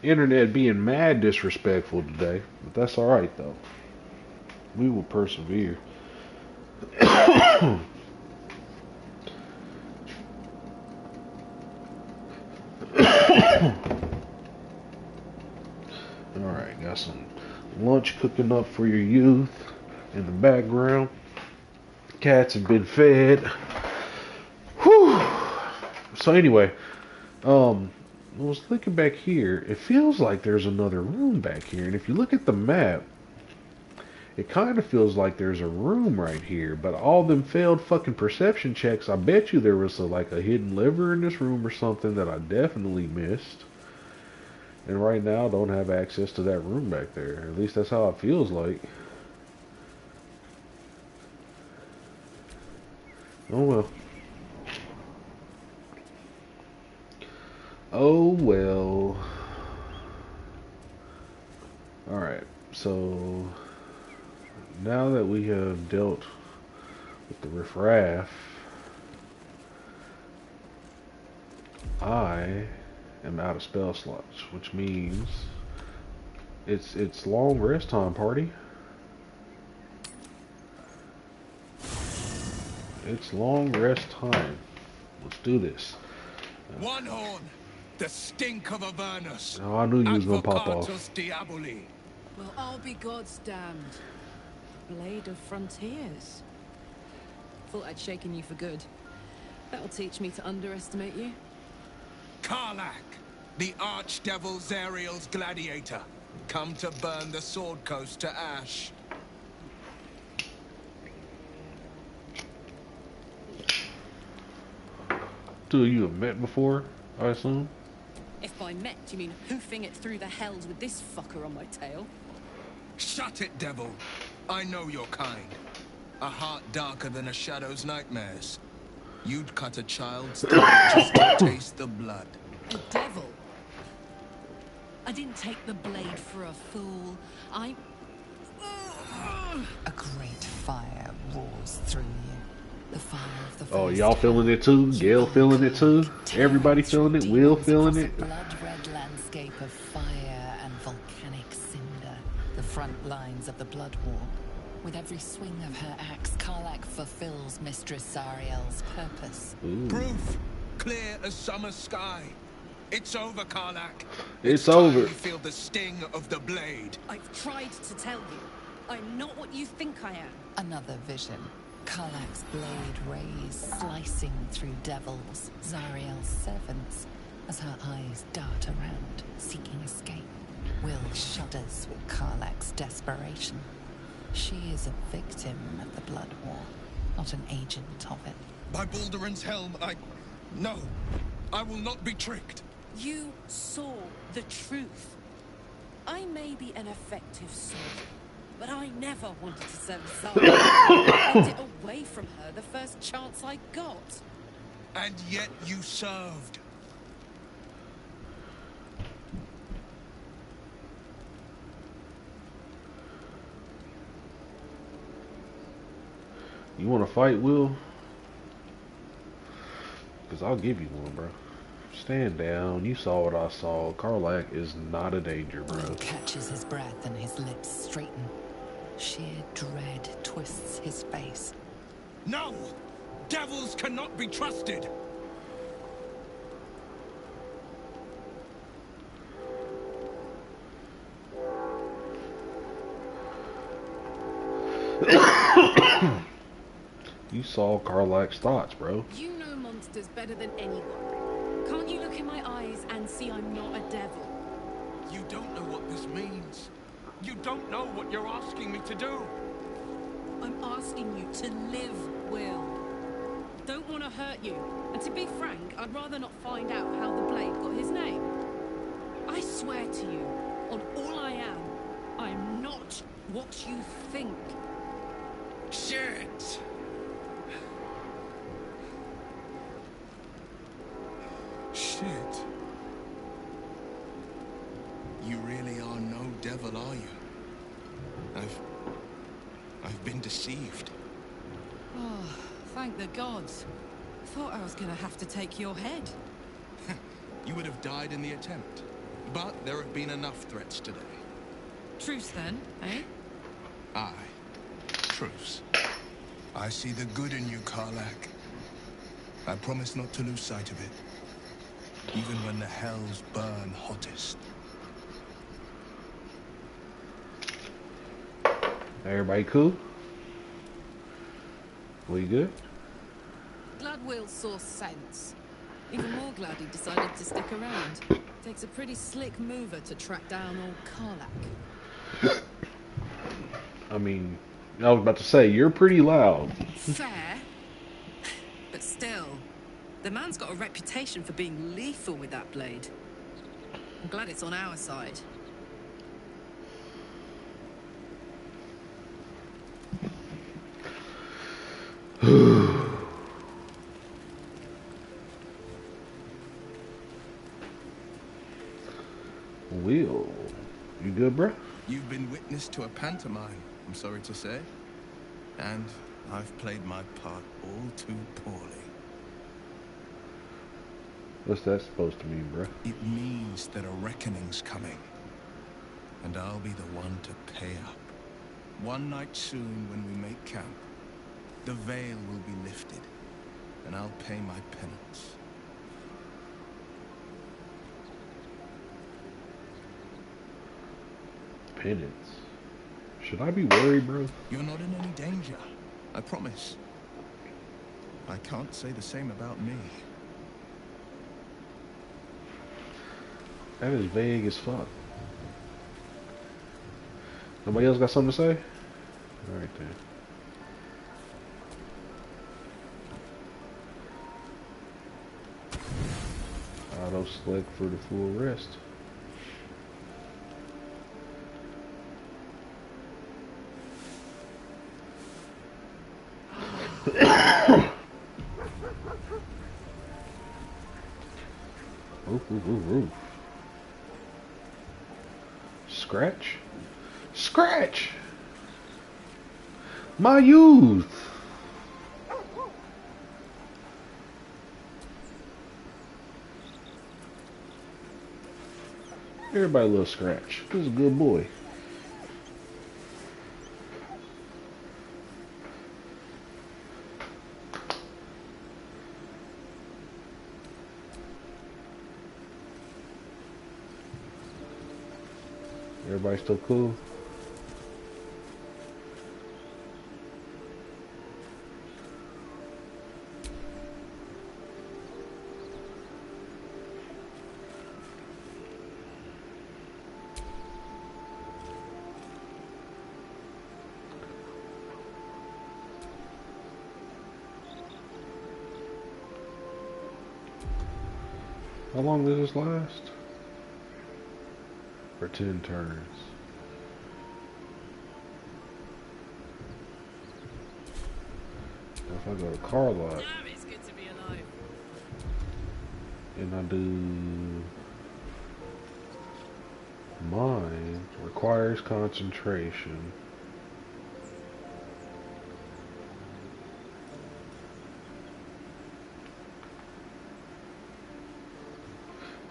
Internet being mad disrespectful today, but that's alright though. We will persevere. Alright, got some lunch cooking up for your youth in the background. Cats have been fed. Whew. So anyway, I was looking back here. It feels like there's another room back here, and if you look at the map, it kind of feels like there's a room right here. But all them failed fucking perception checks, I bet you there was like a hidden lever in this room or something that I definitely missed. And right now, I don't have access to that room back there. At least that's how it feels like. Oh well. Oh well. Alright, so now that we have dealt with the riffraff, I am out of spell slots, which means it's long rest time, party. It's long rest time. Let's do this. One horn, the stink of Avernus. Oh, I knew you was gonna pop off. Advocatus Diaboli. Well, I'll be God's damned. Blade of Frontiers. Thought I'd shaken you for good. That'll teach me to underestimate you. Karlach, the archdevil Zariel's gladiator, come to burn the Sword Coast to ash. Two of you have met before, I assume? If by met you mean hoofing it through the hells with this fucker on my tail. Shut it, devil. I know your kind. A heart darker than a shadow's nightmares. You'd cut a child's throat just to taste the blood. A devil? I didn't take the blade for a fool. I... A great fire roars through you. The fire of the Oh, y'all feeling it too? Gail feeling it too? Everybody feeling it? Will feeling it? Blood-red landscape of fire and volcanic cinder. The front lines of the Blood War. With every swing of her axe, Karlach fulfills Mistress Zariel's purpose. Ooh. Proof, clear as summer sky. It's over, Karlach. It's time over. you feel the sting of the blade. I've tried to tell you. I'm not what you think I am. Another vision. Karlach's blade rays slicing through devils, Zariel's servants, as her eyes dart around, seeking escape. Will shudders with Karlach's desperation. She is a victim of the Blood War, not an agent of it. By Balduran's helm, No, I will not be tricked. You saw the truth. I may be an effective soldier, but I never wanted to serve Zara. I pulled it away from her the first chance I got. And yet you served. You want to fight, Will? Because I'll give you one, bro. Stand down. You saw what I saw. Karlach is not a danger, bro. Will catches his breath and his lips straighten. Sheer dread twists his face. No! Devils cannot be trusted! You saw Karlach's thoughts, bro. You know monsters better than anyone. Can't you look in my eyes and see I'm not a devil? You don't know what this means. You don't know what you're asking me to do. I'm asking you to live, Will. Don't want to hurt you. And to be frank, I'd rather not find out how the blade got his name. I swear to you, on all I am, I'm not what you think. Shit! Shit. You really are no devil, are you? I've been deceived. Oh, thank the gods. Thought I was gonna have to take your head. You would have died in the attempt. But there have been enough threats today. Truce then, eh? Aye. Truce. I see the good in you, Karlach. I promise not to lose sight of it. Even when the hells burn hottest. Everybody cool? We good? Glad Will saw sense. Even more glad he decided to stick around. Takes a pretty slick mover to track down old Karlach. I mean, I was about to say, you're pretty loud. Fair. But still, the man's got a reputation for being lethal with that blade. I'm glad it's on our side. Will, you good, bruh? You've been witness to a pantomime, I'm sorry to say. And I've played my part all too poorly. What's that supposed to mean, bruh? It means that a reckoning's coming. And I'll be the one to pay up. One night soon when we make camp, the veil will be lifted. And I'll pay my penance. Penance. Should I be worried, bro? You're not in any danger, I promise. I can't say the same about me. That is vague as fuck. Nobody else got something to say? Alright then. Auto select for the full rest. Oof, oof, oof, oof. Scratch? Scratch! My youth! Everybody loves Scratch. He's a good boy. Everybody still cool? How long does this last? For 10 turns. If I go to car lot Damn, it's good to be alive. and I do mine, requires concentration.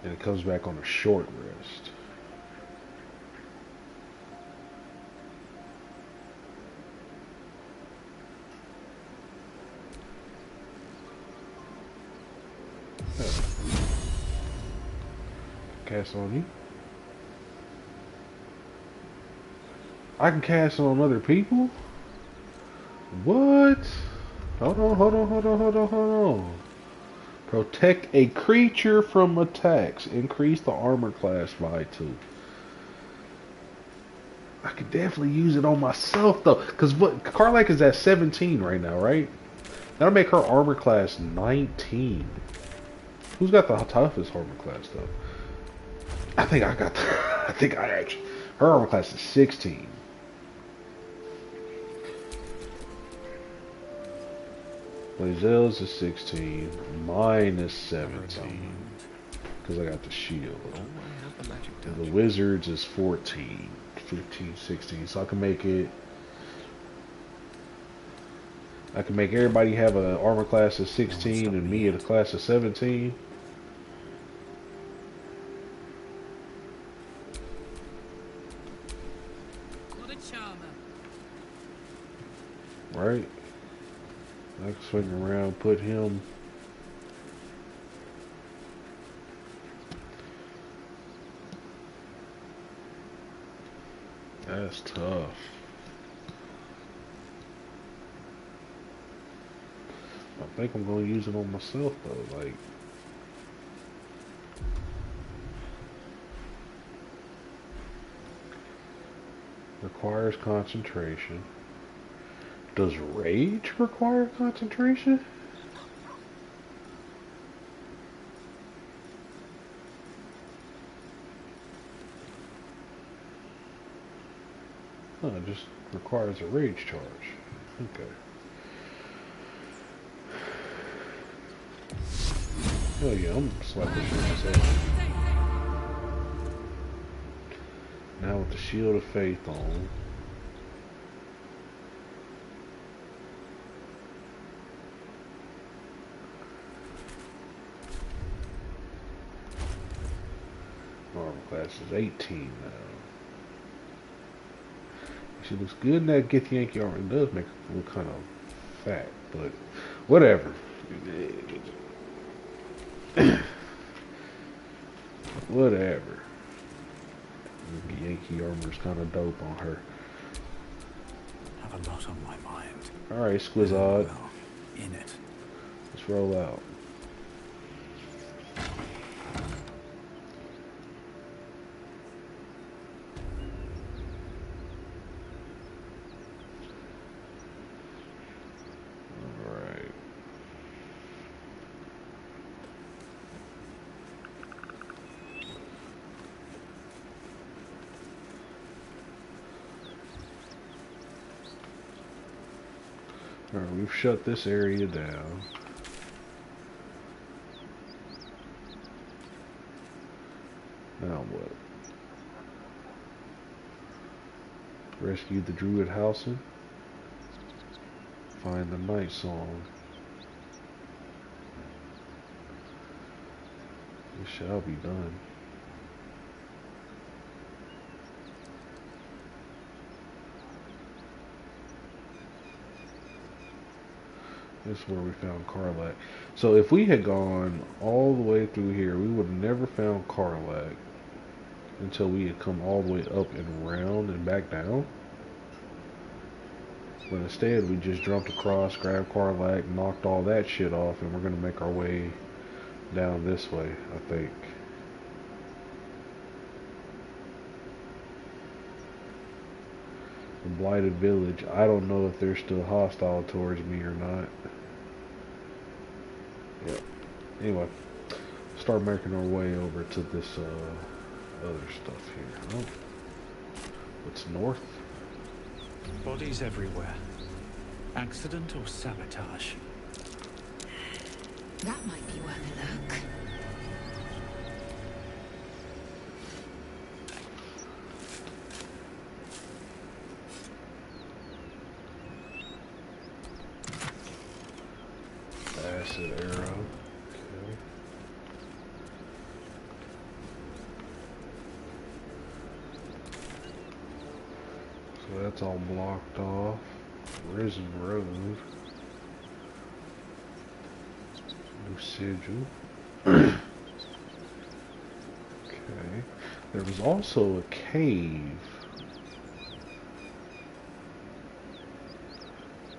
And it comes back on a short rest. Cast on you. I can cast on other people? What? Hold on, hold on, hold on, hold on, hold on. Protect a creature from attacks. Increase the armor class by 2. I could definitely use it on myself though. Cause what Karlach is at 17 right now, right? That'll make her armor class 19. Who's got the toughest armor class though? I think I got I think I actually her armor class is 16. Blazel's is 16. Mine is 17. Because I got the shield. And the wizard's is 14. 15, 16. So I can make it. I can make everybody have an armor class of 16 and me at a class of 17. charmer. Right? Next swing around, put him. That's tough. I think I'm going to use it on myself though. Like, requires concentration. Does rage require concentration? No, it just requires a rage charge. Okay. Oh yeah, I'm slapping this shit myself. Now with the Shield of Faith on. Normal class is 18 now. She looks good in that Githyanki armor. It does make her look kind of fat, but whatever. Whatever. The Yankee armor is kind of dope on her. Have a lot on my mind. Alright, Squizzard. Well, in it. Let's roll out. Alright, we've shut this area down. Now what? Rescue the Druid Housen. Find the Night Song. It shall be done. This is where we found Karlach. So if we had gone all the way through here, we would have never found Karlach until we had come all the way up and around and back down. But instead, we just jumped across, grabbed Karlach, knocked all that shit off, and we're going to make our way down this way, I think. The Blighted Village. I don't know if they're still hostile towards me or not. Yep. Anyway, start making our way over to this other stuff here. Oh. What's north? Bodies everywhere. Accident or sabotage? That might be worth a look. Acid arrow. Okay. So that's all blocked off. Risen Road. New sigil. Okay. There was also a cave.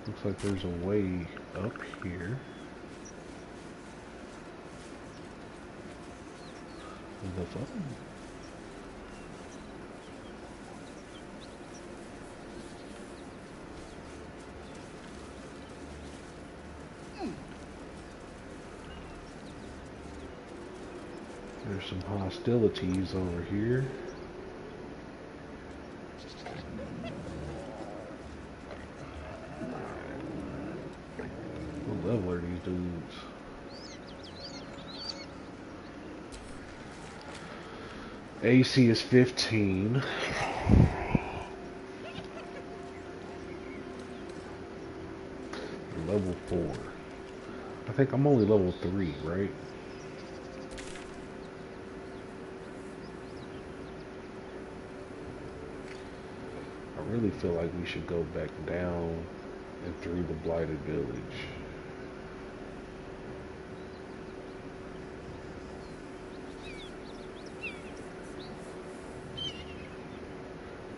Looks like there's a way up here. The fuck? There's some hostilities over here. What level are these dudes? AC is 15. Level 4. I think I'm only level 3, right? I really feel like we should go back down and through the blighted village.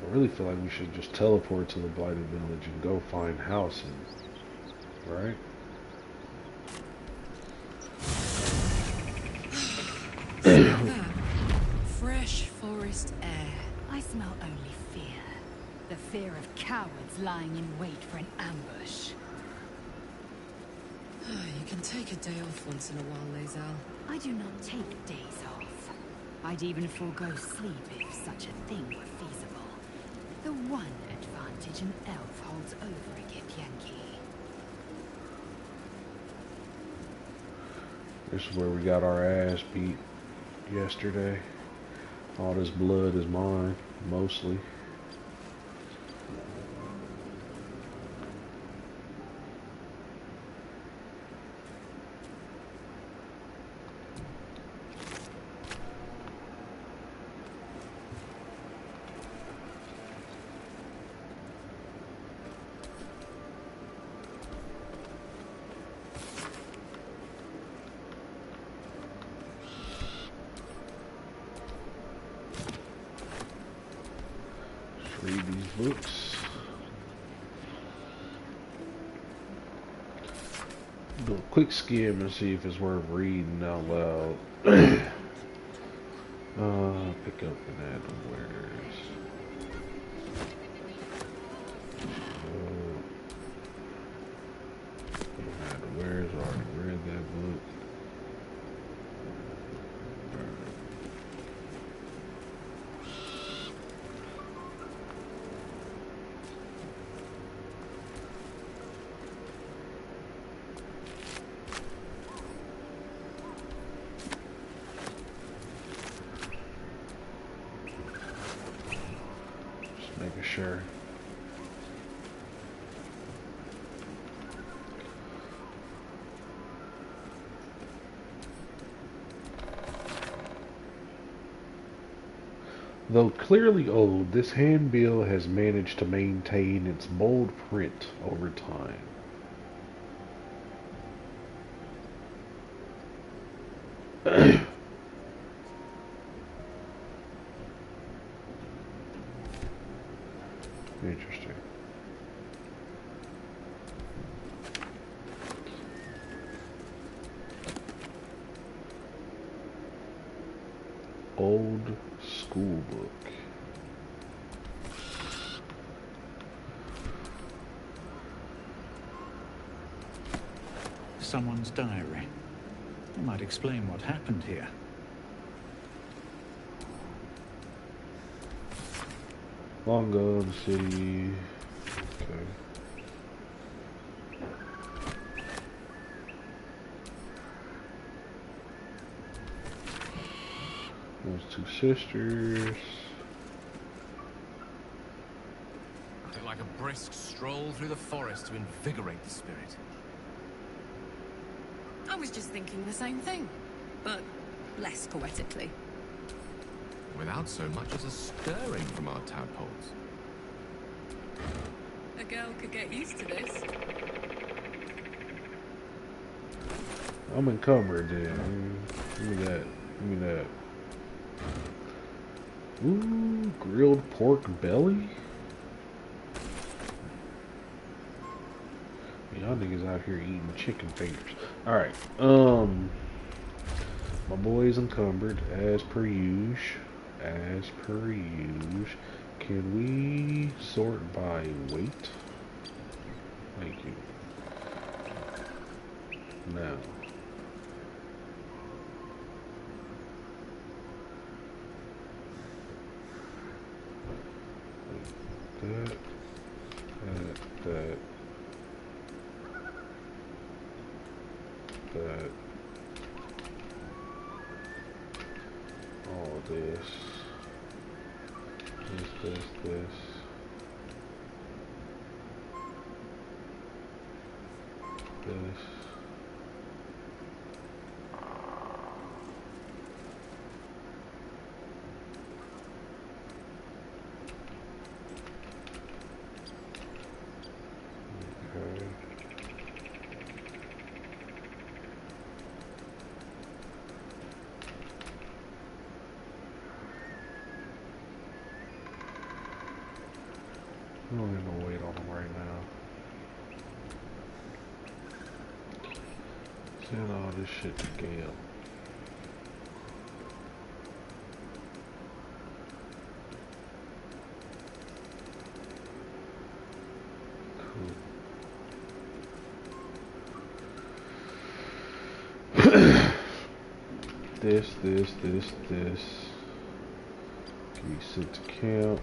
I really feel like we should just teleport to the blighted village and go find Halsin, right? Fresh forest air. I smell only fear. The fear of cowards lying in wait for an ambush. You can take a day off once in a while, Lae'zel. I do not take days off. I'd even forego sleep if such a thing were feasible. The one advantage an elf holds over a Githyanki. This is where we got our ass beat yesterday. All this blood is mine, mostly. Read these books. Do a quick skim and see if it's worth reading out loud. Pick up an Adam Wares. Adam Wares, already read that book. Making sure. Though clearly old, this handbill has managed to maintain its bold print over time. Interesting. Old school book. Someone's diary. It might explain what happened here. Long ago in the city. Okay. Those two sisters. Nothing like a brisk stroll through the forest to invigorate the spirit. I was just thinking the same thing, but less poetically. Without so much as a stirring from our tadpoles. A girl could get used to this. I'm encumbered then. Give me that. Give me that. Ooh, grilled pork belly? Y'all niggas out here eating chicken fingers. Alright, my boy's encumbered, as per usual. As per usual. Can we sort by weight? Thank you. Now. That. All this. This. I don't even know weight on them right now. Send all this shit to Gale. This. Can be sent to camp.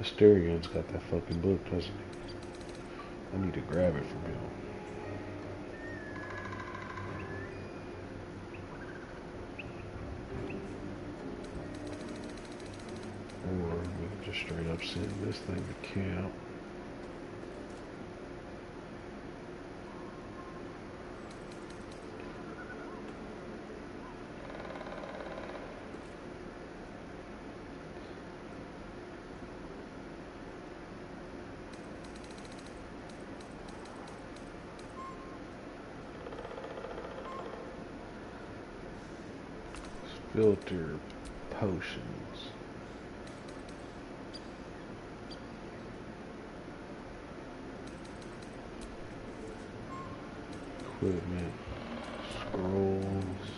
Asterian's got that fucking book, doesn't he? I need to grab it from him. Or we can just straight up send this thing to camp. Filter potions. Equipment. Scrolls.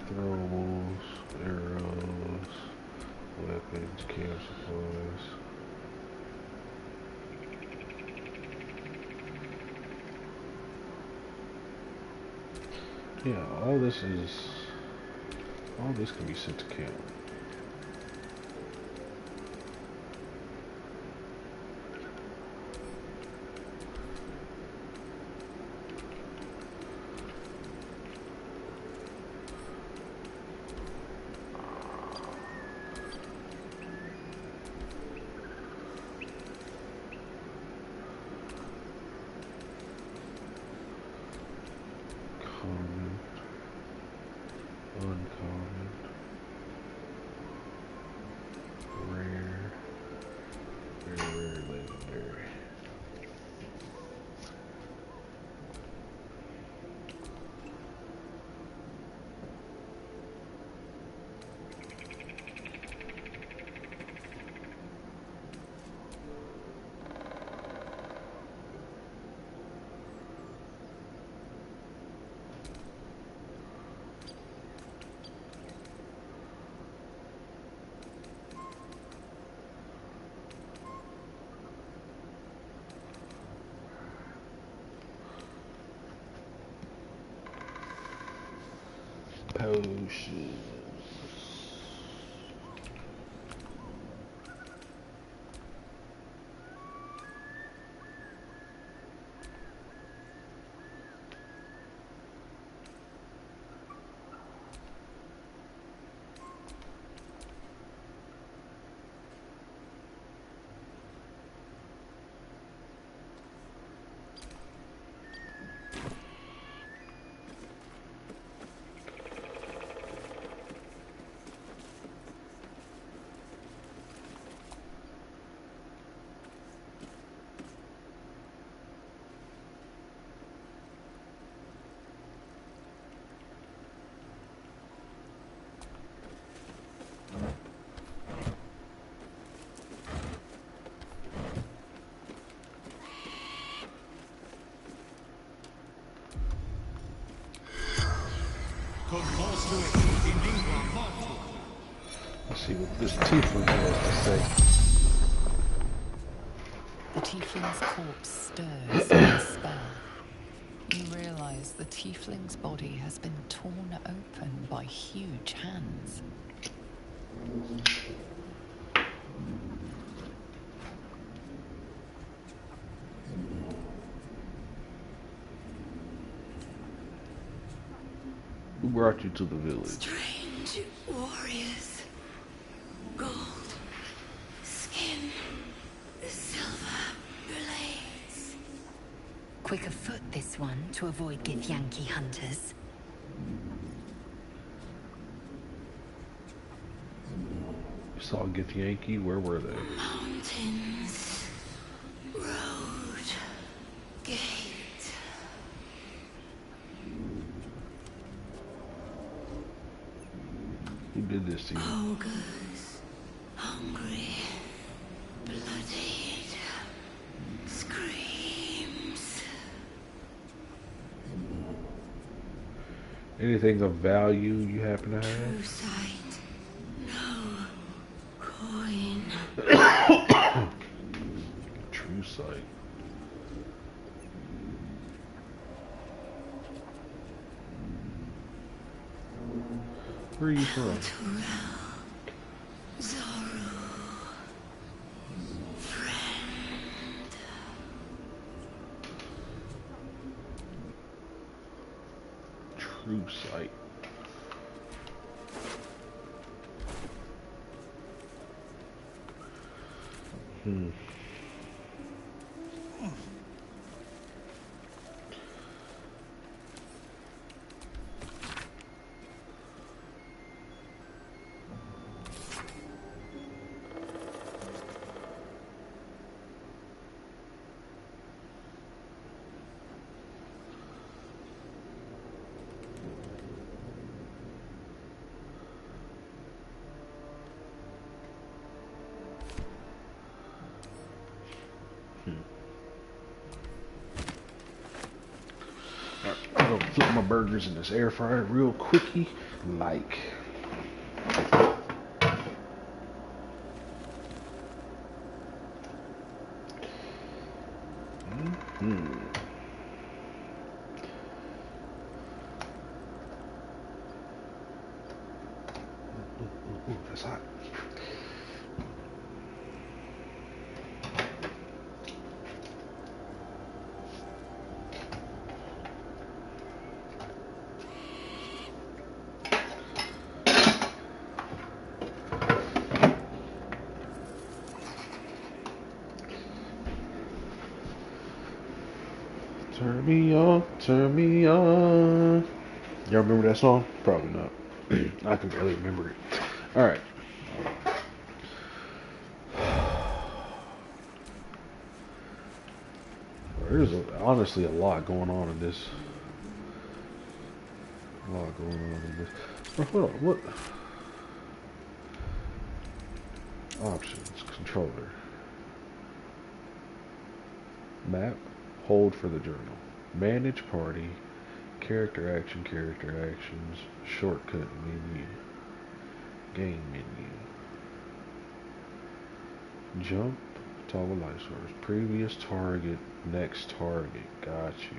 Throwables. Arrows. Weapons. Camp supplies. Yeah, all this can be sent to camp. Common, uncommon, rare, very rare, legendary. Potions. Let's see what this tiefling has to say. The tiefling's corpse stirs in despair. You realize the tiefling's body has been torn open by huge hands. brought you to the village? Strange warriors. Gold. Skin. Silver blades. Quick of foot, this one, to avoid Githyanki hunters. You saw Githyanki? Where were they? Mountains. Road. Gate. Who did this to you? Ogres. Hungry. Bloodied. Screams. Anything of value you happen to True have? sight. No coin. True sight. Where are you from? Zoru. Friend. True sight. I'm gonna flip my burgers in this air fryer real quickie, like. Ooh, that's hot. Turn me on, turn me on. Y'all remember that song? Probably not. I can barely remember it. Alright. There's honestly a lot going on in this. A lot going on in this. Oh, hold on, what? Options, controller. Map, hold for the journal. Manage party, character actions, shortcut menu, game menu. Jump, toggle light source, previous target, next target, got you.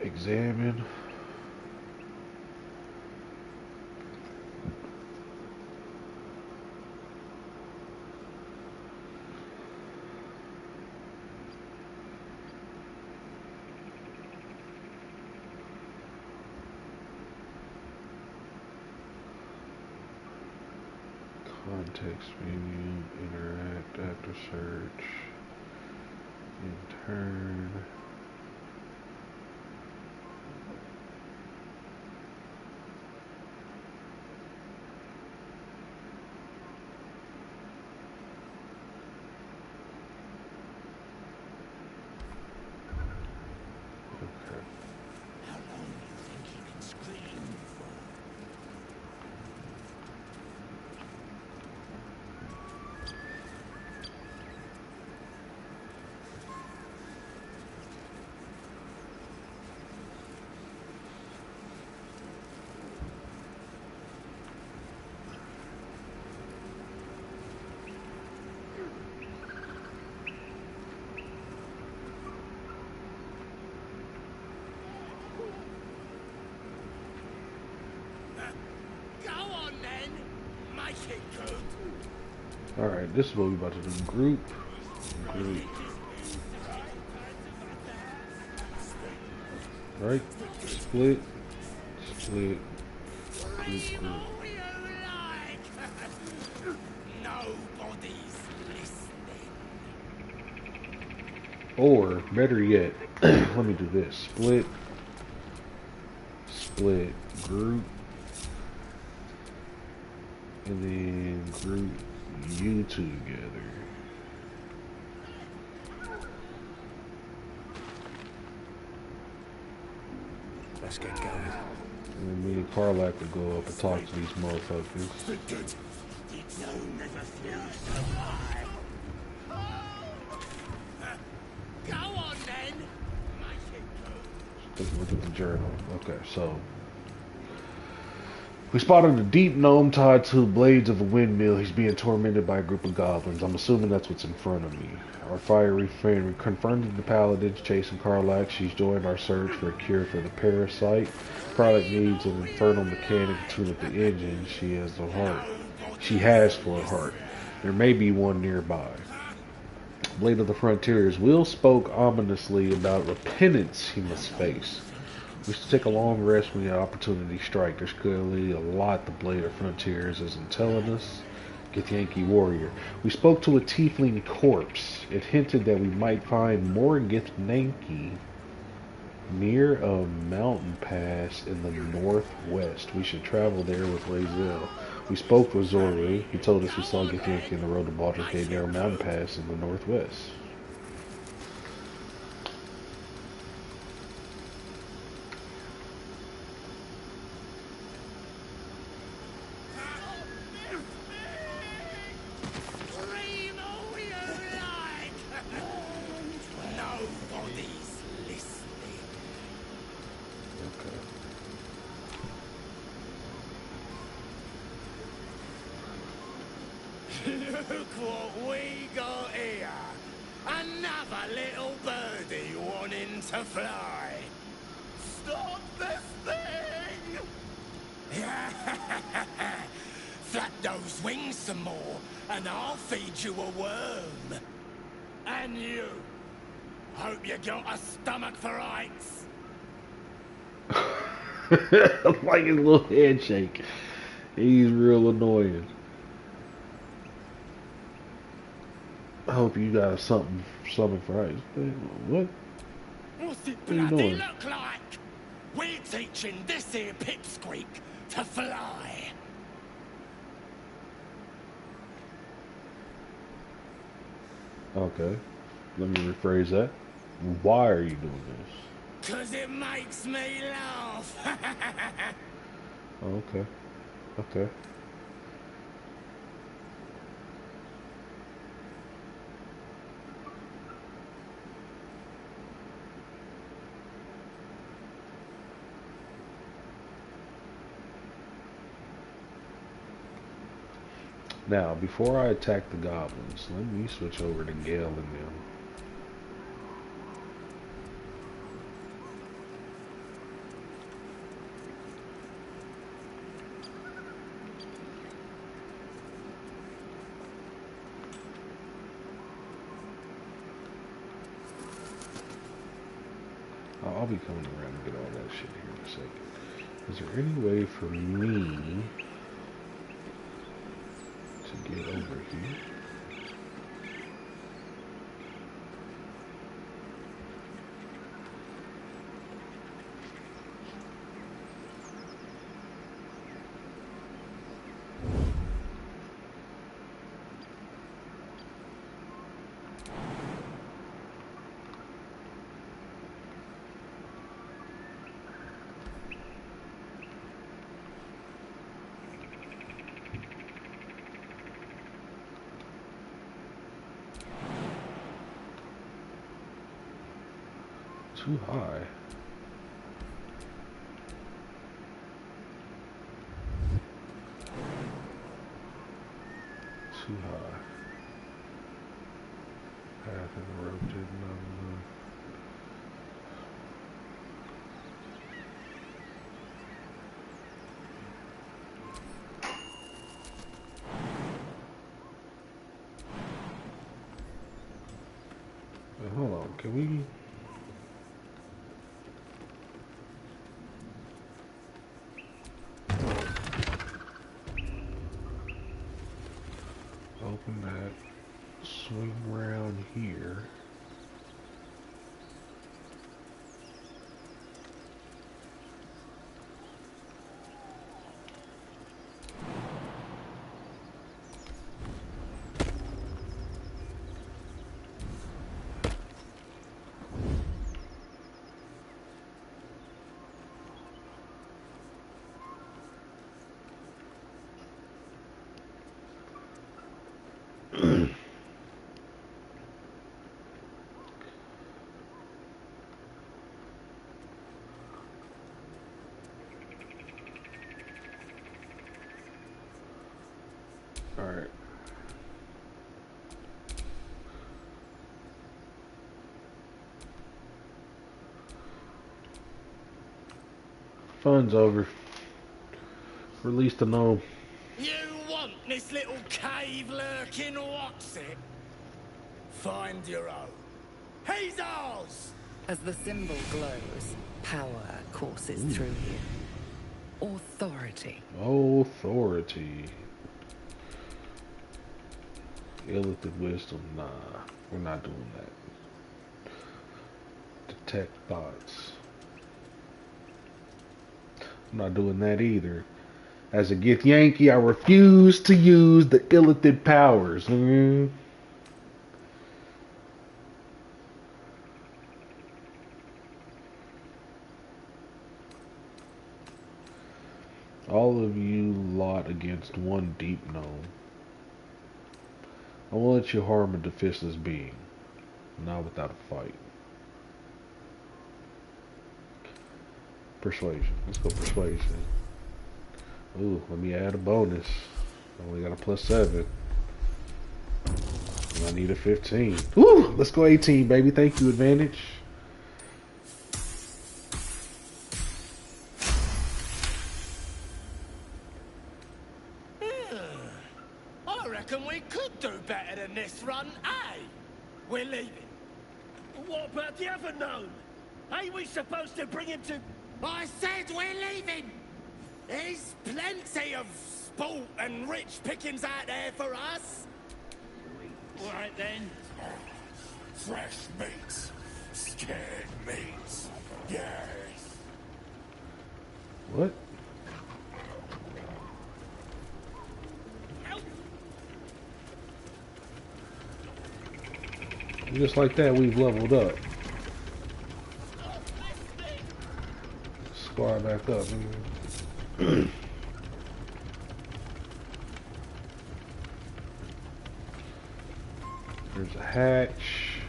Examine. Context menu, interact after search, intern. Okay. How long do you think he can scream for? Alright, this is what we're about to do. Group. Right? Split. Split. Group, group. Nobody's listening. Or, better yet, let me do this. Split. Split. Group. And then group you two together. Let's get going. And then me and Carlac will go up and talk to these motherfuckers. Go on then. Let's look at the journal. Okay, so we spotted a deep gnome tied to blades of a windmill. He's being tormented by a group of goblins. I'm assuming that's what's in front of me. Our fiery friend confronted the paladins chasing Carlac. She's joined our search for a cure for the parasite. Carlac needs an infernal mechanic to tune up the engine. She has a heart. She has for a heart. There may be one nearby. Blade of the Frontiers. Will spoke ominously about repentance he must face. We should take a long rest when the opportunity strikes. There's clearly a lot the Blade of Frontiers isn't telling us. Githyanki warrior. We spoke to a tiefling corpse. It hinted that we might find more Githyanki near a mountain pass in the northwest. We should travel there with Lae'zel. We spoke with Zoru. He told us we saw Githyanki in the road to Baldurs Gate near a mountain pass in the northwest. Look what we got here. Another little birdie wanting to fly. Stop this thing! Flap those wings some more, and I'll feed you a worm. And you. Hope you got a stomach for heights. Like his little handshake. He's real annoying. I hope you got something for us. What? What's it What are you bloody doing? look like? We're teaching this here pipsqueak to fly. Okay. Let me rephrase that. Why are you doing this? 'Cause it makes me laugh. Okay. Okay. Now, before I attack the goblins, let me switch over to Gale and them. I'll be coming around and get all that shit here in a second. Is there any way for me to get over here? Too high. Too high. Path interrupted. No. Hold on. Can we? Alright. Fun's over. Release the gnome. You want this little cave lurking, what's it? Find your own. He's ours! As the symbol glows, power courses through you. Authority. Authority. Illithid wisdom. Nah, we're not doing that. Detect thoughts. I'm not doing that either. As a Gith Yankee, I refuse to use the Illithid powers. All of you lot against one deep gnome. I won't let you harm a defenseless being. Not without a fight. Persuasion. Let's go persuasion. Ooh, let me add a bonus. I only got a +7. And I need a 15. Woo! Let's go 18, baby. Thank you, advantage. I reckon we could do better than this run, eh? We're leaving. What about the other gnome? Ain't we supposed to bring him to... I said we're leaving! There's plenty of sport and rich pickings out there for us. All right then. Fresh meats. Scared meats. Yes. What? Just like that, we've leveled up. Squad back up. There's a hatch.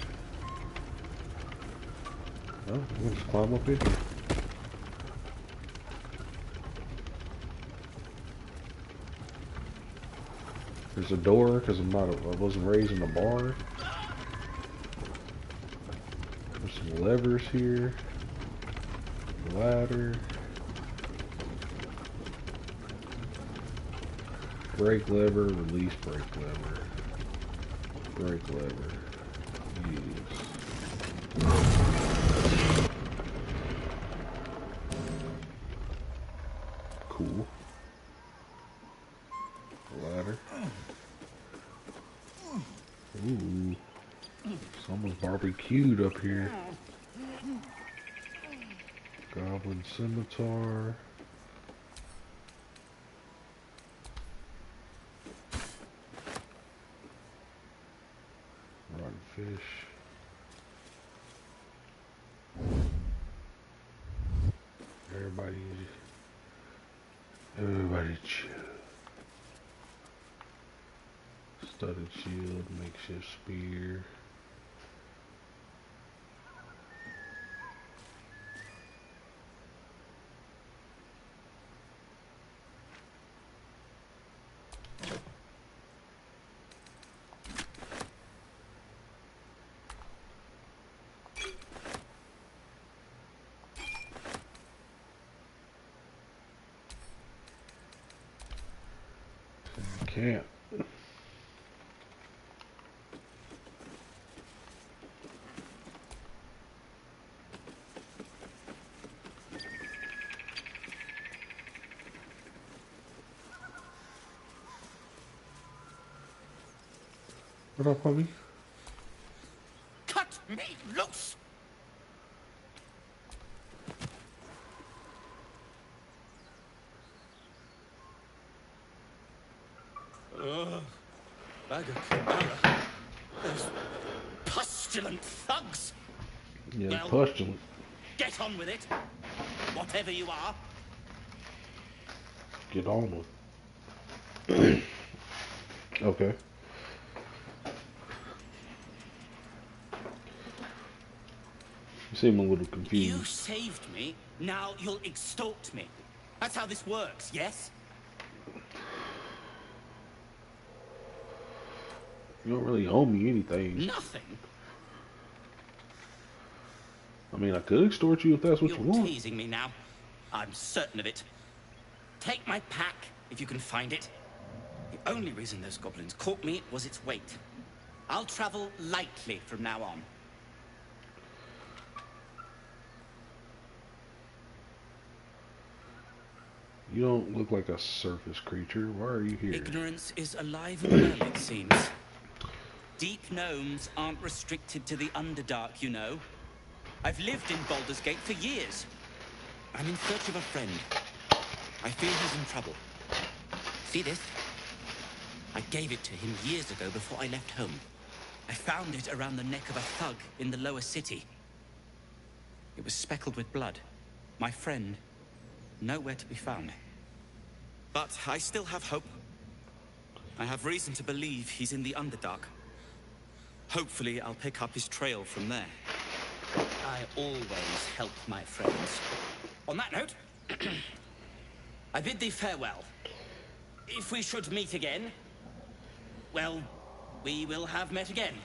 Oh, we'll just climb up in here. There's a door because I wasn't raised in a barn. There's some levers here. Ladder. Brake lever, release brake lever. Brake lever. Use. Cool. Ladder. Ooh. It's almost barbecued up here. Goblin scimitar. Rotten fish. Everybody chill. Studded shield, makeshift spear. Can't. What up, homie? Cut me loose! Bag of Kamara. Those pustulant thugs. Yeah, Well, pustulant. get on with it. Whatever you are. Get on with. Okay. You seem a little confused. You saved me, now you'll extort me. That's how this works, yes? You don't really owe me anything. Nothing? I mean, I could extort you if that's what you You're want. teasing me now. I'm certain of it. Take my pack, if you can find it. The only reason those goblins caught me was its weight. I'll travel lightly from now on. You don't look like a surface creature. Why are you here? Ignorance is alive and well, it seems. Deep gnomes aren't restricted to the Underdark, you know. I've lived in Baldurs Gate for years. I'm in search of a friend. I fear he's in trouble. See this? I gave it to him years ago before I left home. I found it around the neck of a thug in the lower city. It was speckled with blood. My friend, nowhere to be found. But I still have hope. I have reason to believe he's in the Underdark. Hopefully, I'll pick up his trail from there. I always help my friends. On that note, I bid thee farewell. If we should meet again, well, we will have met again.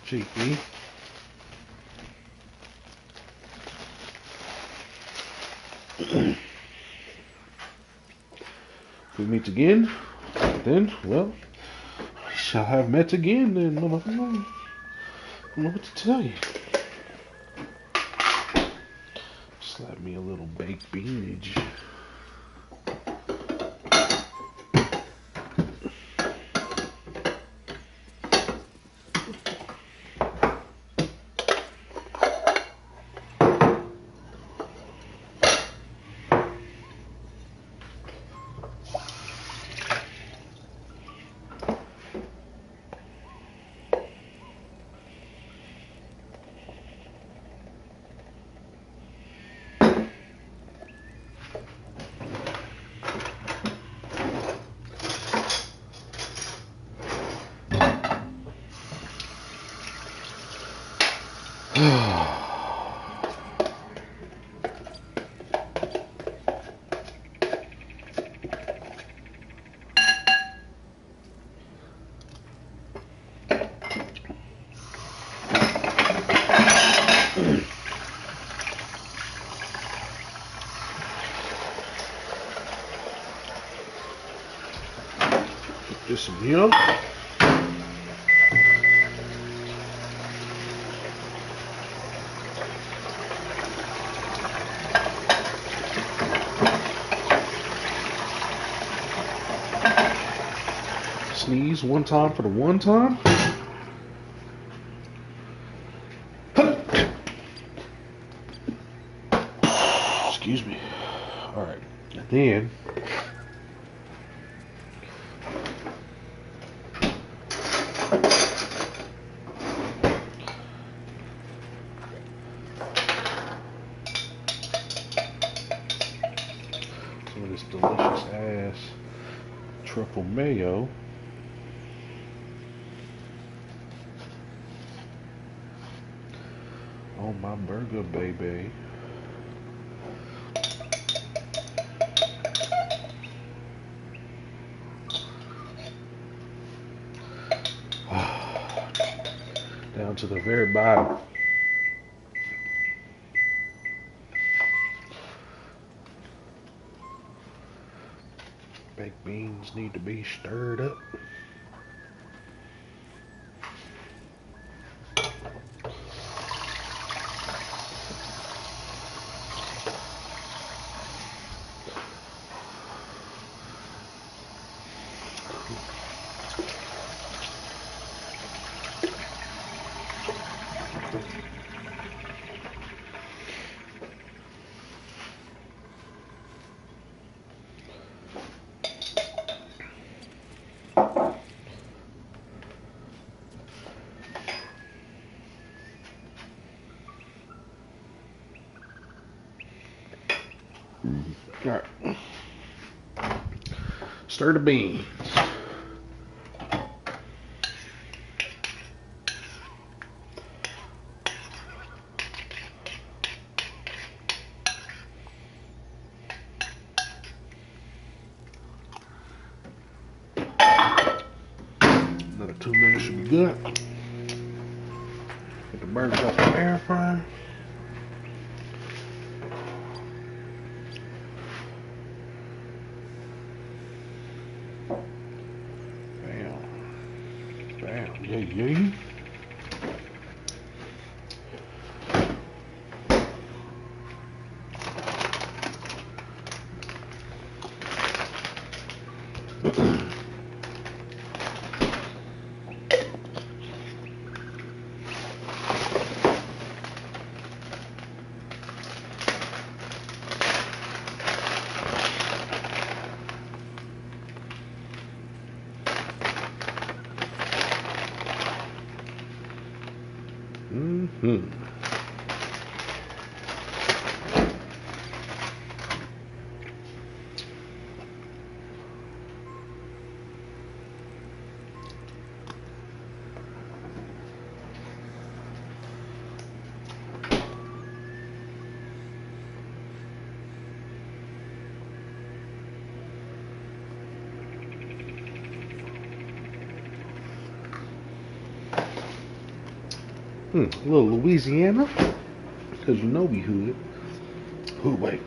Cheeky. If we meet again, then, well, we shall have met again, then. I don't know what to tell you. Slap me a little baked beanage. Just some, you know. Sneeze one time for the one time. Excuse me. All right, and then some of this delicious ass truffle mayo. On my burger, baby. Down to the very bottom. Baked beans need to be stirred up. All right. Stir the beans. 2 minutes should be good. Get the burgers out the air fryer. Bam. Bam. Yeah, yeah. Mm-hmm. A little Louisiana, because you know we hood. Oh, wait.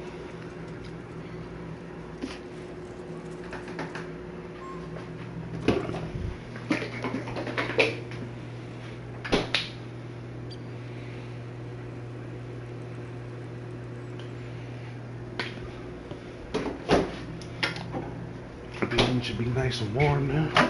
The beans should be nice and warm now.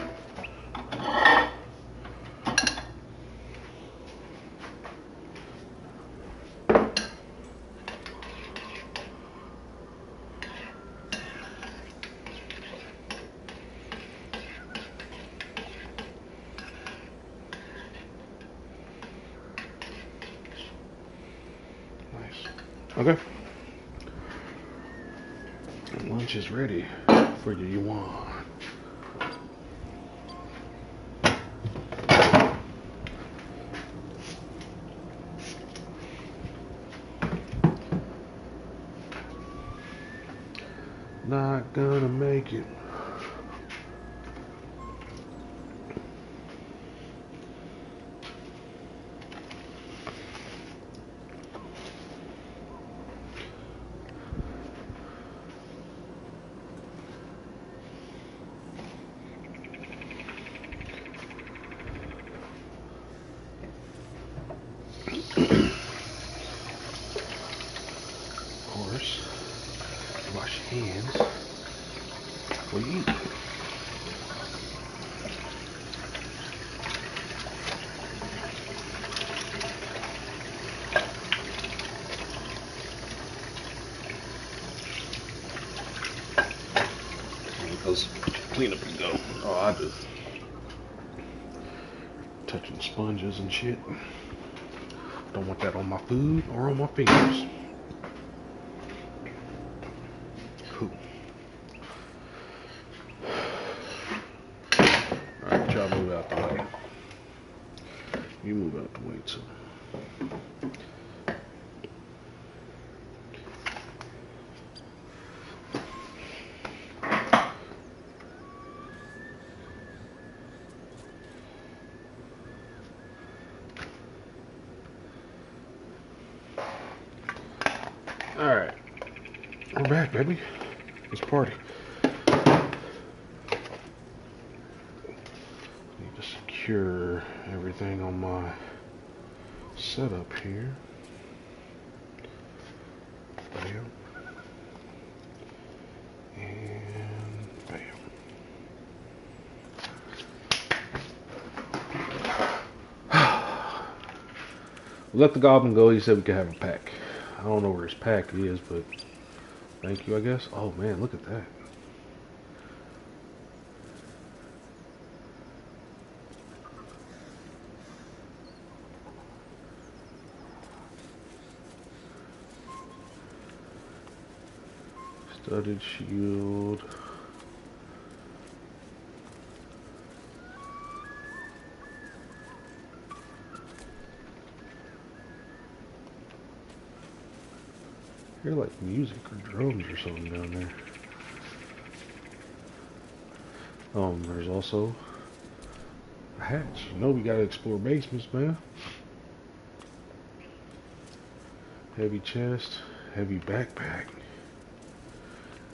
Okay. Lunch is ready for you, Yuan. Not gonna make it. Wash your hands before you eat. Because clean up and go. Oh, I do. Touching sponges and shit. Don't want that on my food or on my fingers. Cool. Alright, y'all move out the way. You move out the way too. Alright. We're back, baby. Let's party. Need to secure everything on my setup here. Bam. And bam. We let the goblin go. He said we could have a pack. I don't know where his pack is, but thank you, I guess. Oh man, look at that. Studded shield. I hear like music or drums or something down there. There's also a hatch. You know we gotta explore basements, man. Heavy chest, heavy backpack.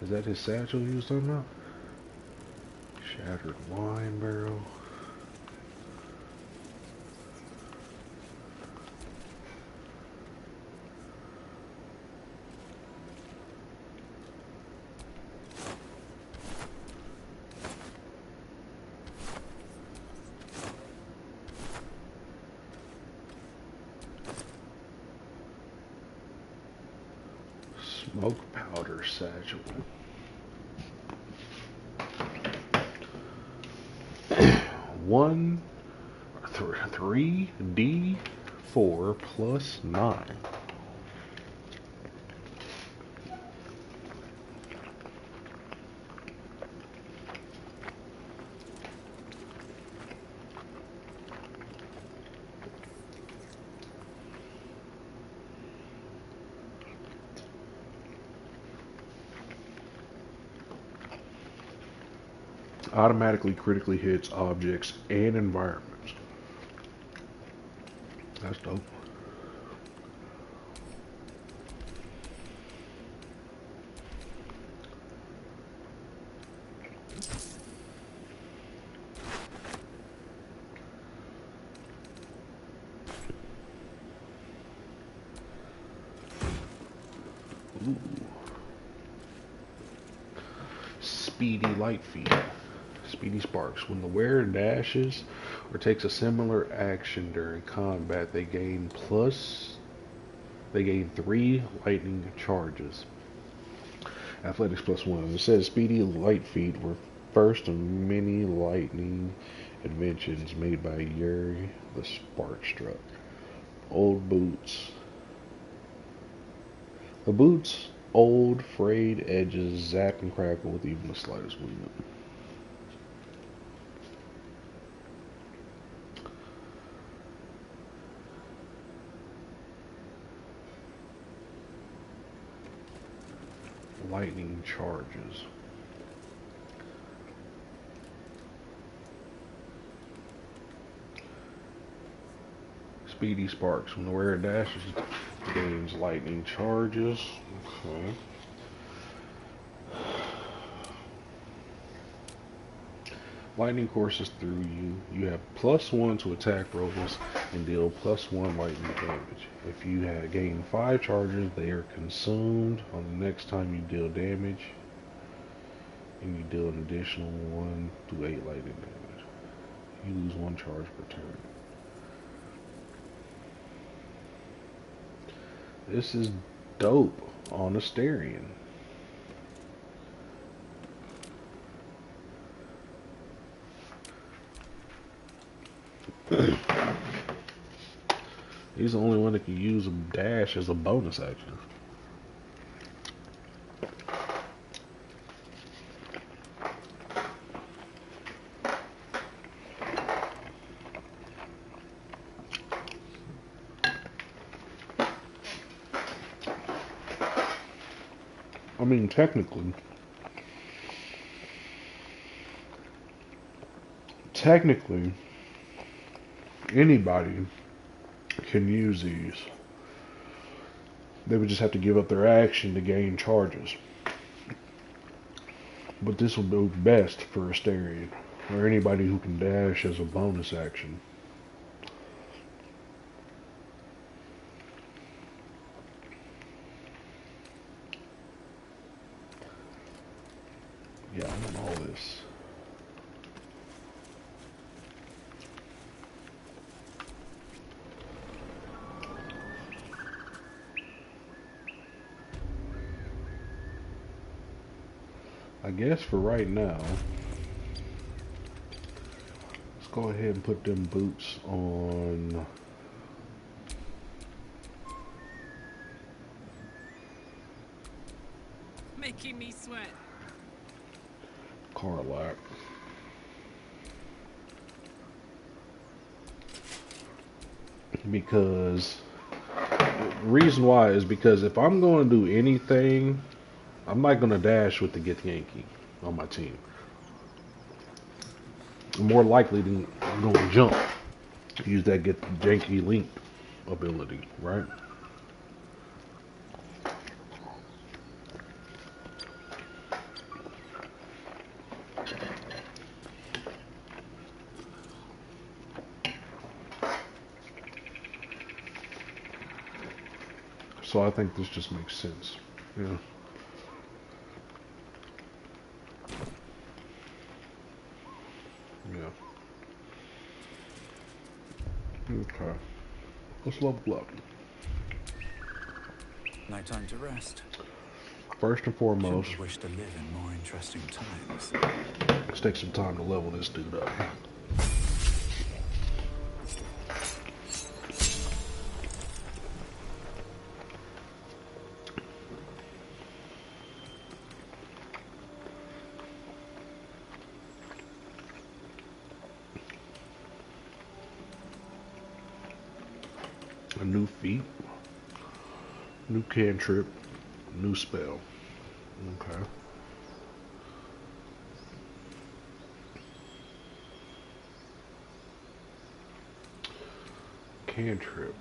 Is that his satchel you was talking about? Shattered wine barrel. Smoke powder satchel. 3D4 plus 9. Automatically critically hits objects and environments. That's dope. Ooh. Speedy light feed. Speedy sparks. When the wearer dashes or takes a similar action during combat, they gain 3 lightning charges. Athletics +1. It says speedy light feet were first of many lightning inventions made by Yuri the Sparkstruck. Old boots. The boots' old frayed edges zap and crackle with even the slightest movement. Lightning charges. Speedy sparks. When the wearer dashes, gains lightning charges. Okay. Lightning courses through you. You have +1 to attack rolls and deal +1 lightning damage. If you have gained 5 charges, they are consumed on the next time you deal damage. And you deal an additional 1 to 8 lightning damage. You lose 1 charge per turn. This is dope on Asterion. He's the only one that can use a dash as a bonus action. I mean, technically, anybody can use these. They would just have to give up their action to gain charges. But this will be best for Asterion, or anybody who can dash as a bonus action. Yeah, I want all this. I guess for right now, let's go ahead and put them boots on. Making me sweat. Carlac. Because the reason why is because if I'm going to do anything, I'm not going to dash with the Githyanki on my team. More likely than I'm gonna jump. Use that get the janky link ability, right? So I think this just makes sense. Yeah. Yeah. Okay. Let's level up. No time to rest. First and foremost, Shouldn't wish to live in more interesting times. let's take some time to level this dude up. A new feat, new cantrip, new spell. Okay. Cantrip.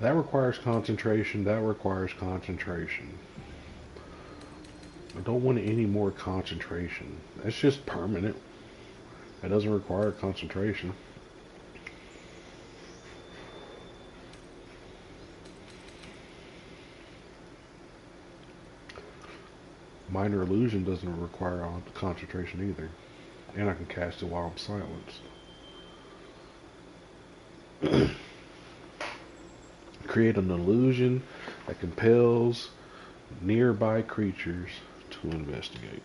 That requires concentration. That requires concentration. I don't want any more concentration. That's just permanent. That doesn't require concentration. Minor illusion doesn't require concentration either. And I can cast it while I'm silenced. Create an illusion that compels nearby creatures to investigate.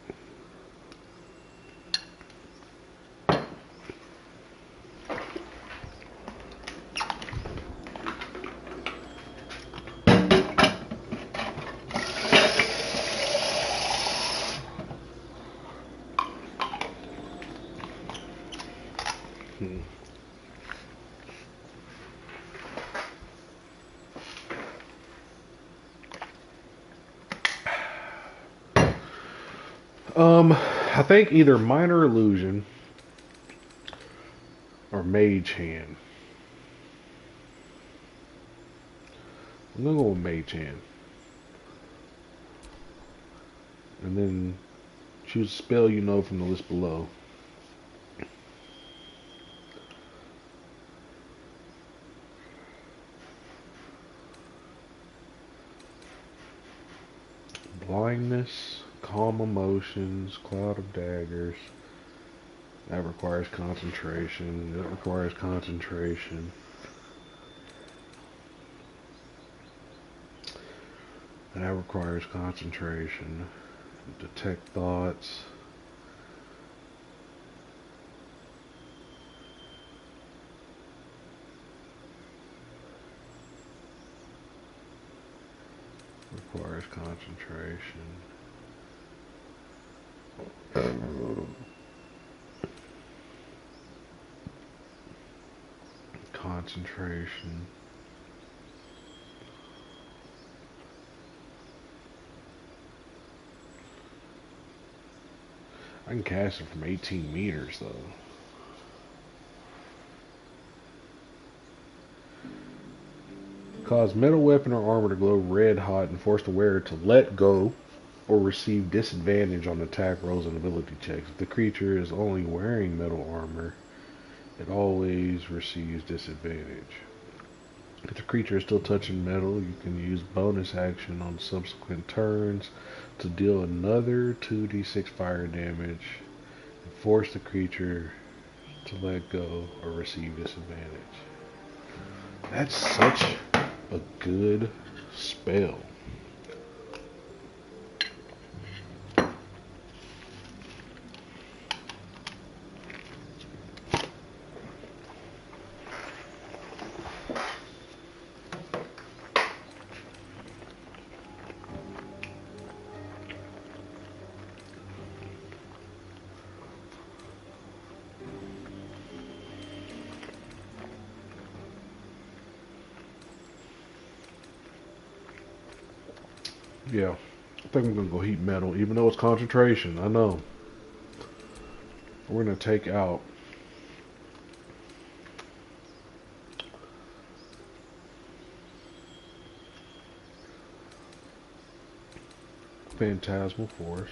I think either minor illusion or mage hand. I'm gonna go with mage hand. And then choose a spell you know from the list below. Blindness, calm emotions, cloud of daggers. That requires concentration. That requires concentration. That requires concentration. Detect thoughts. Requires concentration. Concentration. I can cast it from 18 meters though. Cause metal weapon or armor to glow red hot and force the wearer to let go or receive disadvantage on attack rolls and ability checks. If the creature is only wearing metal armor, it always receives disadvantage. If the creature is still touching metal, you can use bonus action on subsequent turns to deal another 2d6 fire damage and force the creature to let go or receive disadvantage. That's such a good spell. Yeah, I think I'm gonna go heat metal, even though it's concentration. I know. We're gonna take out Phantasmal Force.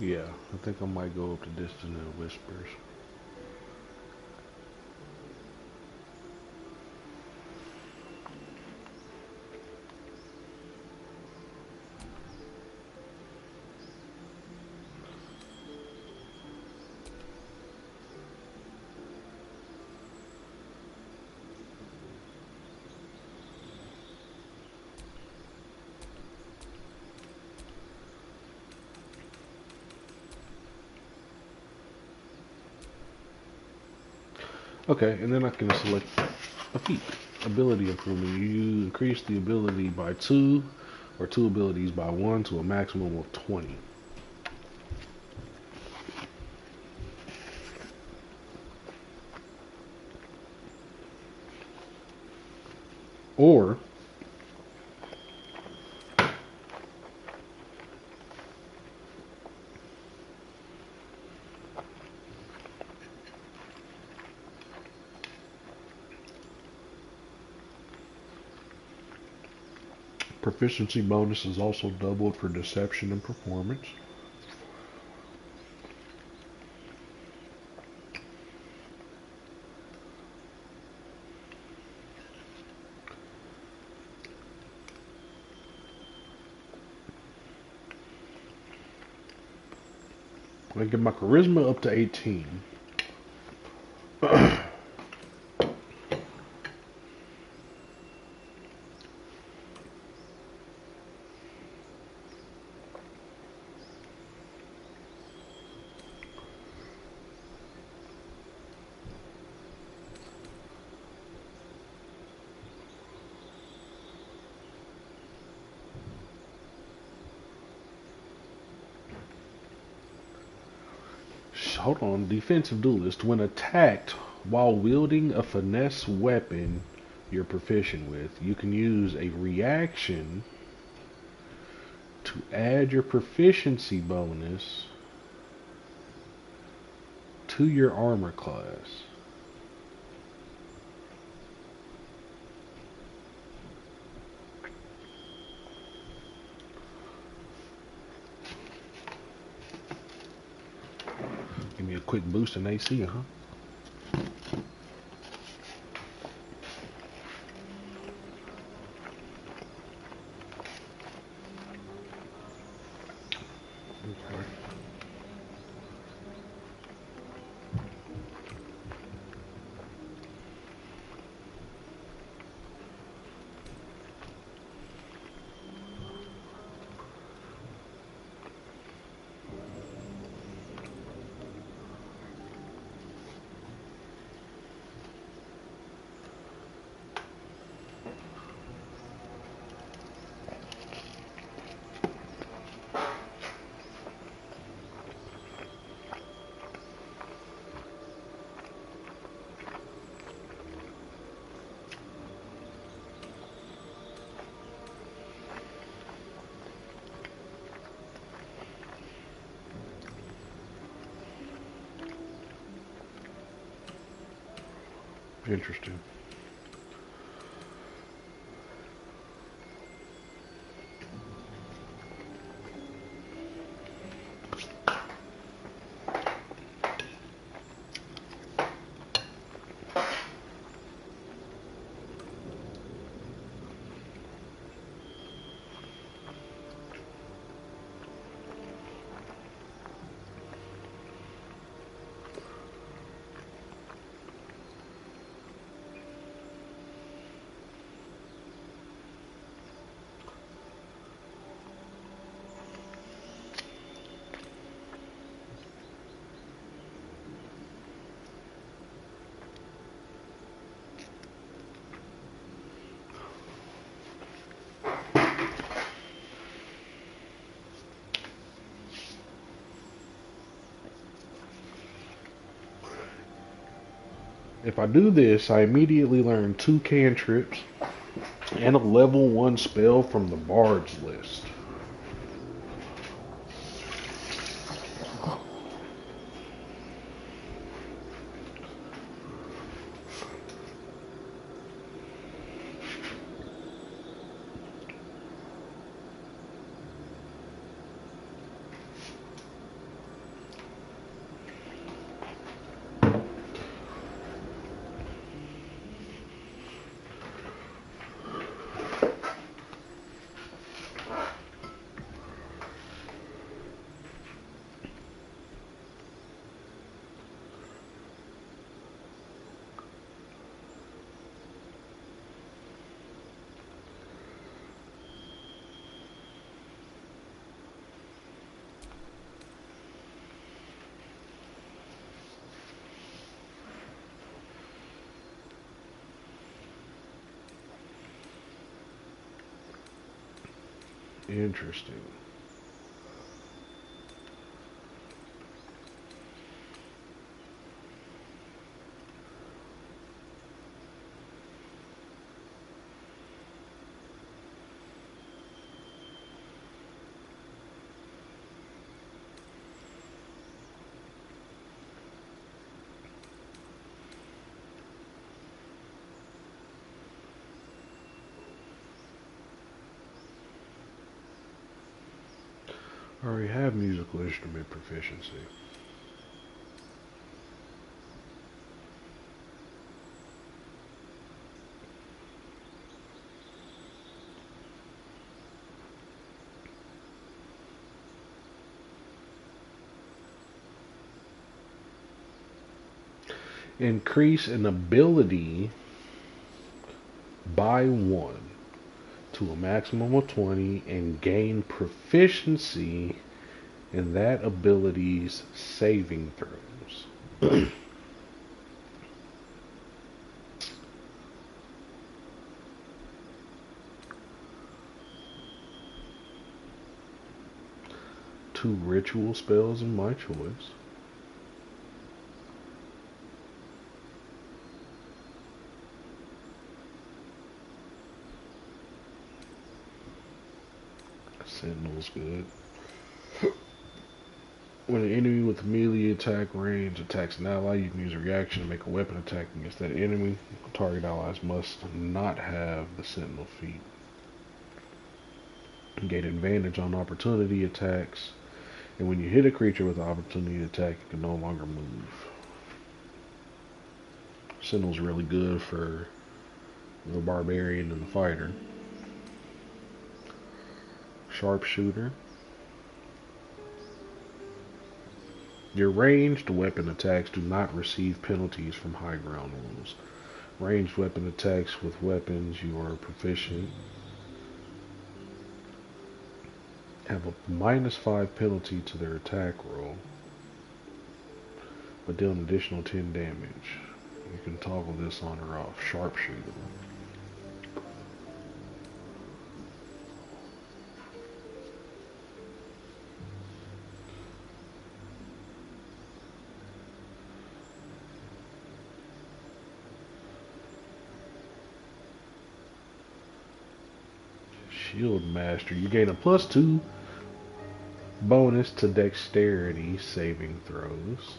Yeah, I think I might go up to Distant Whispers. Okay, and then I can select a feat. Ability improvement. You increase the ability by 2 or 2 abilities by 1 to a maximum of 20. Or proficiency bonus is also doubled for deception and performance. I get my charisma up to 18. Hold on, defensive duelist. When attacked while wielding a finesse weapon you're proficient with, you can use a reaction to add your proficiency bonus to your armor class. Give me a quick boost in AC, huh? Okay. Interesting. If I do this, I immediately learn 2 cantrips and a level 1 spell from the Bard's list. Interesting. I already have musical instrument proficiency. Increase an ability by 1 to a maximum of 20 and gain proficiency in that ability's saving throws. Two ritual spells of my choice. Sentinel's good. When an enemy with melee attack range attacks an ally, you can use a reaction to make a weapon attack against that enemy. Target allies must not have the Sentinel feat. Gain advantage on opportunity attacks, and when you hit a creature with an opportunity attack, you can no longer move. Sentinel's really good for the barbarian and the fighter. Sharpshooter. Your ranged weapon attacks do not receive penalties from high ground rules. Ranged weapon attacks with weapons you are proficient have a -5 penalty to their attack roll, but deal an additional 10 damage. You can toggle this on or off. Sharpshooter. Shield Master. You gain a +2 bonus to dexterity saving throws.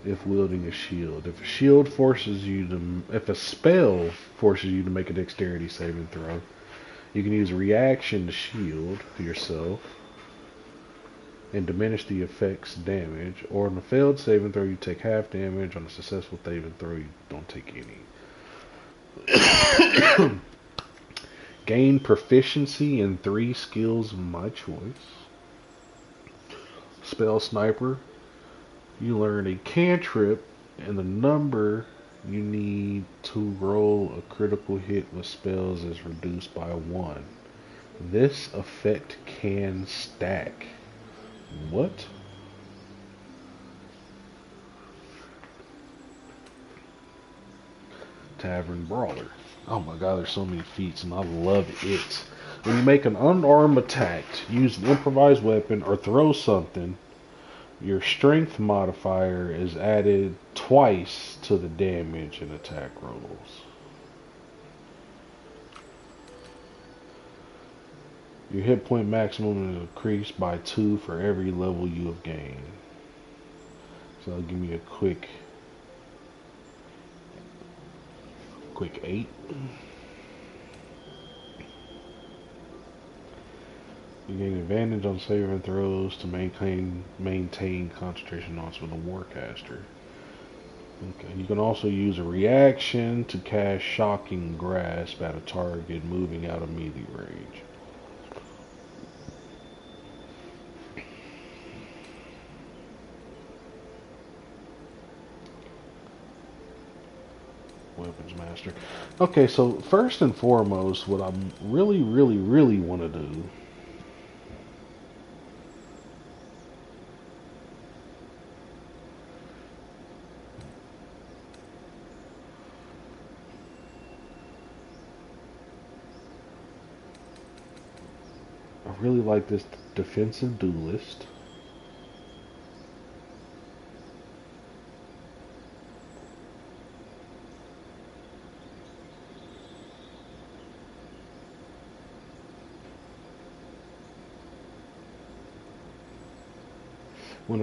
if wielding a shield. If a shield forces you to, if a spell forces you to make a dexterity saving throw, you can use a reaction to shield yourself and diminish the effect's damage. Or on a failed saving throw, you take half damage. On a successful saving throw, you don't take any. Gain proficiency in 3 skills of my choice. Spell Sniper. You learn a cantrip, and the number you need to roll a critical hit with spells is reduced by 1. This effect can stack. What? Tavern Brawler. Oh my god, there's so many feats and I love it. When you make an unarmed attack, use an improvised weapon or throw something, your strength modifier is added twice to the damage and attack rolls. Your hit point maximum is increased by 2 for every level you have gained. So that'll give me a quick 8. You gain advantage on saving throws to maintain concentration on with a warcaster. Okay, you can also use a reaction to cast Shocking Grasp at a target moving out of melee range. Weapons Master. Okay, so first and foremost, what I really want to do I really like this defensive duelist. When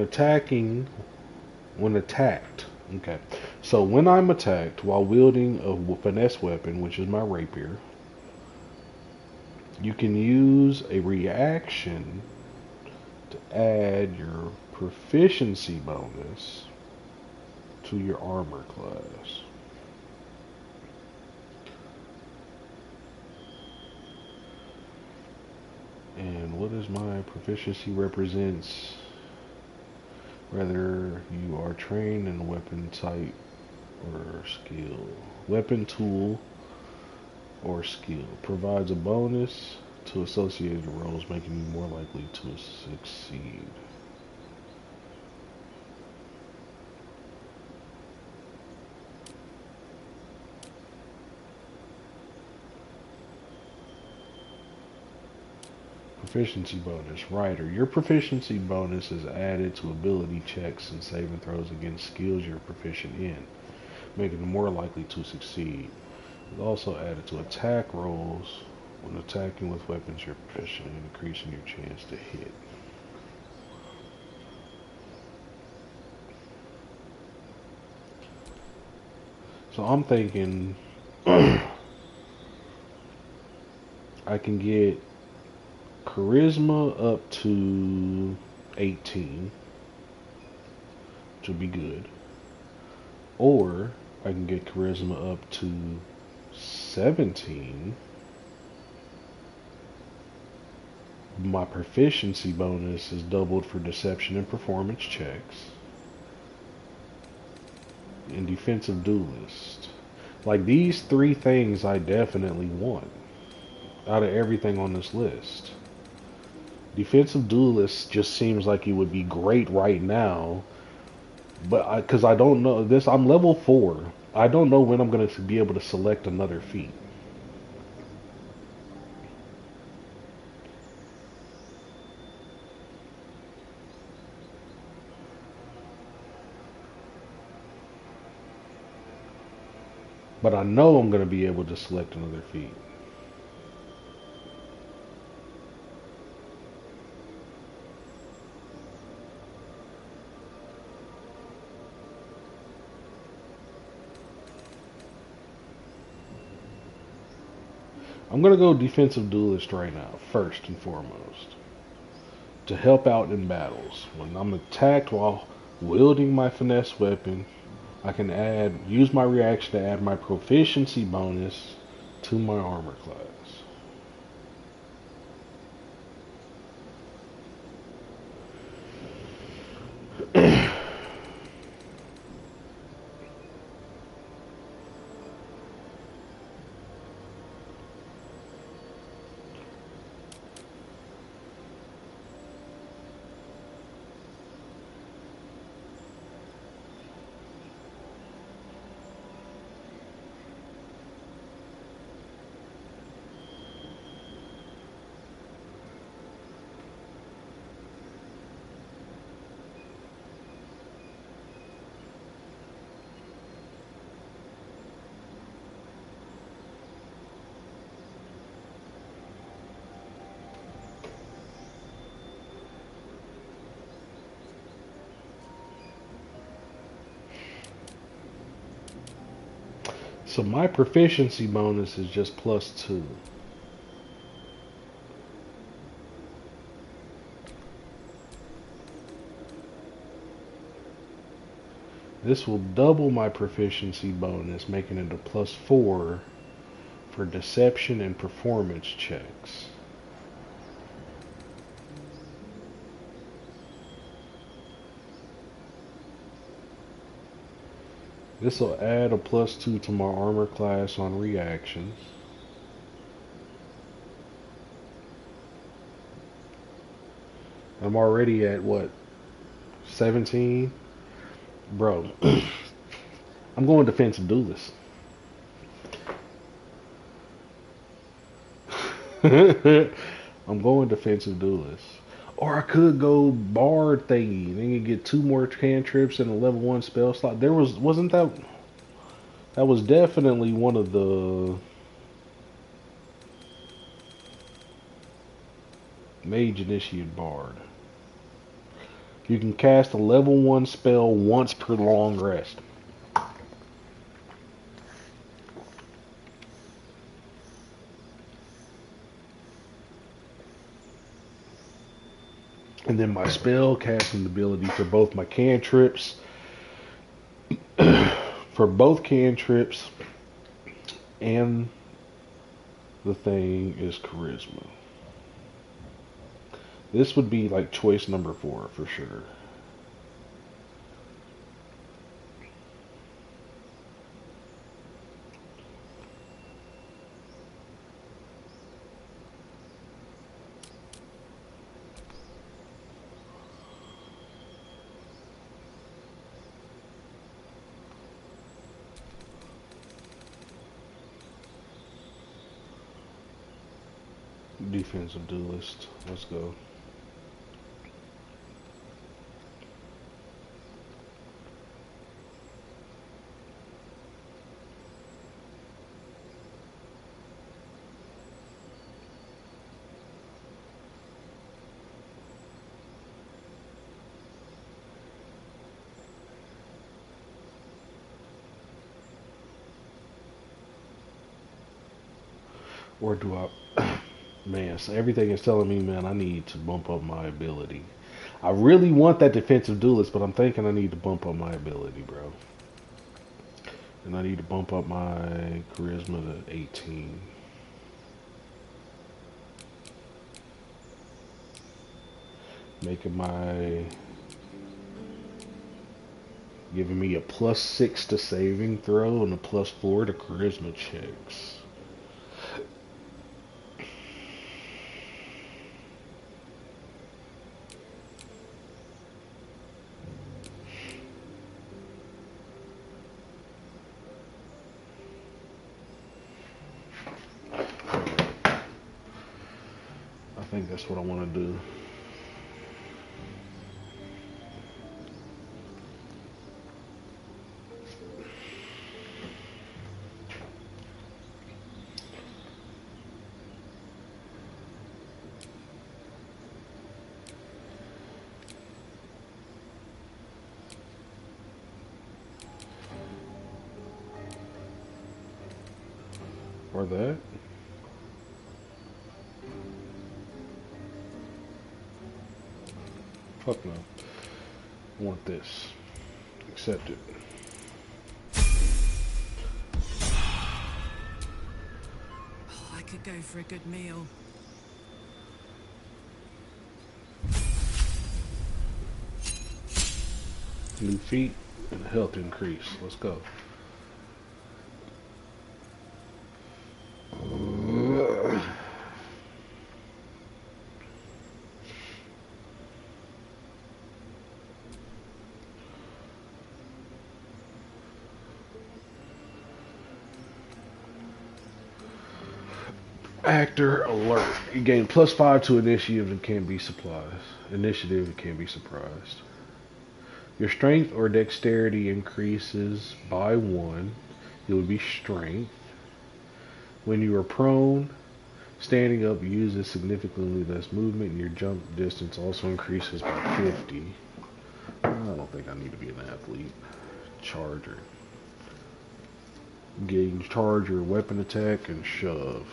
attacked, okay. So when I'm attacked while wielding a finesse weapon, which is my rapier, you can use a reaction to add your proficiency bonus to your armor class. And what is my proficiency represents? Whether you are trained in a weapon type or skill. Weapon tool or skill. Provides a bonus to associated rolls, making you more likely to succeed. Proficiency bonus. Rider. Your proficiency bonus is added to ability checks and saving throws against skills you're proficient in, making them more likely to succeed. It's also added to attack rolls when attacking with weapons you're proficient in, increasing your chance to hit. So I'm thinking I can get charisma up to 18, which would be good. Or I can get charisma up to 17. My proficiency bonus is doubled for deception and performance checks. And defensive duelist. Like, these 3 things I definitely want out of everything on this list. Defensive duelist just seems like it would be great right now, but because I don't know this, I'm level 4. I don't know when I'm going to be able to select another feat. But I know I'm going to be able to select another feat. I'm gonna go defensive duelist right now, first and foremost, to help out in battles. When I'm attacked while wielding my finesse weapon, I can use my reaction to add my proficiency bonus to my armor class. So my proficiency bonus is just +2. This will double my proficiency bonus, making it a +4 for deception and performance checks. This will add a +2 to my armor class on reactions. I'm already at what, 17? Bro, I'm going defensive duelist. I'm going defensive duelist. Or I could go bard thingy. Then you get 2 more cantrips and a level 1 spell slot. Wasn't that was definitely one of the mage initiate bard. You can cast a level 1 spell once per long rest. And then my spell casting ability for both my cantrips, for both cantrips and the thing is charisma. This would be like choice number 4 for sure. Defensive duelist. Let's go. Or do I... Man, so everything is telling me, man, I need to bump up my ability. I really want that defensive duelist, but I'm thinking I need to bump up my ability, bro. And I need to bump up my charisma to 18. Making my... Giving me a +6 to saving throw and a +4 to charisma checks. I think that's what I want to do. Or that. Fuck no. I want this. Accept it. Oh, I could go for a good meal. New feet and health increase. Let's go. Actor alert. You gain +5 to initiative and can't be surprised. Initiative and can't be surprised. Your strength or dexterity increases by 1. It would be strength. When you are prone, standing up uses significantly less movement, and your jump distance also increases by 50. I don't think I need to be an athlete. Charger. Gauge charger, weapon attack, and shove.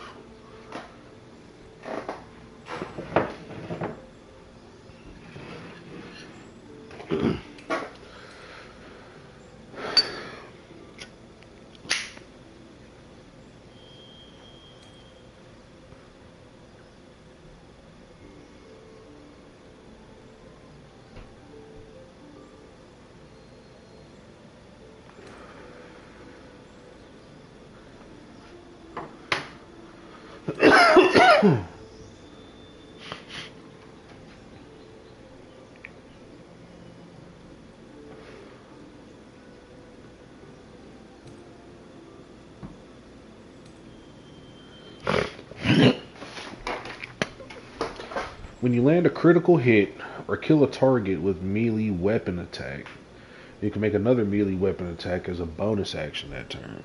When you land a critical hit or kill a target with melee weapon attack, you can make another melee weapon attack as a bonus action that turn.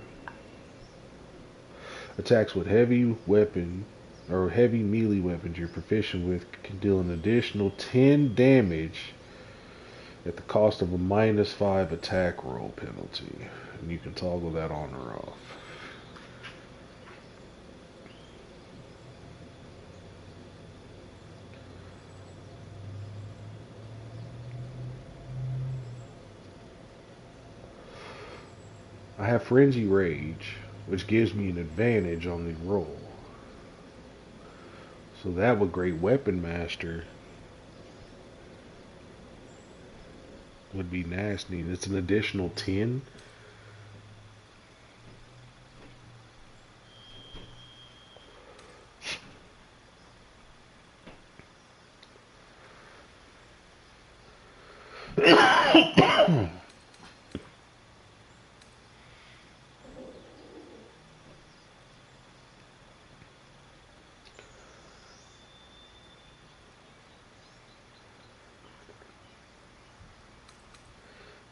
Attacks with heavy weapon or heavy melee weapons you're proficient with can deal an additional 10 damage at the cost of a -5 attack roll penalty. And you can toggle that on or off. I have Frenzy Rage, which gives me an advantage on the roll. So that would Great Weapon Master would be nasty. It's an additional 10.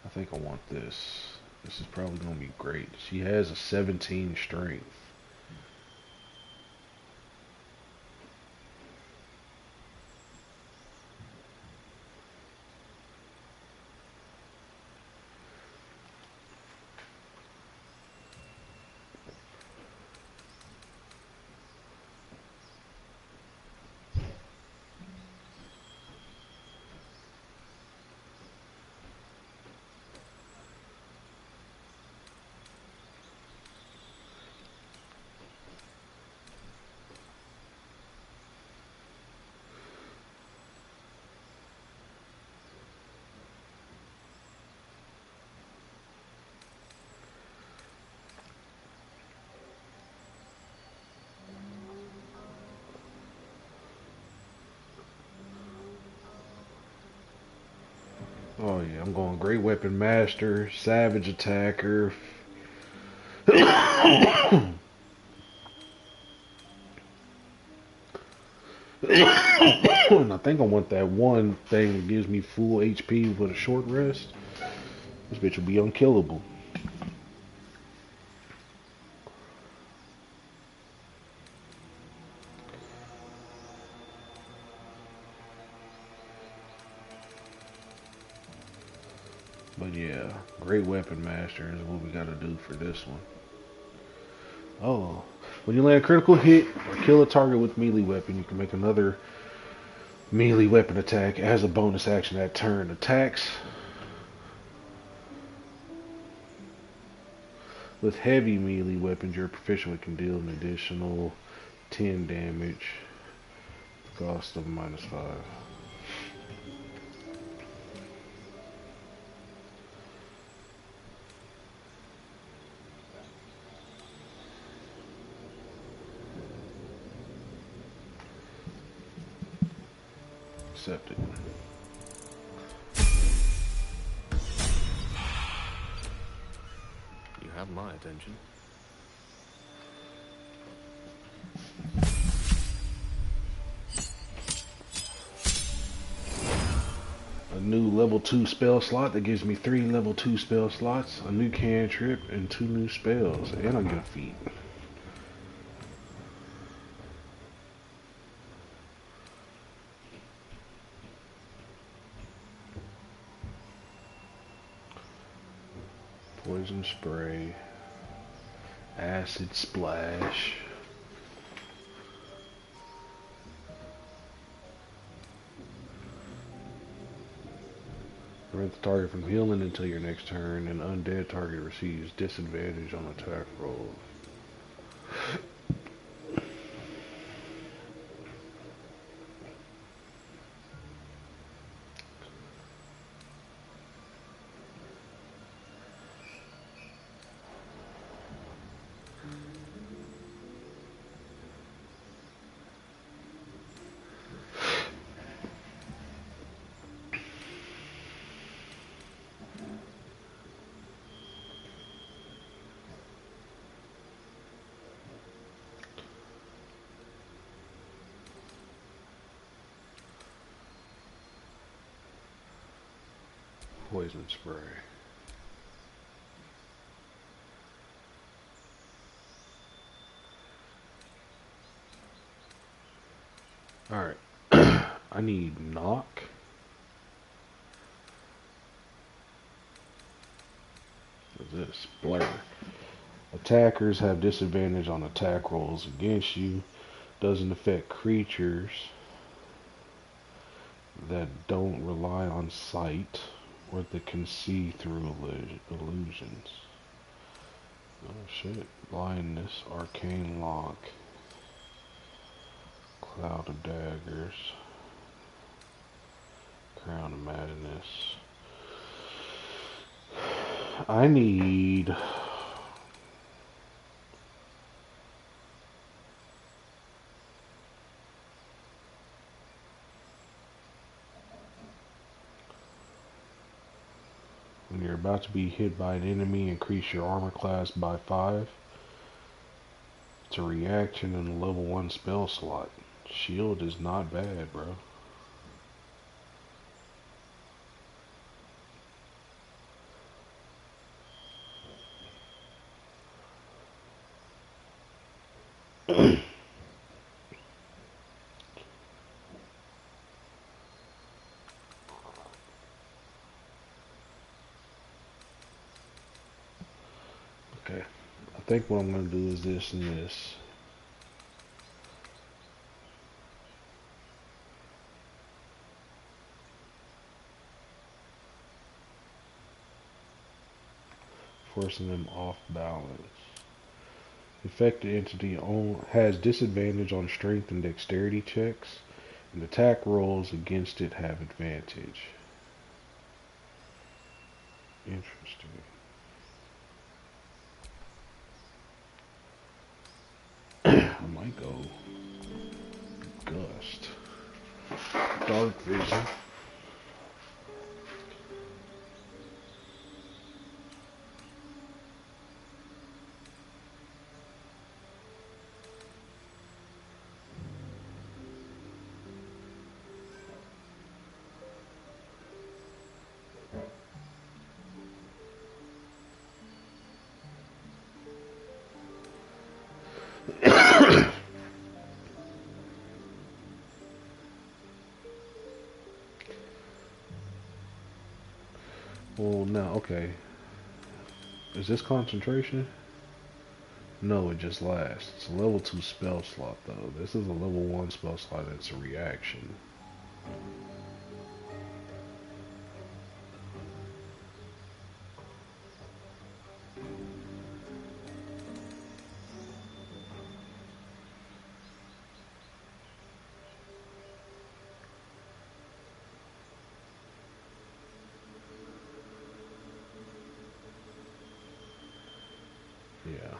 I think I want this. This is probably going to be great. She has a 17 strength. Oh yeah, I'm going Great Weapon Master, Savage Attacker. And I think I want that one thing that gives me full HP with a short rest. This bitch will be unkillable. But yeah, Great Weapon Master is what we gotta do for this one. Oh, when you land a critical hit or kill a target with melee weapon, you can make another Melee weapon attack. It has a bonus action that turn. Attacks with heavy melee weapons you're proficient with can deal an additional 10 damage. Cost of -5. Accepted. You have my attention. A new level 2 spell slot that gives me 3 level 2 spell slots, a new cantrip, and 2 new spells. And I get a feat. Poison spray. Acid splash. Prevent the target from healing until your next turn, and undead target receives disadvantage on attack rolls. Poison spray. Alright. I need knock. What is this? Blur. Attackers have disadvantage on attack rolls against you. Doesn't affect creatures that don't rely on sight or that can see through illusions. Oh shit. Blindness, arcane lock, cloud of daggers, crown of madness. I need when you're about to be hit by an enemy, increase your armor class by 5. It's a reaction and a level 1 spell slot. Shield is not bad, bro. Okay, I think what I'm going to do is this and this. Forcing them off balance. Affected entity has disadvantage on strength and dexterity checks, and attack rolls against it have advantage. Interesting. I might go Gust. Dark Vision. Well, now, okay. Is this concentration? No, it just lasts. It's a level 2 spell slot, though. This is a level 1 spell slot. It's a reaction. Yeah.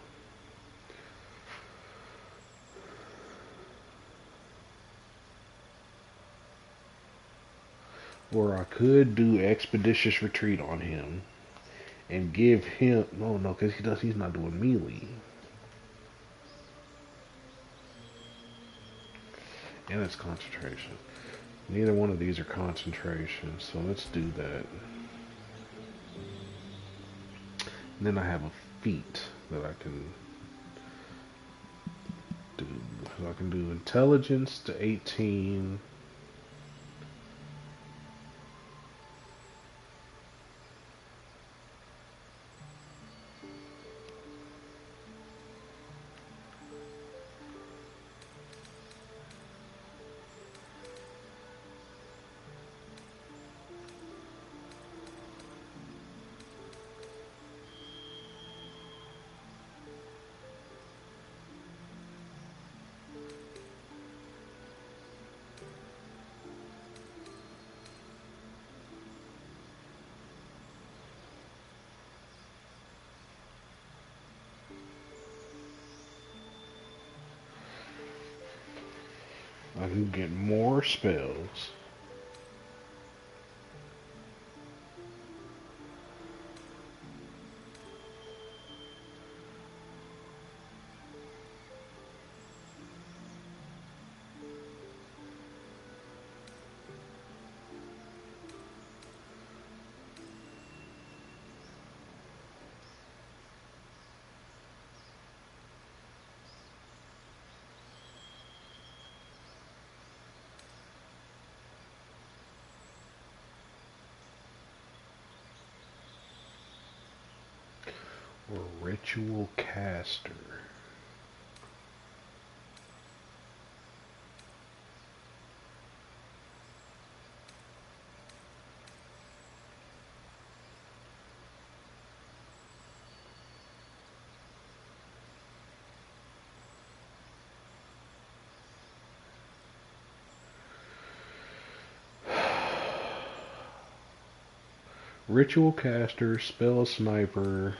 Or I could do expeditious retreat on him and give him no, because he's not doing melee. And it's concentration. Neither one of these are concentration, so let's do that. And then I have a feat that I can do. So I can do intelligence to 18. I can get more spells. Or ritual caster. Ritual caster, spell sniper.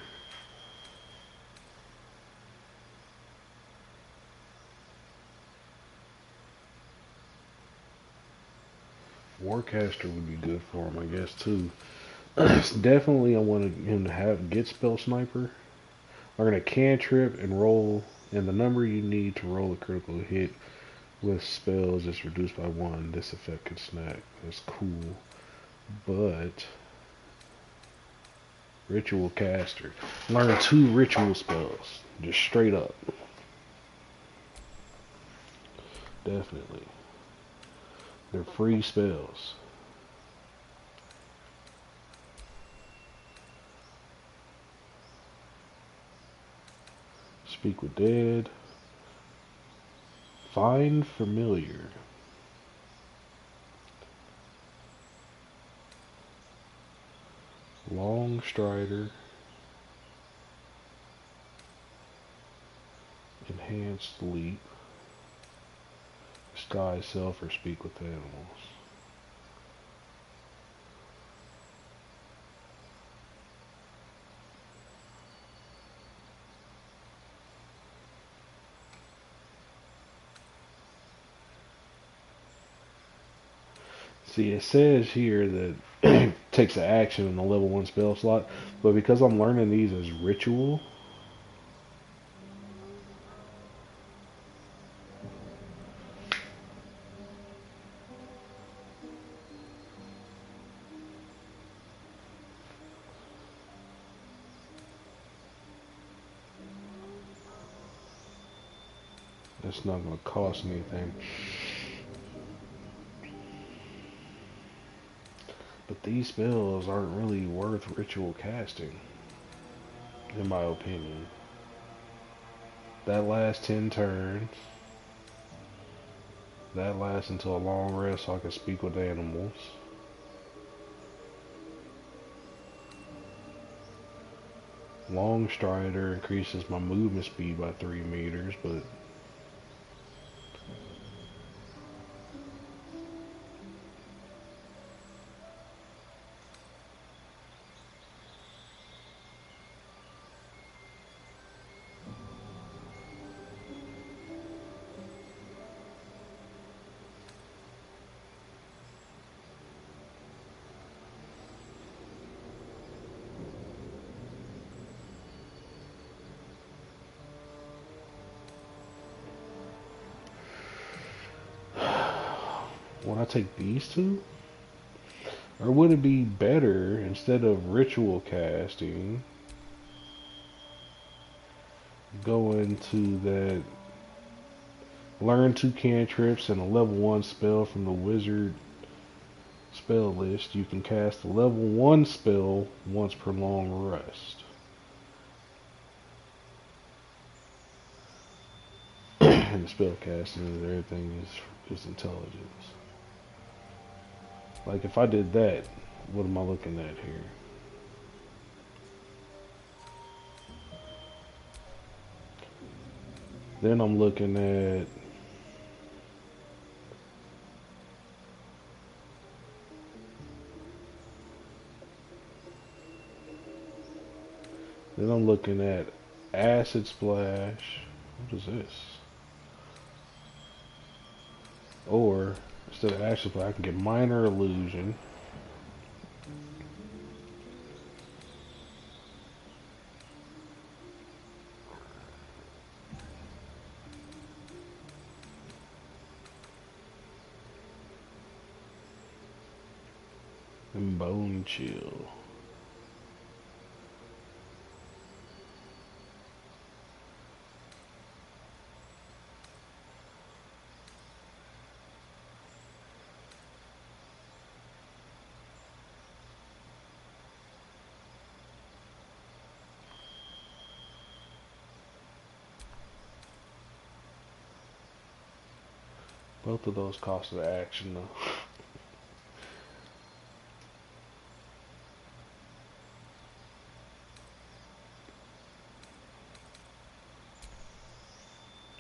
Warcaster would be good for him, I guess, too. Definitely, I want him to get spell sniper. Learn a cantrip and roll, and the number you need to roll a critical hit with spells is reduced by 1. This effect can snap. That's cool. But ritual caster, learn 2 ritual spells, just straight up. Definitely, they're free spells. Speak with dead. Find familiar. Long strider. Enhanced leap. Disguise self or speak with animals. See, it says here that it takes an action in the level 1 spell slot, but because I'm learning these as ritual, it's not going to cost me anything. But these spells aren't really worth ritual casting, in my opinion. That last 10 turns. That lasts until a long rest so I can speak with animals. Long Strider increases my movement speed by 3 meters, but would I take these two? Or would it be better, instead of ritual casting, go into that learn 2 cantrips and a level 1 spell from the wizard spell list? You can cast a level 1 spell once per long rest. And the spell casting and everything is intelligence. Like if I did that, what am I looking at here? Then I'm looking at Acid Splash. What is this? Or instead of Acid Splash, I can get Minor Illusion. And Bone Chill. Both of those cost of action though.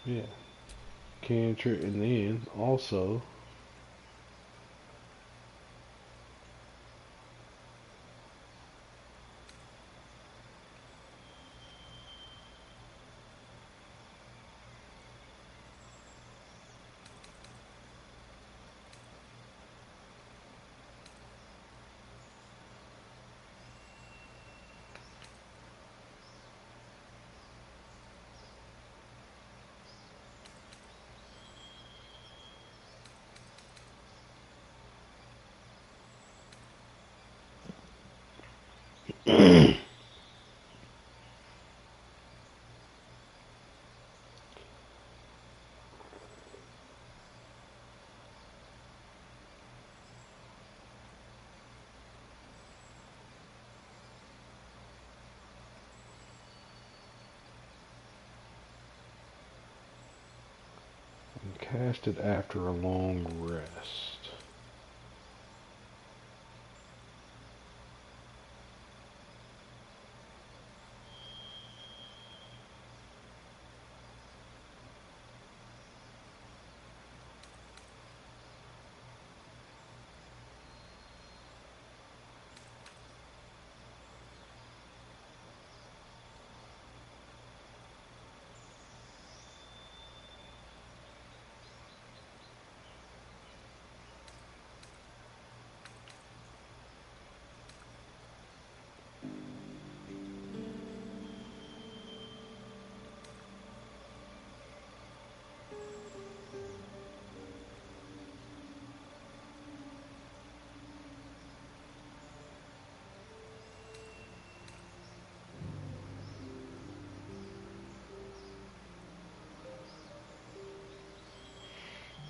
Yeah. Cantrip, and then also cast it after a long rest.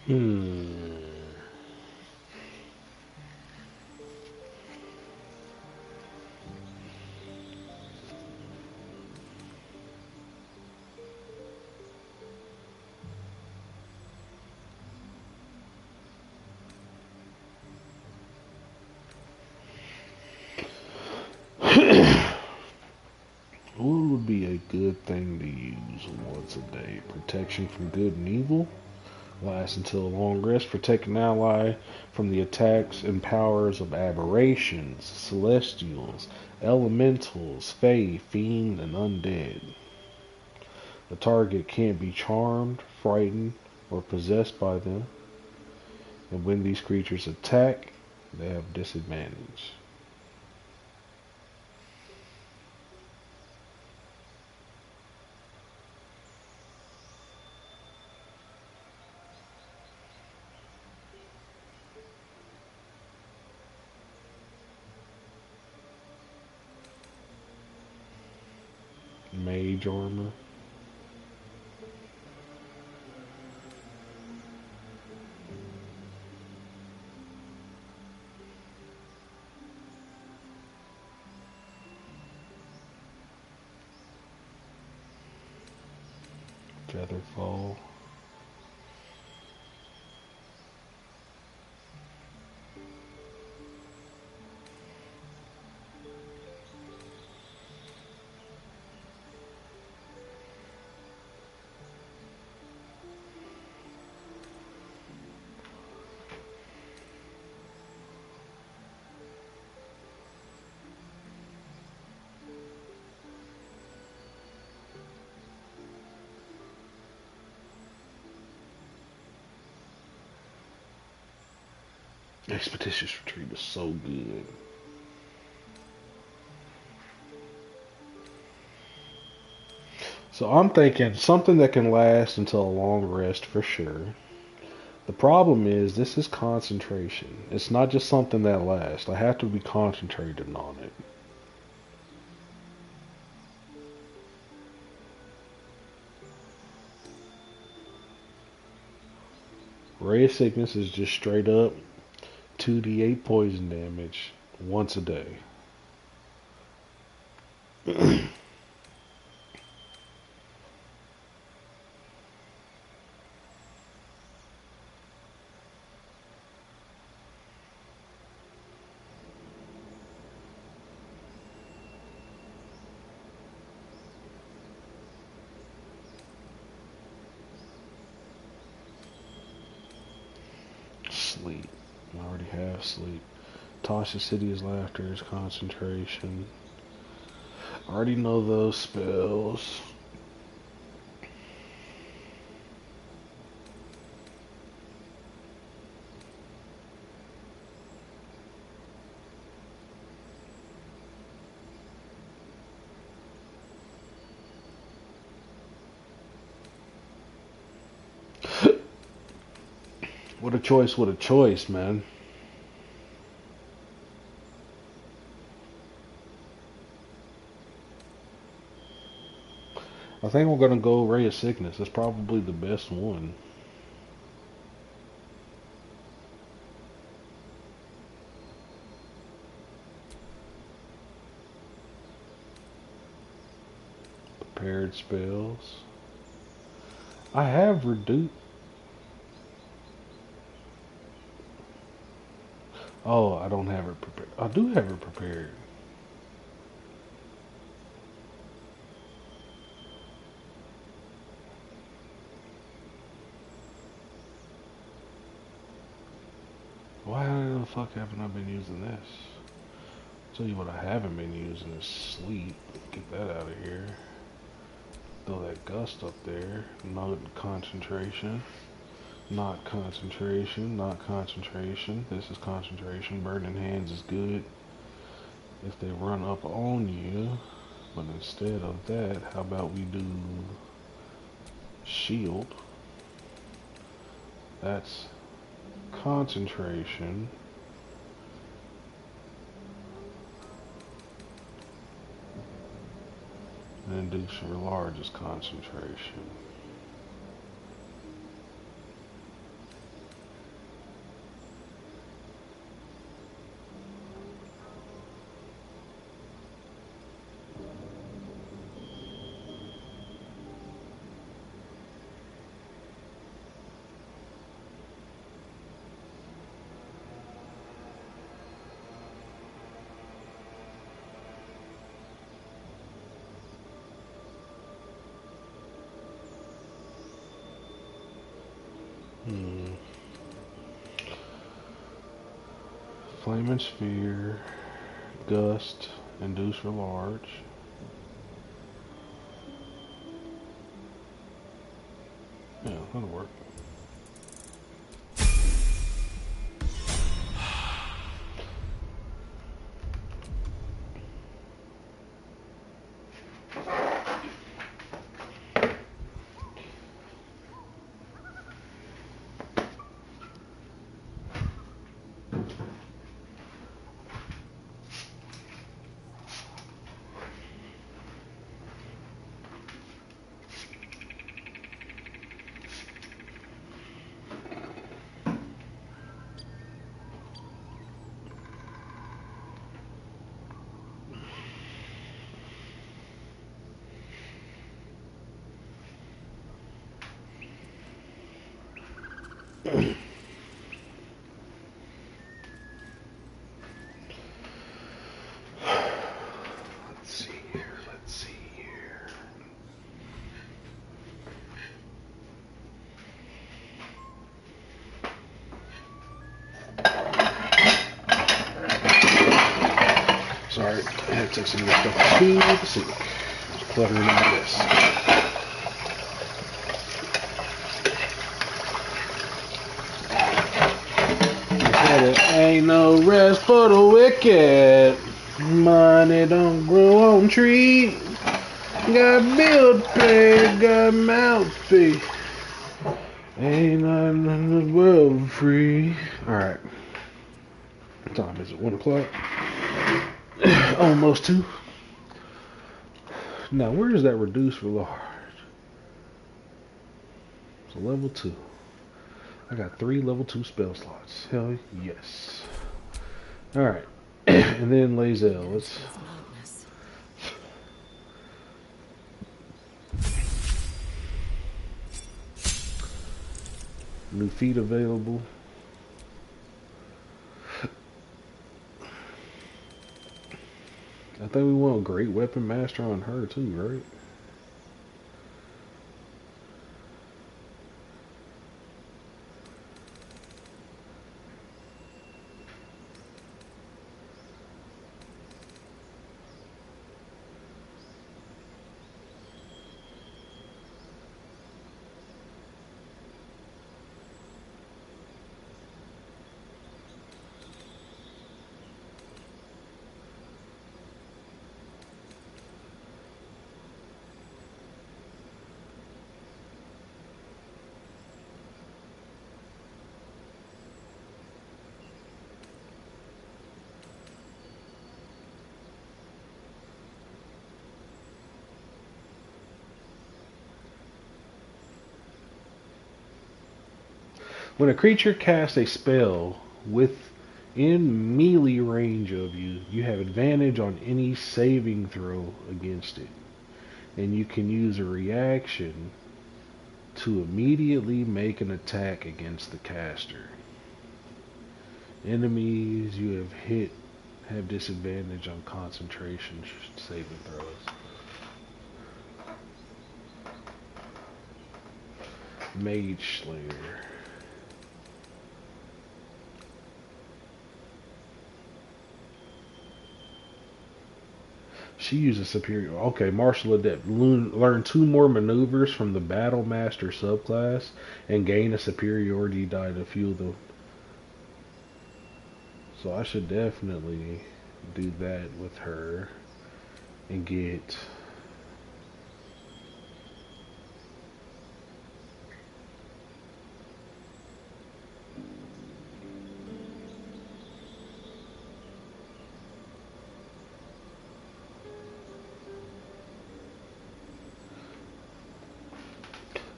Hmm. would be a good thing to use once a day. Protection from good and evil. Lasts until a long rest. Protect an ally from the attacks and powers of aberrations, celestials, elementals, fae, fiend, and undead. The target can't be charmed, frightened, or possessed by them. And when these creatures attack, they have disadvantage. Mage armor. Featherfall. Expeditious Retreat is so good. So I'm thinking something that can last until a long rest for sure. The problem is this is concentration. It's not just something that lasts. I have to be concentrated on it. Ray of Sickness is just straight up 2d8 poison damage once a day. Sleep. I already have sleep. Tasha City's Laughter is concentration. I already know those spells. What a choice, man. I think we're gonna go Ray of Sickness. That's probably the best one. Prepared spells. I have reduced. Oh, I don't have it prepared. I do have it prepared. Why the fuck haven't I been using this? Tell you what I haven't been using is sleep. Get that out of here. Throw that gust up there. Not concentration. Not concentration. Not concentration. This is concentration. Burning hands is good if they run up on you. But instead of that, how about we do shield? That's concentration. And induce your largest concentration. Flaming Sphere, Gust, Induce for Large. Yeah, that'll work. Let's see here. Sorry, I had to take some of this stuff to the sink. Just cluttering into this. Ain't no rest for the wicked. Money don't grow on trees. Got bill to pay, got mouth to feed. Ain't nothing in the world free. Alright. What time is it? 1 o'clock? Almost 2. Now, where is that reduced for large? So level 2. I got 3 level 2 spell slots. Hell yes. Alright. And then Lae'zel. Let's... New feat available. I think we want Great Weapon Master on her too, right? When a creature casts a spell within melee range of you, you have advantage on any saving throw against it. And you can use a reaction to immediately make an attack against the caster. Enemies you have hit have disadvantage on concentration saving throws. Mage Slayer. She uses superior. Okay, Martial Adept. Learn 2 more maneuvers from the Battle Master subclass and gain a superiority die to fuel them. So I should definitely do that with her and get.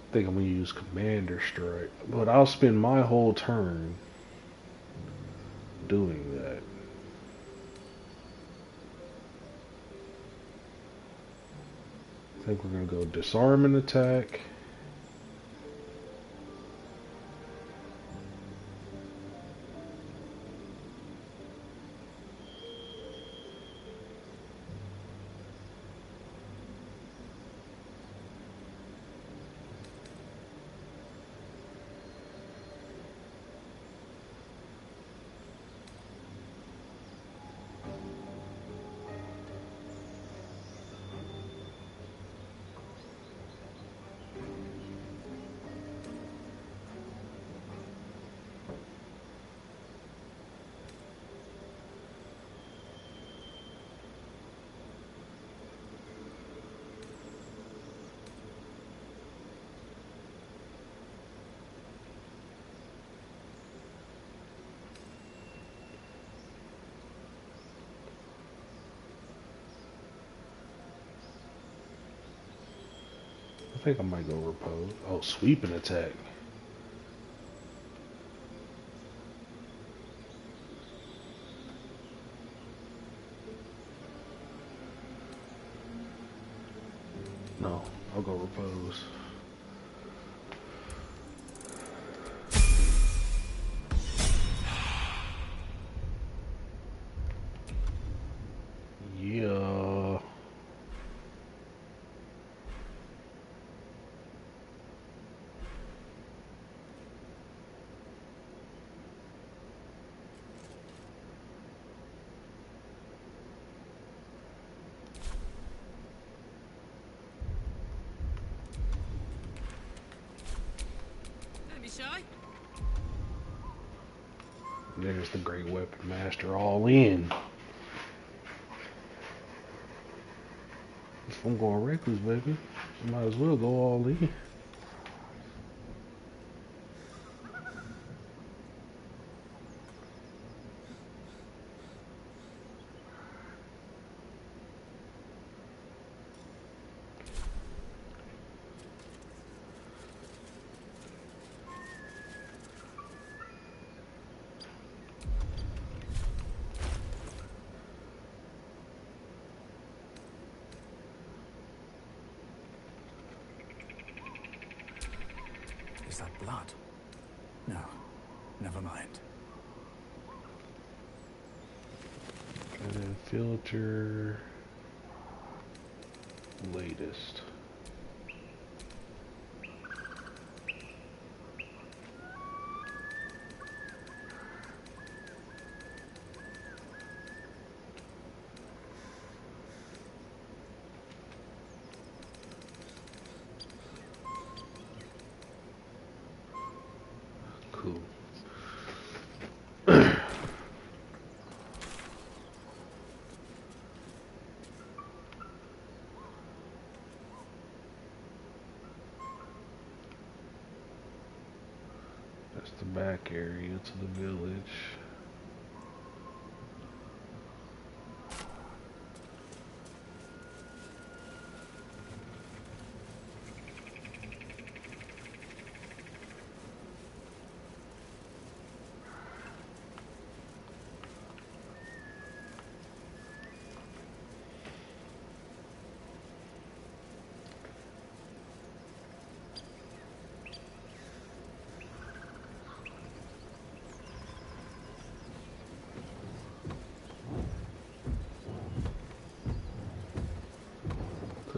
I think I'm gonna use Commander Strike, but I'll spend my whole turn doing that. I think we're gonna go Disarm and Attack. think I might go repose. Oh, sweeping attack. No, I'll go repose. Yeah. Don't be shy. There's the Great Weapon Master all in. If I'm going reckless, baby, I might as well go all in. Is that blood? No, never mind. And then filter latest. Cool. That's the back area to the village.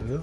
Yeah.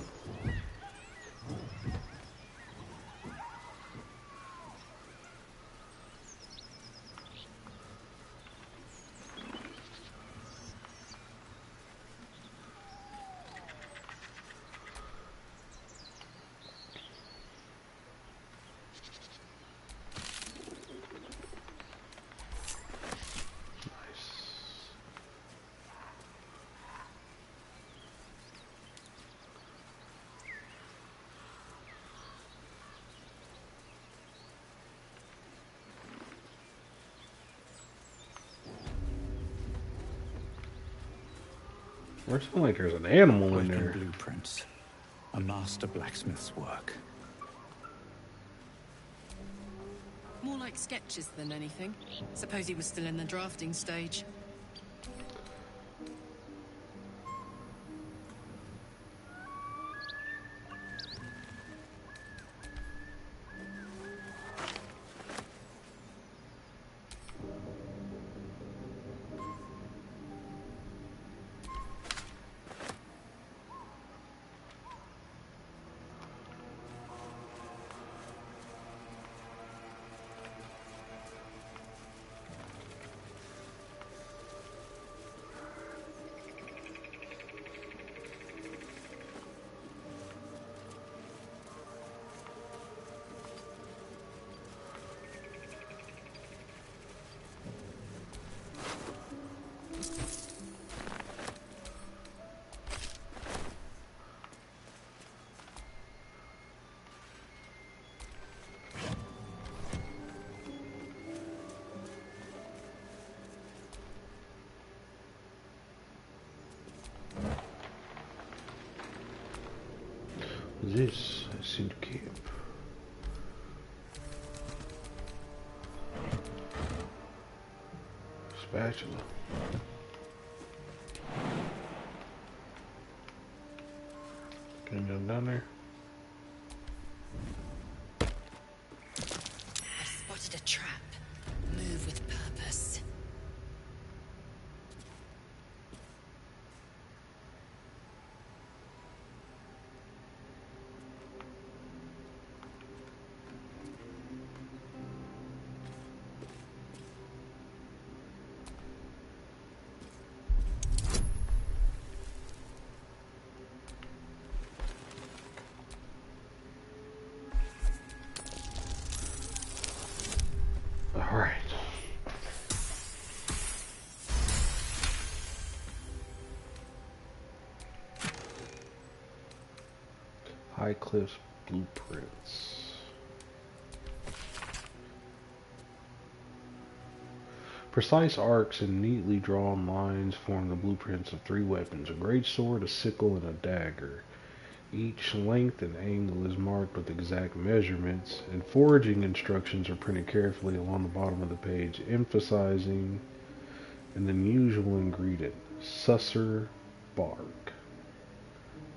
Or something like there's an animal in Working there. blueprints. A master blacksmith's work. More like sketches than anything. Suppose he was still in the drafting stage. this? I see the camp. Spatula. Can you go down there? I've spotted a trap. Move with purpose. Alright. High Cliffs blueprints. Precise arcs and neatly drawn lines form the blueprints of 3 weapons, a great sword, a sickle, and a dagger. Each length and angle is marked with exact measurements, and foraging instructions are printed carefully along the bottom of the page, emphasizing an unusual ingredient, susser bark.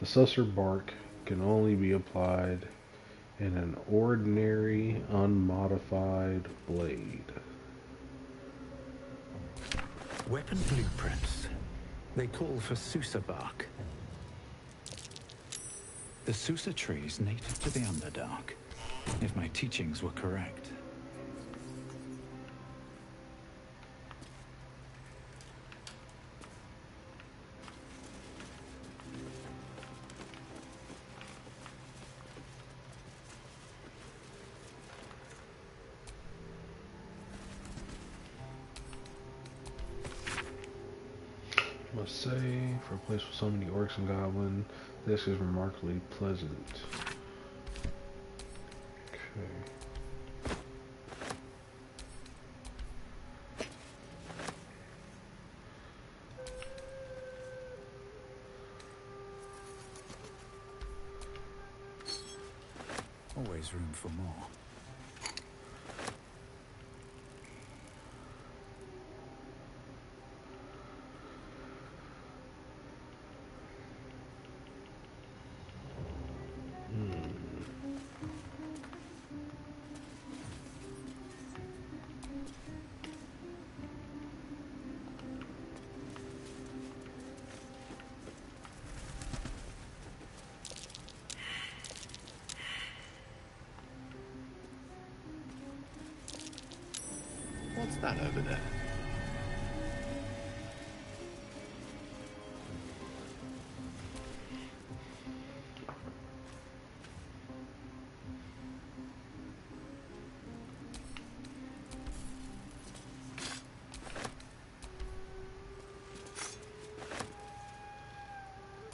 The susser bark can only be applied in an ordinary, unmodified blade. Weapon blueprints. They call for Susa bark. The Susa tree is native to the Underdark, if my teachings were correct. Must say, for a place with so many orcs and goblins, this is remarkably pleasant. Okay. Always room for more. What's that over there?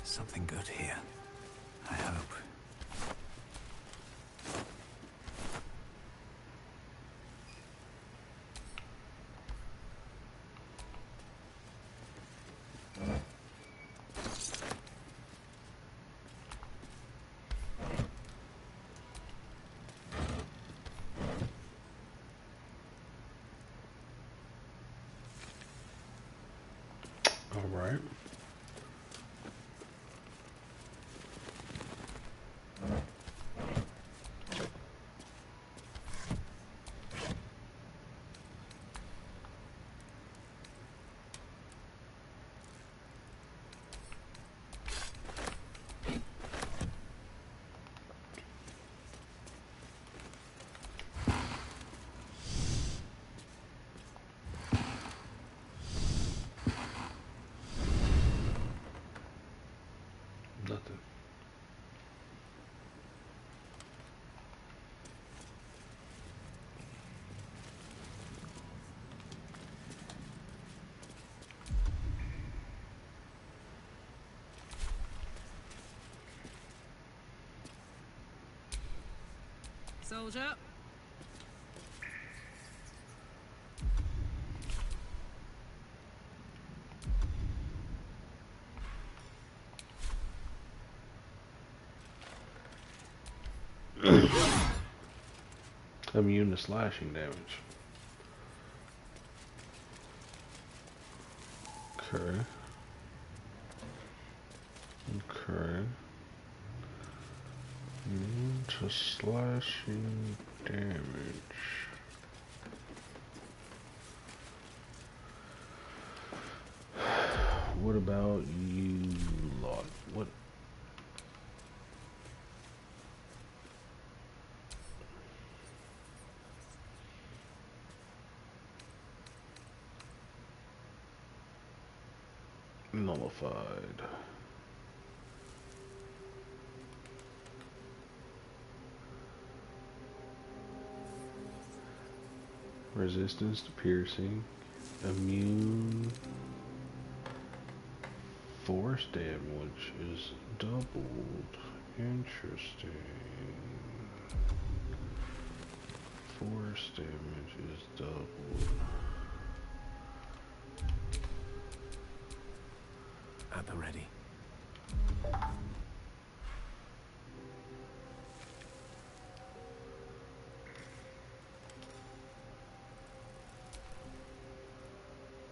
Something good here, I hope. All right. Nothing. Soldier. Immune to slashing damage. Okay. Okay. Immune to slashing damage. What about you lot? What? Nullified. Resistance to piercing. Immune. Force damage is doubled. Interesting. Force damage is doubled. At the ready.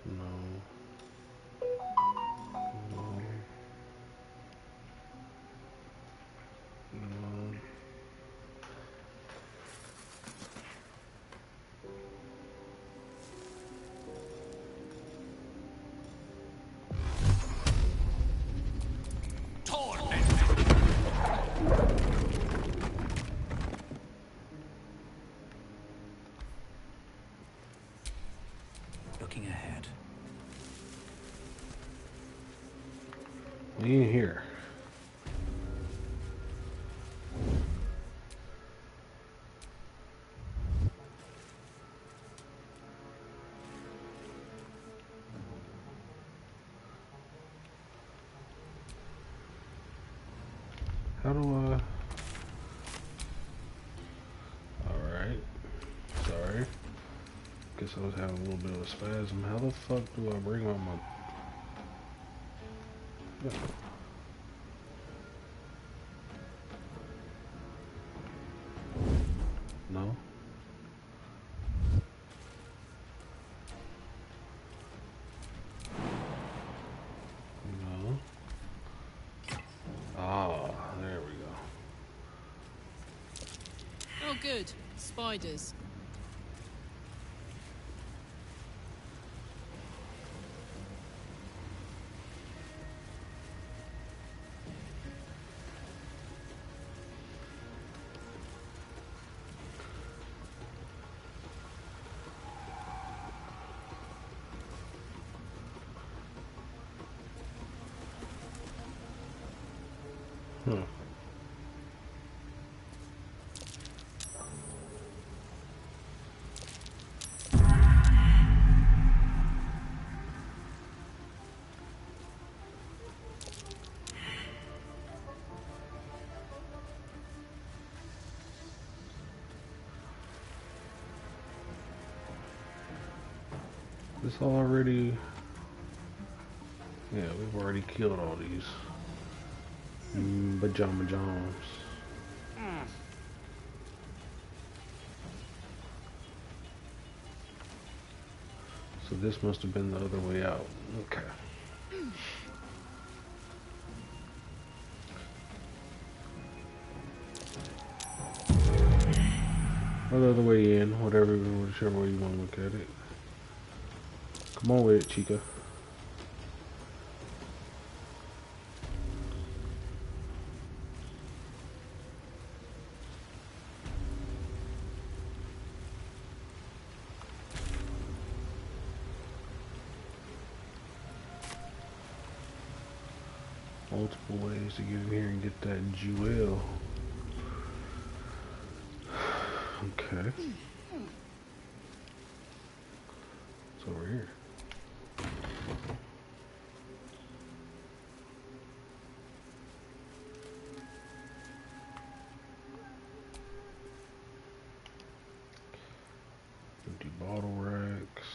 No. No. No. Looking ahead. We ain't here. How do I? Alright. Sorry. Guess I was having a little bit of a spasm. How the fuck do I bring on my... Yeah. No? No? Ah, there we go. Oh, good. Spiders. Huh. This already... Yeah, we've already killed all these. Pajama Jones. So this must have been the other way out. Okay. Or the other way in, whatever, whichever way you want to look at it. Come on with it, Chica. Multiple ways to get in here and get that jewel. Okay. It's over here. Empty bottle racks.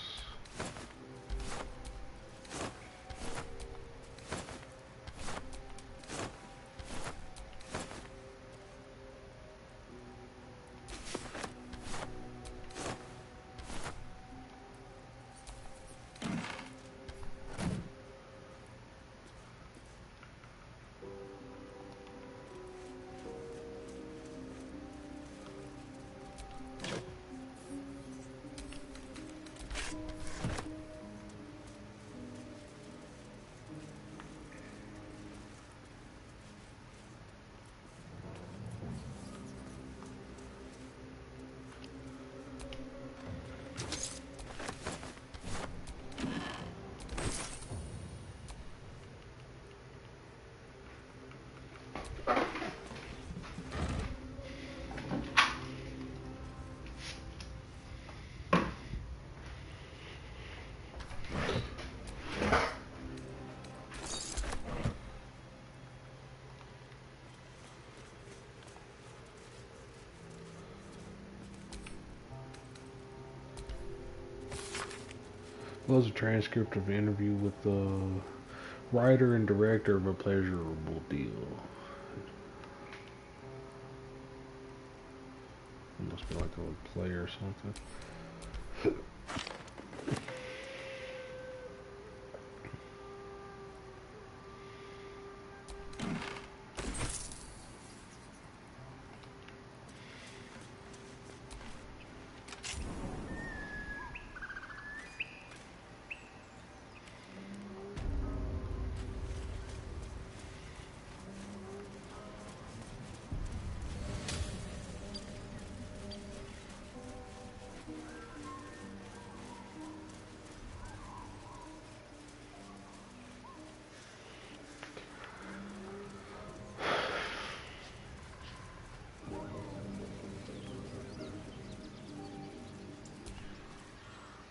Was a transcript of an interview with the writer and director of A Pleasurable Deal. It must be like a play or something.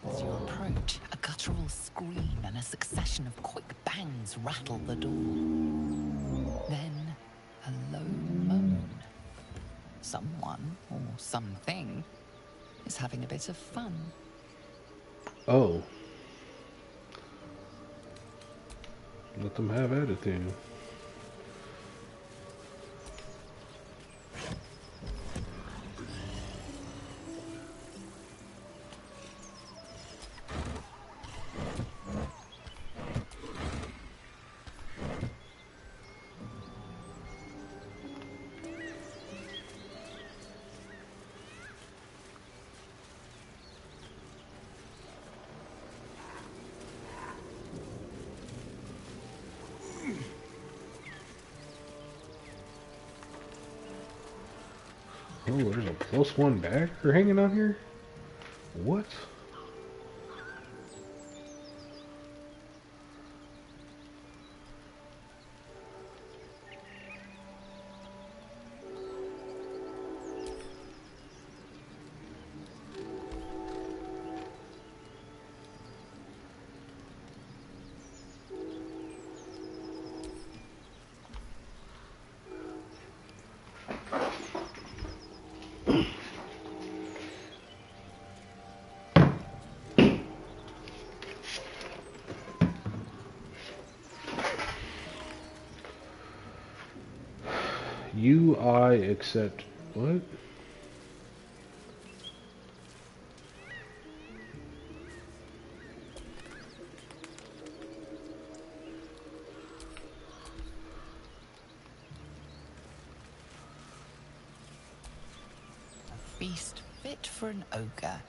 As you approach, a guttural scream and a succession of quick bangs rattle the door. Then, a low moan. Someone, or something, is having a bit of fun. Oh. Let them have at it then. Oh, there's a +1 dagger hanging out here? What? I accept what? A feast fit for an ogre.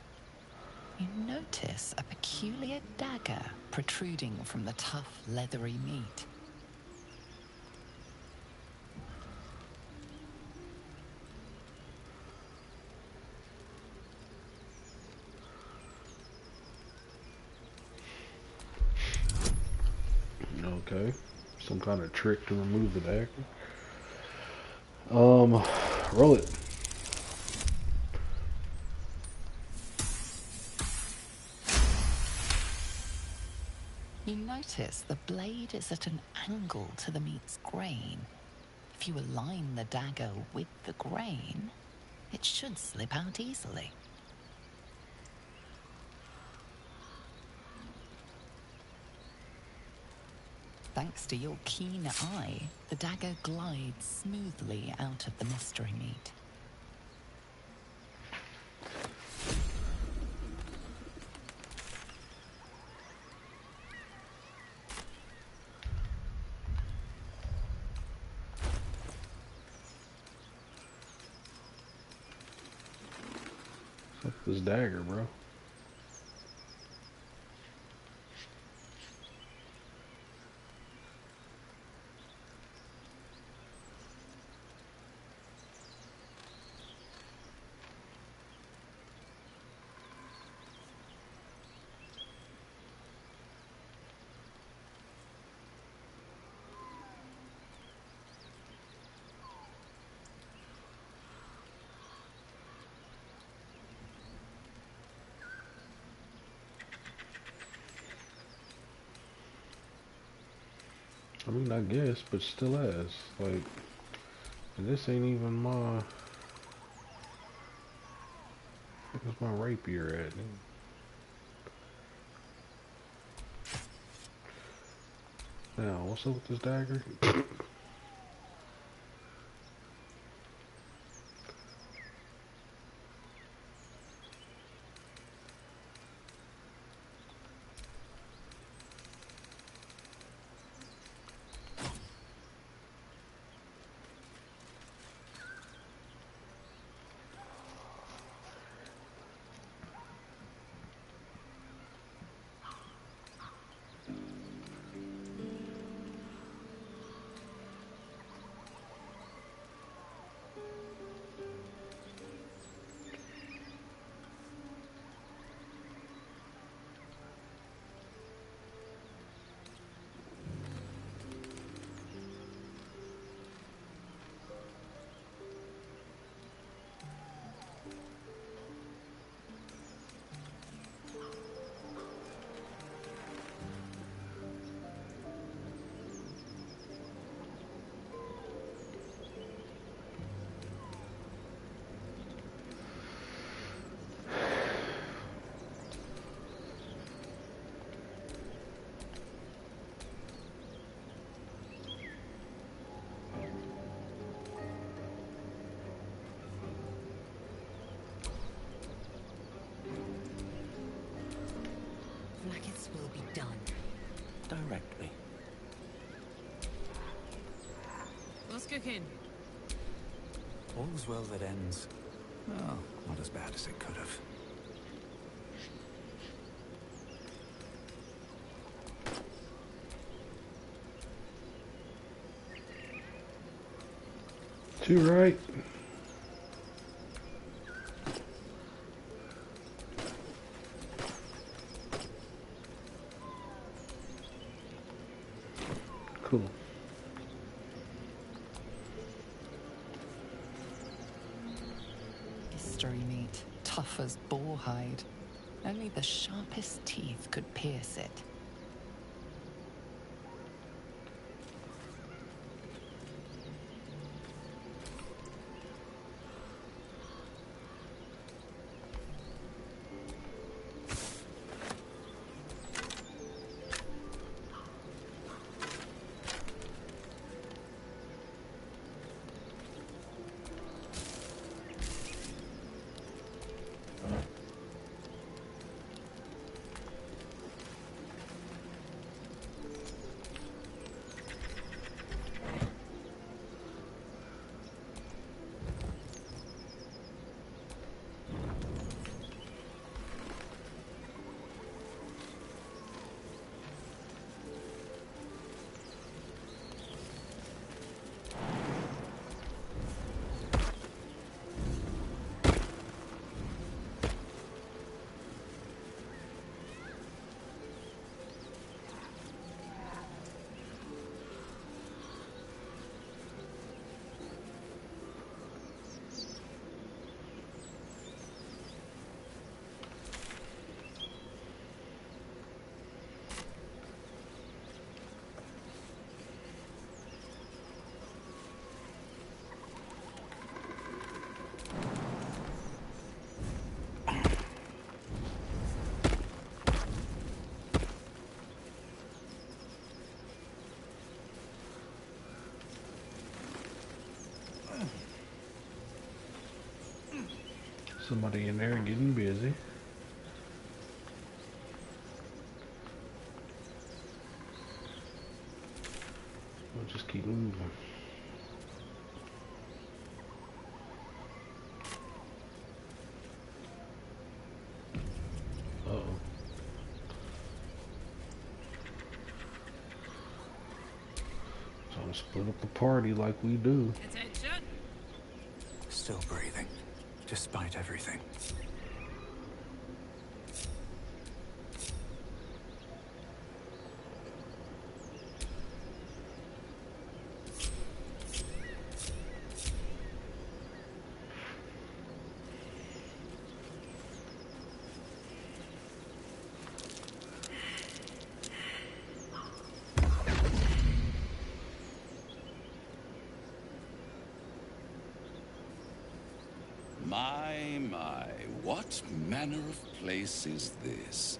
You notice a peculiar dagger protruding from the tough, leathery meat. Okay. Some kind of trick to remove the dagger. Roll it. You notice the blade is at an angle to the meat's grain. If you align the dagger with the grain, it should slip out easily. Thanks to your keen eye, the dagger glides smoothly out of the mystery meat. What's up with this dagger, bro? I mean, I guess, but still as. Like, this ain't even my... Where's my rapier at? Now, what's up with this dagger? Blackets will be done. Direct me. What's cooking? All's well that ends. Well, not as bad as it could have. Too right. Cool. History meat, tough as boar hide. Only the sharpest teeth could pierce it. Somebody in there getting busy. We'll just keep moving. Uh-oh. Trying to split up the party like we do. Attention! Still breathing, despite everything. My, what manner of place is this?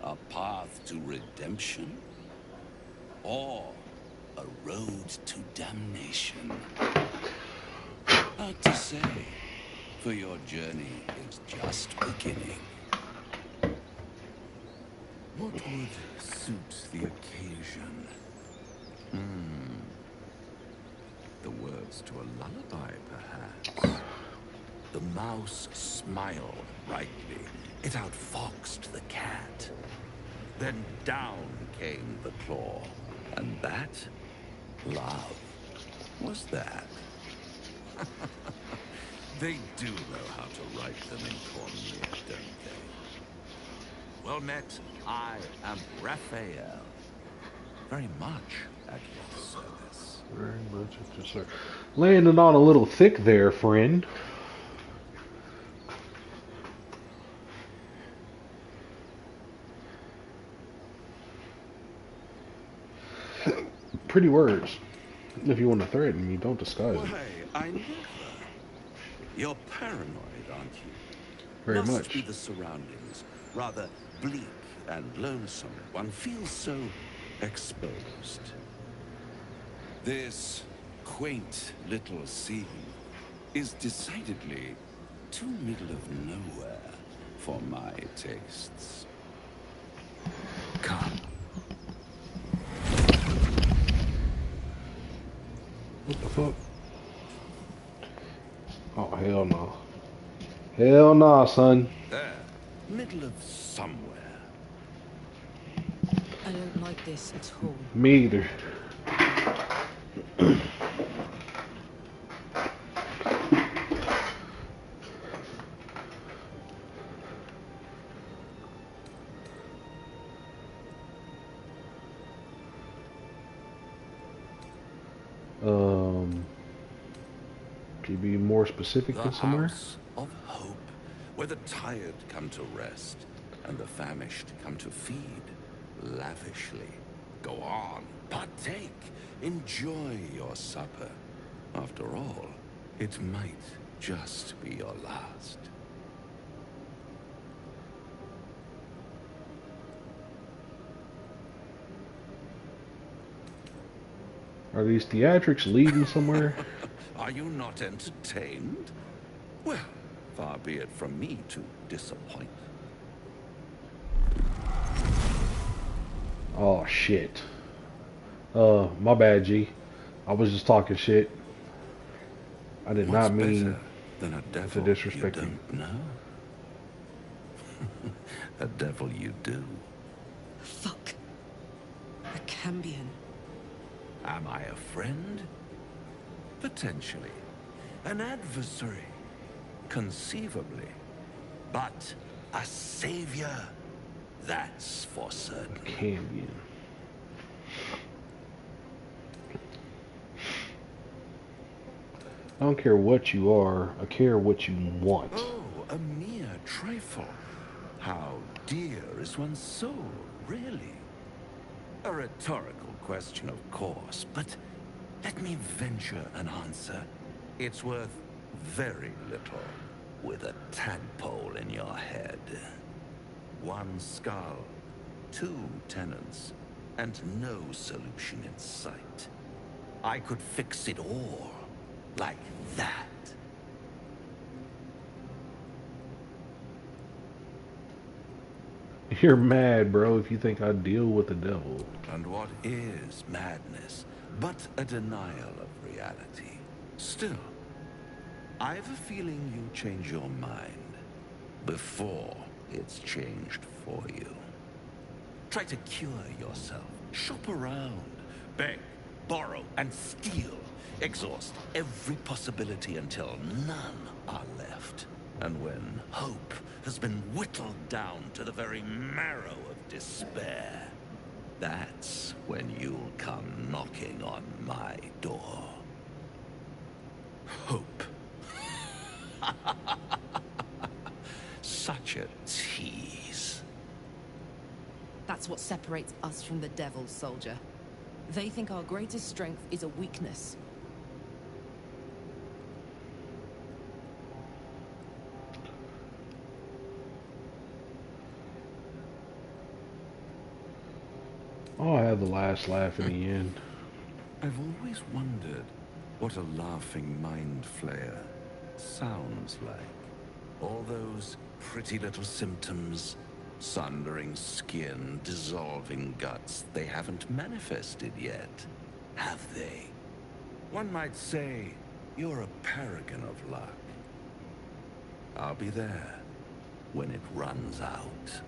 A path to redemption? or a road to damnation. Hard to say, for your journey is just beginning. What would suit the occasion? The words to a lullaby, perhaps. The mouse smiled brightly. It outfoxed the cat. Then down came the claw. And that, love, was that. They do know how to write them in Cormier, don't they? Well met, I am Raphael. Very much at your service. Very much at your service. Landing on a little thick there, friend. Pretty words. If you want to threaten me, don't disguise it. Why, I never. You're paranoid, aren't you? Very Must much. be the surroundings. Rather bleak and lonesome. One feels so exposed. This quaint little scene is decidedly too middle of nowhere for my tastes. Come. What the fuck? Oh, hell no. Hell no, son. There, middle of somewhere. I don't like this at all. Me either. Can you be more specific The than somewhere? house of hope, where the tired come to rest and the famished come to feed lavishly. Go on, partake, enjoy your supper. After all, it might just be your last. Are these theatrics leading somewhere? Are you not entertained? Well, far be it from me to disappoint. Oh shit. My bad, G. I was just talking shit. I did What's not mean better than a devil to disrespect you you. don't know? A devil you do. Fuck. A Cambion. Am I a friend? Potentially. An adversary? Conceivably. But a savior? That's for certain. Cambion. I don't care what you are, I care what you want. Oh, a mere trifle. How dear is one's soul, really? A rhetorical question, of course, but let me venture an answer. It's worth very little with a tadpole in your head. One skull, two tenants, and no solution in sight. I could fix it all, like that. You're mad, bro, if you think I deal with the devil. And what is madness but a denial of reality? Still, I have a feeling you'll change your mind before it's changed for you. Try to cure yourself. Shop around. Beg, borrow, and steal. Exhaust every possibility until none are left. And when hope has been whittled down to the very marrow of despair, that's when you'll come knocking on my door. Hope. Such a tease. That's what separates us from the devil, soldier. They think our greatest strength is a weakness. I'll have the last laugh in the end. I've always wondered what a laughing mind flayer sounds like. All those pretty little symptoms, sundering skin, dissolving guts, they haven't manifested yet, have they? One might say you're a paragon of luck. I'll be there when it runs out.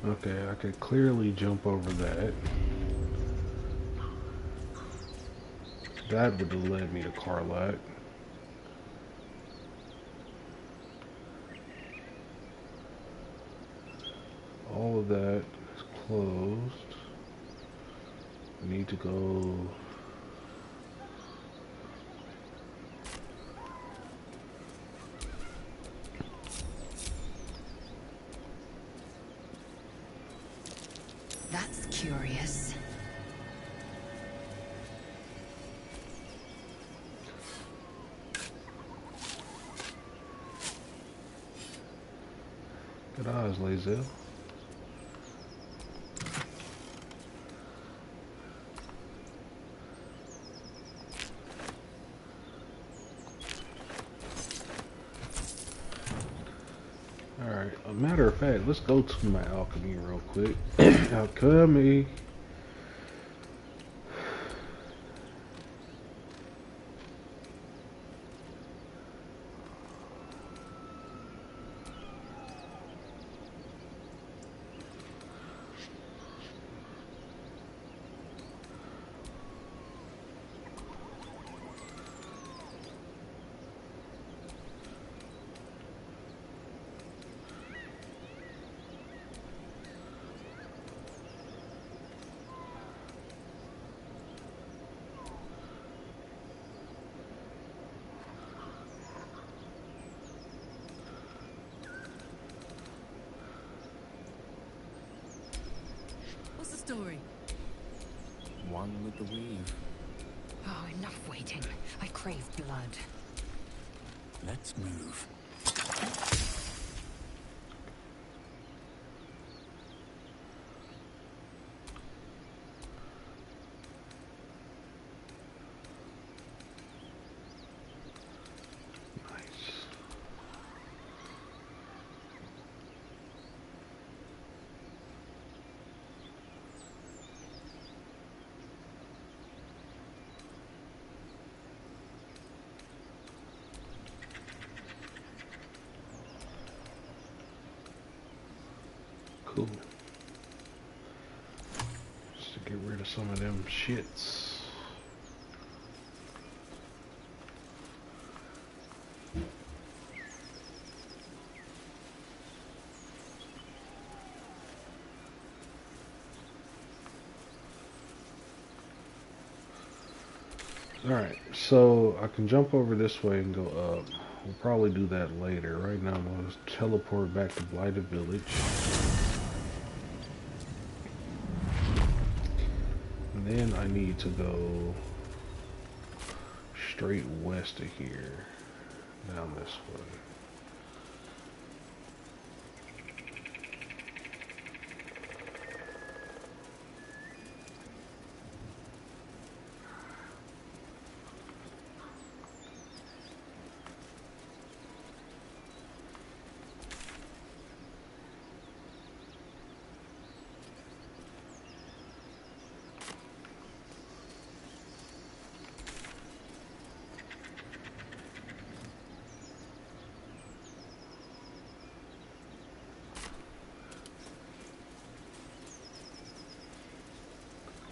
Okay, I could clearly jump over that. That would have led me to Carlac. All of that is closed. I need to go... That's curious. Good eyes, Lazel. Alright, a matter of fact, let's go to my alchemy real quick. Alchemy. What's the story? One with the weave. Oh, enough waiting. I crave blood. Let's move. Cool. Just to get rid of some of them shits. Alright, so I can jump over this way and go up. We'll probably do that later. Right now I'm going to teleport back to Blighted Village. And then I need to go straight west of here. Down this way.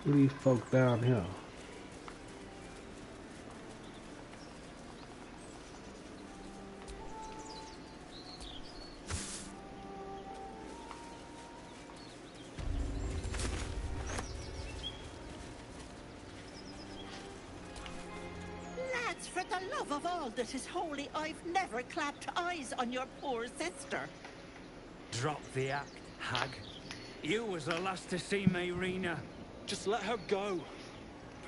Who these folk down here? Let's for the love of all that is holy, I've never clapped eyes on your poor sister. Drop the act, hag. You was the last to see Mayrina. Just let her go.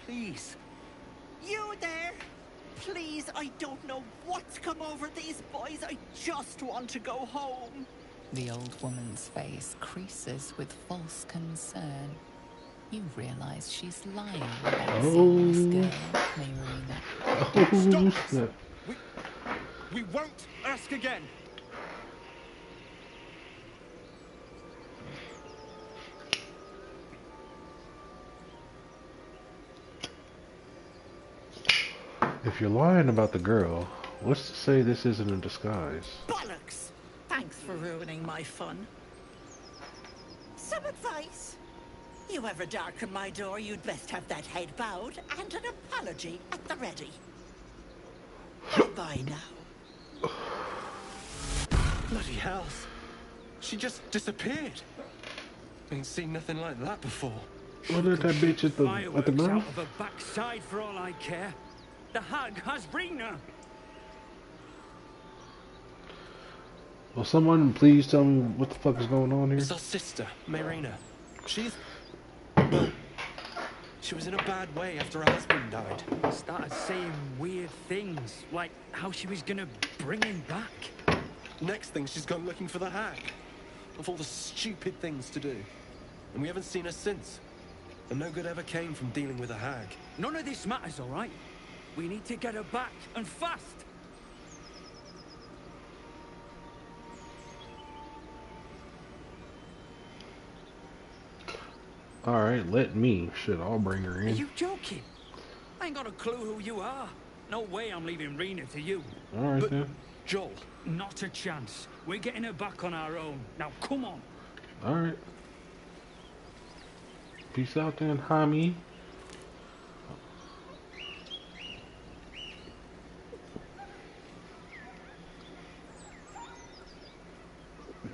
Please. You there? Please, I don't know what's come over these boys. I just want to go home. The old woman's face creases with false concern. You realize she's lying about seeing this girl, Mayrina. Stop! We won't ask again. If you're lying about the girl, what's to say this isn't a disguise? Bollocks! Thanks for ruining my fun. Some advice? You ever darken my door, you'd best have that head bowed and an apology at the ready. Goodbye now. Bloody hell. She just disappeared. Ain't seen nothing like that before. Wasn't it that bitch at the Fireworks mouth? out of her backside for all I care. The hag has Rina. Will someone please tell me what the fuck is going on here? It's our sister, Mayrina. She's... well, she was in a bad way after her husband died. Started saying weird things, like how she was gonna bring him back. Next thing, she's gone looking for the hag. Of all the stupid things to do. And we haven't seen her since. And no good ever came from dealing with a hag. None of this matters, all right? We need to get her back, and fast! Alright, let me. Shit, I'll bring her Are in. you joking? I ain't got a clue who you are. No way I'm leaving Rina to you. Alright then. Joel. Not a chance. We're getting her back on our own. Now come on. Alright. Peace out then, homie.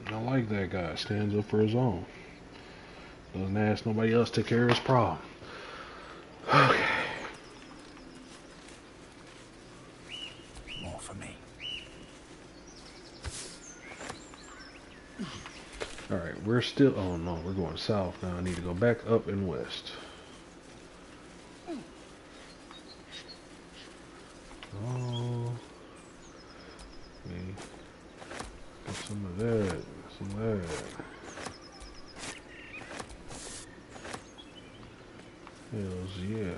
I like that guy. Stands up for his own. Doesn't ask nobody else to take care of his problem. Okay. More for me. Alright, we're still... oh no, we're going south now. I need to go back up and west. Oh. Okay. Get some of that. Some of that. Hells yeah.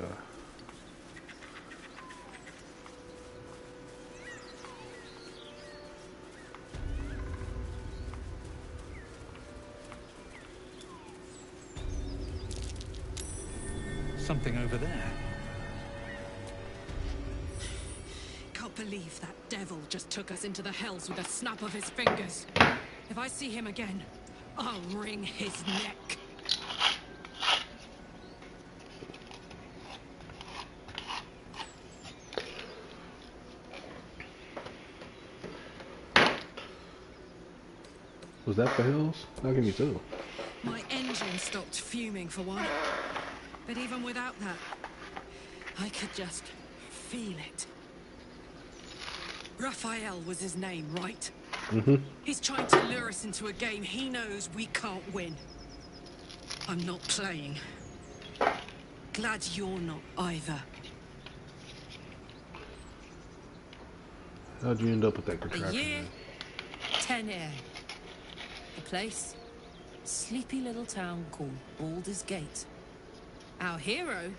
Something over there. Can't believe that devil just took us into the hells with a snap of his fingers. If I see him again, I'll wring his neck. Was that the hills? How can you tell? My engine stopped fuming for one. But even without that, I could just feel it. Raphael was his name, right? Mm-hmm. He's trying to lure us into a game he knows we can't win. I'm not playing. Glad you're not either. How'd you end up with that The contraption? year, 10 air. The place, sleepy little town called Baldurs Gate. Our hero,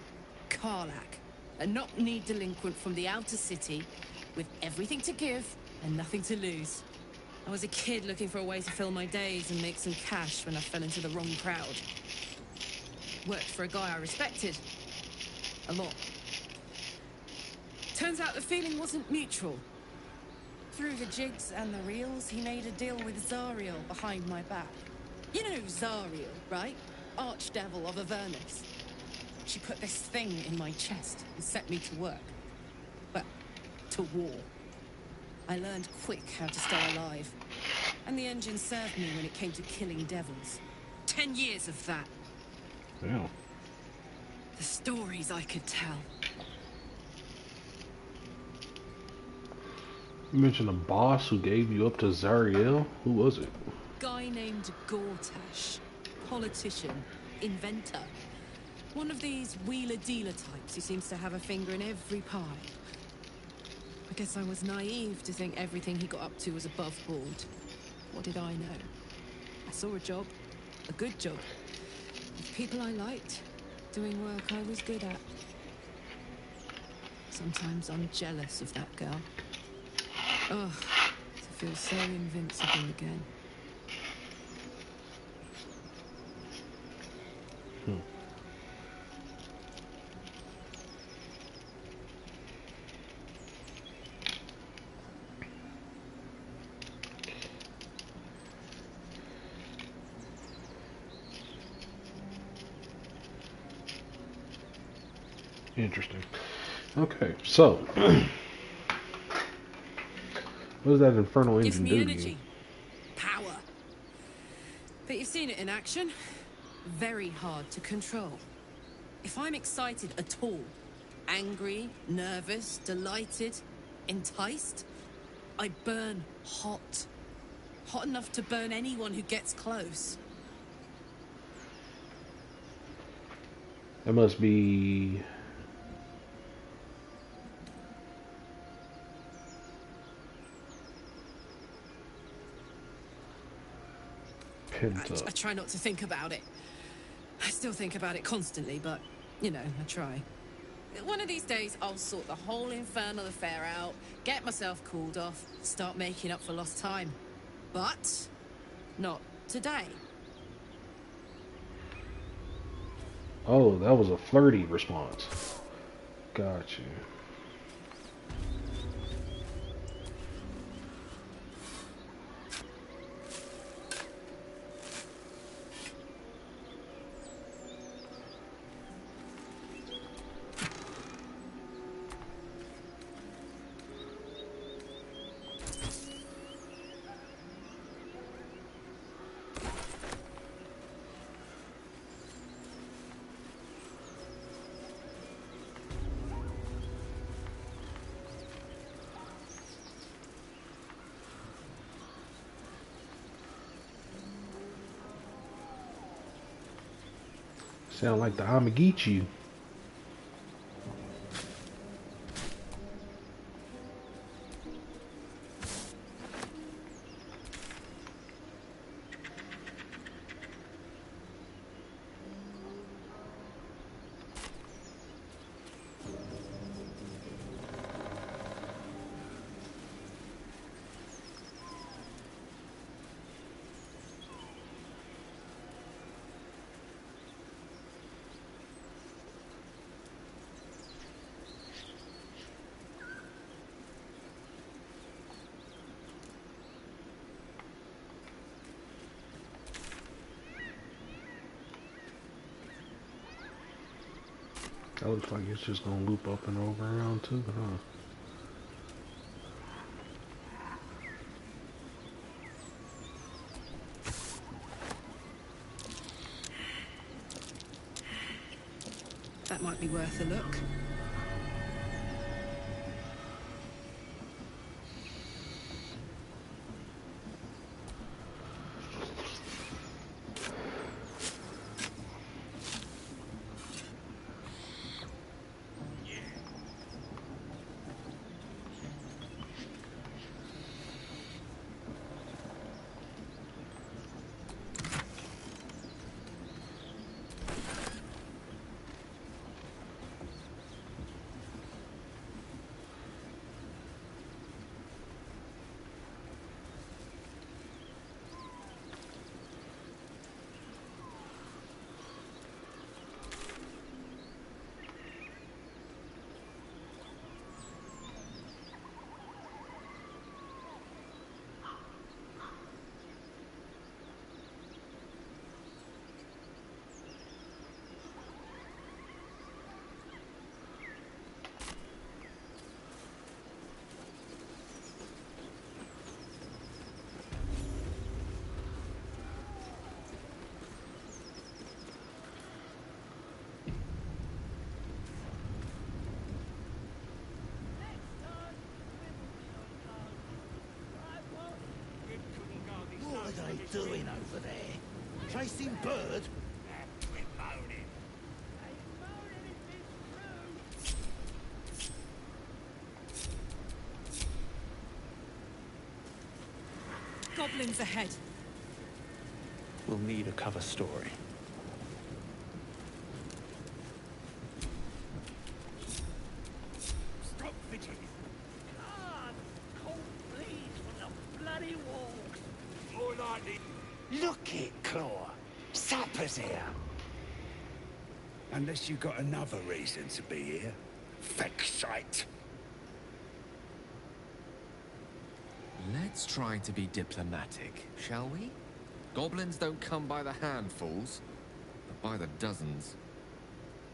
Karlak, a knock-kneed delinquent from the outer city, with everything to give and nothing to lose. I was a kid looking for a way to fill my days and make some cash when I fell into the wrong crowd. Worked for a guy I respected. A lot. Turns out the feeling wasn't mutual. Through the jigs and the reels, he made a deal with Zariel behind my back. You know Zariel, right? Archdevil of Avernus. She put this thing in my chest and set me to work. Well, to war. I learned quick how to stay alive. And the engine served me when it came to killing devils. 10 years of that. Yeah. The stories I could tell. You mentioned a boss who gave you up to Zariel. Who was it? Guy named Gortash. Politician. Inventor. One of these wheeler-dealer types who seems to have a finger in every pie. I guess I was naive to think everything he got up to was above board. What did I know? I saw a job. A good job. With people I liked. Doing work I was good at. Sometimes I'm jealous of that girl. Ugh, to feel so invincible again. Interesting. Okay, so what does that infernal Gives engine me do to you? energy. Power. But you've seen it in action. Very hard to control. If I'm excited at all, angry, nervous, delighted, enticed, I burn hot. Hot enough to burn anyone who gets close. That must be I try not to think about it. I still think about it constantly, but, you know, I try. One of these days, I'll sort the whole infernal affair out, get myself cooled off, start making up for lost time. But not today. Oh, that was a flirty response. Got you. Sound like the Amagichi. That looks like it's just gonna loop up and over around too, huh? That might be worth a look. chasing bird? Goblins ahead. We'll need a cover story. Stop fidgeting. God, cold bleeds from the bloody walls. More likely. Look it, Claw. Sapper's here. Unless you got another reason to be here. Fake sight. Let's try to be diplomatic, shall we? Goblins don't come by the handfuls, but by the dozens.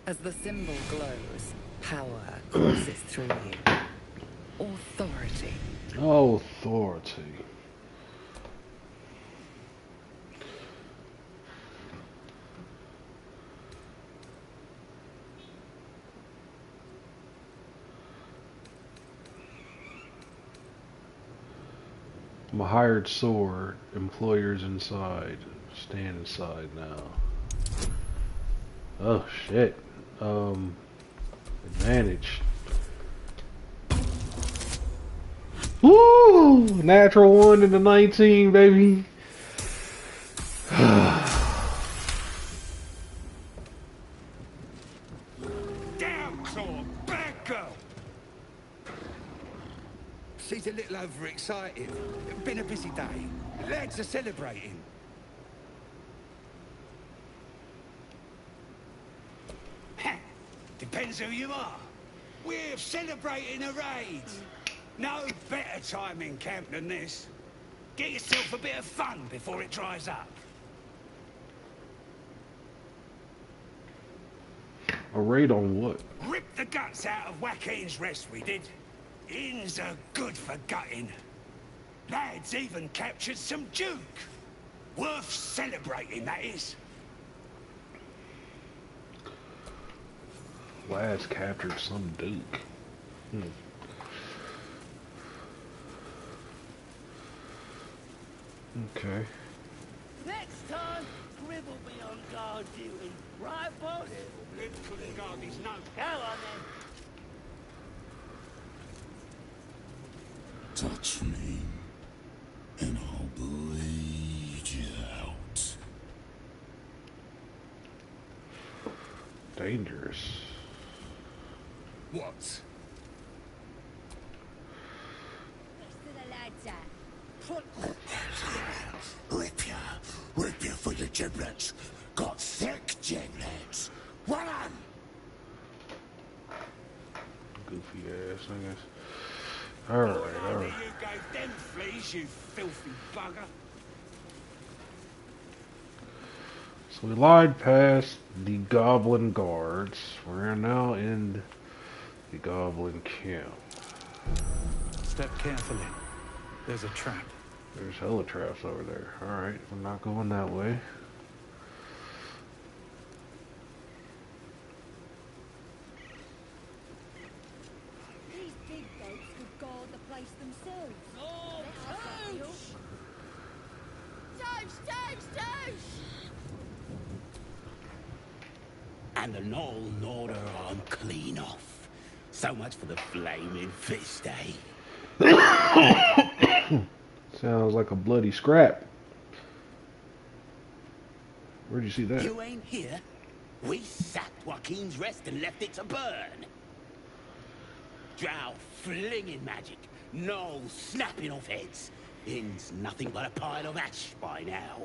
As the symbol glows, power courses through you. Authority. Oh, authority. I'm a hired sword. Employers inside. Stand inside now. Oh shit. Advantage. Woo! Natural 1 in the 19, baby. Down, Claw. Bad girl. She's a little overexcited. Been a busy day. Lads are celebrating. Depends who you are. We're celebrating a raid. No better time in camp than this. Get yourself a bit of fun before it dries up. A raid on what? Ripped the guts out of Joaquin's rest, we did. Inns are good for gutting. Lads even captured some Duke. Worth celebrating, that is. Lads captured some Duke. Okay. Next time, Grib will be on guard duty. Right, boss? Grib couldn't guard his nose. Go on, then. Touch me, and I'll bleed you out. Dangerous. What? Rest of the lads at? Rip you for your giblets. Got thick giblets. What on? Goofy ass, I guess. Alright, alright. You gave them fleas, you filthy bugger. So we lied past the goblin guards. We're now in the goblin camp. Step carefully. There's a trap. There's hella traps over there. Alright, we're not going that way. These big boats could guard the place themselves. Oh, Toast! And the Knoll gnawed her arm clean off. So much for the flaming fist, eh? Sounds like a bloody scrap. Where'd you see that? You ain't here? We sacked Joaquin's rest and left it to burn. Drow flinging magic, Knoll snapping off heads. Inn's nothing but a pile of ash by now.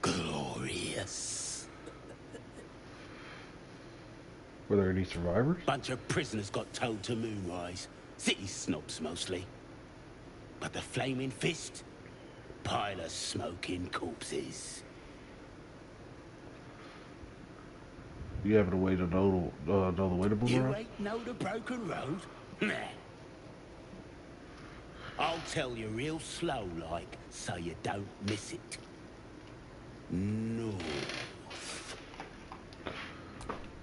Glorious. Were there any survivors? Bunch of prisoners got towed to Moonrise. City snobs mostly. But the Flaming Fist? Pile of smoking corpses. You have a way to know the way to You Boomerang? ain't know the broken road? Nah. I'll tell you real slow like, so you don't miss it. North.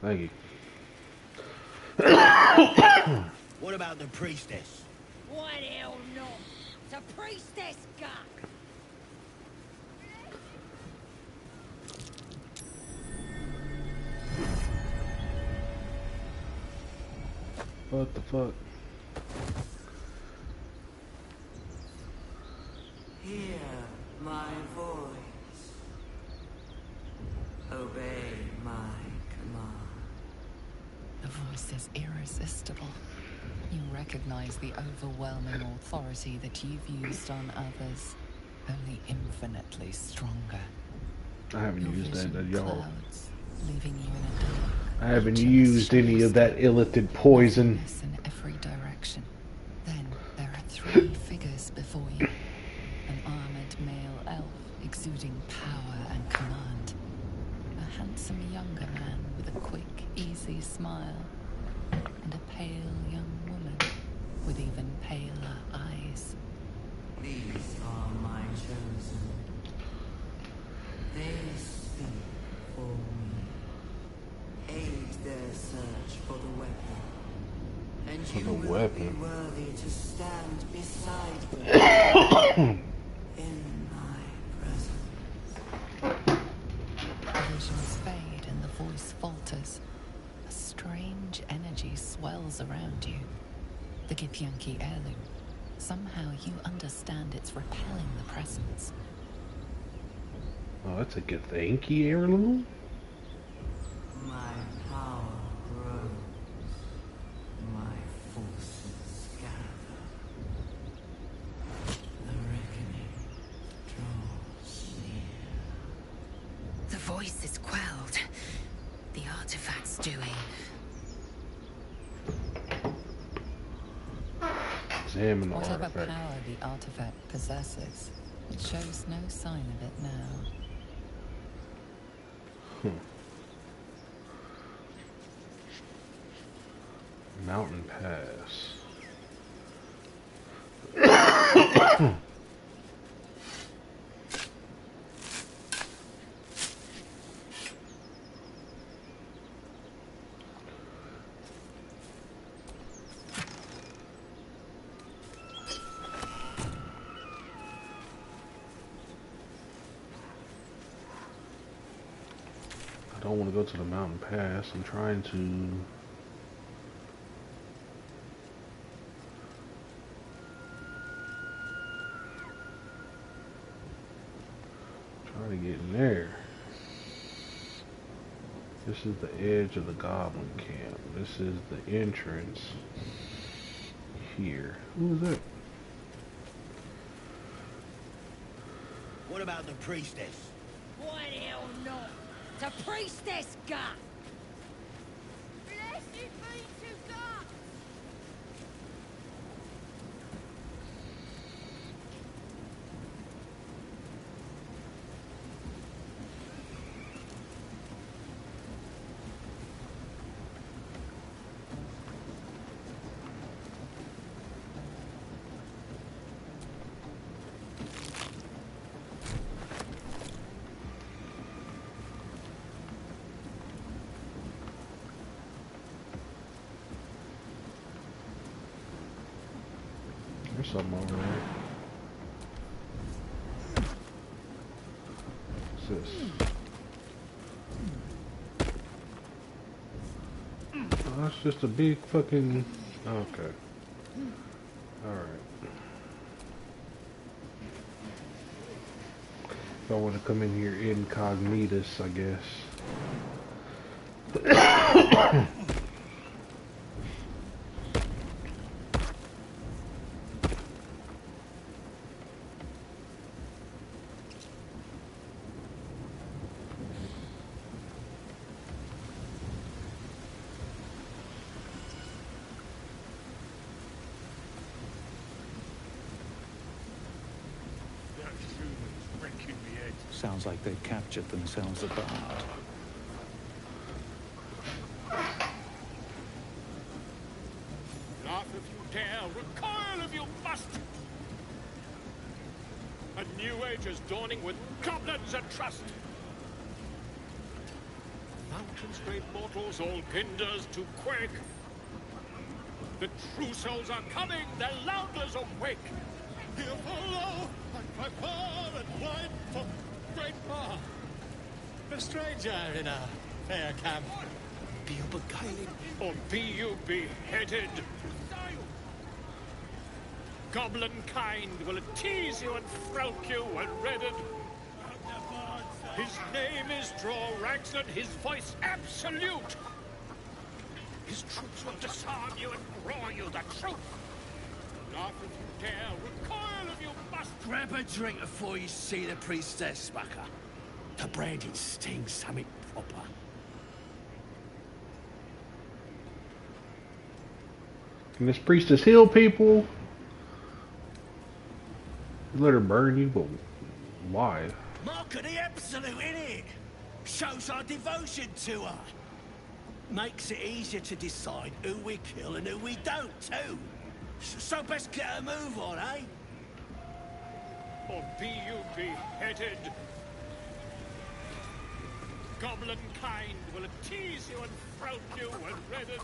Thank you. What about the priestess? Why the hell not? It's a priestess gut. What the fuck? Hear my voice. Obey my command. The voice is irresistible. You recognize the overwhelming authority that you've used on others, only infinitely stronger. I haven't Your used that, vision y'all. clouds, leaving you in a dark. I haven't used any of that illicit poison. In every direction. Then there are three figures before you. An armored male elf exuding power and command. A handsome younger man with a quick, easy smile. And a pale young woman with even paler eyes. These are my chosen. They speak for me. Aid their search for the weapon. And For you the will weapon. be worthy to stand beside them. In my presence. The visions fade and the voice falters. A strange energy swells around you. The Githyanki heirloom. Somehow you understand it's repelling the presence. Oh, that's a good thanky heirloom. My power grows. My forces gather. The reckoning draws near. The voice is quelled. The artifact's doing. Examine the Whatever artifact. power the artifact possesses, it shows no sign of it now. Mountain Pass. I don't want to go to the mountain pass. I'm trying to get in there. This is the edge of the goblin camp. This is the entrance here. Who is that? What about the priestess? Why the hell not? The priestess got. Blessed be to God. There's something over there. What's this? Oh, that's just a big fucking... Okay. Alright. If I want to come in here incognitus, I guess. Sounds like they've captured themselves a bard. Laugh if you dare, recoil if you must! A new age is dawning with goblins and trust! Mountains great mortals, all hinders to quake! The true souls are coming, their louders awake! Here follow, and cry far and wide for great bar! A stranger in a fair camp, be you beguiling, or be you beheaded. Goblin kind will tease you and frowk you when redded. His name is Draw Ragsland, his voice absolute. His troops will disarm you and roar you the truth. Laugh if you dare, recoil if you must. Grab a drink before you see the priestess, Smacker. The brandy stings something proper. Can this priestess heal people? Let her burn you, but why? Mark of the absolute, innit? Shows our devotion to her. Makes it easier to decide who we kill and who we don't, too. So best get a move on, eh? Or be you beheaded. Goblin kind will tease you and frowk you when redded.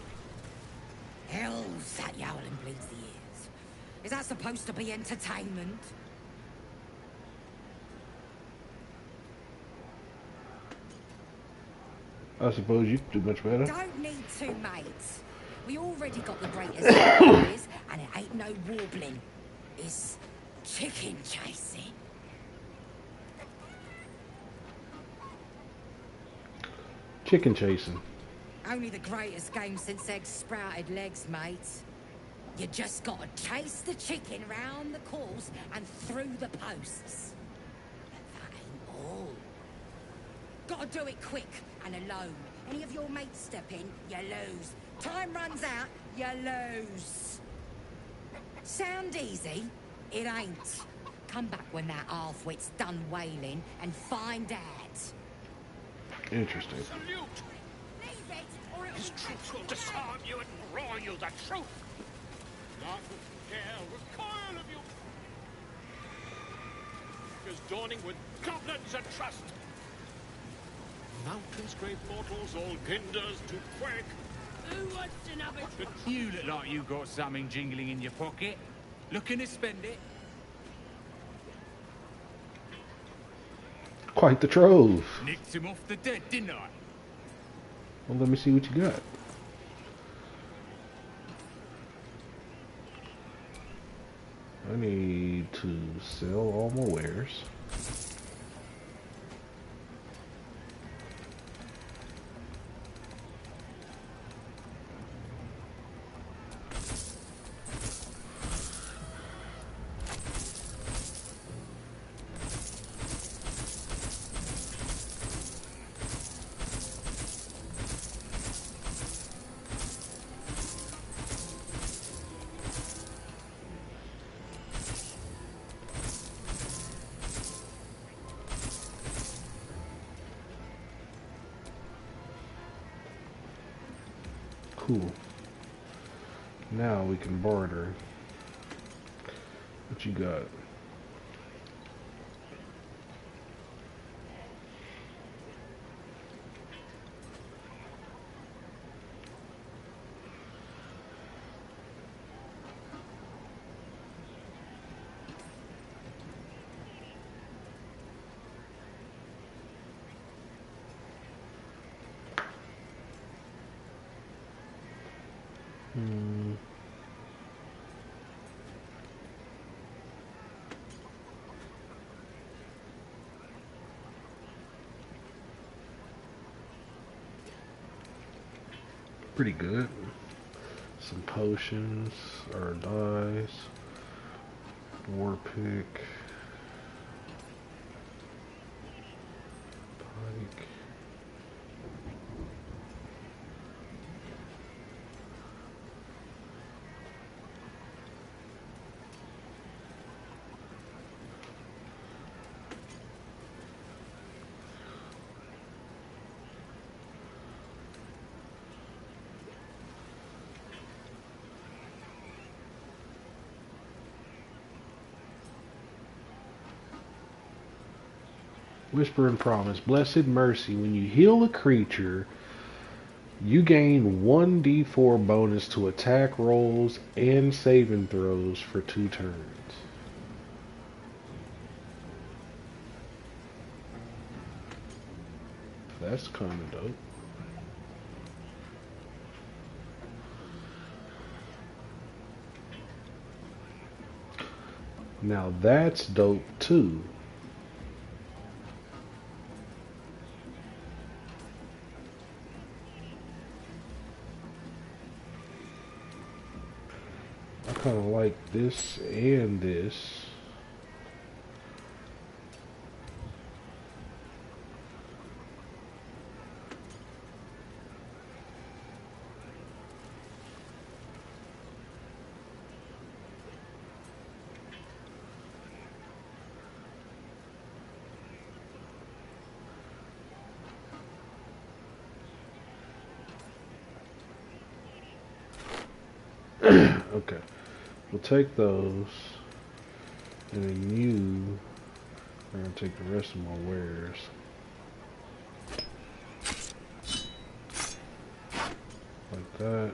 Hell's that yowling bleeds the ears. Is that supposed to be entertainment? I suppose you could do much better. Don't need two mates. We already got the greatest stories, and it ain't no warbling. It's chicken chasing. Chicken chasing. Only the greatest game since eggs sprouted legs, mate. You just gotta chase the chicken round the course and through the posts. But that ain't all. Gotta do it quick and alone. Any of your mates step in, you lose. Time runs out, you lose. Sound easy? It ain't. Come back when that half-wit's done wailing and find out. Interesting. His troops will disarm you and roar you the truth. Laugh if you dare, recoil if you... is dawning with goblins and trust. Mountains, great mortals, all ginders to quake. Who wants another drink? You look like you got something jingling in your pocket. Looking to spend it? Quite the trove. Nicked him off the dead, didn't I? Well, let me see what you got. I need to sell all my wares. Cool. Now we can barter. What you got? Pretty good. Some potions or dyes. War pick. Pike. Whisper and Promise. Blessed Mercy. When you heal a creature, you gain 1d4 bonus to attack rolls and saving throws for 2 turns. That's kind of dope. Now that's dope too. I kind of like this and this. Okay, we'll take those, and then you are going to take the rest of my wares. Like that.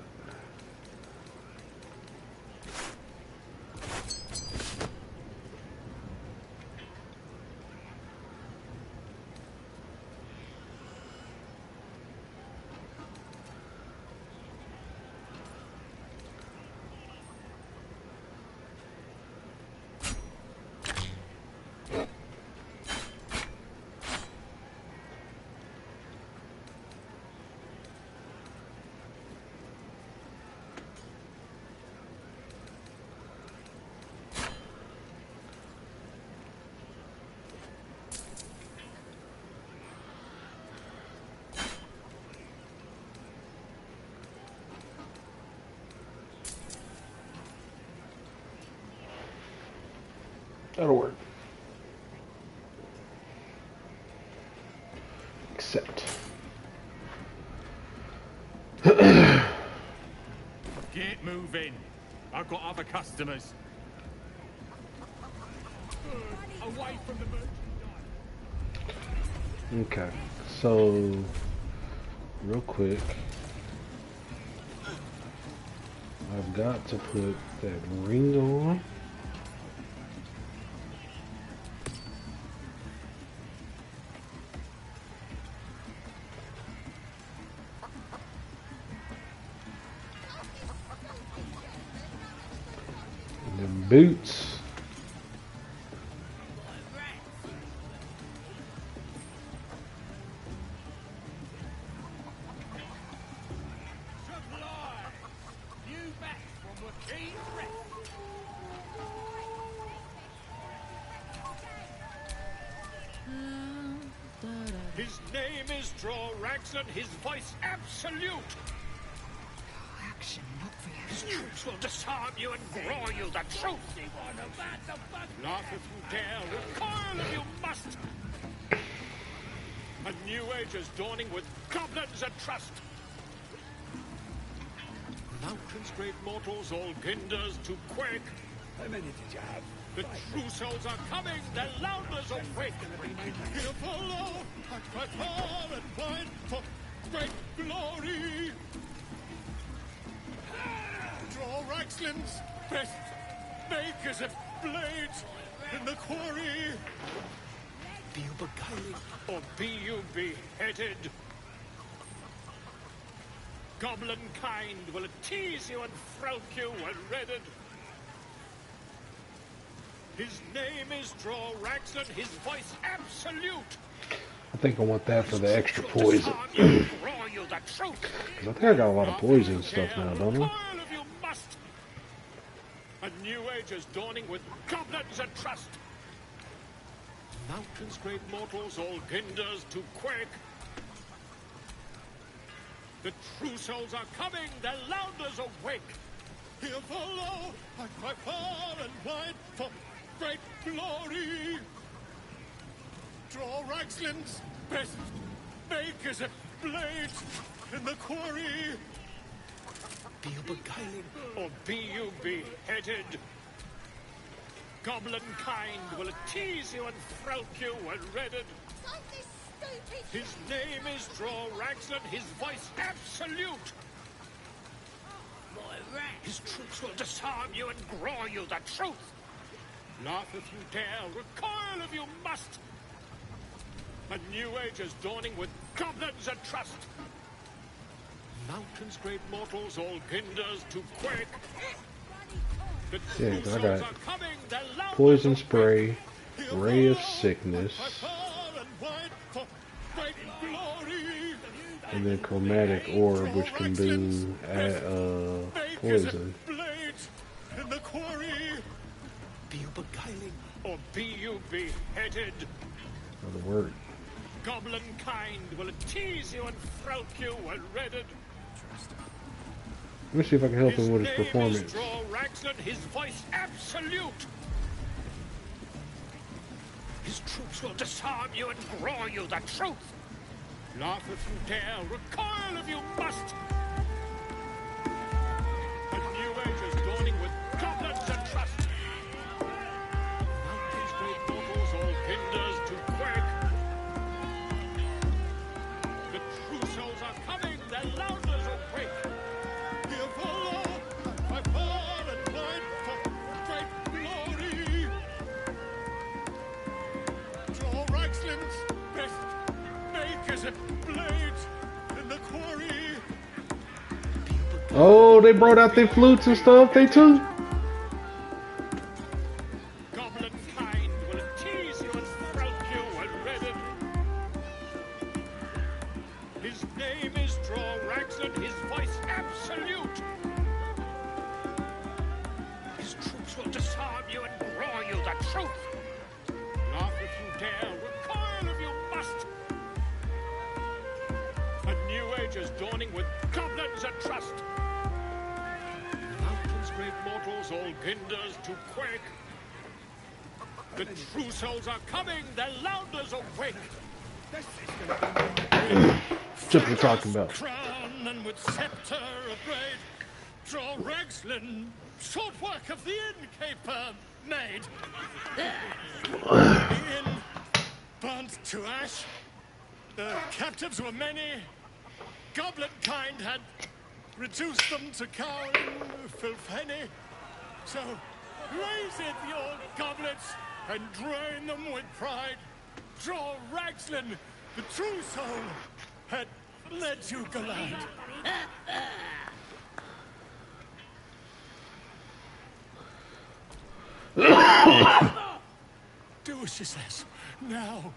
That'll work. Accept. Get moving. I've got other customers. Away from the merchandise. Okay, so real quick, I've got to put that ring on. And then boots. His name is and his voice absolute. Action, not His troops will disarm you and grow you the truth. Laugh if you dare, recoil if you must. A new age is dawning with goblins and trust. Mountain's great mortals, all ginders to quake. How many did you have? The true souls are coming, their louders awake. Here follow, I cry far and wide for great glory. Draw Raxlin's best makers of blades in the quarry. Be you beguiling, or be you beheaded? Goblin kind will tease you and frelk you when redded. His name is Draw Raxlin, his voice absolute. I think I want that for the extra poison. Because I think I got a lot of poison stuff now, don't I? A new age is dawning with goblins and trust. Mountain's great mortals, all ginders to quake. The true souls are coming, their louders awake. Here follow, I cry far and wide for great glory. Draw Raxlin's best makers of blades in the quarry. Be you beguiling, or be you beheaded? Goblin kind will tease you and frelk you when redded. His name is Draw Raxlin, his voice absolute. His troops will disarm you and grow you the truth. Laugh if you dare, recoil if you must. A new age is dawning with goblins and trust. Mountain's great mortals, all ginders to quake. Yeah, 'cause I got poison spray, ray of sickness, and then chromatic orb, which can do poison. In the quarry. Be you beguiling, or be you beheaded? Another word. Goblin kind will tease you and throat you when redded. Let me see if I can help him with his performance. Raxland, his voice absolute. His troops will disarm you and draw you the truth. Laugh if you dare, recoil if you must. A new age is dawning with goblins and trust. Mountains, great mortals, all hinders to quake. The true souls are coming, their loudness awake. Here follow, by far and wide for great glory. Draw Raxland's best, make as a blade in the quarry. Oh, they brought out their flutes and stuff, they too. Goblin kind will tease you and throat you when redded. His name is Draw Raxland, his voice absolute. His troops will disarm you and draw you the truth. Laugh if you dare, recoil if you must. A new age is dawning with goblins and trust. Mountains, great mortals, all hinders to quake. The true souls are coming, their loudness awake. What you talking about? Crown and with scepter arrayed, Draw Raxland, short work of the innkeeper made. The inn burnt to ash. The captives were many. Goblin kind had reduced them to cowering filthenny. So raise it, your goblets, and drain them with pride. Draw Raxland, the true soul, had let you glide. Do as she says, now.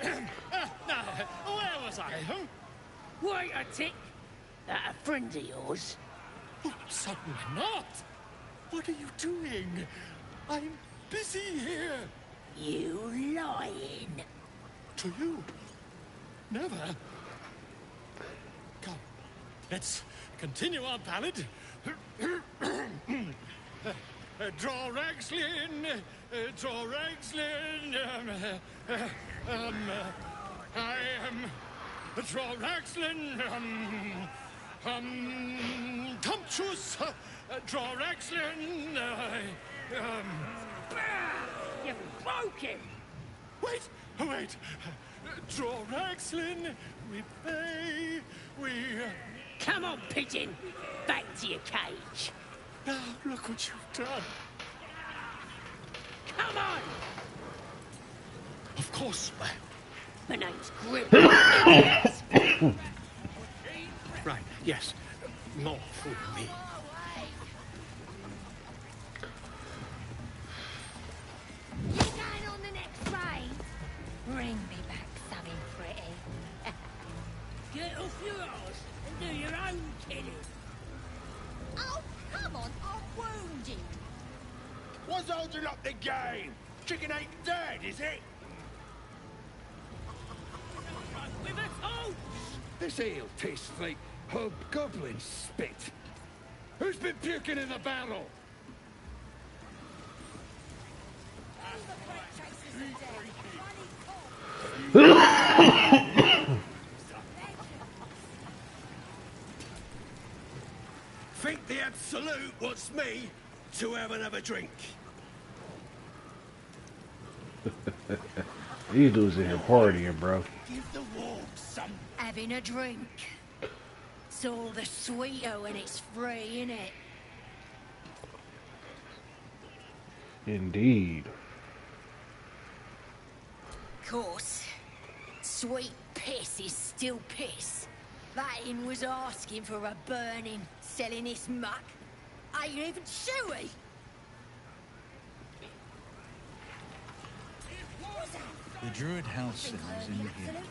Now, where was I, huh? Wait a tick. That a friend of yours? Oh, certainly not. What are you doing? I'm busy here. You lying. To you? Never. Come, let's continue our ballad. Draw Raxland, draw Raxland. I am Draw Raxland. Tumptuous. Draw Raxland. You broke him. Wait. Draw Raxland. We pay. Come on, pigeon. Back to your cage. Now look what you've done. Come on. Of course, ma'am. My name's Grim. Right, yes. Not for me. You going on the next raid? Bring me back something pretty. Get off your arse and do your own killing. Oh, come on, I'll wound you. What's holding up the game? Chicken ain't dead, is it? With a torch! This ale tastes like hobgoblin spit. Who's been puking in the barrel? Think the Absolute wants me to have another drink? These dudes in here partying, bro. Give the warm some. Having a drink. It's all the sweeter when it's free, innit? Indeed. Course, sweet piss is still piss. That inn was asking for a burning, selling this muck. ain't even chewy. The Druid house is in here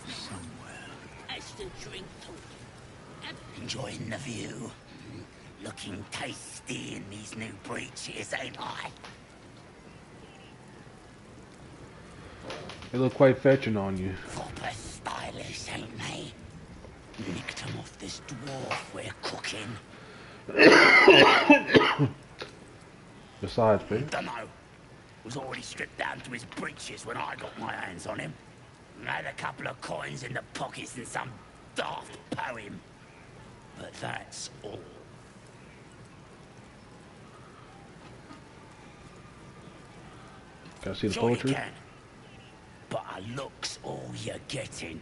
somewhere. As the drink talk. Enjoying the view. Looking tasty in these new breeches, ain't I? They look quite fetching on you. Proper stylish, ain't they? Nicked them off this dwarf we're cooking. Besides, babe. Dunno. Was already stripped down to his breeches when I got my hands on him. Had a couple of coins in the pockets and some daft poem. But that's all. Can I see the Sure you poetry? can. But a look's all you're getting.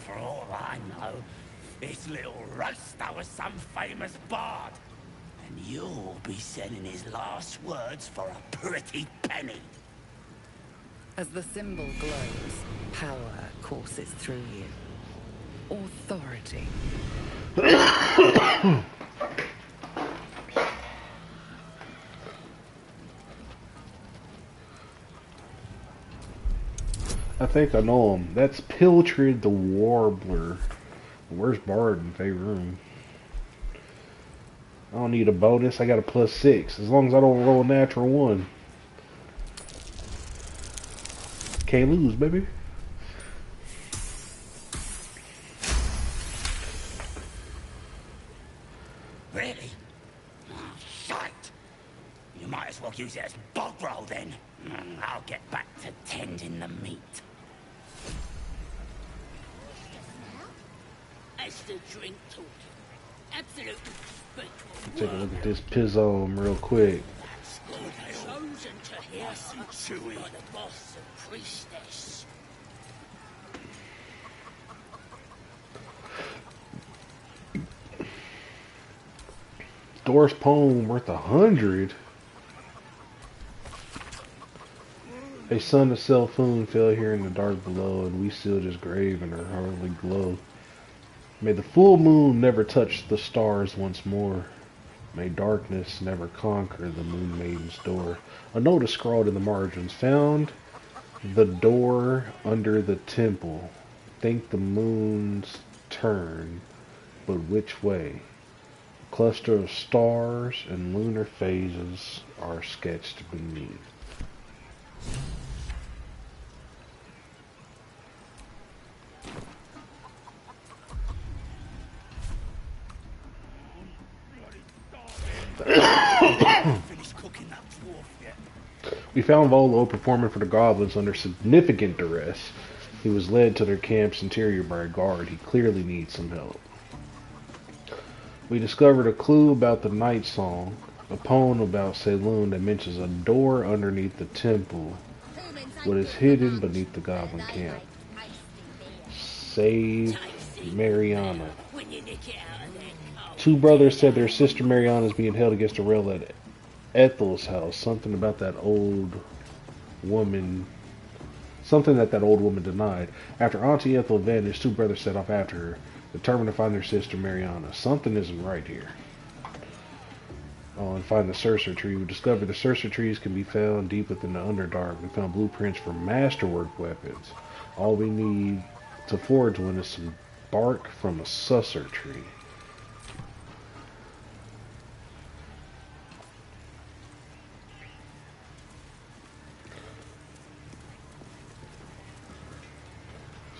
For all I know, this little roaster was some famous bard. And you'll be sending his last words for a pretty penny. As the symbol glows, power courses through you. Authority. I think I know him. That's Pilchard the Warbler. Where's Bard in favorite room? I don't need a bonus. I got a +6. As long as I don't roll a natural 1. Can't lose, baby. Really? Oh, shite. You might as well use it as bog roll then. I'll get back to tending the meat. As the drink talking. Absolutely spectral. Take a look at this pizzome real quick. Chosen to hear some chewy by the boss and priestess. Doris poem worth 100. A sun of cell-phone fell here in the dark below, and we sealed his grave in her hardly glow. May the full moon never touch the stars once more. May darkness never conquer the moon maiden's door. A note is scrawled in the margins. Found the door under the temple. Think the moon's turn, but which way? A cluster of stars and lunar phases are sketched beneath. We found Volo performing for the goblins under significant duress. He was led to their camp's interior by a guard. He clearly needs some help. We discovered a clue about the night song, a poem about Saloon that mentions a door underneath the temple, what is hidden beneath the goblin camp. Save Mariana. Two brothers said their sister Mariana is being held against a rail at Ethel's house. Something about that old woman. Something that old woman denied. After Auntie Ethel vanished, two brothers set off after her, determined to find their sister Mariana. Something isn't right here. Oh, and find the Surser tree. We discovered the Surser trees can be found deep within the Underdark. We found blueprints for masterwork weapons. All we need to forge one is some bark from a Susser tree.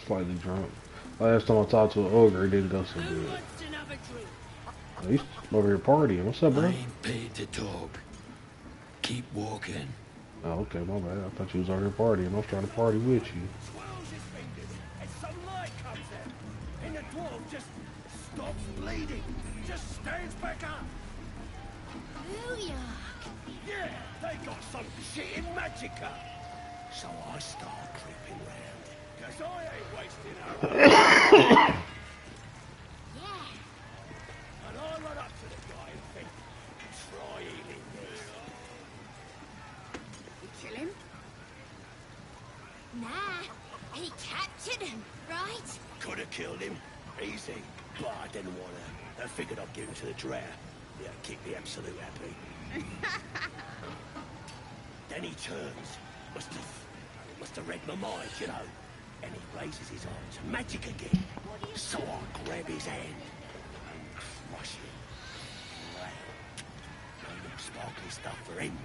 Slightly drunk. Last time I talked to an ogre, it didn't go so good. He's over here partying. What's up, bro? I ain't paid to talk. Keep walking. Oh, okay, my bad. I thought you was over here partying. I was trying to party with you. And some light comes out. And the dwarf just stops bleeding. Just stands back up. Booyah! Yeah, they got some shit in magicka. So I start creeping round. Cause I ain't wasting her. And I run up to the guy and think, try healing this. You kill him? Nah, he captured him, right? Could have killed him. Easy. But I didn't want to. I figured I'd give him to the drow. Yeah, keep the Absolute happy. Then he turns. Must have read my mind, you know. And he raises his arm to magic again. So I grab his hand and crush it. No more sparkly stuff for him.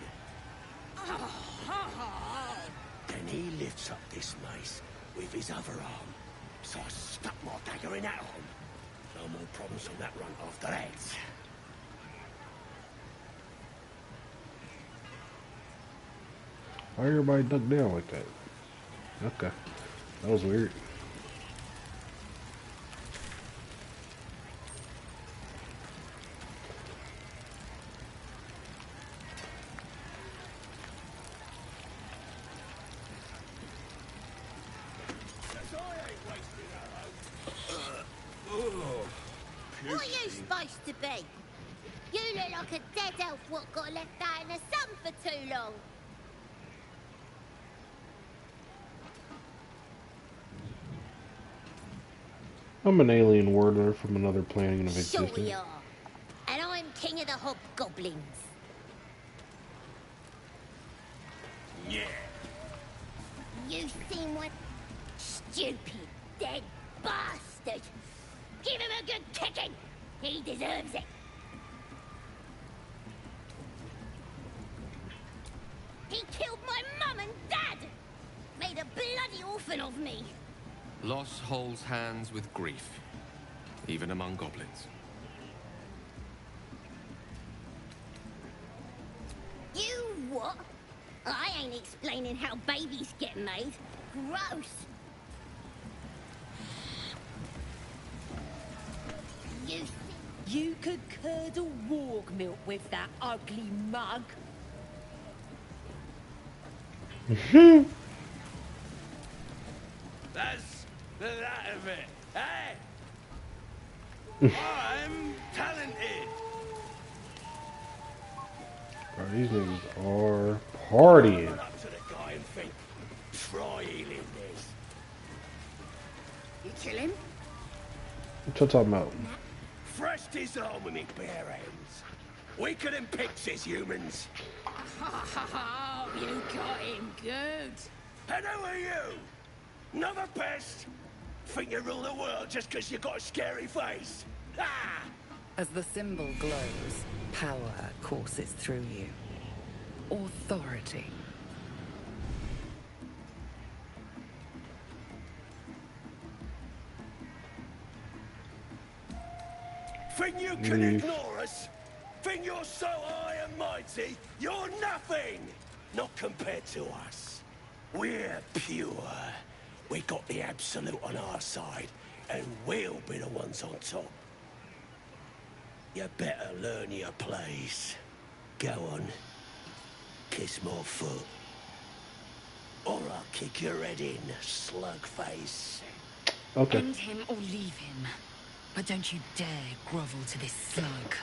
Then he lifts up this mace with his other arm. So I stuck my dagger in that arm. No more problems on that run after that. Why everybody ducked down like that? Okay. That was weird. What are you supposed to be? You look like a dead elf what got left out in the sun for too long. I'm an alien warrior from another plane of existence. Sure we are. And I'm king of the hobgoblins. Yeah. You seen one? Stupid, dead bastard. Give him a good kicking. He deserves it. He killed my mum and dad. Made a bloody orphan of me. Loss holds hands with grief, even among goblins. You what? I ain't explaining how babies get made. Gross. You could curdle warg milk with that ugly mug. That's that of it. Hey! I'm talented. Bro, these niggas are partying. Run up to the guy and think, try healing this. You kill him? What y'all talking about? Thrashed his arm with me bare hands. Weaker than pixies, humans. Oh, you got him good. And who are you? Another pest? Think you rule the world just because you got a scary face? Ah! As the symbol glows, power courses through you. Authority. Think you can ignore us? Think you're so high and mighty? You're nothing! Not compared to us. We're pure. We got the Absolute on our side, and we'll be the ones on top. You better learn your place. Go on. Kiss my foot. Or I'll kick your head in, slug face. Okay. End him or leave him. But don't you dare grovel to this slug.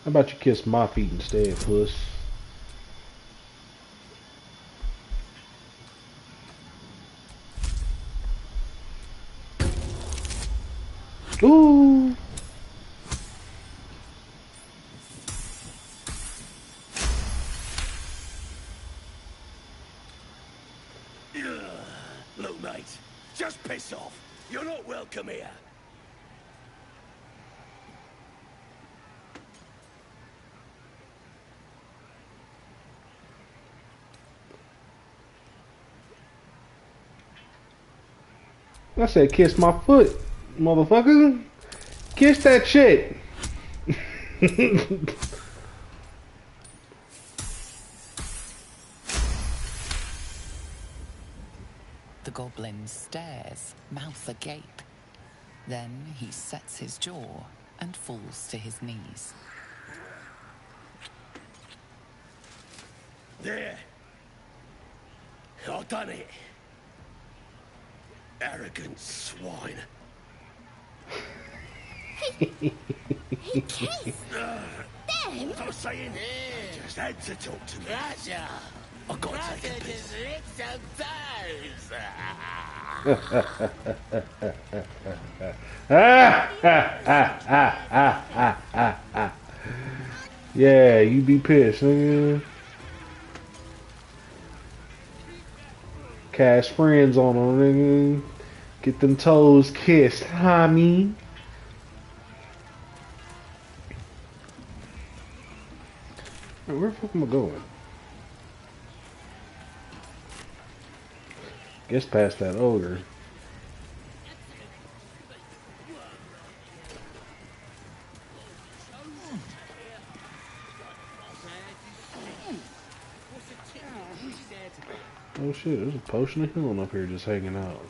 How about you kiss my feet instead, puss? Ooh. Look, mate, just piss off. You're not welcome here. I said kiss my foot, motherfucker. Kiss that shit. The goblin stares, mouth agape. Then he sets his jaw and falls to his knees. There. I've done it. Arrogant swine. He kissed them. What I was saying? I just had to talk to me. I got to take a piss. Yeah, you be pissed, nigga. Cast friends on them, nigga. Get them toes kissed, homie. Where the fuck am I going? Guess past that ogre. Oh shit, there's a potion of healing up here just hanging out.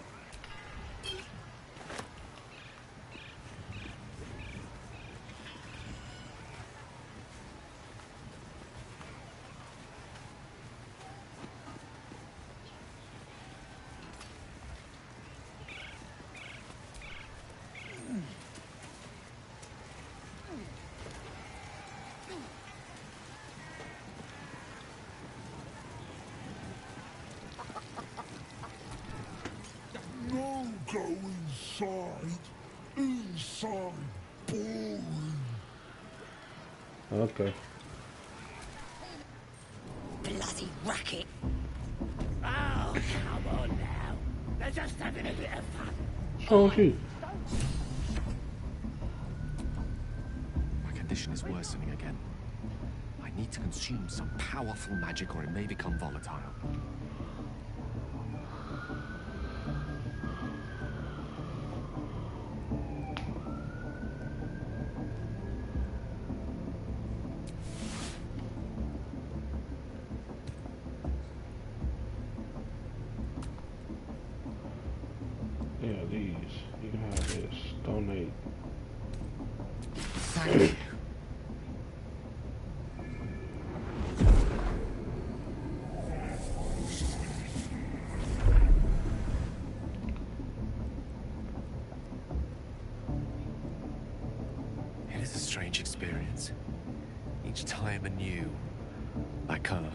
No, go inside. Inside. Boring. Okay. Bloody racket. Oh, come on now. They're just having a bit of fun. Oh shoot. My condition is worsening again. I need to consume some powerful magic or it may become volatile. Yeah, these. You can have this. Donate. Thank you. It is a strange experience. Each time anew. Like a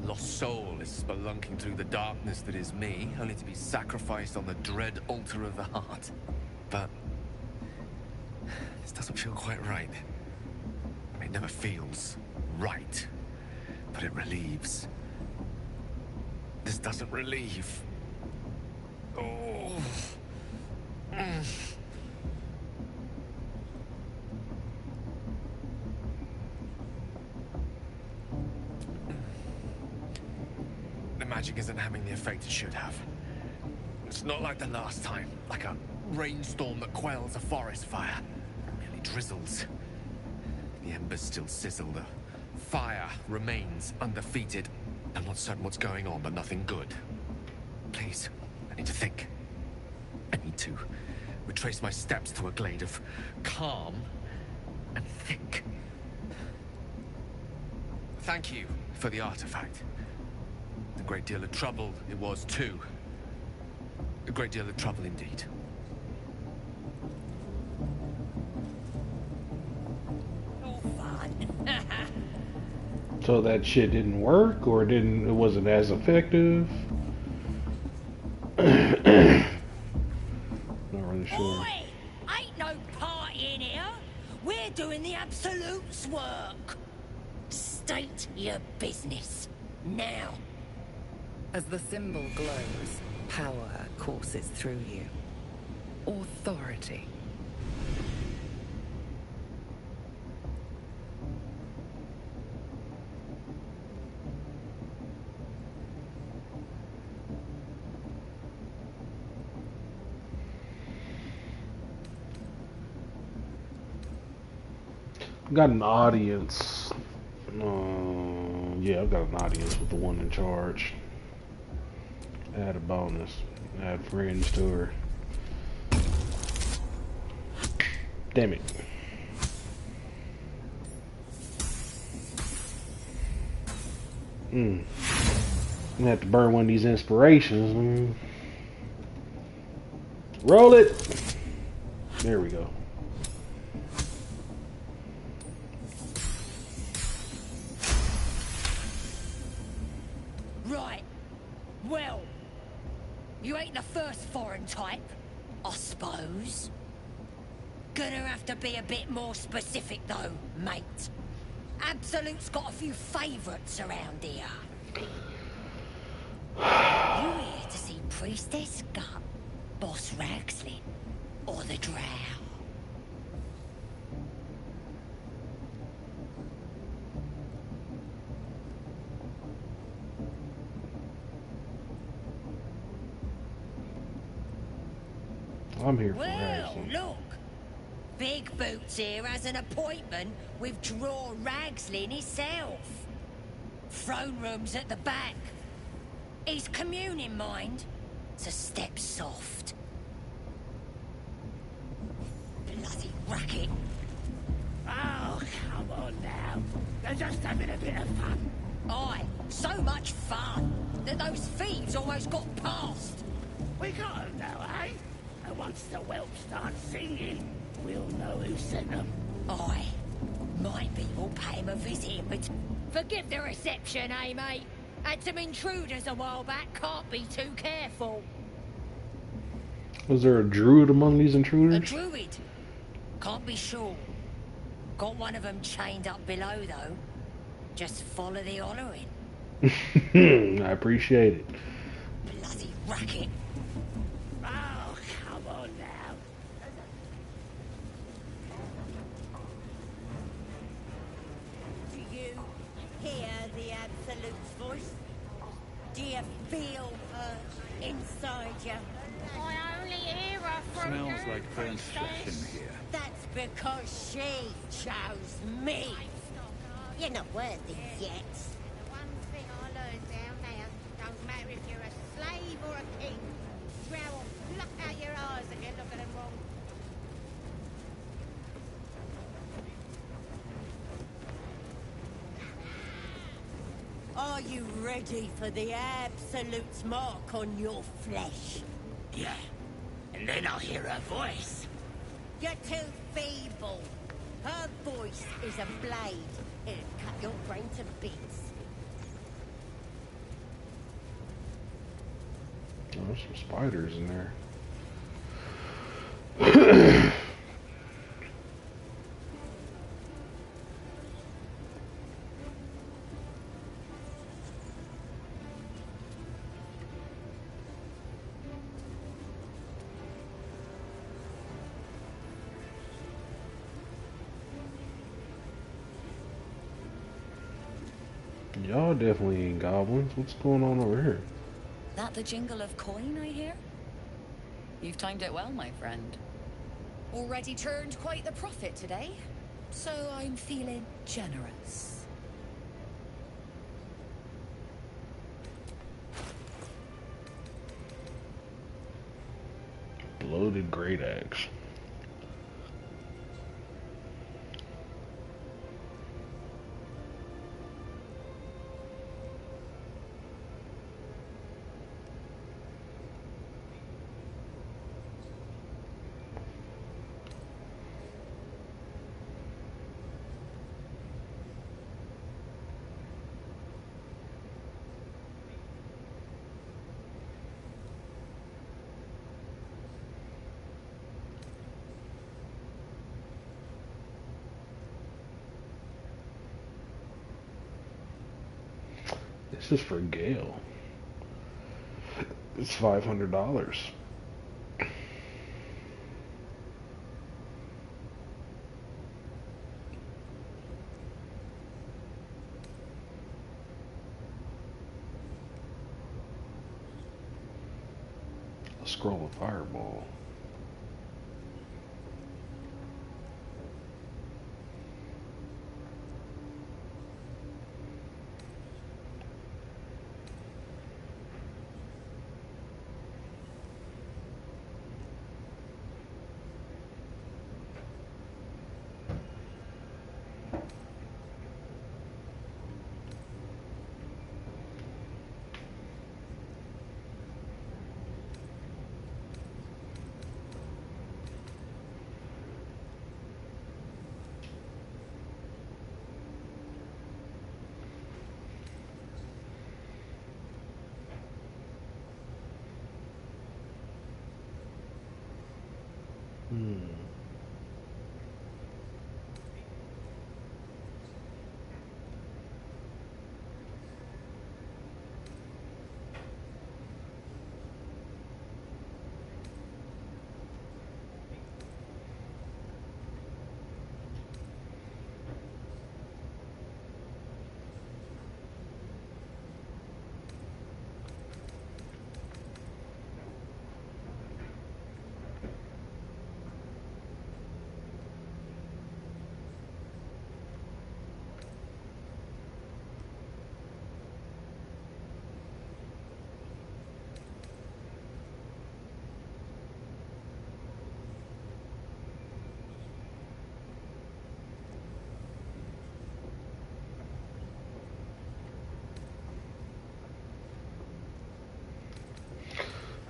lost soul is spelunking through the darkness that is me, only to be sacrificed on the dread altar of the heart. But this doesn't feel quite right. It never feels right, but it relieves. This doesn't relieve. Oh. The magic isn't having the effect it should have. It's not like the last time, like a rainstorm that quells a forest fire. It merely drizzles. The embers still sizzle, the fire remains undefeated. I'm not certain what's going on, but nothing good. Please, I need to think. I need to retrace my steps to a glade of calm and think. Thank you for the artifact. A great deal of trouble it was too. A great deal of trouble indeed. So that shit didn't work, or it wasn't as effective? Not really sure. Oi! Ain't no party in here. We're doing the Absolute's work. State your business. Now. As the symbol glows, power courses through you. Authority. Got an audience. Yeah, I've got an audience with the one in charge. Add a bonus. Add friends to her. Damn it. I'm gonna have to burn one of these inspirations. Roll it. There we go. Right. Well, you ain't the first foreign type, I suppose. Gonna have to be a bit more specific though, mate. Absolute's got a few favourites around here. You here to see Priestess Gut, Boss Ragslin, or the Drow? I'm here for Well, Ragslin. look. Big Boots here has an appointment with Draw Ragslin himself. Throne room's at the back. He's communing, mind, so step soft. Bloody racket. Oh, come on now. They're just having a bit of fun. Aye, so much fun that those thieves almost got past. We got 'em now, eh? And once the whelp starts singing, we'll know who sent them. Aye, my people pay him a visit, but forgive the reception, eh, mate? Had some intruders a while back, can't be too careful. Was there a druid among these A intruders? druid? Can't be sure. Got one of them chained up below, though. Just follow the hollering. I appreciate it. Bloody racket. Oh, come on now. Do you hear the Absolute's voice? Do you feel her inside you? I only hear her from Smells you, like burnt flesh in priestess. here. That's because she chose me. You're not worthy yet. The one thing I learned down there, don't matter if you're a slave or a king, Drow will pluck out your eyes if you look at them wrong. Are you ready for the Absolute's mark on your flesh? Yeah. And then I'll hear her voice. You're too feeble. Her voice is a blade. It'll cut your brain to bits. Oh, there's some spiders in there. Y'all definitely ain't goblins. What's going on over here? That the jingle of coin I hear? You've timed it well, my friend. Already turned quite the profit today, so I'm feeling generous. Bloated great axe. This is for Gale. It's $500. A scroll of fireball.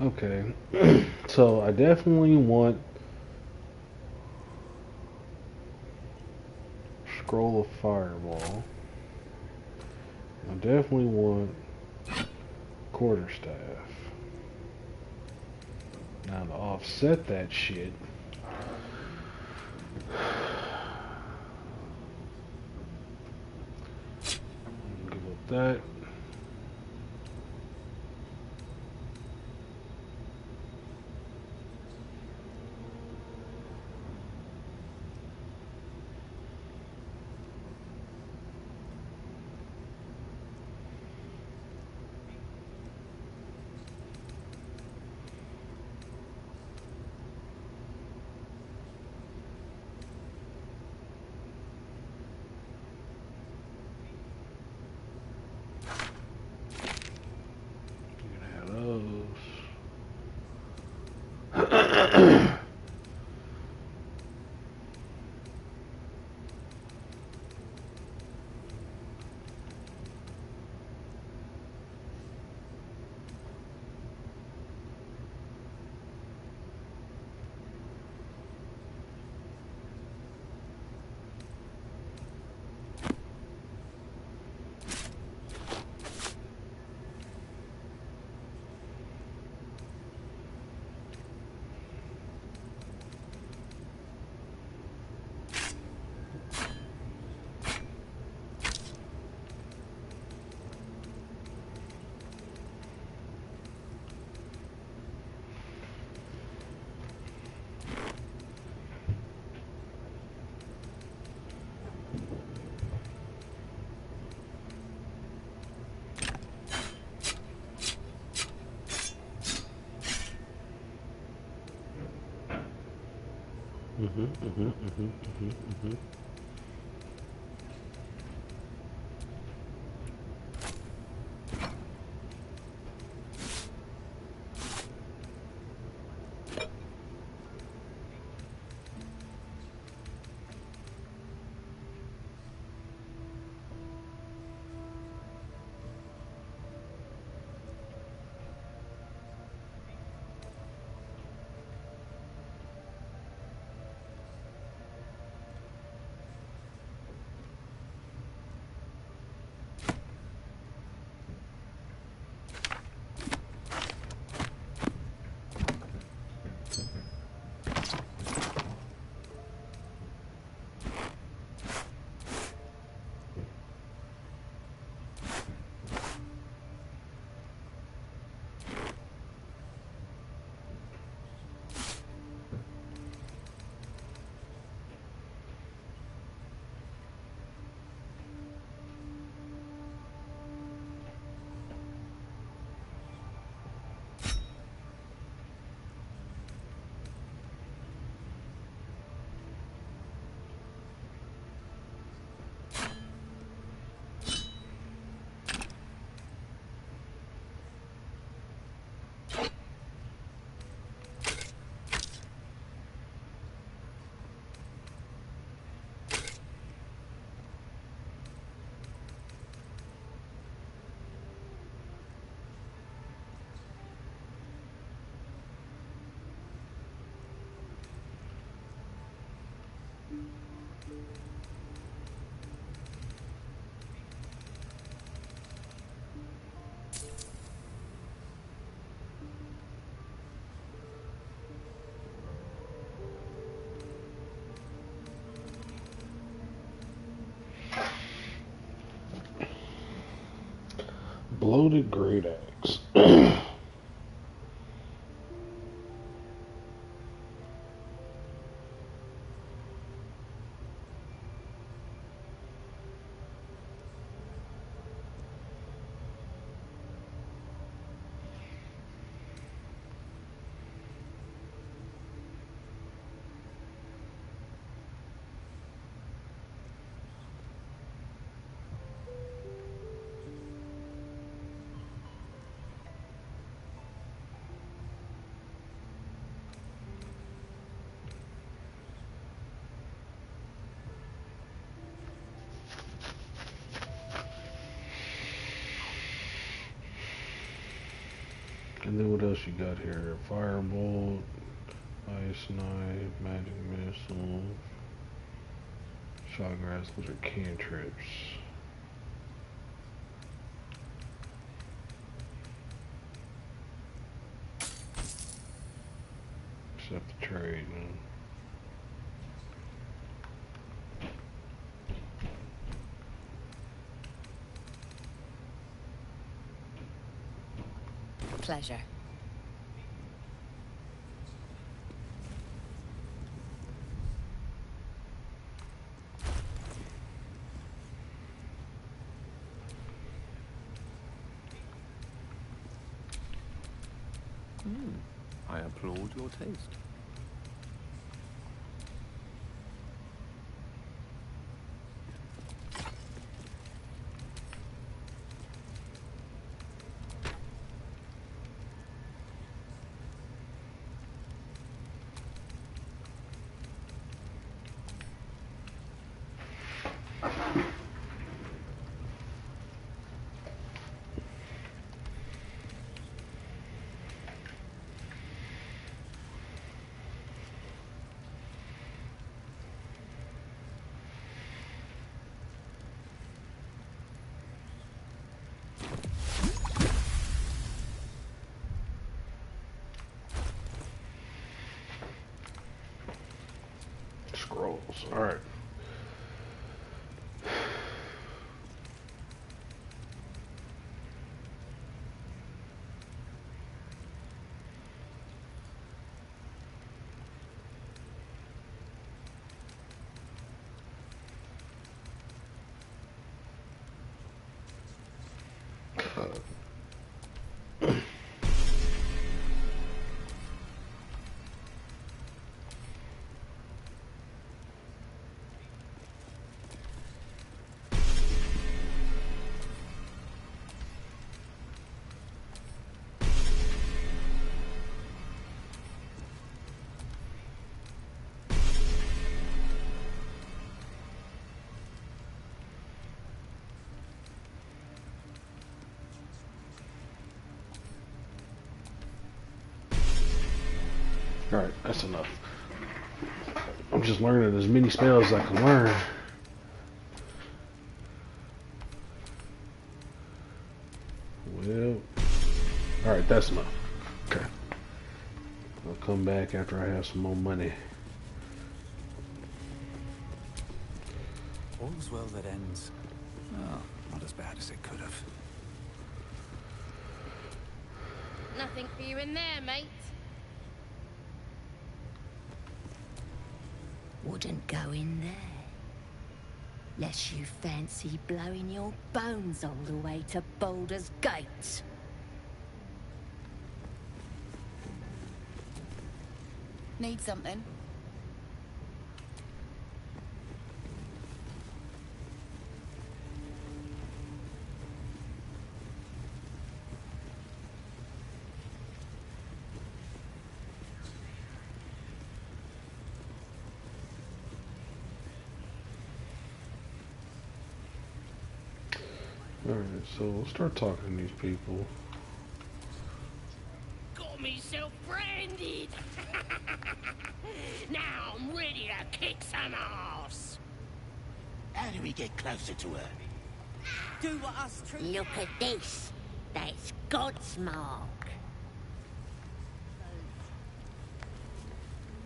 Okay. So I definitely want Scroll of Fireball. I definitely want Quarterstaff. Now to offset that shit, give up that. You can have those. Bloated great axe. And then what else you got here? Firebolt, Ice Knife, Magic Missile, Shot Grass. Those are cantrips. Except the trade. Pleasure. I applaud your taste. Scrolls. Alright. Alright, that's enough. I'm just learning as many spells as I can learn. Well, alright, that's enough. Okay. I'll come back after I have some more money. All's well that ends. Oh, not as bad as it could have. Nothing for you in there, mate. Wouldn't go in there. Lest you fancy blowing your bones all the way to Baldurs Gate. Need something? Alright, so we'll start talking to these people. Got myself branded. Now I'm ready to kick some ass. How do we get closer to her? Do what us trees. Look at this. That's God's mark.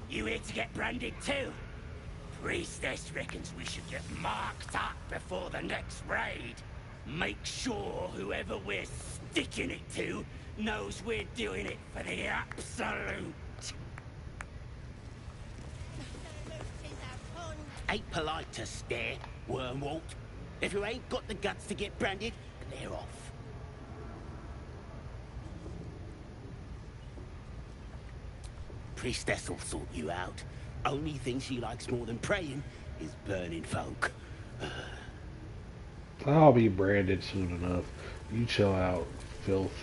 You here to get branded too? Priestess reckons we should get marked up before the next raid. Make sure whoever we're sticking it to knows we're doing it for the absolute. Ain't polite to stare, Wormwalt. If you ain't got the guts to get branded, clear off. Priestess will sort you out. Only thing she likes more than praying is burning folk. I'll be branded soon enough. You chill out, filth.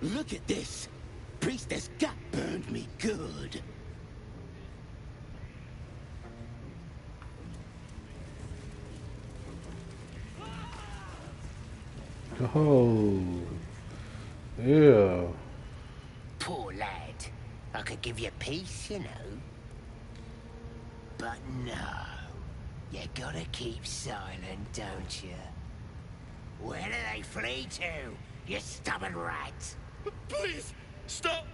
Look at this. Priestess gut burned me good. Oh, yeah. could give you peace, you know. But no. You gotta keep silent, don't you? Where do they flee to, you stubborn rat? Please, stop!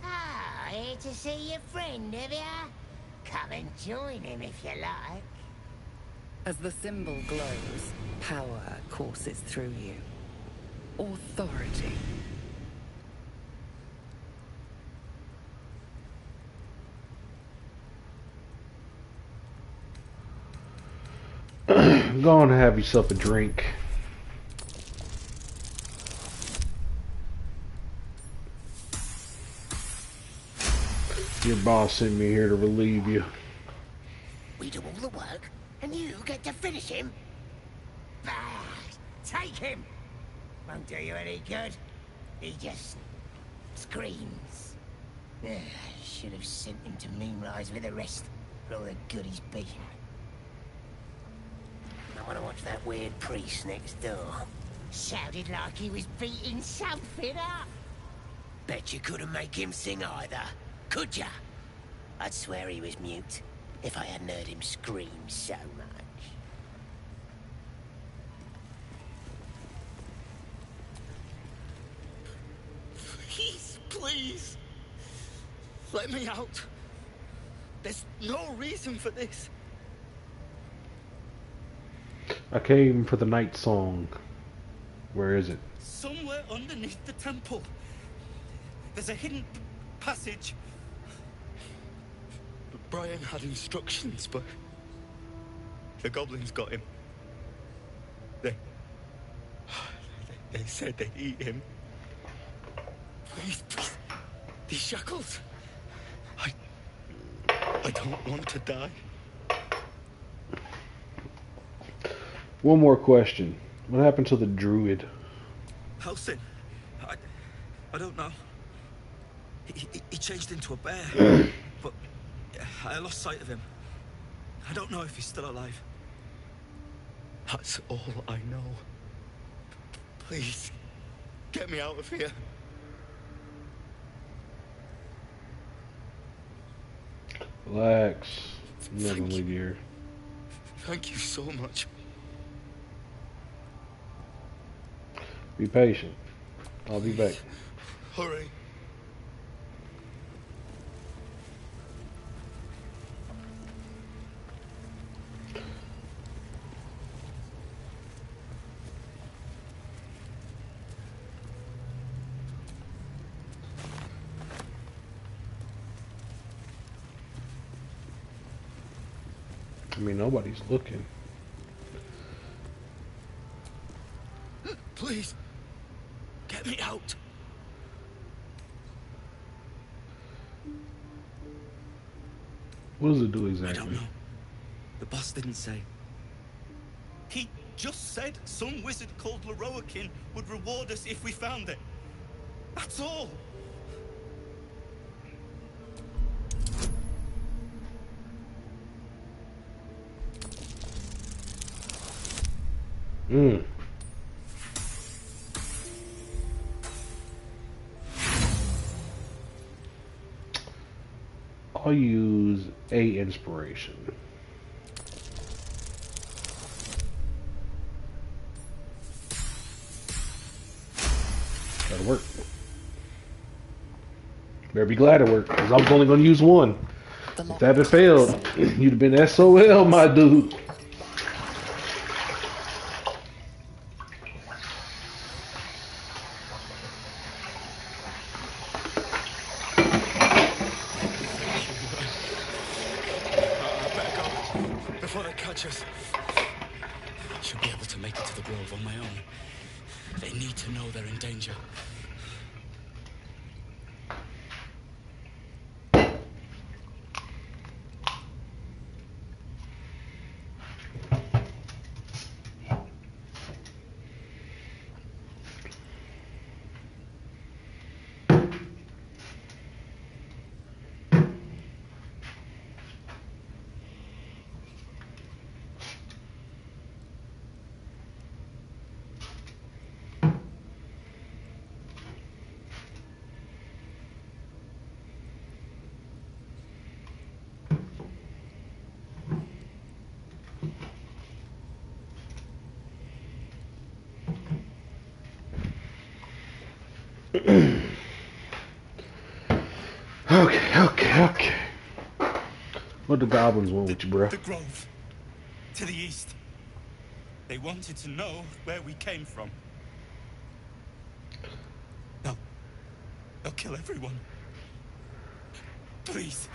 Ah, here to see your friend, have ya? Come and join him if you like. As the symbol glows, power courses through you. Authority. Go on and have yourself a drink. Your boss sent me here to relieve you. We do all the work, and you get to finish him? Bah! Take him! Won't do you any good. He just screams. Should have sent him to Moonrise with the rest, for all the good he's been. I want to watch that weird priest next door. Sounded like he was beating something up. Bet you couldn't make him sing either, could ya? I'd swear he was mute, if I hadn't heard him scream so much. Please! Let me out. There's no reason for this. I came for the night song. Where is it? Somewhere underneath the temple. There's a hidden passage. Brian had instructions, but the goblins got him. They said they'd eat him. Please, these shackles. I don't want to die. One more question. What happened to the druid? Halsin. I don't know. He changed into a bear, but I lost sight of him. I don't know if he's still alive. That's all I know. Please, get me out of here. Relax. I'm not gonna leave you here. Thank you so much. Be patient. I'll be back. Hurry. I mean, nobody's looking. Please, get me out. What does it do exactly? I don't know. The boss didn't say. He just said some wizard called Leroakin would reward us if we found it. That's all. I'll use a inspiration. That'll work. Better be glad it worked, because I was only going to use one. If that had failed, you'd have been SOL, my dude. Before they catch us. I should be able to make it to the grove on my own. They need to know they're in danger. Okay. What the goblins want with you, bro? The grove. To the east. They wanted to know where we came from. They'll kill everyone. Please,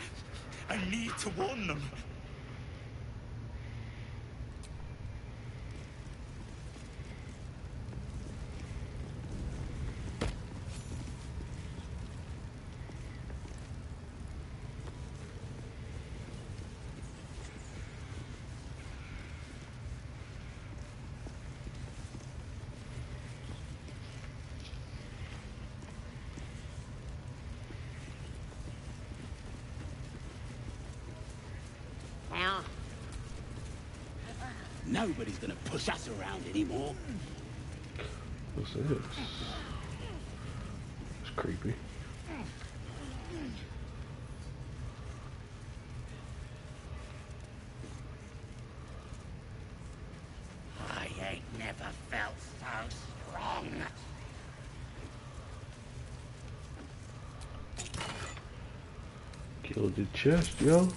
I need to warn them. Nobody's gonna push us around anymore. What's this? It's creepy. I ain't never felt so strong. Killed the chest, yo.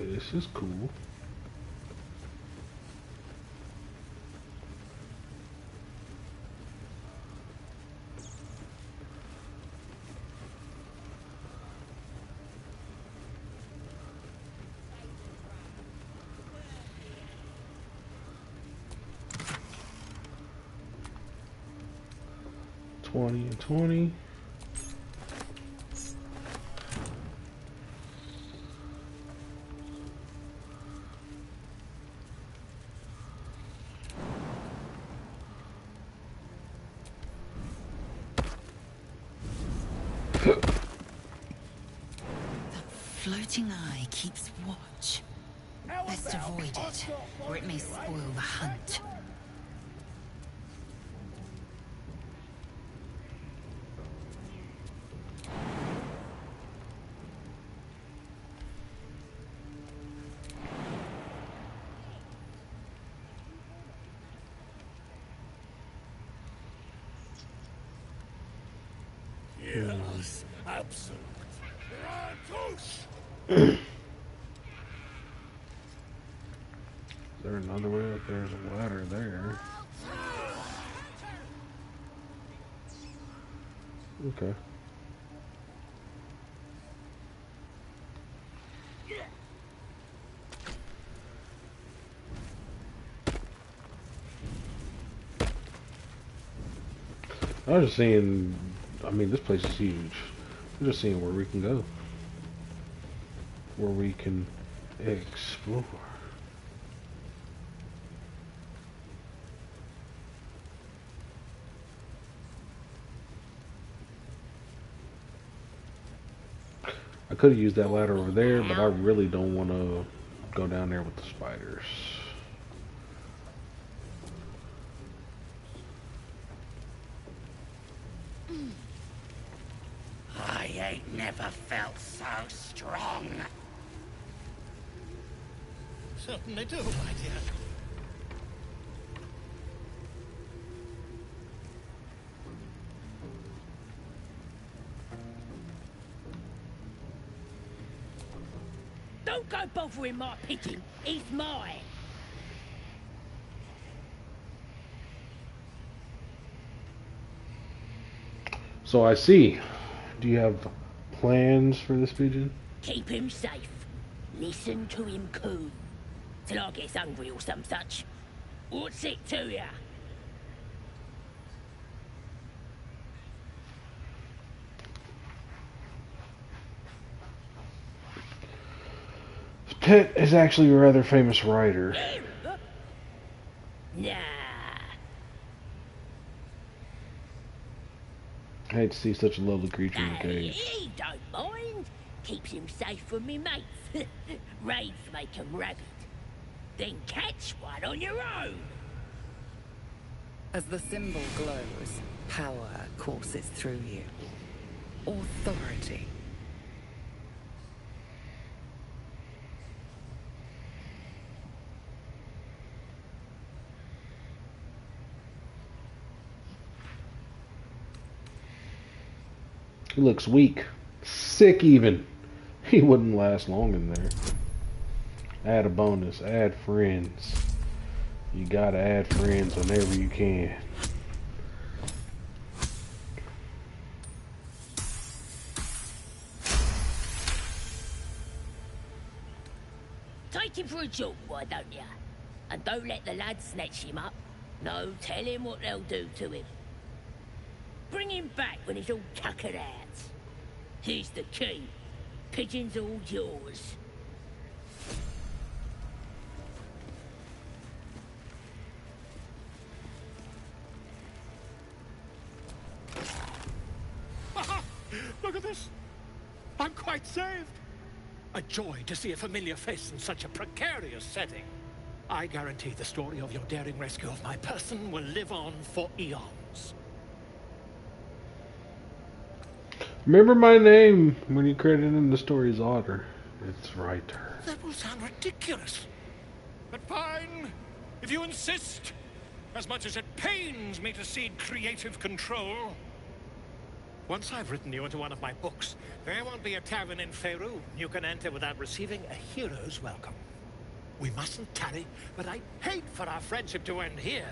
This is cool. And 20. Floating eye keeps watch. Best avoid it, or it may spoil the hunt. Yes, absolutely. Is there another way? There's a ladder there. Okay. I was just seeing, I mean, this place is huge. I'm just seeing where we can go. Where we can explore. I could have used that ladder over there, but I really don't want to go down there with the spiders. I ain't never felt so strong. Certainly do, my dear. Don't go bothering my pigeon. He's mine. So I see. Do you have plans for this pigeon? Keep him safe. Listen to him coo. Till I gets hungry or some such. What's it to ya? Pet is actually a rather famous writer. Nah. I hate to see such a lovely creature in a cage. He don't mind. Keeps him safe from me mates. Raids make him rabid. Then catch one on your own. As the symbol glows, power courses through you. Authority He looks weak. Sick even. He wouldn't last long in there. Add a bonus. Add friends. You gotta add friends whenever you can. Take him for a jolt, why don't ya? And don't let the lads snatch him up. No, tell him what they'll do to him. Bring him back when he's all tuckered out. Here's the key. Pigeon's all yours. Look at this. I'm quite saved. A joy to see a familiar face in such a precarious setting. I guarantee the story of your daring rescue of my person will live on for eons. Remember my name when you credit in the story's author. It's right there. That will sound ridiculous. But fine, if you insist. As much as it pains me to cede creative control. Once I've written you into one of my books, there won't be a tavern in Faerûn you can enter without receiving a hero's welcome. We mustn't tarry, but I hate for our friendship to end here.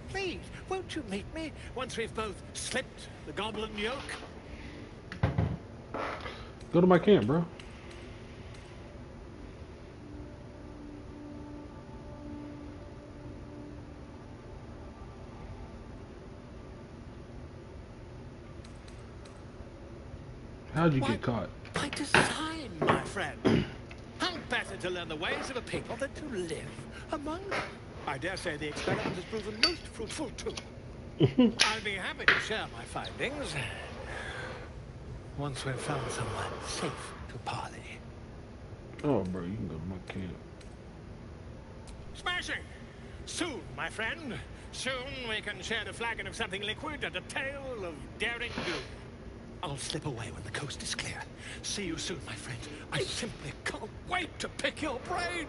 Please, won't you meet me once we've both slipped the goblin yoke? Go to my camp, bro. How'd you get caught? By design, my friend. How better to learn the ways of a people than to live among them? I dare say the experiment has proven most fruitful, too. I'll be happy to share my findings once we've found someone safe to parley. Oh, bro, you can go to my camp. Smashing! Soon, my friend. Soon we can share a flagon of something liquid and a tale of daring do. I'll slip away when the coast is clear. See you soon, my friend. I simply can't wait to pick your brain.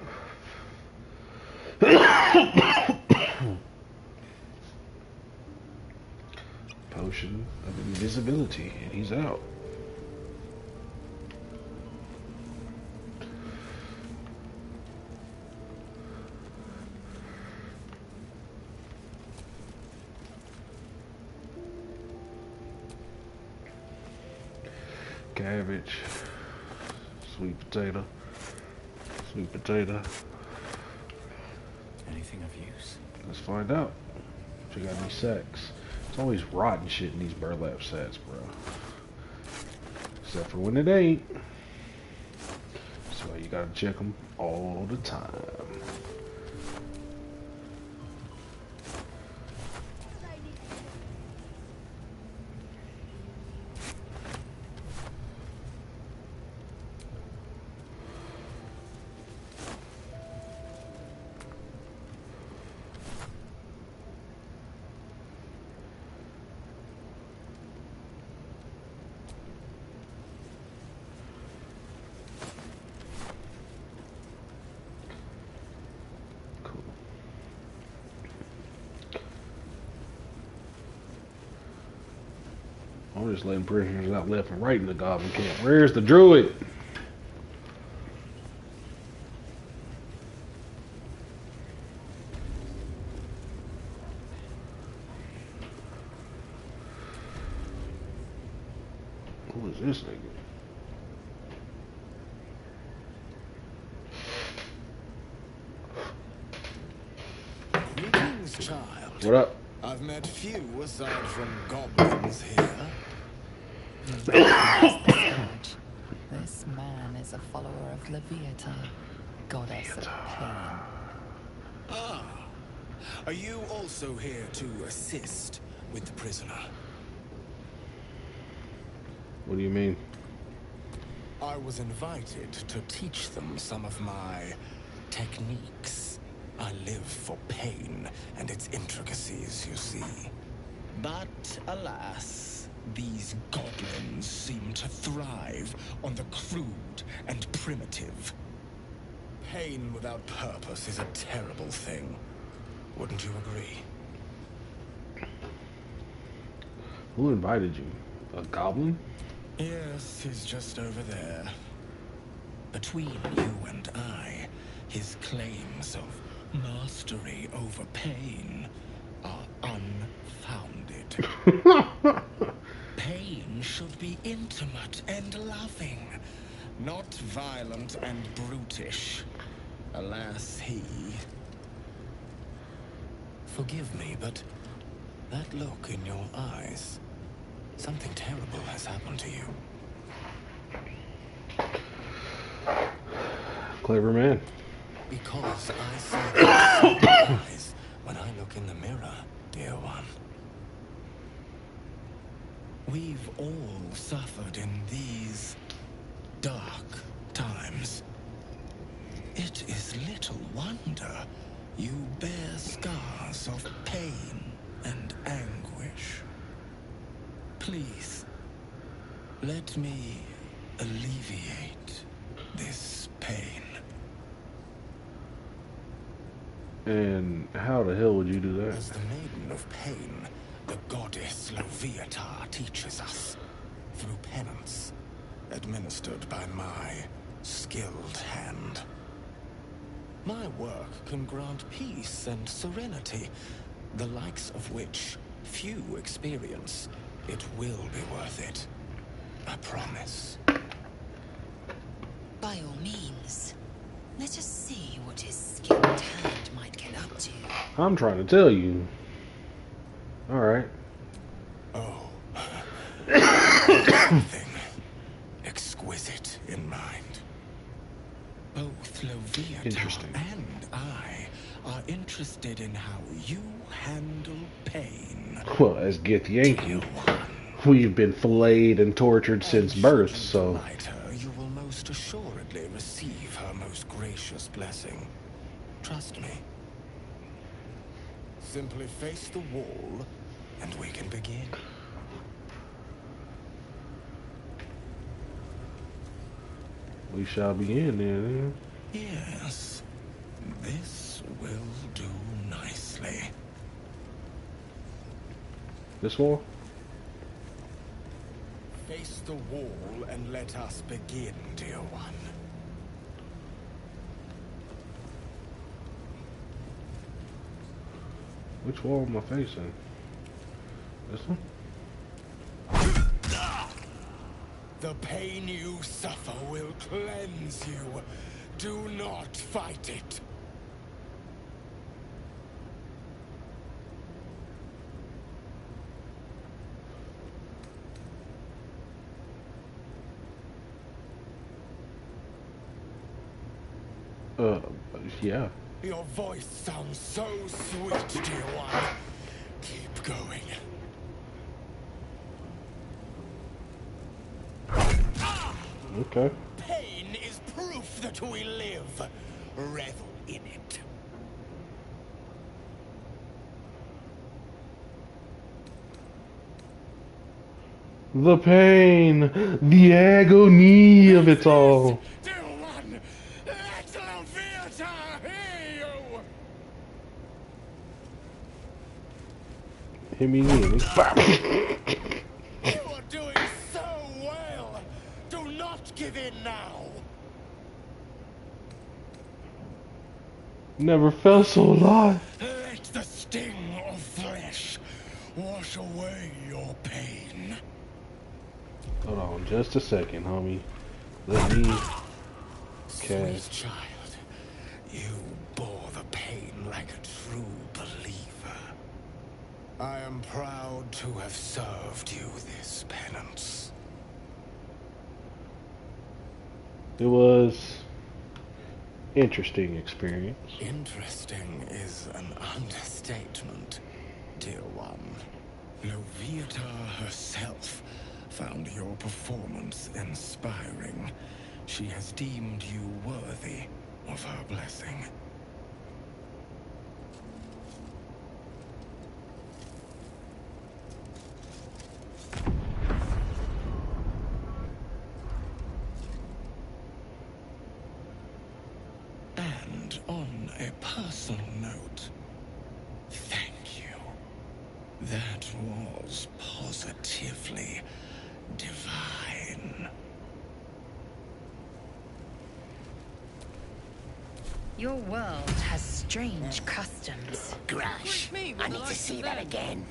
Potion of invisibility, and he's out. Cabbage, sweet potato, sweet potato. Anything of use? Let's find out. Check out these sacks. It's always rotten shit in these burlap sacks, bro. Except for when it ain't. So you gotta check them all the time. I'm just letting prisoners out left and right in the goblin camp. Where's the druid? Who is this nigga? Greetings, child. What up? I've met few aside from goblins here. This man is a follower of Leviathan, goddess of pain. Ah, are you also here to assist with the prisoner? What do you mean? I was invited to teach them some of my techniques. I live for pain and its intricacies, you see. But alas, these goblins seem to thrive on the crude and primitive. Pain without purpose is a terrible thing. Wouldn't you agree? Who invited you? A goblin? Yes, he's just over there. Between you and I, his claims of mastery over pain are unfounded. Pain should be intimate and loving, not violent and brutish. Alas, he... Forgive me, but that look in your eyes, something terrible has happened to you. Clever man. Because I see those same eyes when I look in the mirror, dear one. We've all suffered in these dark times. It is little wonder you bear scars of pain and anguish. Please, let me alleviate this pain. And how the hell would you do that? As the Maiden of Pain, the goddess Loviatar teaches us through penance, administered by my skilled hand. My work can grant peace and serenity, the likes of which few experience. It will be worth it. I promise. By all means, let us see what his skilled hand might get up to. I'm trying to tell you. Alright. Oh. Something exquisite in mind. Both Loviatar and I are interested in how you handle pain. Well, as Gith Yankee, we've been filleted and tortured since birth, so... You will most assuredly receive her most gracious blessing. Trust me. Simply face the wall, and we can begin. We shall begin then. Yes, this will do nicely. This wall? Face the wall and let us begin, dear one. Which wall am I facing? This one? The pain you suffer will cleanse you. Do not fight it. Yeah. Your voice sounds so sweet, dear one. Keep going. Okay. Pain is proof that we live. Revel in it. The pain, the agony of it all. Dear one, let Loviatar hear you. Hit me again. You are doing so well. Do not give in now. Never felt so alive. Let the sting of flesh wash away your pain. Hold on just a second, homie. Let me Sweet child, you bore the pain like a true believer. I am proud to have served you this penance. It was interesting experience. Interesting is an understatement, dear one. Loviatar herself found your performance inspiring. She has deemed you worthy of her blessing. And on a personal note, thank you. That was positively divine. Your world has strange customs. Grash, I need to see that again.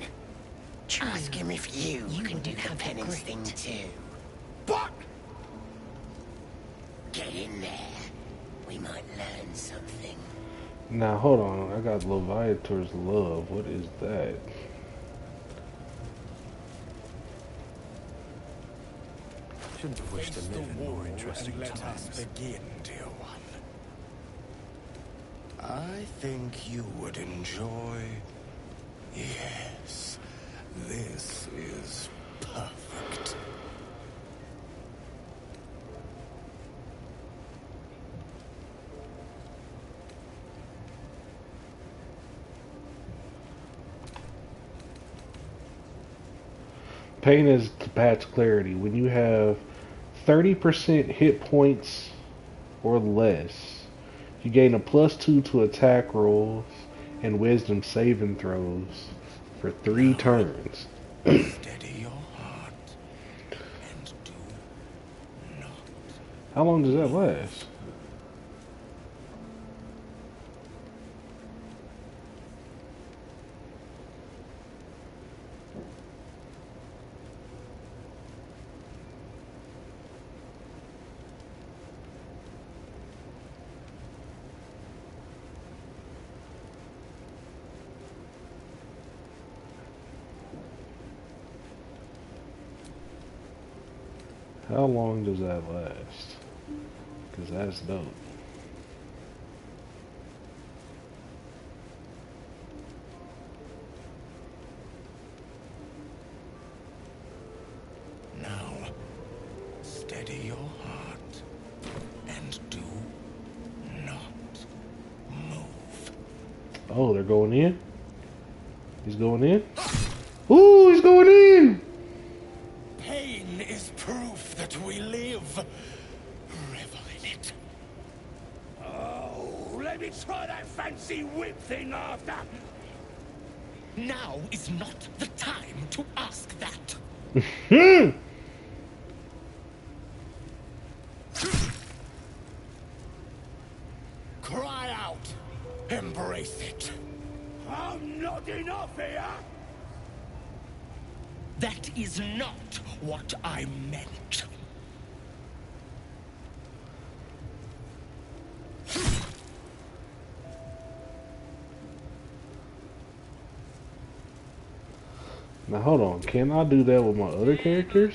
True. Ask him if you can do the penance thing too. What? Get in there. We might learn something. Now hold on, I got Leviator's Love. What is that? Shouldn't have wished to live in more interesting times. Let us begin, dear one. I think you would enjoy. Yes, this is perfect. Pain is patch clarity. When you have 30% hit points or less, you gain a +2 to attack rolls and wisdom saving throws for 3 turns. Steady your heart and do not. How long does that last? How long does that last? Because that's dope. Now, steady your heart and do not move. Oh, they're going in? He's going in? Ooh, he's going in! Pain is proof that we live. Revel in it. Oh, let me try that fancy whip thing after. Now is not the time to ask that. Cry out. Embrace it. I'm not enough here. That is not what I meant. Now hold on, can I do that with my other characters?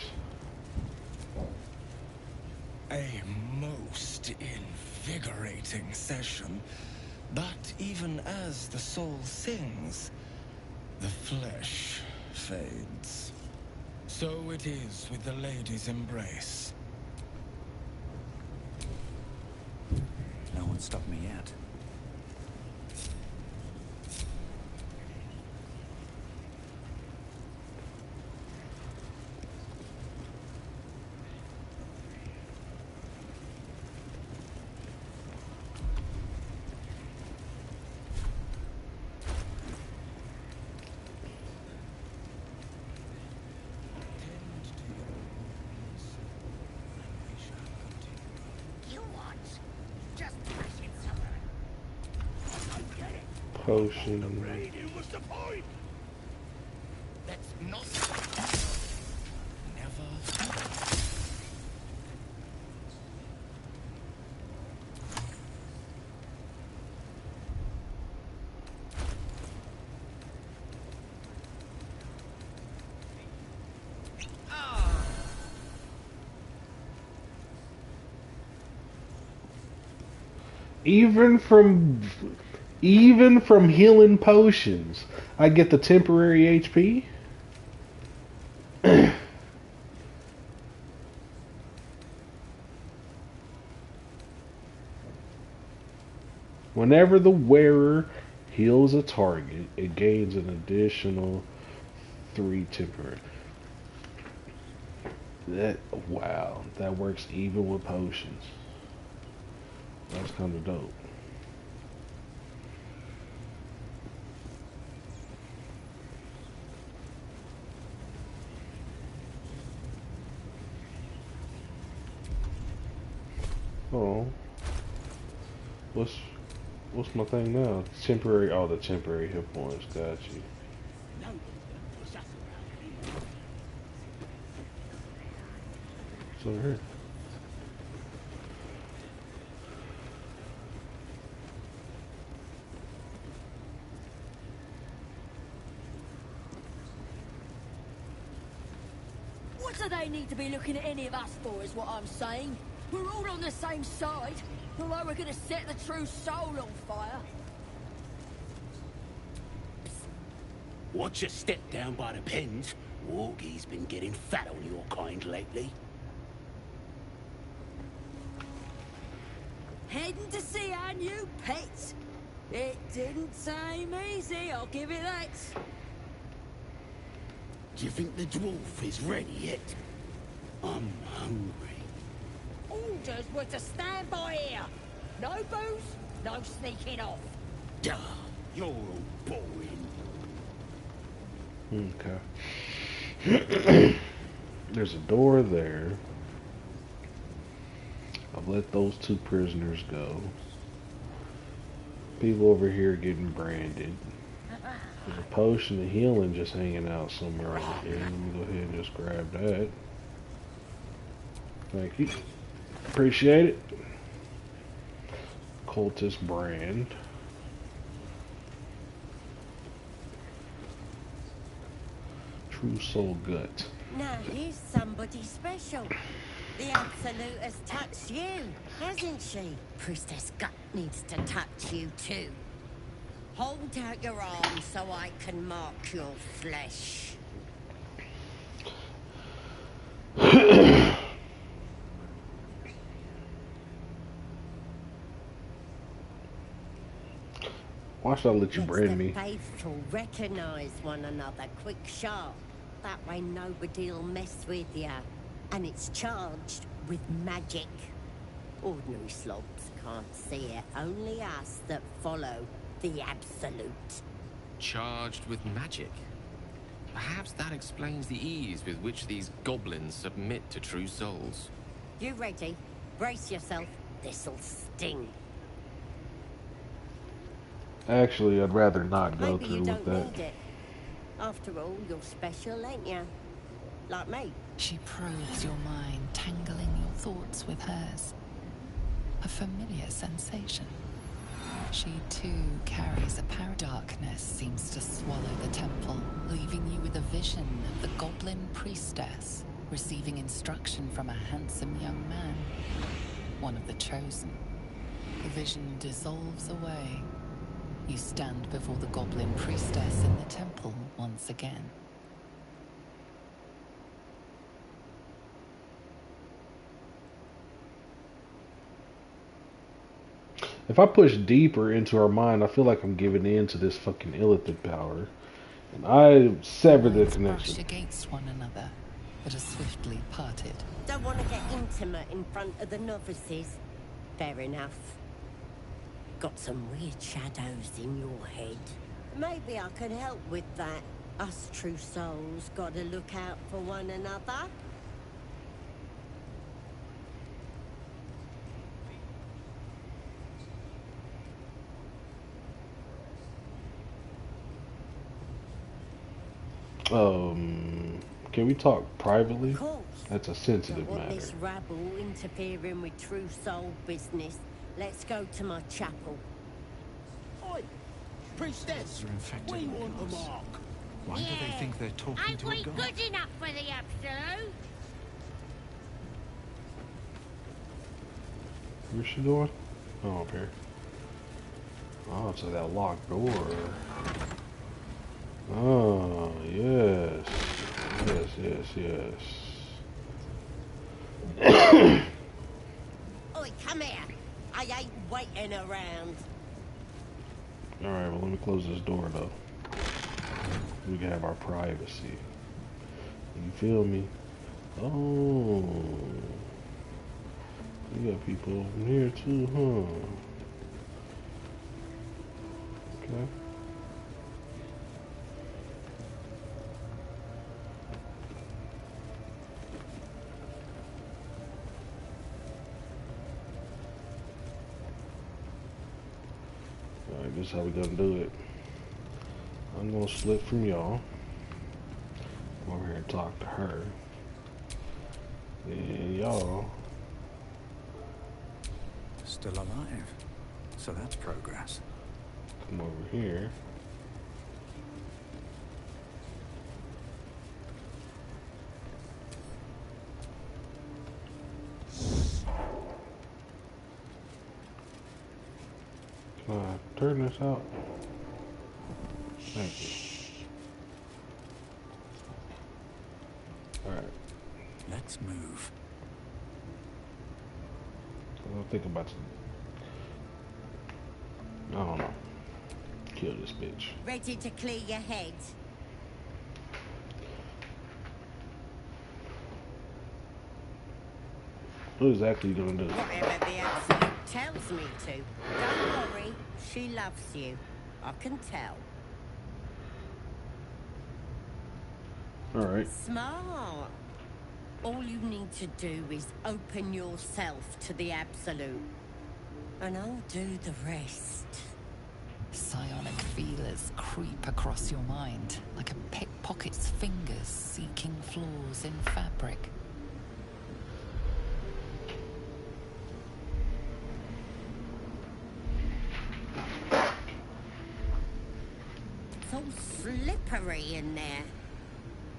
A most invigorating session. But even as the soul sings, the flesh fades. So it is with the lady's embrace. No one stopped me yet. Potion. What's the point? That's not. Never. Even from healing potions, I get the temporary HP. Whenever the wearer heals a target, it gains an additional 3 temporary. Wow, that works even with potions. That's kind of dope. Oh, What's my thing now? Temporary. Oh, the temporary hit points. Got you. It's over here. What do they need to be looking at any of us for, is what I'm saying? We're all on the same side, although we're gonna set the true soul on fire. Watch your step down by the pens. Wargie's been getting fat on your kind lately. Heading to see our new pet. It didn't seem easy, I'll give it that. Do you think the dwarf is ready yet? I'm hungry. Orders were to stand by here. No booze, no sneaking off. Duh, you're all boring. Okay. There's a door there. I've let those 2 prisoners go. People over here getting branded. There's a potion of healing just hanging out somewhere over here. Let me go ahead and just grab that. Thank you. Appreciate it. Cultist brand. True soul gut. Now here's somebody special. The Absolute has touched you, hasn't she? Priestess Gut needs to touch you too. Hold out your arm so I can mark your flesh. Why should I let you brand me? The faithful recognize one another quick sharp. That way nobody'll mess with you. And it's charged with magic. Ordinary slobs can't see it. Only us that follow the Absolute. Charged with magic? Perhaps that explains the ease with which these goblins submit to true souls. You ready? Brace yourself. This'll sting. Actually, I'd rather not go Maybe through you with don't that. need it. After all, you're special, ain't you? Like me. She probes your mind, tangling your thoughts with hers. A familiar sensation. She too carries a power. Darkness seems to swallow the temple, leaving you with a vision of the goblin priestess receiving instruction from a handsome young man, one of the chosen. The vision dissolves away. You stand before the goblin priestess in the temple once again. If I push deeper into her mind, I feel like I'm giving in to this fucking illithid power. And I sever the connection. Brush against one another, but are swiftly parted. Don't want to get intimate in front of the novices. Fair enough. Got some weird shadows in your head. Maybe I can help with that. Us true souls gotta look out for one another. Can we talk privately? Of course. That's a sensitive Don't want matter. this rabble interfering with true soul business. Let's go to my chapel. Oi, priestess, Are infected we like want a us. mark. Why do they think they're talking Ain't to a we god? good enough for the Absolute? Where's she going? Oh, up here. Oh, to that locked door. Oh, yes. Yes, yes, yes. Oi, come here. I ain't waiting around. Alright, well, let me close this door, though. We can have our privacy. You feel me? Oh. You got people over here, too, huh? Okay. this is how we're gonna do it. I'm gonna slip from y'all. Come over here and talk to her. And y'all. Still alive. So that's progress. Come over here. Can I turn this out? Thank you. Alright. Let's move. I'm thinking about I don't know. Kill this bitch. Ready to clear your head? What exactly you gonna do? Whatever the Absolute tells me to. Don't worry, she loves you. I can tell. Alright. Smart. All you need to do is open yourself to the Absolute. And I'll do the rest. Psionic feelers creep across your mind, like a pickpocket's fingers seeking flaws in fabric. It's all slippery in there.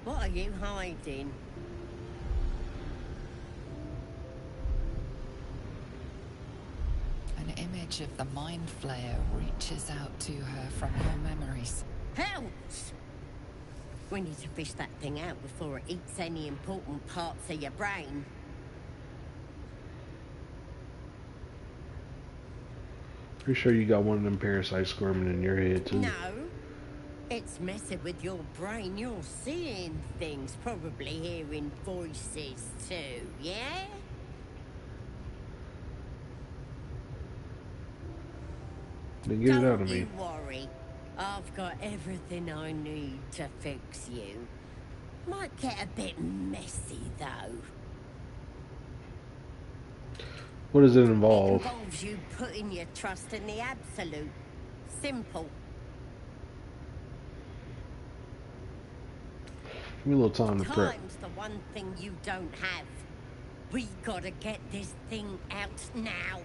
What are you hiding? An image of the Mind Flayer reaches out to her from your memories. Helps! We need to fish that thing out before it eats any important parts of your brain. Pretty sure you got one of them parasites squirming in your head too. No. It's messing with your brain. You're seeing things, probably hearing voices too, yeah? Then get it out of me. Don't you worry. I've got everything I need to fix you. Might get a bit messy, though. What does it It involve? involves you putting your trust in the Absolute. Simple. Give me a little time to prep. Time's the one thing you don't have. We gotta get this thing out now.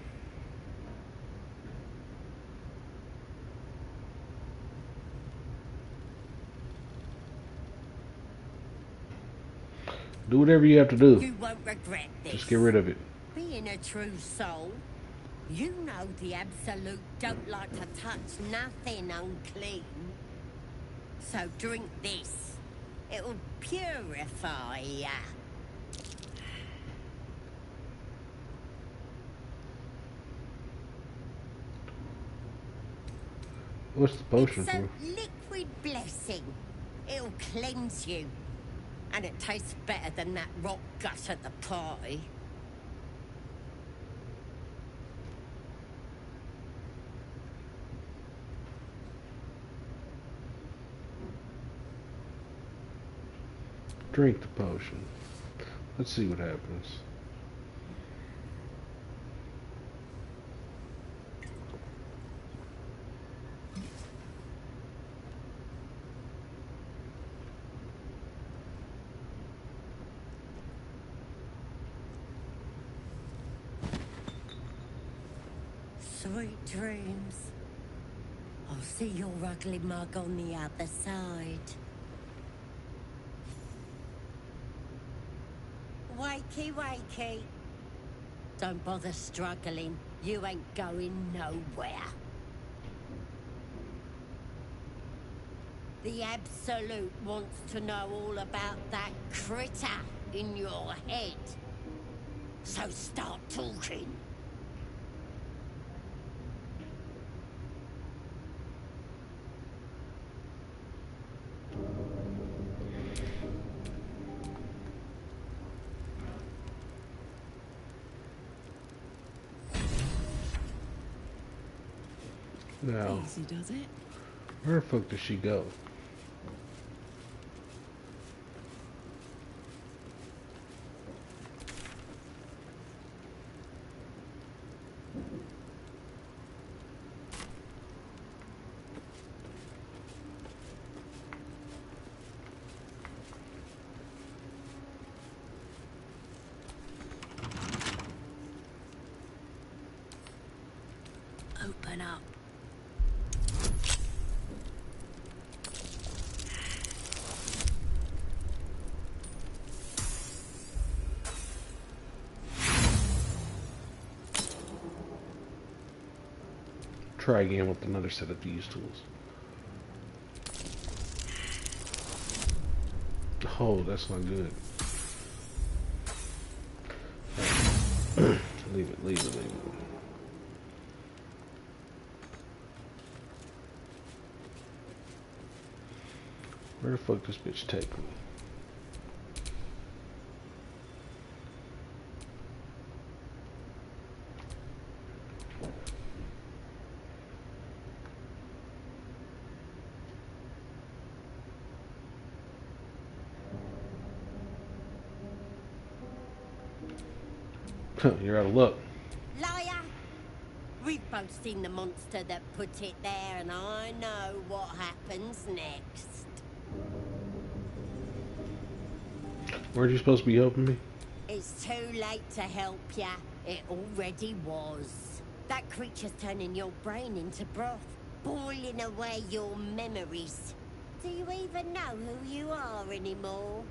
Do whatever you have to do. You won't regret this. Just get rid of it. Being a true soul, you know the Absolute don't like to touch nothing unclean. So drink this. It'll purify ya. What's the potion It's for? a liquid blessing. It'll cleanse you. And it tastes better than that rock gut at the party. Drink the potion. Let's see what happens. Sweet dreams. I'll see your ugly mug on the other side. Wakey, wakey. Don't bother struggling. You ain't going nowhere. The Absolute wants to know all about that critter in your head. So start talking. Now, Easy does it. where the fuck does she go? burn up. Try again with another set of these tools. Oh, that's not good. Right. Leave it, leave it, leave it. Where the fuck this bitch take me? You're out of luck. Liar! We've both seen the monster that put it there, and I know what happens next. Weren't you supposed to be helping me? It's too late to help ya. It already was. That creature's turning your brain into broth, boiling away your memories. Do you even know who you are anymore?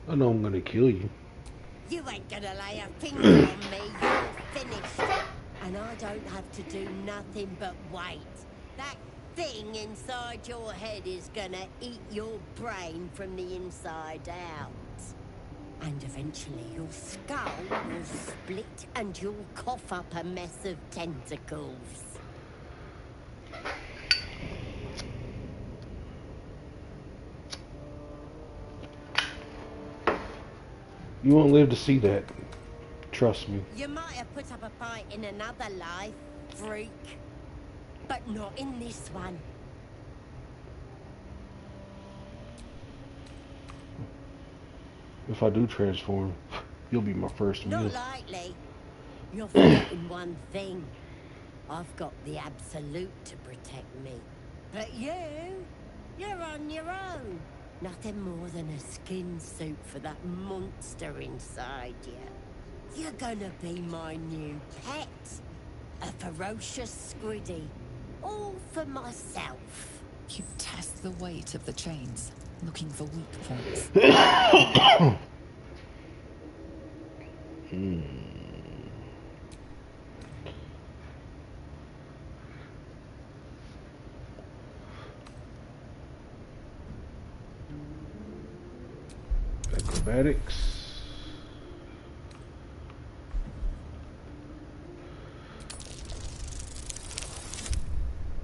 I know I'm gonna kill you. You ain't gonna lay a finger on me. You're finished. And I don't have to do nothing but wait. That thing inside your head is gonna eat your brain from the inside out. And eventually your skull will split and you'll cough up a mess of tentacles. You won't live to see that. Trust me. You might have put up a fight in another life, freak. But not in this one. If I do transform, you'll be my first meal. Not likely. You're forgetting one thing. I've got the Absolute to protect me. But you're on your own. Nothing more than a skin suit for that monster inside you. You're gonna be my new pet. A ferocious squiddy. All for myself. You test the weight of the chains, looking for weak points. Acrobatics.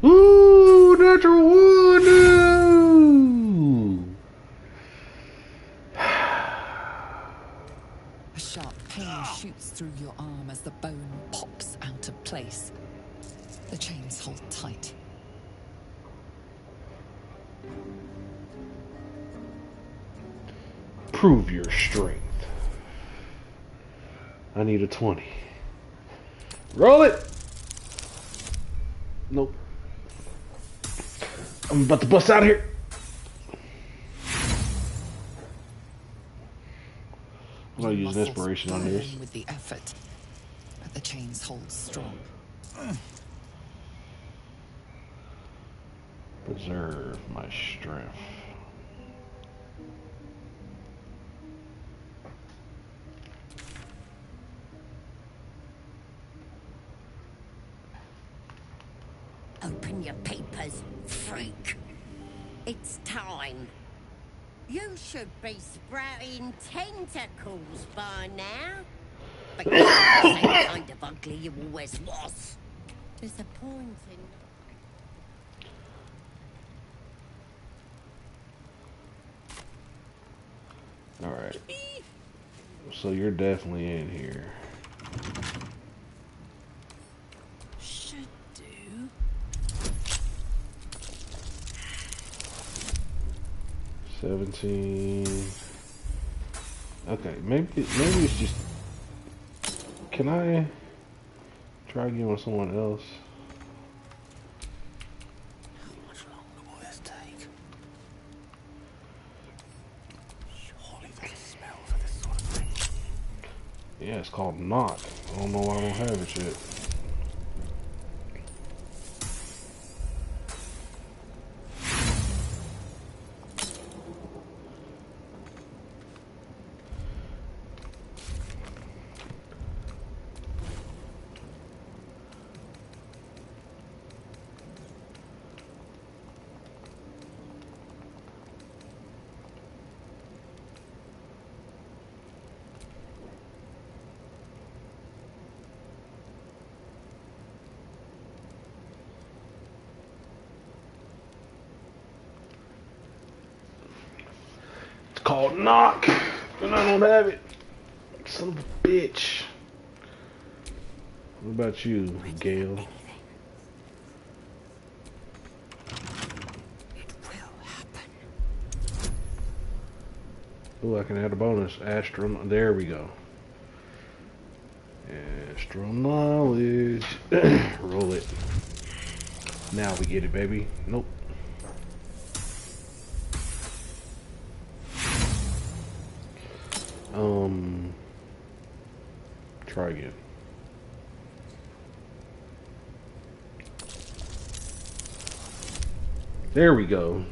Ooh, natural one! Ooh. A sharp pain shoots through your arm as the bone pops out of place. The chains hold tight. Prove your strength. I need a 20. Roll it! Nope. I'm about to bust out of here. I'm gonna use an inspiration on this. With the effort, but the chains hold strong. Preserve my strength. Open your papers, freak. It's time. You should be sprouting tentacles by now. But you're the same kind of ugly you always was. Disappointing. Alright. So you're definitely in here. Should do. $17. Okay, maybe it's just. Can I try again with someone else? How much longer will this take? Surely there's a smell for this sort of thing. Yeah, it's called Knock. I don't know why I don't have it yet. Called Knock, and I don't have it. Son of a bitch. What about you, Gale? Oh, I can add a bonus. Astro. There we go. Astro knowledge. Roll it. Now we get it, baby. Nope. Try again. There we go.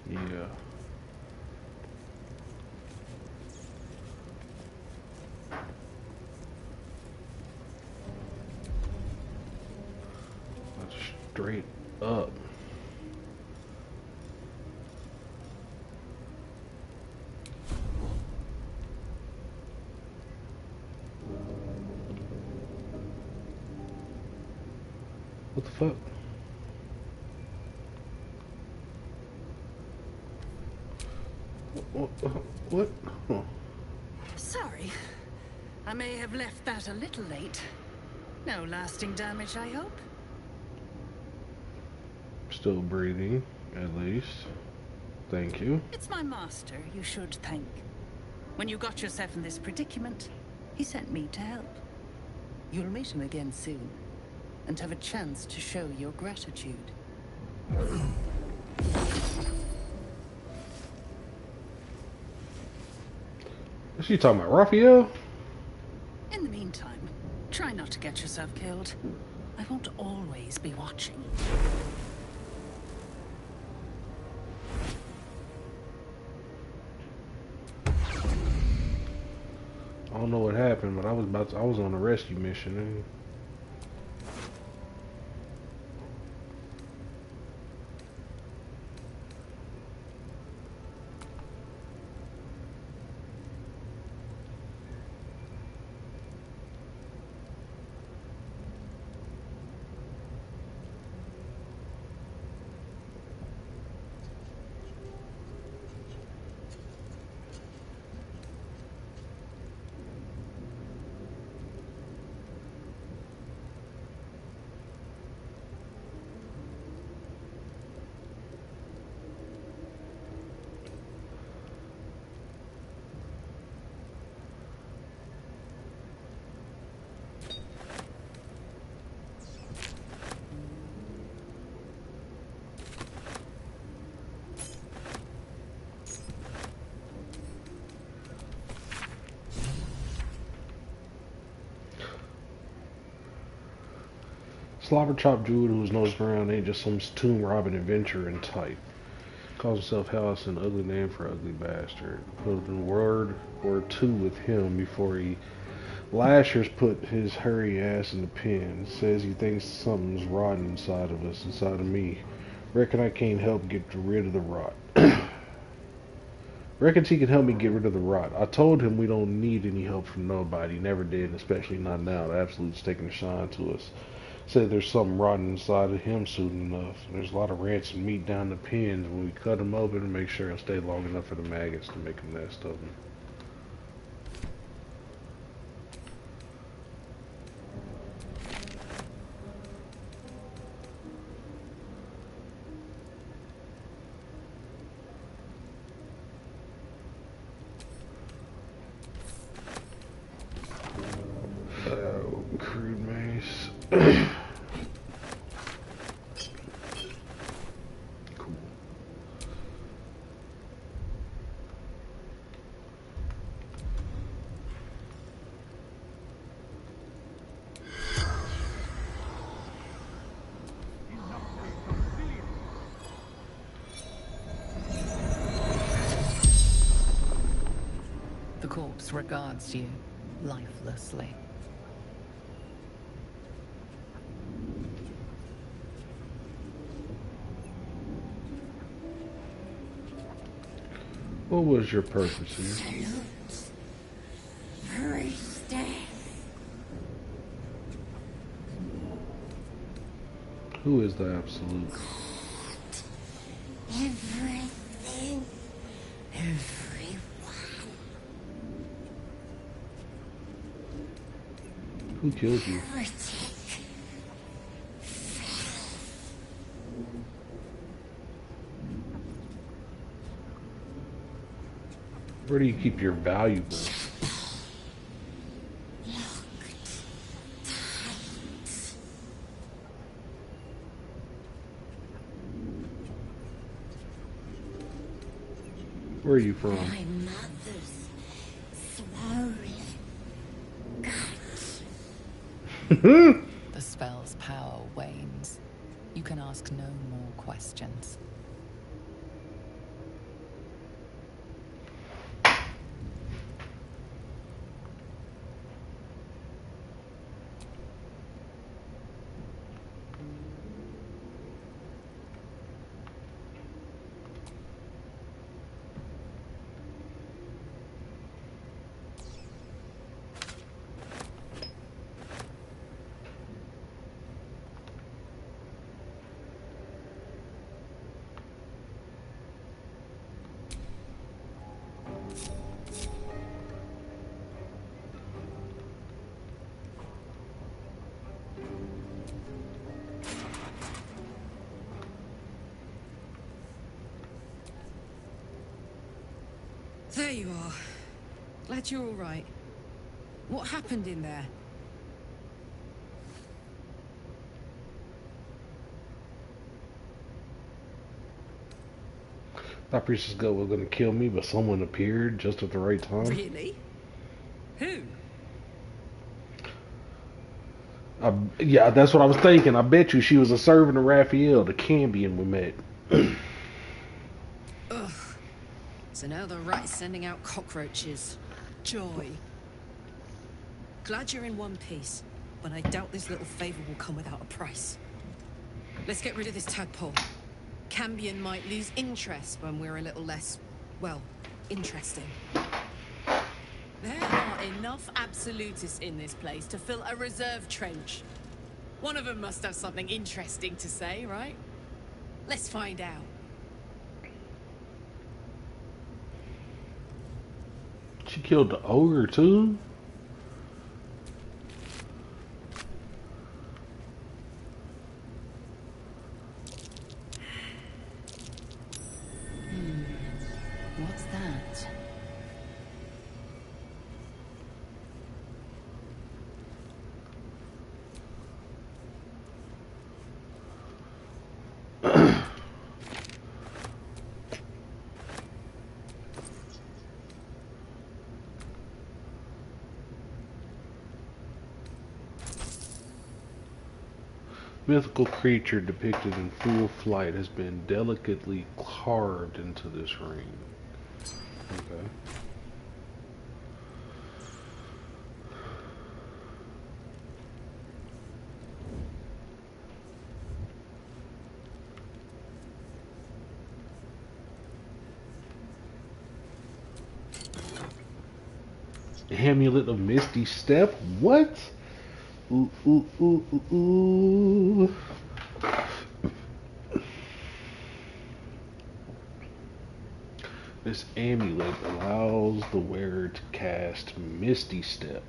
Yeah. That's straight up. What the fuck? What? Huh. Sorry. I may have left that a little late. No lasting damage, I hope? Still breathing, at least. Thank you. It's my master you should thank. When you got yourself in this predicament, he sent me to help. You'll meet him again soon, and have a chance to show your gratitude. Is she talking about Raphael? In the meantime, try not to get yourself killed. I won't always be watching. I don't know what happened, but I was on a rescue mission. Slobber Chop Druid who's nose around ain't just some tomb robbing adventuring type. Calls himself House, an ugly name for ugly bastard. Put in a word or two with him before he Lashers put his hairy ass in the pen. Says he thinks something's rotten inside of us, inside of me. Reckon I can't help get rid of the rot. Reckons he can help me get rid of the rot. I told him we don't need any help from nobody. Never did, and especially not now. The Absolute's taking a shine to us. Said there's something rotten inside of him soon enough. There's a lot of rancid meat down the pins. When we cut him open, to make sure he'll stay long enough for the maggots to make a nest of him. The corpse regards you lifelessly. What was your purpose here? Who is the absolute? Everything. Everyone. Who killed you? Where do you keep your valuables? Where are you from? My mother's swollen gut. The spell's power wanes. You can ask no more questions. There you are. Glad you're all right. What happened in there? Thought Priestess Goat was gonna kill me, but someone appeared just at the right time. Really? Who? Yeah, that's what I was thinking. I bet you she was a servant of Raphael, the Cambion we met. Ugh. So now the rat's sending out cockroaches. Joy. Glad you're in one piece, but I doubt this little favor will come without a price. Let's get rid of this tadpole. Cambion might lose interest when we're a little less, well, interesting. There are enough absolutists in this place to fill a reserve trench. One of them must have something interesting to say, right? Let's find out. She killed the ogre too? What's that? Mythical creature depicted in full flight has been delicately carved into this ring. Okay. Amulet of Misty Step? What? Ooh, ooh, ooh, ooh, ooh. This amulet allows the wearer to cast Misty Step.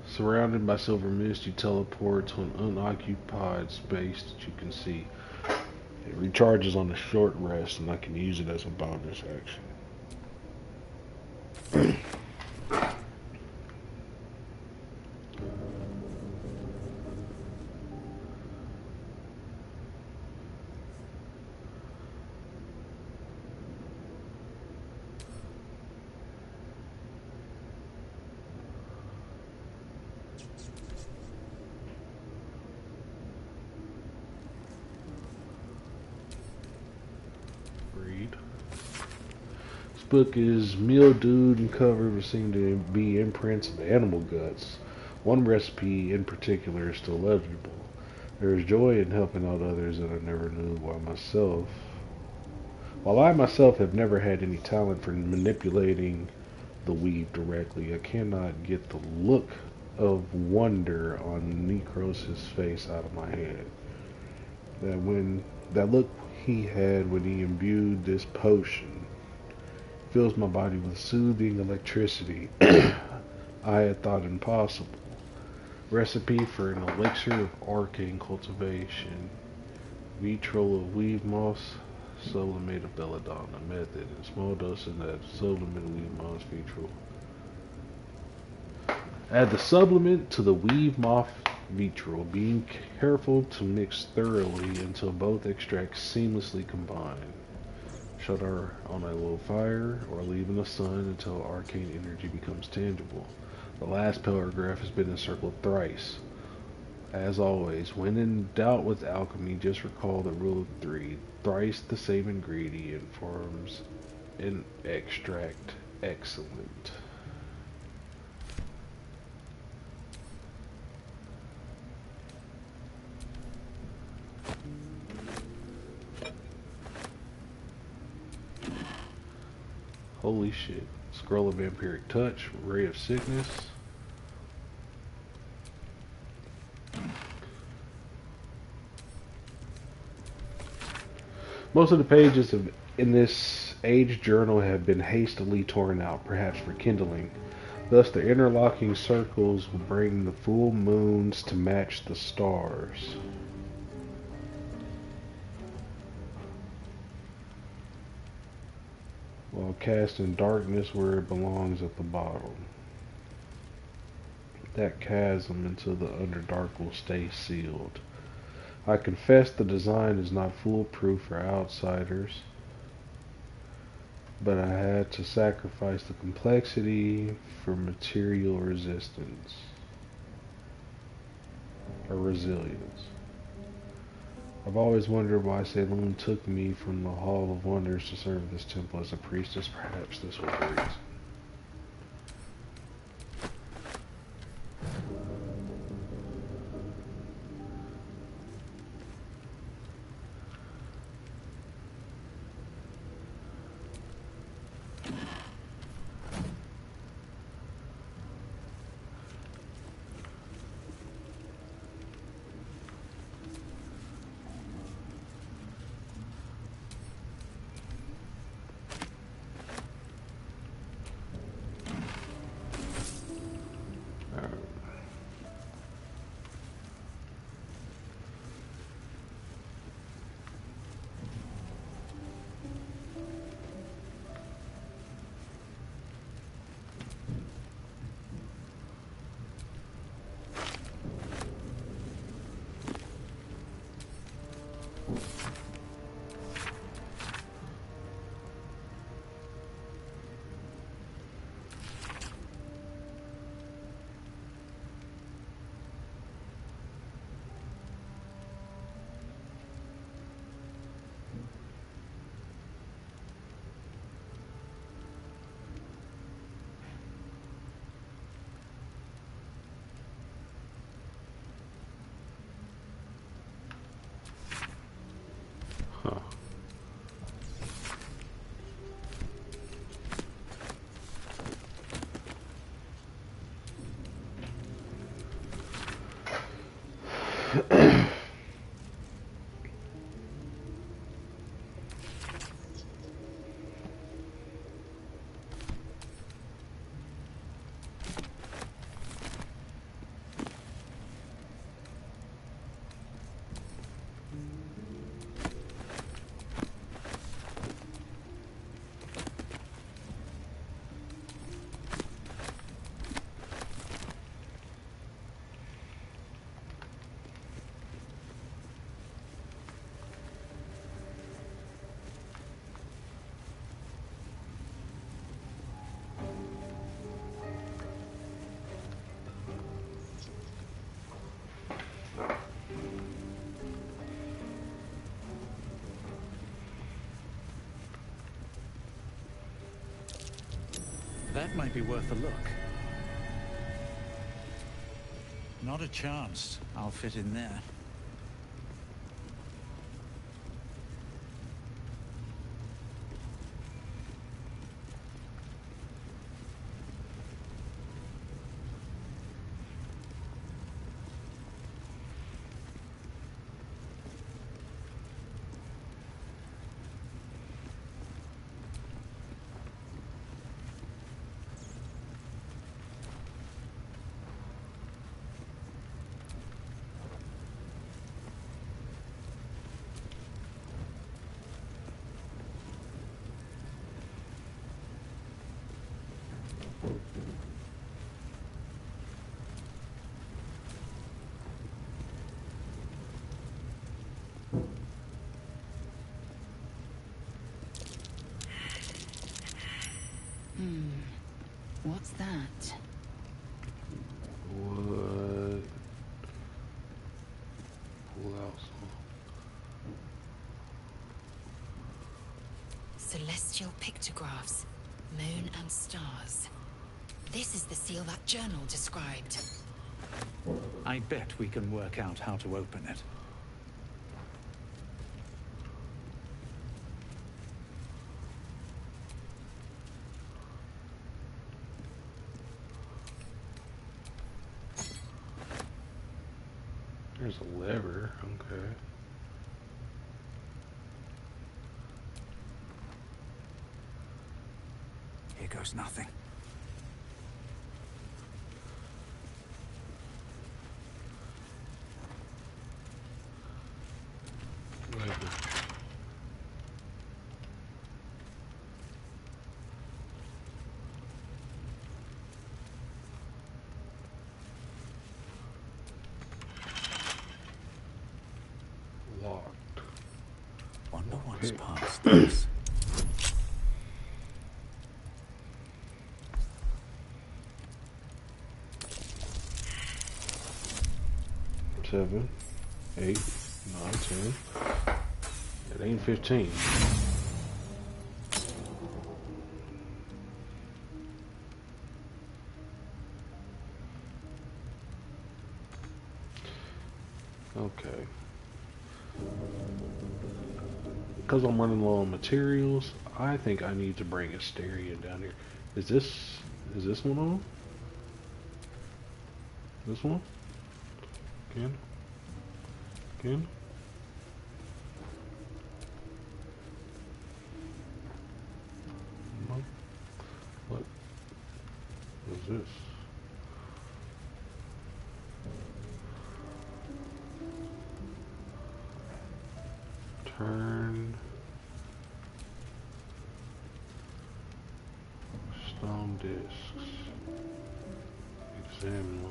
Surrounded by silver mist, you teleport to an unoccupied space that you can see. It recharges on a short rest, and I can use it as a bonus action. book is mildewed and covered with seem to be imprints of animal guts. One recipe in particular is still legible. There is joy in helping out others that I never knew While I myself have never had any talent for manipulating the weave directly, I cannot get the look of wonder on Necros' face out of my head. That look he had when he imbued this potion fills my body with soothing electricity I had thought impossible. Recipe for an elixir of arcane cultivation. Vitrol of weave moss, sublimate of belladonna. Method: in small doses add sublimate of weave moss vitrol. Add the supplement to the weave moss vitrol, being careful to mix thoroughly until both extracts seamlessly combine. Shut her on a low fire or leave in the sun until arcane energy becomes tangible. The last paragraph has been encircled thrice. As always, when in doubt with alchemy, just recall the rule of three. Thrice the same ingredient forms an extract excellent. Holy shit. Scroll of Vampiric Touch, Ray of Sickness. Most of the pages in this age journal have been hastily torn out, perhaps for kindling. Thus the interlocking circles will bring the full moons to match the stars. While casting darkness where it belongs at the bottom. That chasm into the Underdark will stay sealed. I confess the design is not foolproof for outsiders, but I had to sacrifice the complexity for material resistance or resilience. I've always wondered why Salome took me from the Hall of Wonders to serve this temple as a priestess. Perhaps this was the reason. That might be worth a look. Not a chance I'll fit in there. What's that? What? Pull out Celestial pictographs, moon and stars. This is the seal that journal described. I bet we can work out how to open it. There's a lever, okay. Here goes nothing. Lever. Locked. Wonder what's past this. Seven, 8, 9, 10. It ain't 15. Okay. Because I'm running low on materials, I think I need to bring a stereo down here. Is this one on? This one? Again? Again? No. What is this? Turn. Stone discs. Examine them.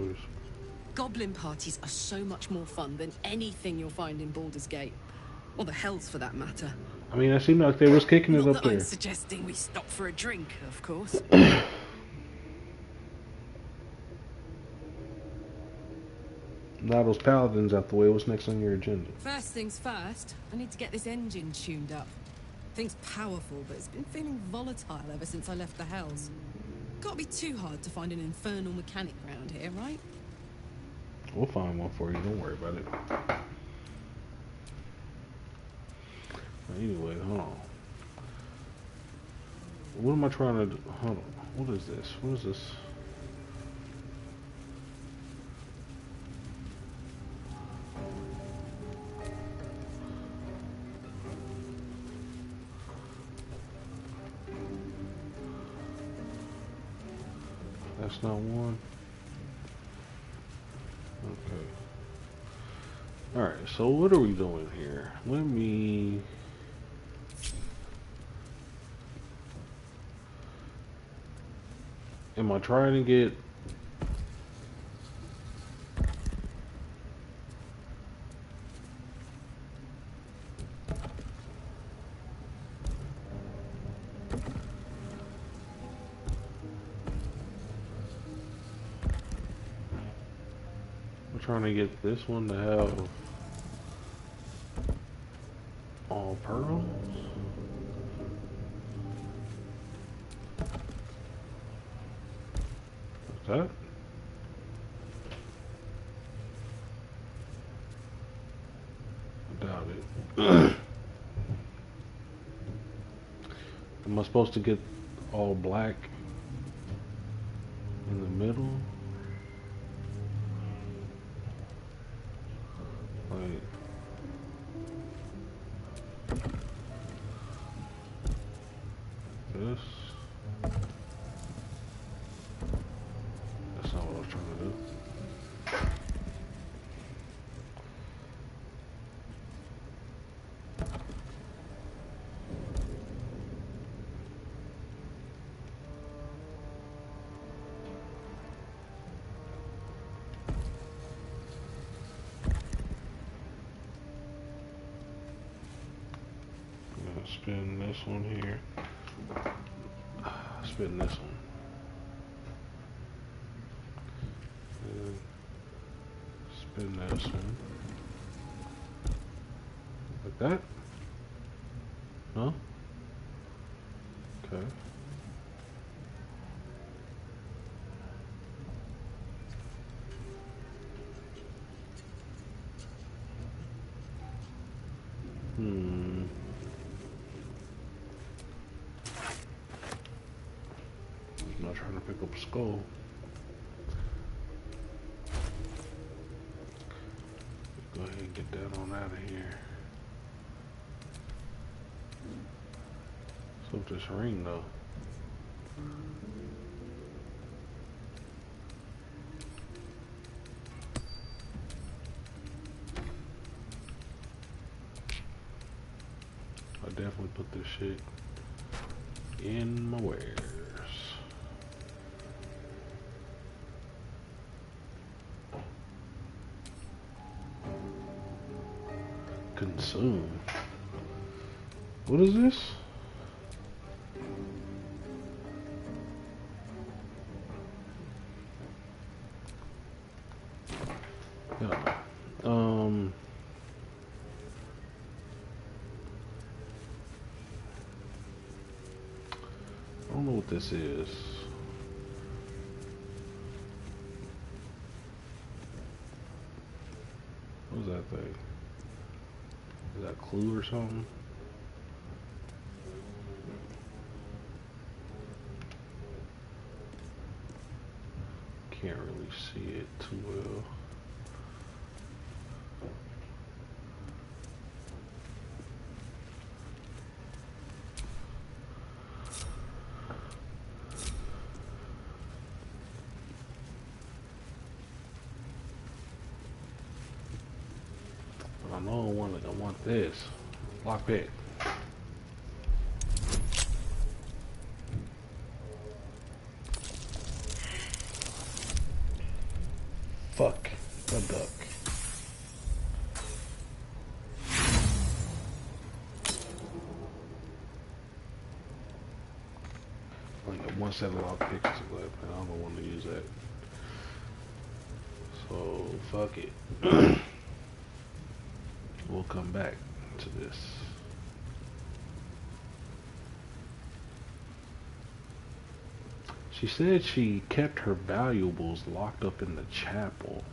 Okay. Goblin parties are so much more fun than anything you'll find in Baldurs Gate. Or the Hells, for that matter. I mean, it seemed like they was kicking it Not up that I'm there. suggesting we stop for a drink, of course. Now those paladins out the way. What's next on your agenda? First things first, I need to get this engine tuned up. Thing's powerful, but it's been feeling volatile ever since I left the Hells. Can't be too hard to find an infernal mechanic round here, right? We'll find one for you. Don't worry about it. Anyway, hold on. What am I trying to do? Hold on. What is this? What is this? That's not one. Alright, so what are we doing here? Let me... Am I trying to get... I'm trying to get this one to have all pearls. What's that? I doubt it. Am I supposed to get all black in the middle? Like... this. That's not what I was trying to do. I'm gonna spin this one here. Spin this one. And spin this one. Like that? No? Okay. I'm not trying to pick up a skull. Go ahead and get that on out of here. So this ring though. I definitely put this shit in my wares. Consume. What is this? Yeah. I don't know what this is. What was that thing? Is that a clue or something? Can't really see it too well. But I know I want this. Lockpick. Fuck. A duck. Only got one set of lockpicks left, and I don't want to use that. So, fuck it. We'll come back to this. She said she kept her valuables locked up in the chapel.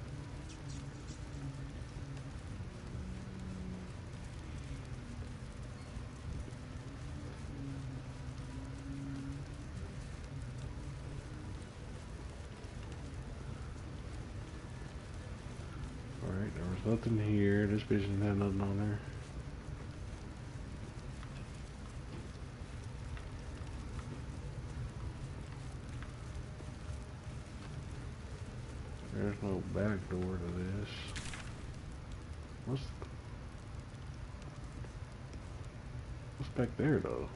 Alright, there was nothing here. This bitch didn't have nothing on there. There's no back door to this. What's back there though?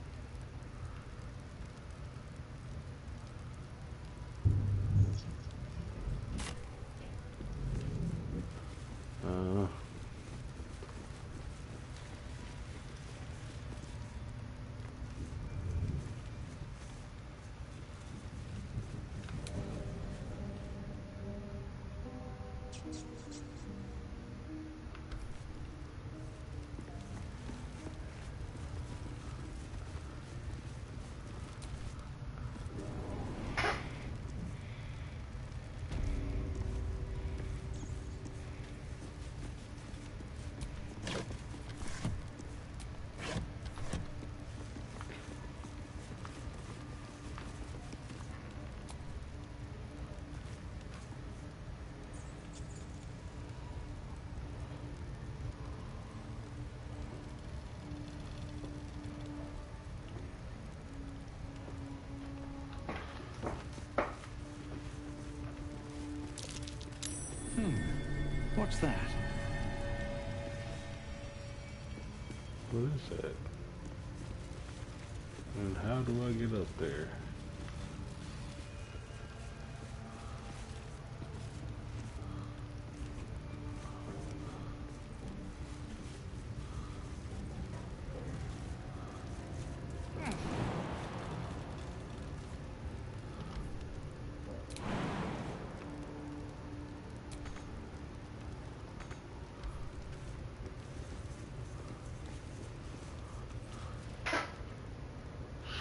What's that? What is that? And how do I get up there?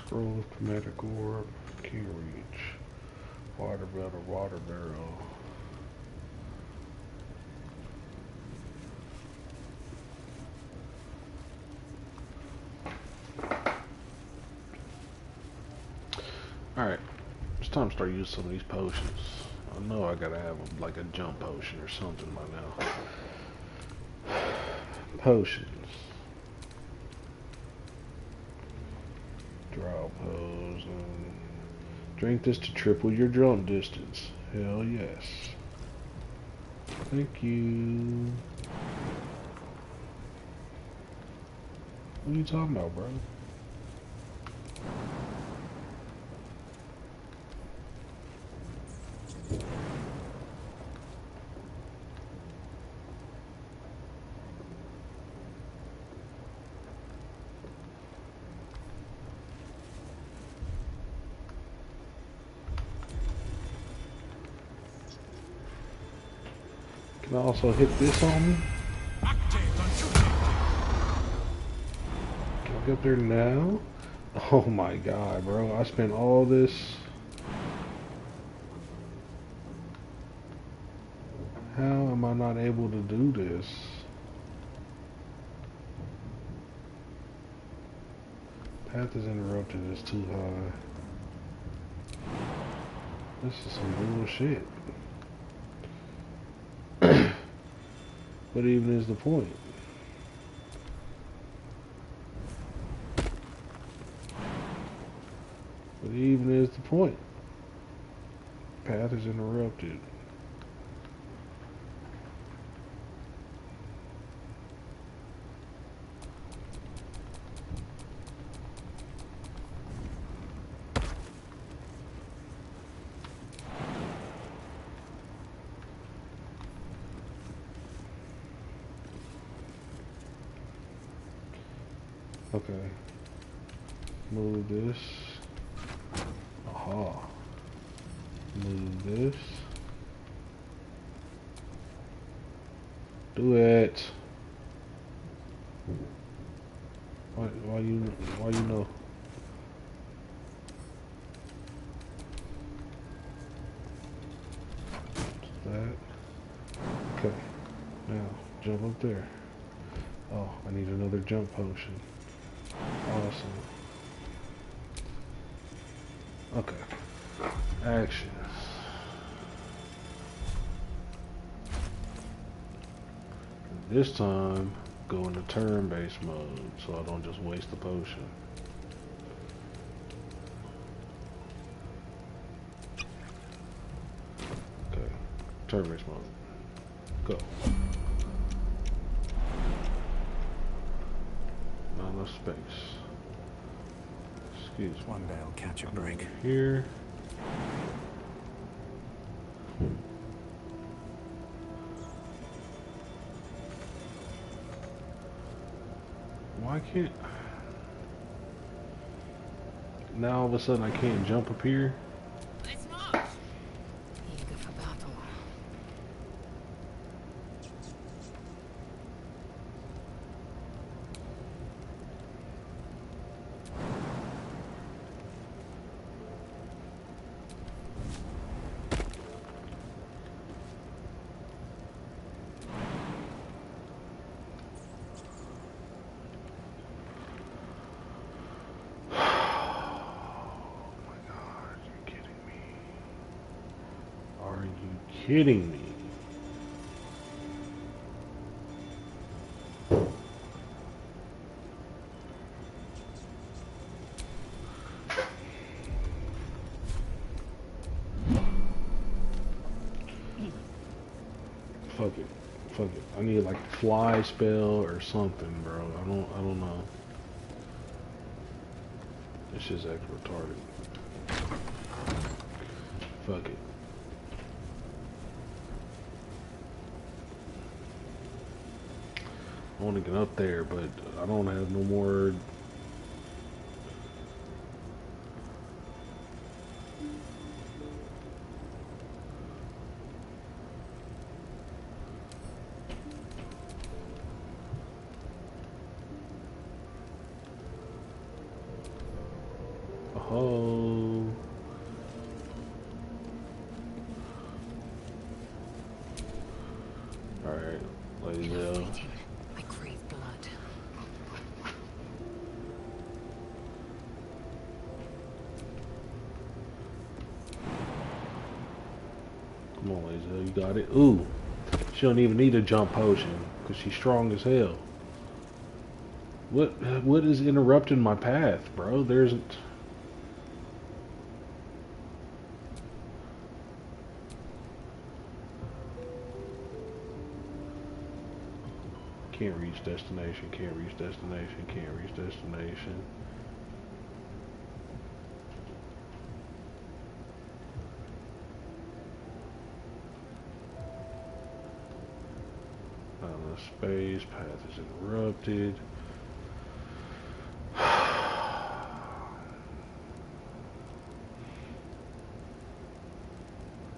Scroll of chromatic orb, key reach, water barrel. Alright, it's time to start using some of these potions. I know I gotta have like a jump potion or something by now. Potions. Draw pose. Drink this to triple your jump distance. Hell yes. Thank you. What are you talking about, bro? Can I also hit this on me? Can I get up there now? Oh my god, bro. I spent all this. How am I not able to do this? Path is interrupted. It's too high. This is some bullshit. What even is the point? What even is the point? Path is interrupted. Okay. Move this. Aha. Move this. Do it. Why you know? That. Okay. Now jump up there. Oh, I need another jump potion. Awesome. Okay. Actions. This time, go into turn-based mode so I don't just waste the potion. Okay. Turn-based mode. Go. space. Excuse me. One day I'll catch a break. Here. Why can't... Now all of a sudden I can't jump up here? Eager for battle. Are you kidding me? Fuck it. Fuck it. I need like a fly spell or something, bro. I don't know. This shit's actually retarded. Fuck it. I want to get up there, but I don't have no more. Oh. Alright, ladies and gentlemen. I crave blood. Come on, Lazel, you got it. Ooh, she don't even need a jump potion because she's strong as hell. What is interrupting my path, bro? There's can't reach destination, can't reach destination, can't reach destination. Space, path is interrupted.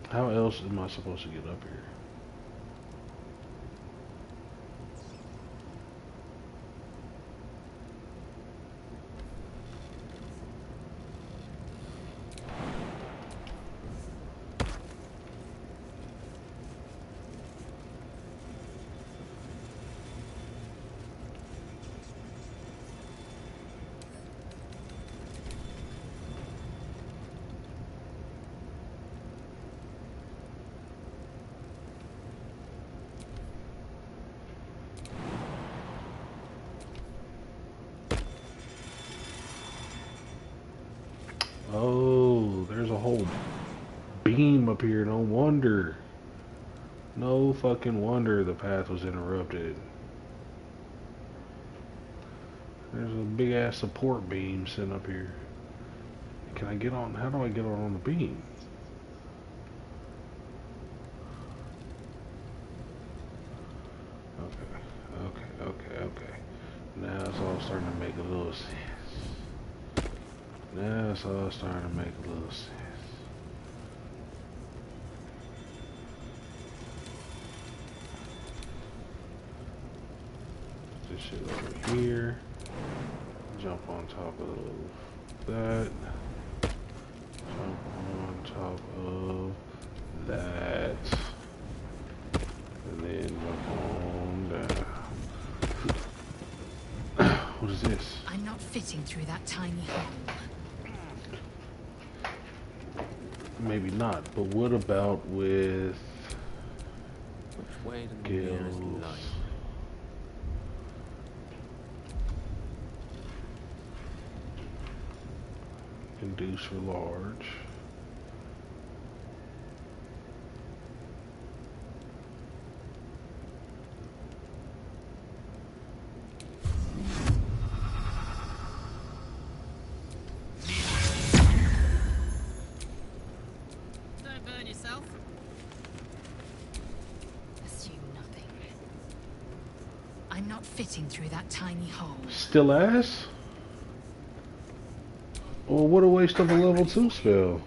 How else am I supposed to get up here? Oh, there's a whole beam up here. No wonder. No fucking wonder the path was interrupted. There's a big ass support beam sitting up here. Can I get on? How do I get on the beam? Okay. Now it's all starting to make a little sense. Now it's all starting to make a little sense. Put this shit over here. Jump on top of that. Jump on top of that. And then jump on down. What is this? I'm not fitting through that tiny hole. Maybe not, but what about with Which way to the gills? nearest light? Induce for large. fitting through that tiny hole. Still ass? Well, what a waste of a level 2 spell.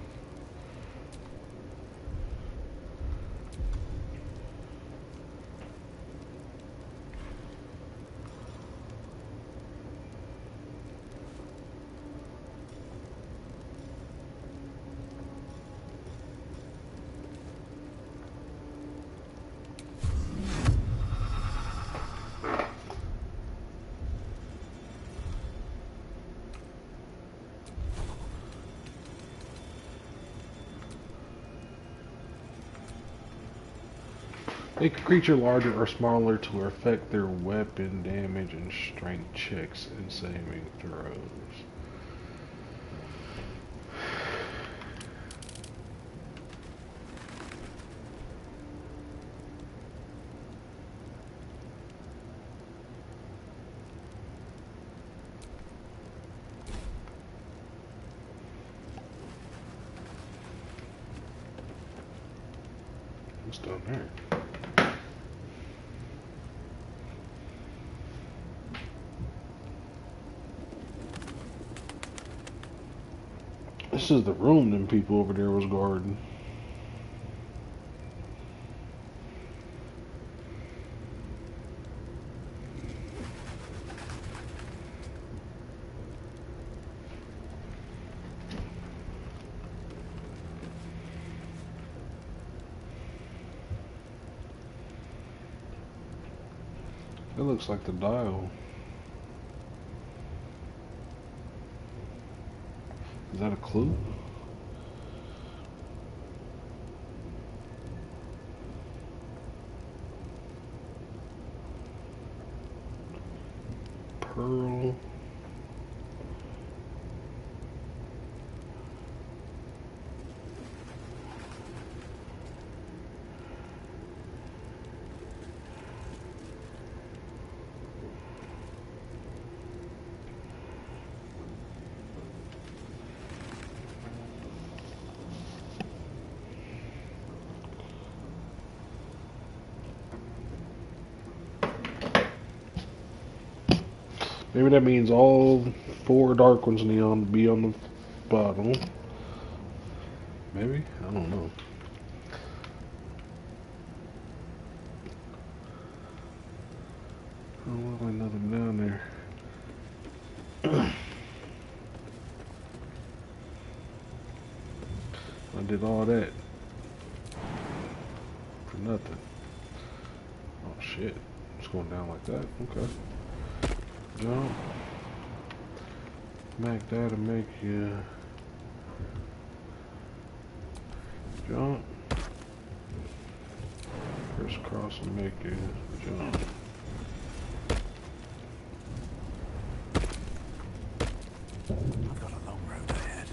Make a creature larger or smaller to affect their weapon damage and strength checks and saving throws. What's down there? This is the room them people over there was guarding. It looks like the dial. Is that a clue? Pearl. Maybe that means all 4 dark ones need to be on the bottom. Maybe? I don't know. I don't look like nothing down there. I did all that for nothing. Oh shit. It's going down like that? Okay. Jump. Make that and make you jump. Crisscross and make you jump. I've got a long road ahead.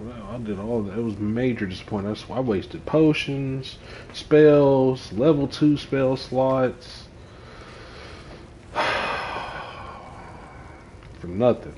Well, I did all that. It was major disappointment. I wasted potions, spells, level 2 spell slots. For nothing.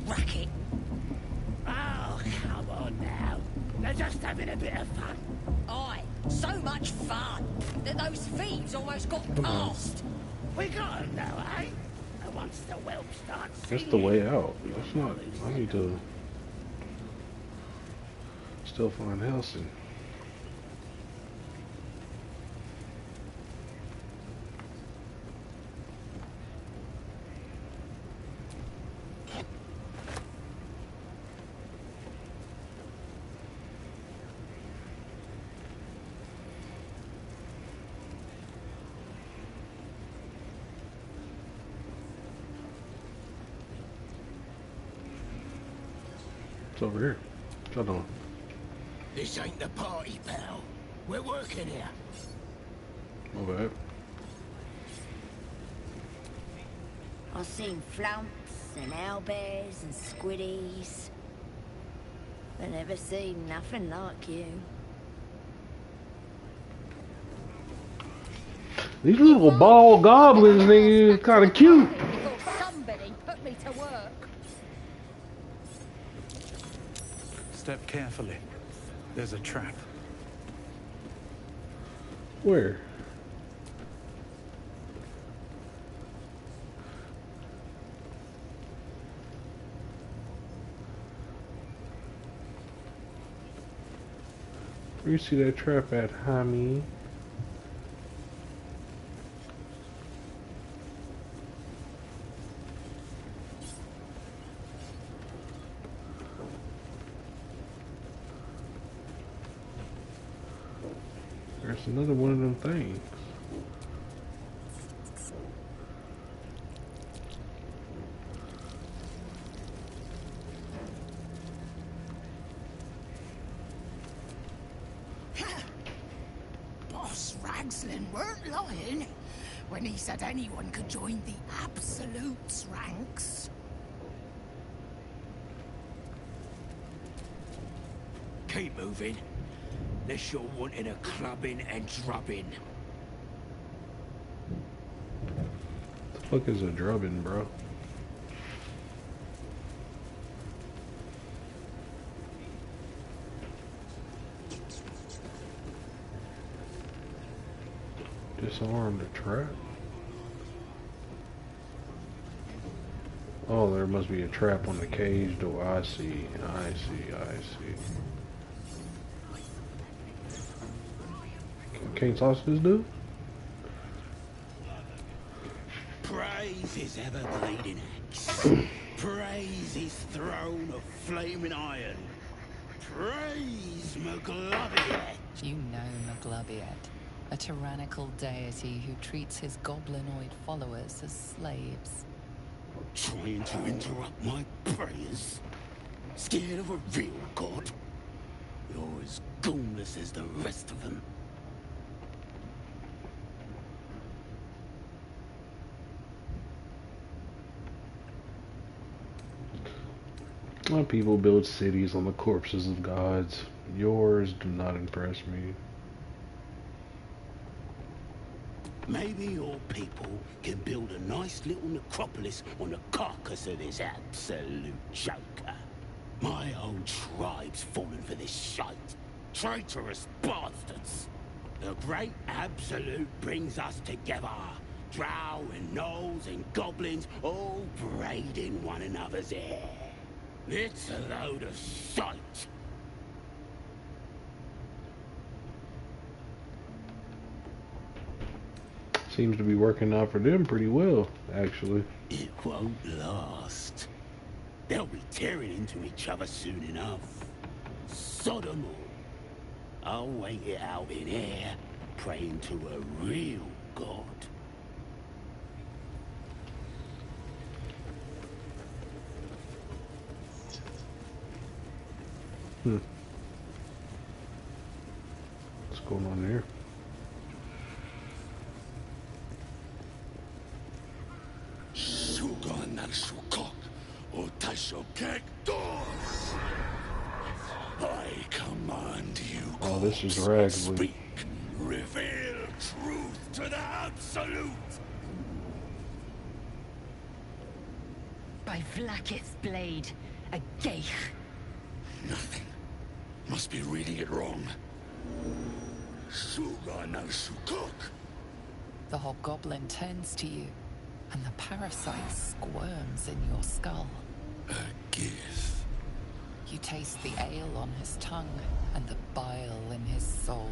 Racket. Oh, come on now. They're just having a bit of fun. Aye, so much fun that those thieves almost got past. We got 'em now, eh? And once the whelp starts That's singing... the way out. That's not... I need to... still find Helsing. It's over here. Shut on. This ain't the party, pal. We're working here. My bad. I've seen flumps and owlbears and squiddies, but never seen nothing like you. These little ball goblins, nigga, kind of cute. Before somebody put me to work. Step carefully. There's a trap. Where? Where you see that trap at, homie? There's another one of them things. Boss Ragslin weren't lying when he said anyone could join the Absolute's ranks. Keep moving. Unless you're wanting a clubbing and drubbing. The fuck is a drubbing, bro? Disarm the trap? Oh, there must be a trap on the cage door. I see. Can't toss this dude? Praise his ever-bleeding axe. Praise his throne of flaming iron. Praise Magloviet. You know Magloviet, a tyrannical deity who treats his goblinoid followers as slaves. Trying to interrupt my prayers? Scared of a real god? You're as goonless as the rest of them. My people build cities on the corpses of gods. Yours do not impress me. Maybe your people can build a nice little necropolis on the carcass of this absolute joker. My own tribe's fallen for this shite. Traitorous bastards. The great absolute brings us together. Drow and gnolls and goblins all braiding one another's hair. It's a load of shite. Seems to be working out for them pretty well, actually. It won't last. They'll be tearing into each other soon enough. Sodom all. I'll wait it out in air, praying to a real god. What's going on there? I command you. Oh, this is Ragsley. Reveal truth to the Absolute. By Vlaakith's blade, a geich. Nothing. Must be reading it wrong. Suga no Sukuk. The hobgoblin turns to you, and the parasite squirms in your skull. A gift. You taste the ale on his tongue, and the bile in his soul.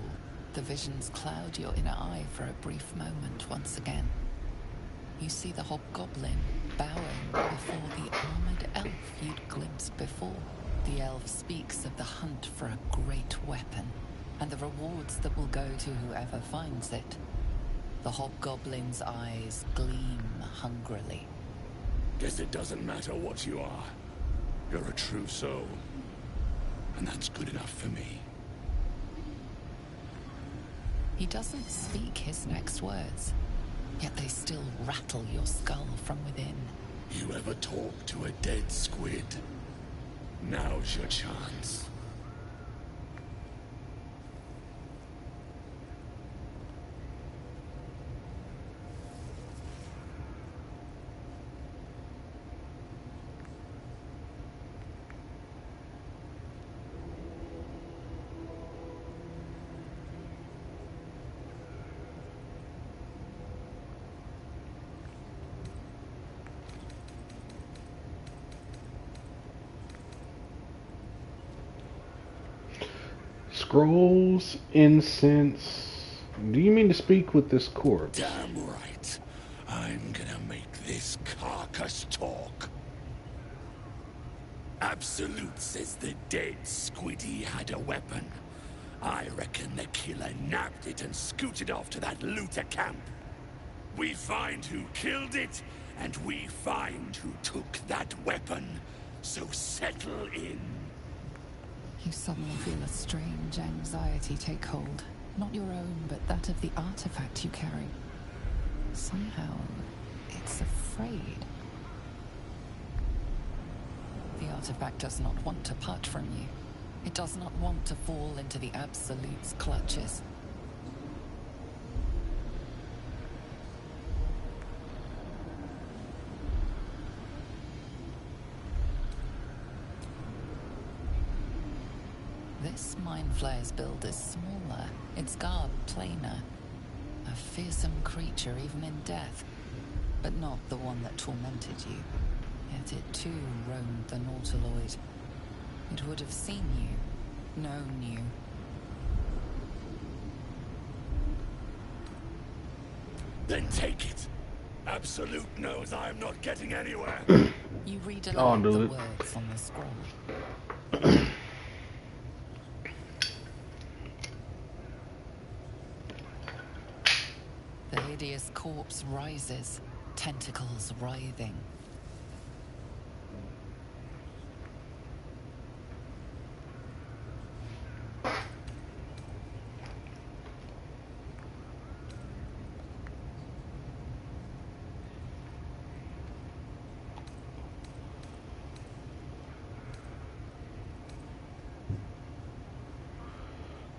The visions cloud your inner eye for a brief moment once again. You see the hobgoblin bowing before the armored elf you'd glimpsed before. The elf speaks of the hunt for a great weapon, and the rewards that will go to whoever finds it. The hobgoblin's eyes gleam hungrily. Guess it doesn't matter what you are. You're a true soul. and that's good enough for me. He doesn't speak his next words, yet they still rattle your skull from within. You ever talk to a dead squid? Now's your chance. Scrolls, incense. Do you mean to speak with this corpse? Damn right. I'm gonna make this carcass talk. Absolute says the dead squiddy had a weapon. I reckon the killer nabbed it and scooted off to that looter camp. We find who killed it, and we find who took that weapon. So settle in. You suddenly feel a strange anxiety take hold. Not your own, but that of the artifact you carry. Somehow, it's afraid. The artifact does not want to part from you. It does not want to fall into the Absolute's clutches. This Mind Flayer's build is smaller, its garb plainer. A fearsome creature even in death, but not the one that tormented you. Yet it too roamed the Nautiloid. It would have seen you, known you. Then take it. Absolute knows I'm not getting anywhere. You read aloud the words on the scroll. The hideous corpse rises, tentacles writhing.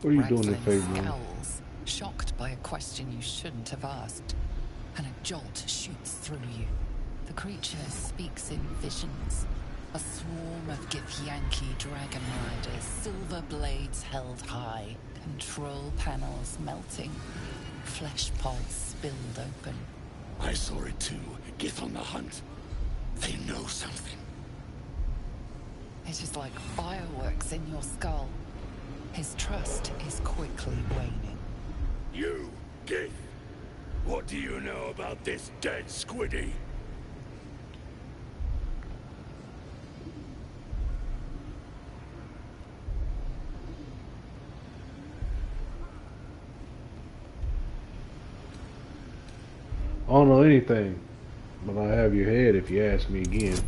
What are you doing in favor? Scowls, shocked by a question you shouldn't have asked, and a jolt shoots through you. The creature speaks in visions. A swarm of Githyanki dragon riders, silver blades held high, control panels melting, flesh pods spilled open. I saw it too. Gith on the hunt. They know something. It is like fireworks in your skull. His trust is quickly waning. You, Gith! What do you know about this dead squiddy? I don't know anything, but I have your head if you ask me again.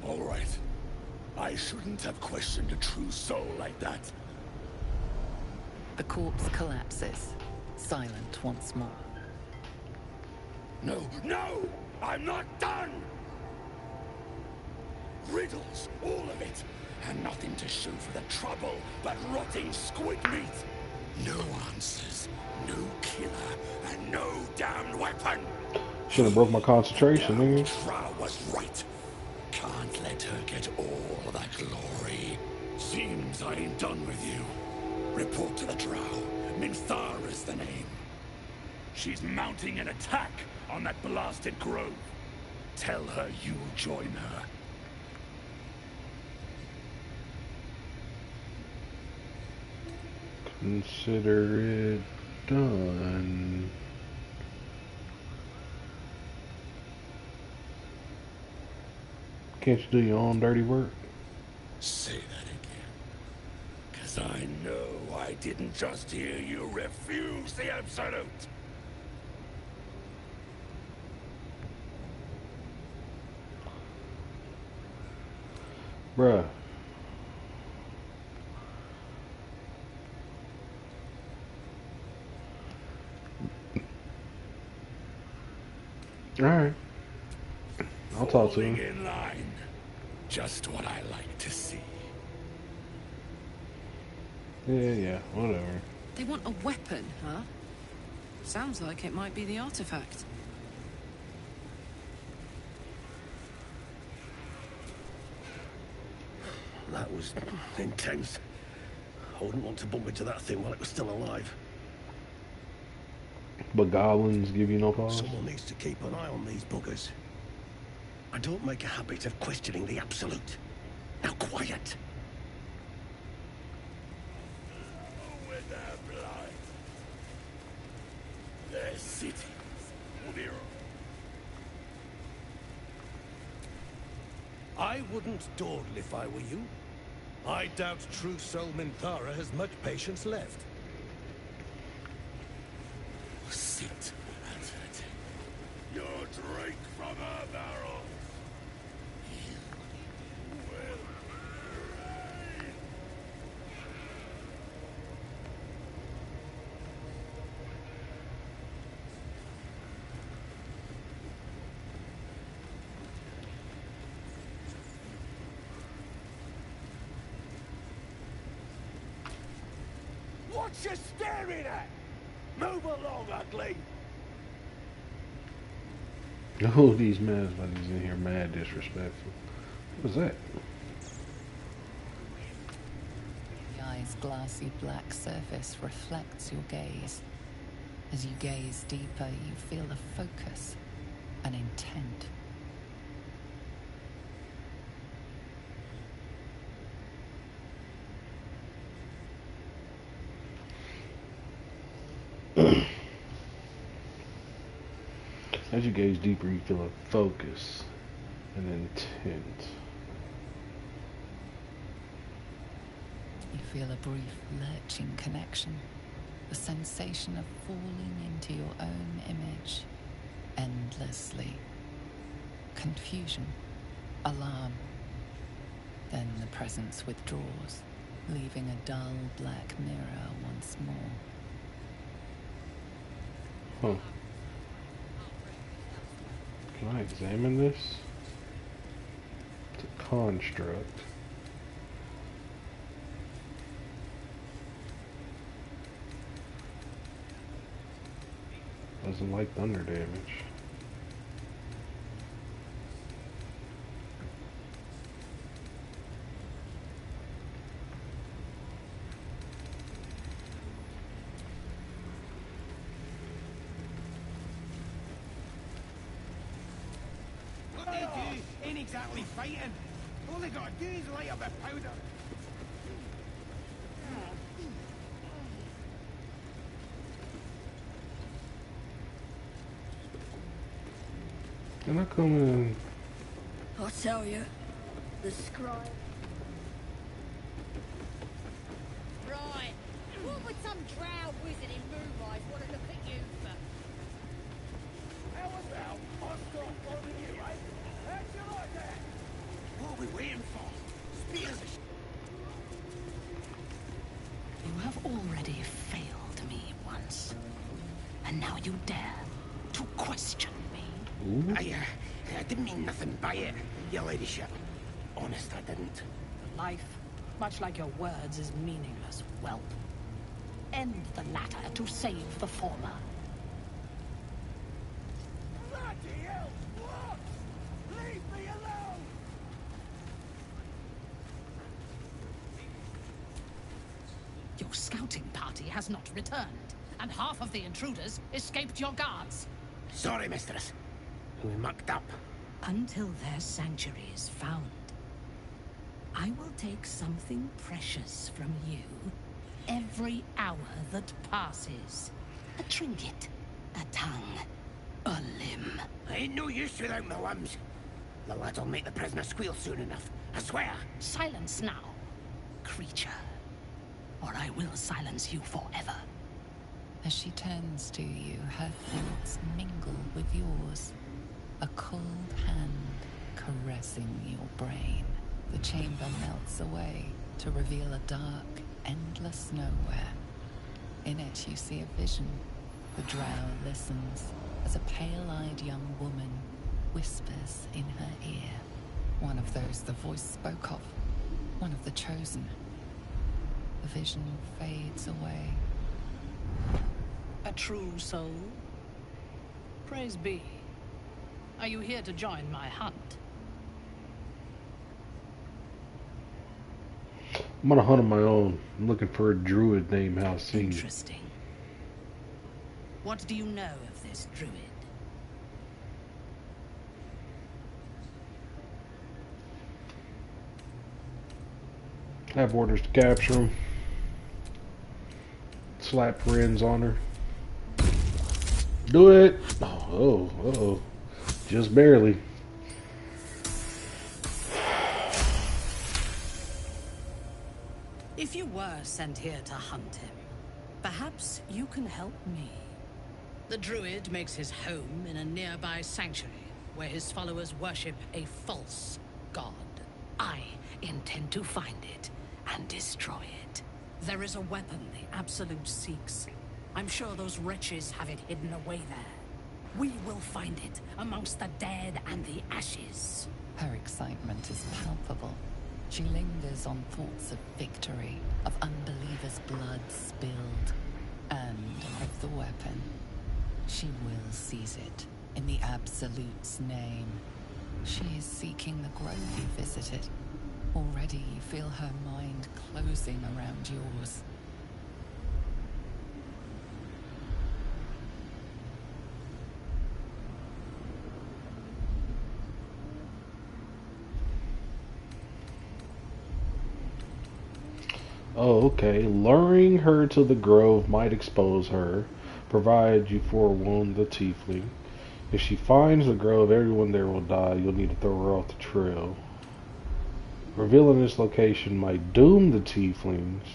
All right. I shouldn't have questioned a true soul like that. The corpse collapses, silent once more. No, no! I'm not done! Riddles, all of it, and nothing to show for the trouble but rotting squid meat. No answers, no killer, and no damned weapon. Should have broke my concentration, nigga. Drow was right. Can't let her get all that glory. Seems I ain't done with you. Report to the Drow. Minthar is the name. She's mounting an attack on that blasted grove. Tell her you'll join her. Consider it done. Can't you do your own dirty work? Say that again. 'Cause I know I didn't just hear you refuse the Absolute. Bruh. Alright. I'll talk to Falling him. in line. Just what I like to see. Yeah, whatever. They want a weapon, huh? Sounds like it might be the artifact. That was intense. I wouldn't want to bump into that thing while it was still alive. But goblins give you no pause? Someone needs to keep an eye on these buggers. I don't make a habit of questioning the Absolute. Now quiet. With their blood. Their cities will be. I wouldn't dawdle if I were you. I doubt true soul Minthara has much patience left. Sit and take your drink from her barrel. You will reign. What you staring at? Move along, ugly. Oh, these mad buddies in here mad disrespectful. What was that? The eye's glassy black surface reflects your gaze. As you gaze deeper, you feel a focus, an intent. As you gaze deeper, you feel a focus, an intent. You feel a brief lurching connection, the sensation of falling into your own image, endlessly. Confusion, alarm. Then the presence withdraws, leaving a dull black mirror once more. Huh. Can I examine this? It's a construct. Doesn't like thunder damage. What they do ain't exactly fighting. All they gotta do is light up a powder. Can I come in? I tell you, the scribe. Right. What would some drow wizard in Moonrise want to look at you for? How about I start following you, eh? How'd you like that? What are we waiting for? Spears of You have already failed me once. And now you dare to question me. I didn't mean nothing by it, your ladyship. Honest, I didn't. Life, much like your words, is meaningless, whelp. End the latter to save the former. Bloody hell! What? Leave me alone! Your scouting party has not returned, and half of the intruders escaped your guards. Sorry, mistress. We mucked up. Until their sanctuary is found, I will take something precious from you every hour that passes. A trinket, a tongue, a limb. I ain't no use without my limbs. Though I don't make the prisoner squeal soon enough, I swear. Silence now, creature, or I will silence you forever. As she turns to you, her thoughts mingle with yours. A cold hand caressing your brain. The chamber melts away to reveal a dark, endless nowhere. In it you see a vision. The drow listens as a pale-eyed young woman whispers in her ear. One of those the voice spoke of. One of the chosen. The vision fades away. A true soul? Praise be. Are you here to join my hunt? I'm gonna hunt on my own. I'm looking for a druid named Halcyon. Interesting. What do you know of this druid? I have orders to capture him. Slap friends on her. Do it! Oh. Just barely. If you were sent here to hunt him, perhaps you can help me. The druid makes his home in a nearby sanctuary where his followers worship a false god. I intend to find it and destroy it. There is a weapon the Absolute seeks. I'm sure those wretches have it hidden away there. We will find it amongst the dead and the ashes. Her excitement is palpable. She lingers on thoughts of victory, of unbelievers' blood spilled, and of the weapon. She will seize it, in the Absolute's name. She is seeking the grove you visited. Already you feel her mind closing around yours. Oh, okay. Luring her to the grove might expose her, provided you forewarn the tiefling. If she finds the grove, everyone there will die. You'll need to throw her off the trail. Revealing this location might doom the tieflings,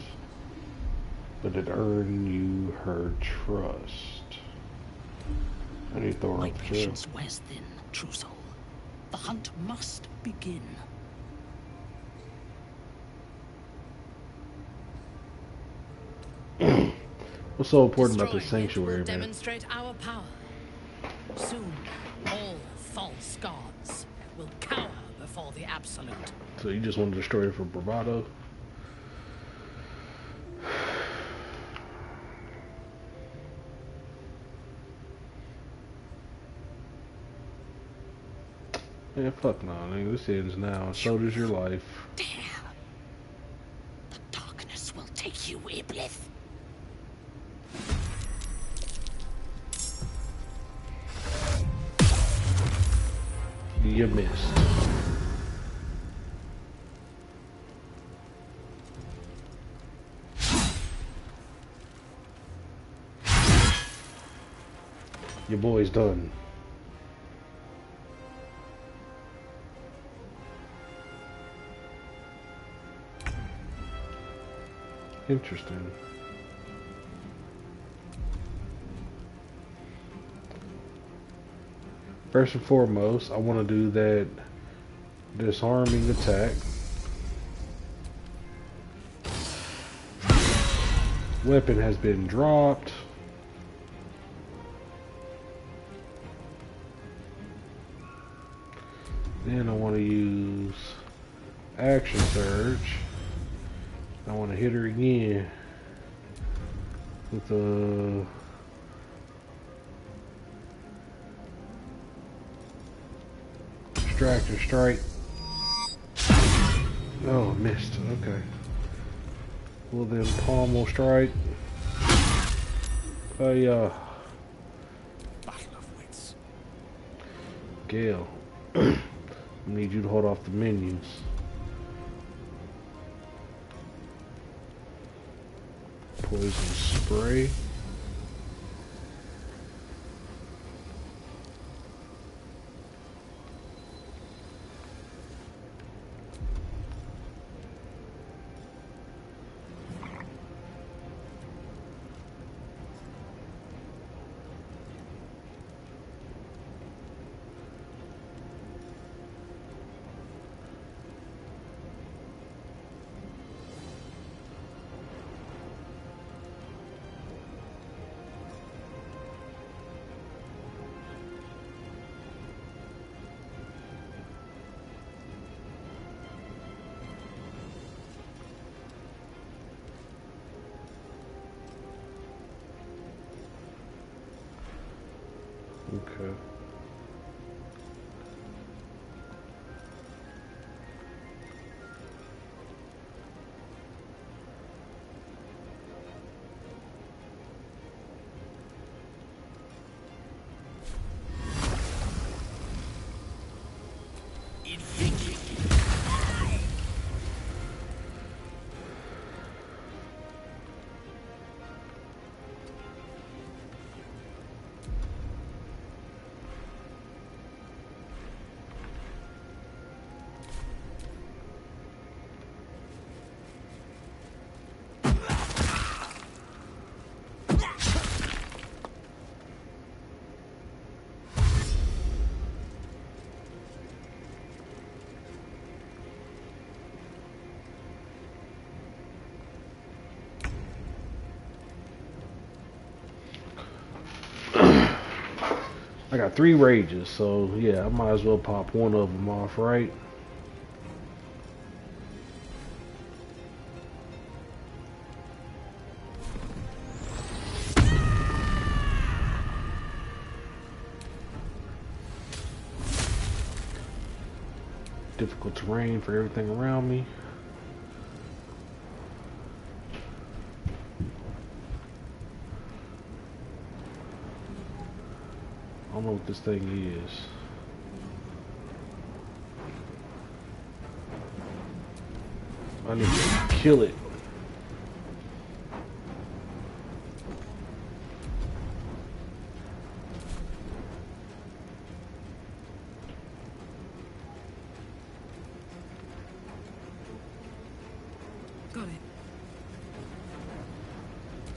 but it earn you her trust. I need to throw her My off the trail. patience wears thin, true soul. The hunt must begin. What's so important about this Destroying it sanctuary, will man? demonstrate our power. Soon, all false gods will cower before the Absolute. So you just want to destroy it for bravado? Yeah, fuck no, nigga. This ends now, and so does your life. Darkness will take you, Iblis. You missed. Your boy's done. Interesting. First and foremost, I want to do that disarming attack. Weapon has been dropped. Then I want to use action surge. I want to hit her again with the distractor strike. Oh, missed. Okay. Well then, pommel strike. Yeah. Battle of wits. Gale. I need you to hold off the minions. Poison spray. Okay. I got 3 rages, so yeah, I might as well pop one of them off, right? Difficult terrain for everything around me. I don't know what this thing is. I need to kill it. Got it.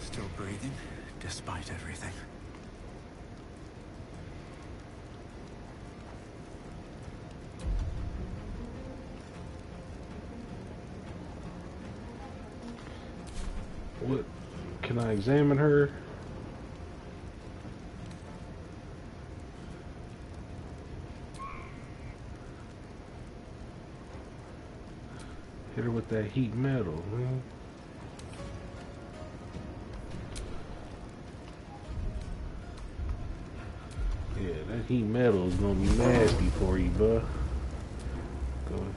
Still breathing, despite everything. What? Can I examine her? Hit her with that heat metal, man. Yeah, that heat metal is gonna be nasty for you, bud. Go ahead.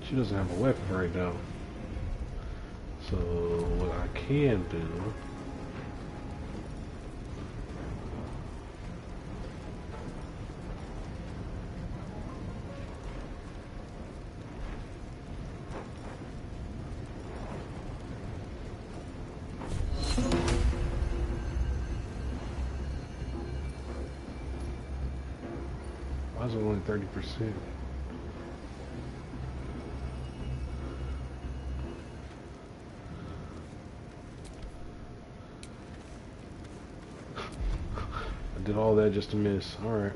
She doesn't have a weapon right now. So what I can do, why is it only 30%? Did all that just to miss. Alright.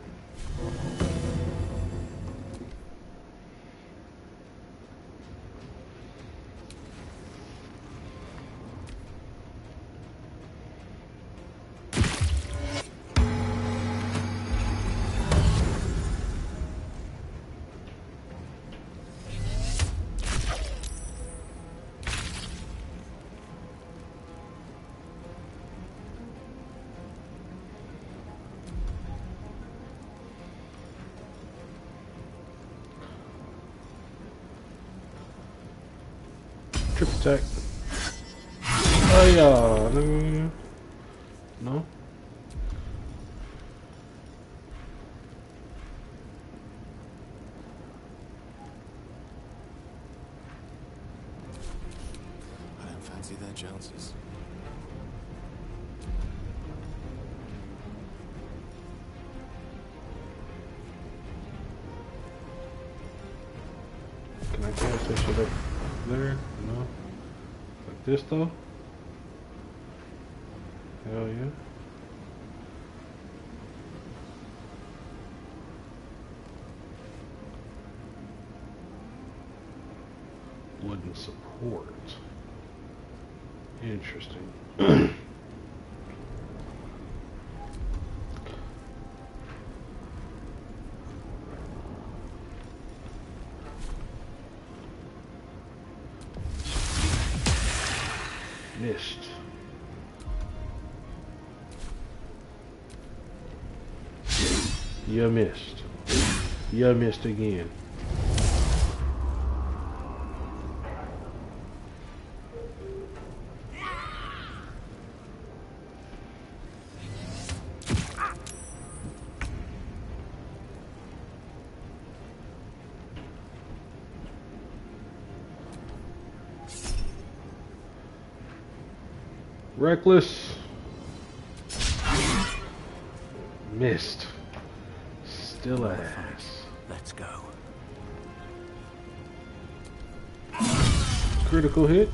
Trip attack. Oh yeah. No. I don't fancy their chances. Can I cast that shit up there? No. Like this though? Hell yeah. building support. Interesting. Missed. You missed. You missed again. Reckless. Missed. Still a ass. Let's go. Critical hit.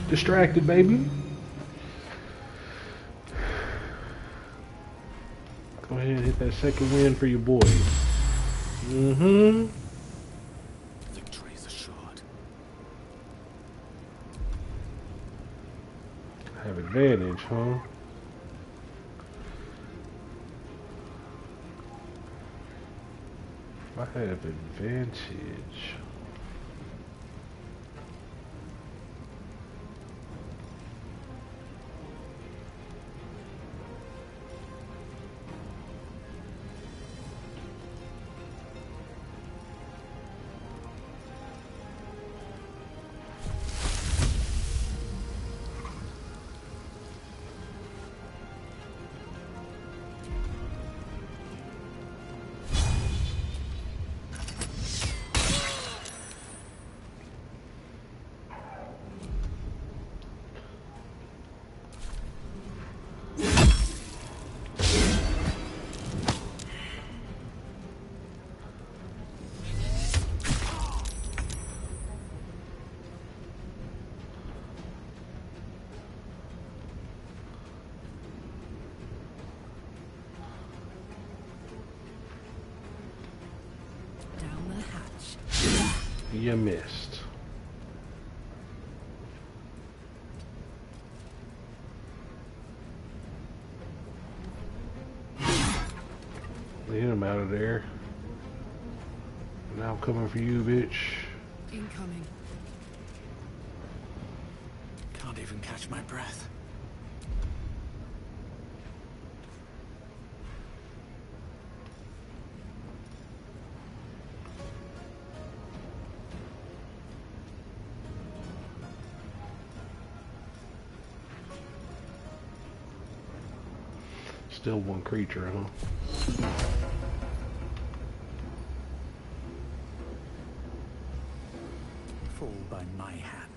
Distracted, baby. Go ahead and hit that second win for your boy. Mm-hmm. Victory is assured. Have advantage, huh? I have advantage. You missed. Get him out of there. Now I'm coming for you, bitch. Incoming. Can't even catch my breath. Still one creature, huh? Fall by my hand.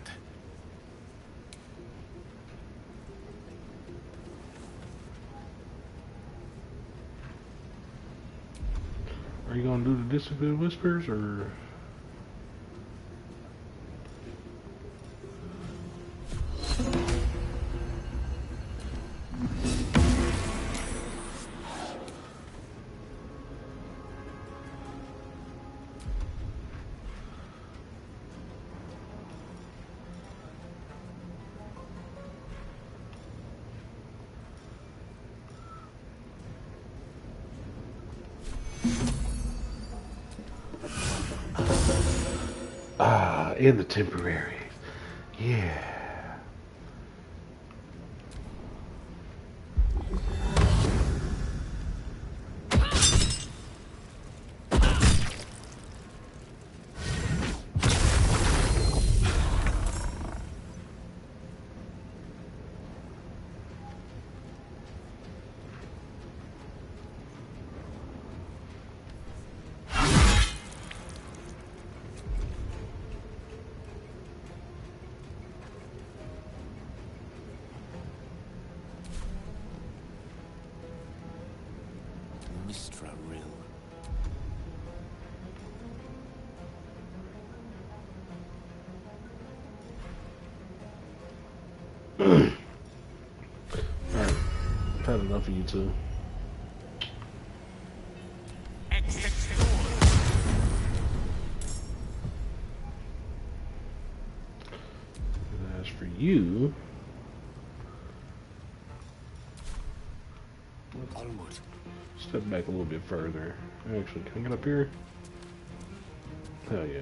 Are you gonna do the Discipline Whispers or? In the temporary. Yeah. Alright. I've had enough of you two. And as for you, Onward. step back a little bit further. Actually, can I get up here? Hell yeah.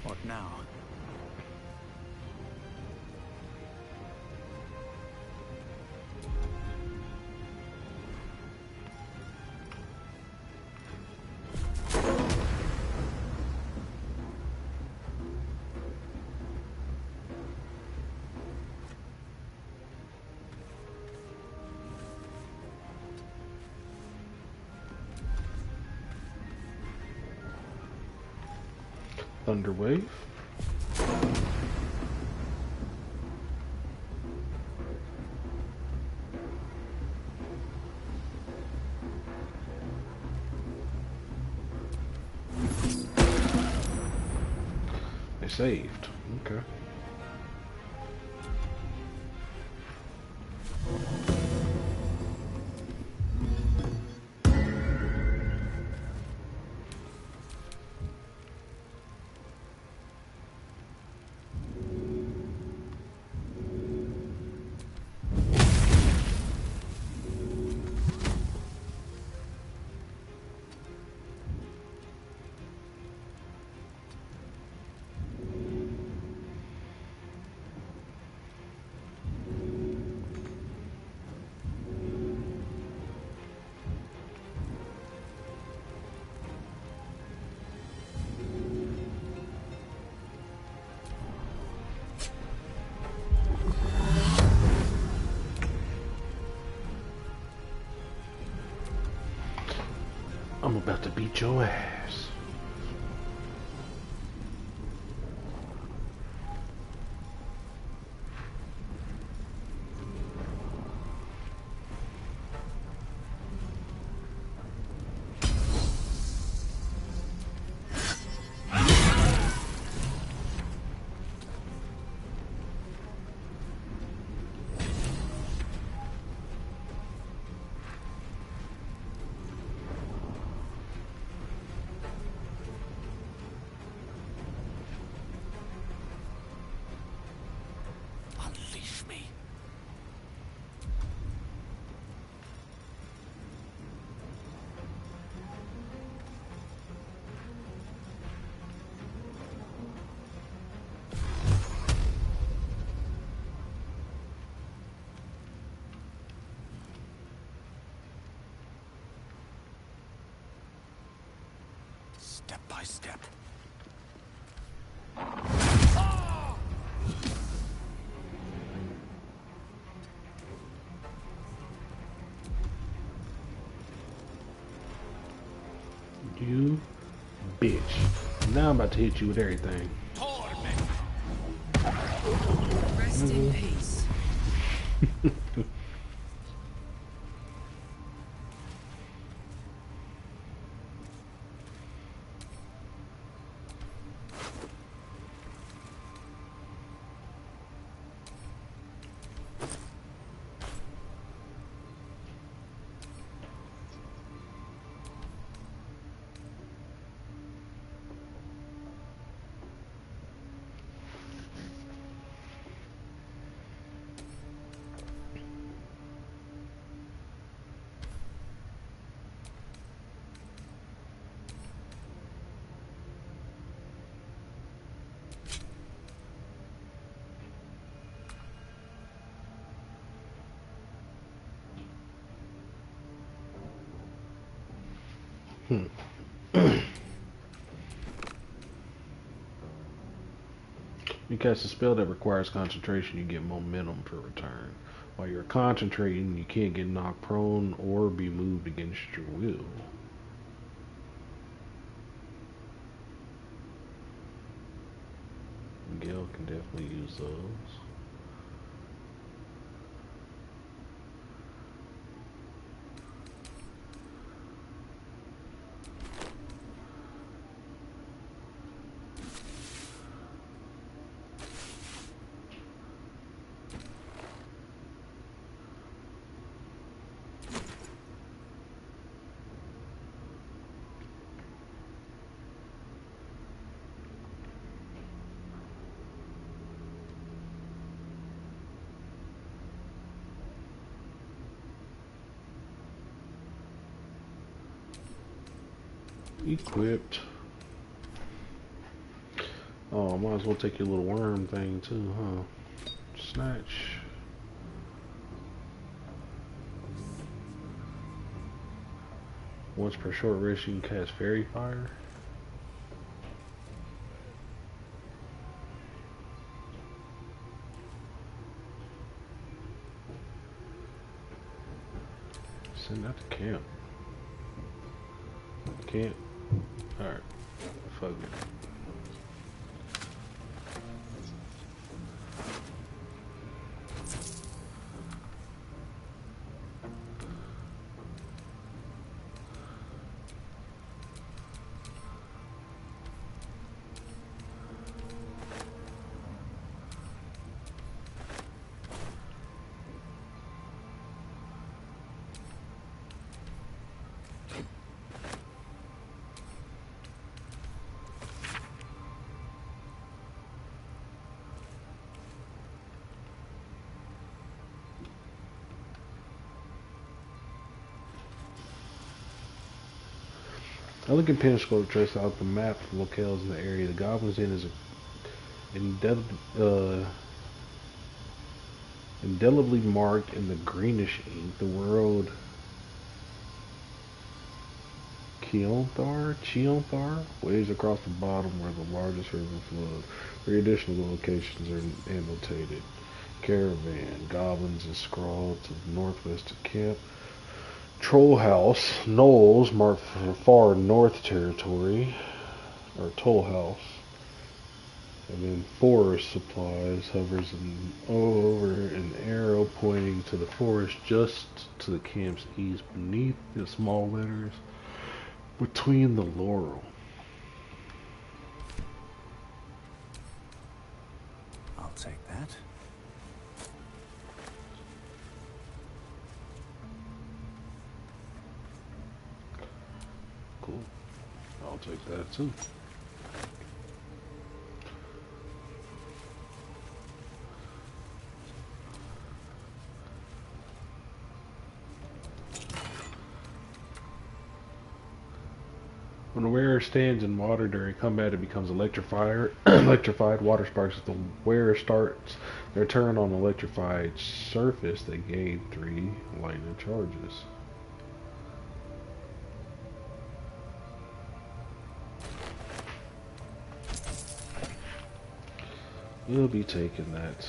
What now? Thunderwave. They saved. Okay. I'm about to beat your ass. Unleash me. Step by step. You bitch. Now I'm about to hit you with everything. Rest in peace. You cast a spell that requires concentration, you get momentum for return. While you're concentrating, you can't get knocked prone or be moved against your will. Gil can definitely use those. Equipped. Oh, might as well take your little worm thing too, huh? Snatch. Once per short rest, you can cast Fairy Fire. Send that to camp. Camp. Alright. Fuck it. I look at Pinnacle to trace out the map of locales in the area. The Goblin's Inn is indelibly marked in the greenish ink. The word Cheonthar waves across the bottom where the largest river flows. 3 additional locations are annotated. Caravan. Goblins is scrawled to the northwest of camp. Troll House, Knolls marked for far north territory, or Toll House, and then Forest Supplies hovers over an arrow pointing to the forest just to the camp's east beneath the small letters between the laurel. I'll take that. Cool. I'll take that too. When the wearer stands in water during combat, it becomes electrified. Water sparks. If the wearer starts their turn on an electrified surface, they gain 3 lightning charges. We'll be taking that.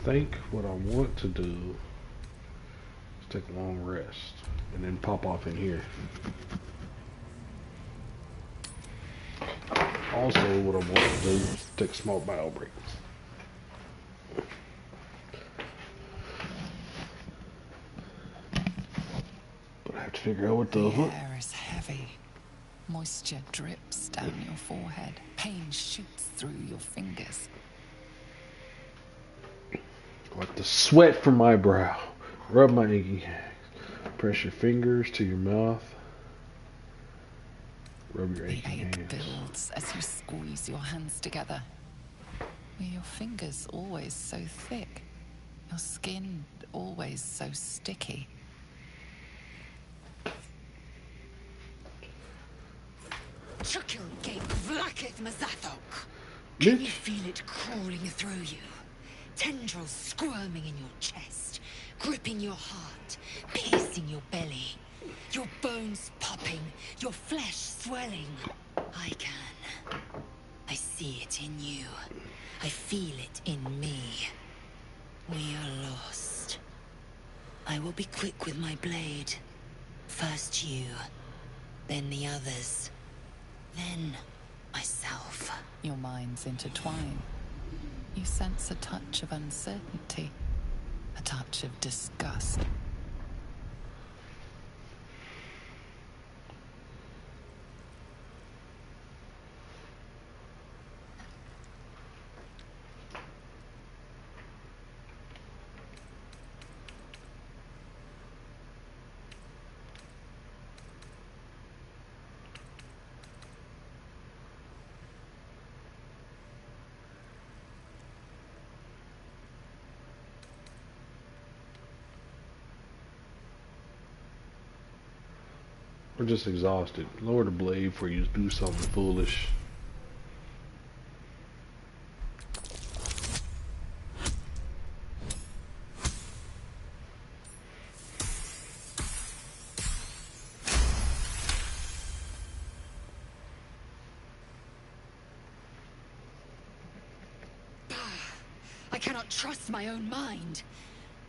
think what I want to do is take a long rest and then pop off in here. Also, what I want to do is take a small bio break. But I have to figure out what the air is heavy. Moisture drips down your forehead. Pain shoots through your fingers. Like the sweat from my brow. Rub my achy hands. Press your fingers to your mouth. Rub your aching hands. The ache builds as you squeeze your hands together. Were your fingers always so thick? Your skin always so sticky? Chukil Gate Vlakith Mazathok. Can you feel it crawling through you? Tendrils squirming in your chest, gripping your heart, piercing your belly. Your bones popping, your flesh swelling. I can. I see it in you. I feel it in me. We are lost. I will be quick with my blade. First you, then the others, then myself. Your minds intertwine. You sense a touch of uncertainty, a touch of disgust. We're just exhausted. Lower the blade before you do something foolish. I cannot trust my own mind.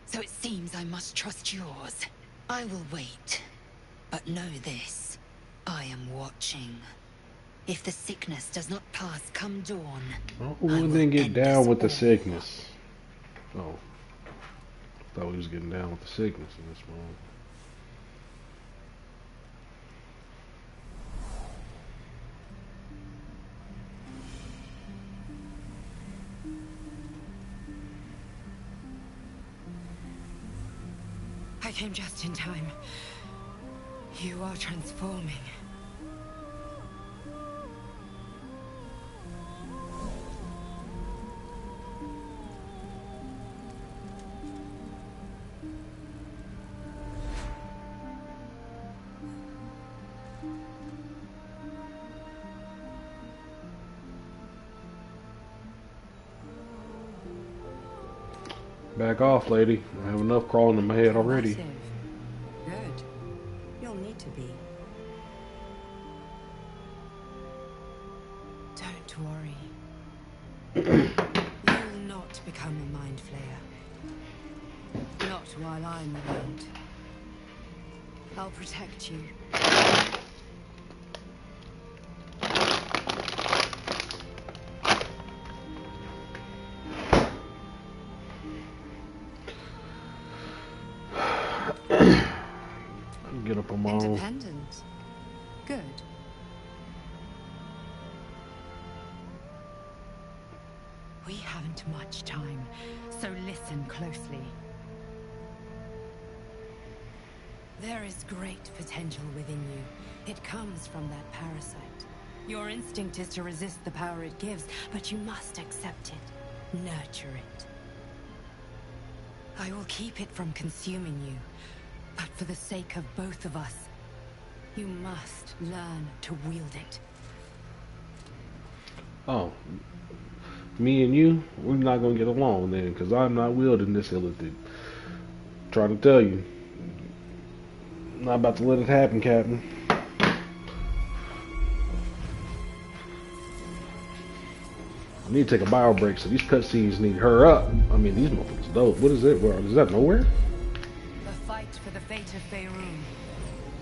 So it seems I must trust yours. I will wait. But know this, I am watching. If the sickness does not pass come dawn, Oh, we didn't get down with the sickness. Oh. Thought we was getting down with the sickness in this one. I came just in time. You are transforming. Back off, lady. I have enough crawling in my head already. Good. You'll need to be. Don't worry. You'll not become a mind flayer. Not while I'm around. I'll protect you. Get up on my own. Independent. Good. We haven't much time, so listen closely. There is great potential within you. It comes from that parasite. Your instinct is to resist the power it gives, but you must accept it. Nurture it. I will keep it from consuming you. But for the sake of both of us, you must learn to wield it. Oh. Me and you, we're not going to get along then, because I'm not wielding this illithid. Trying to tell you. I'm not about to let it happen, Captain. I need to take a bio break, so these cutscenes need to hurry up. I mean, these motherfuckers dope. What is it? Where is that? Nowhere? The fight for the fate of Faerun.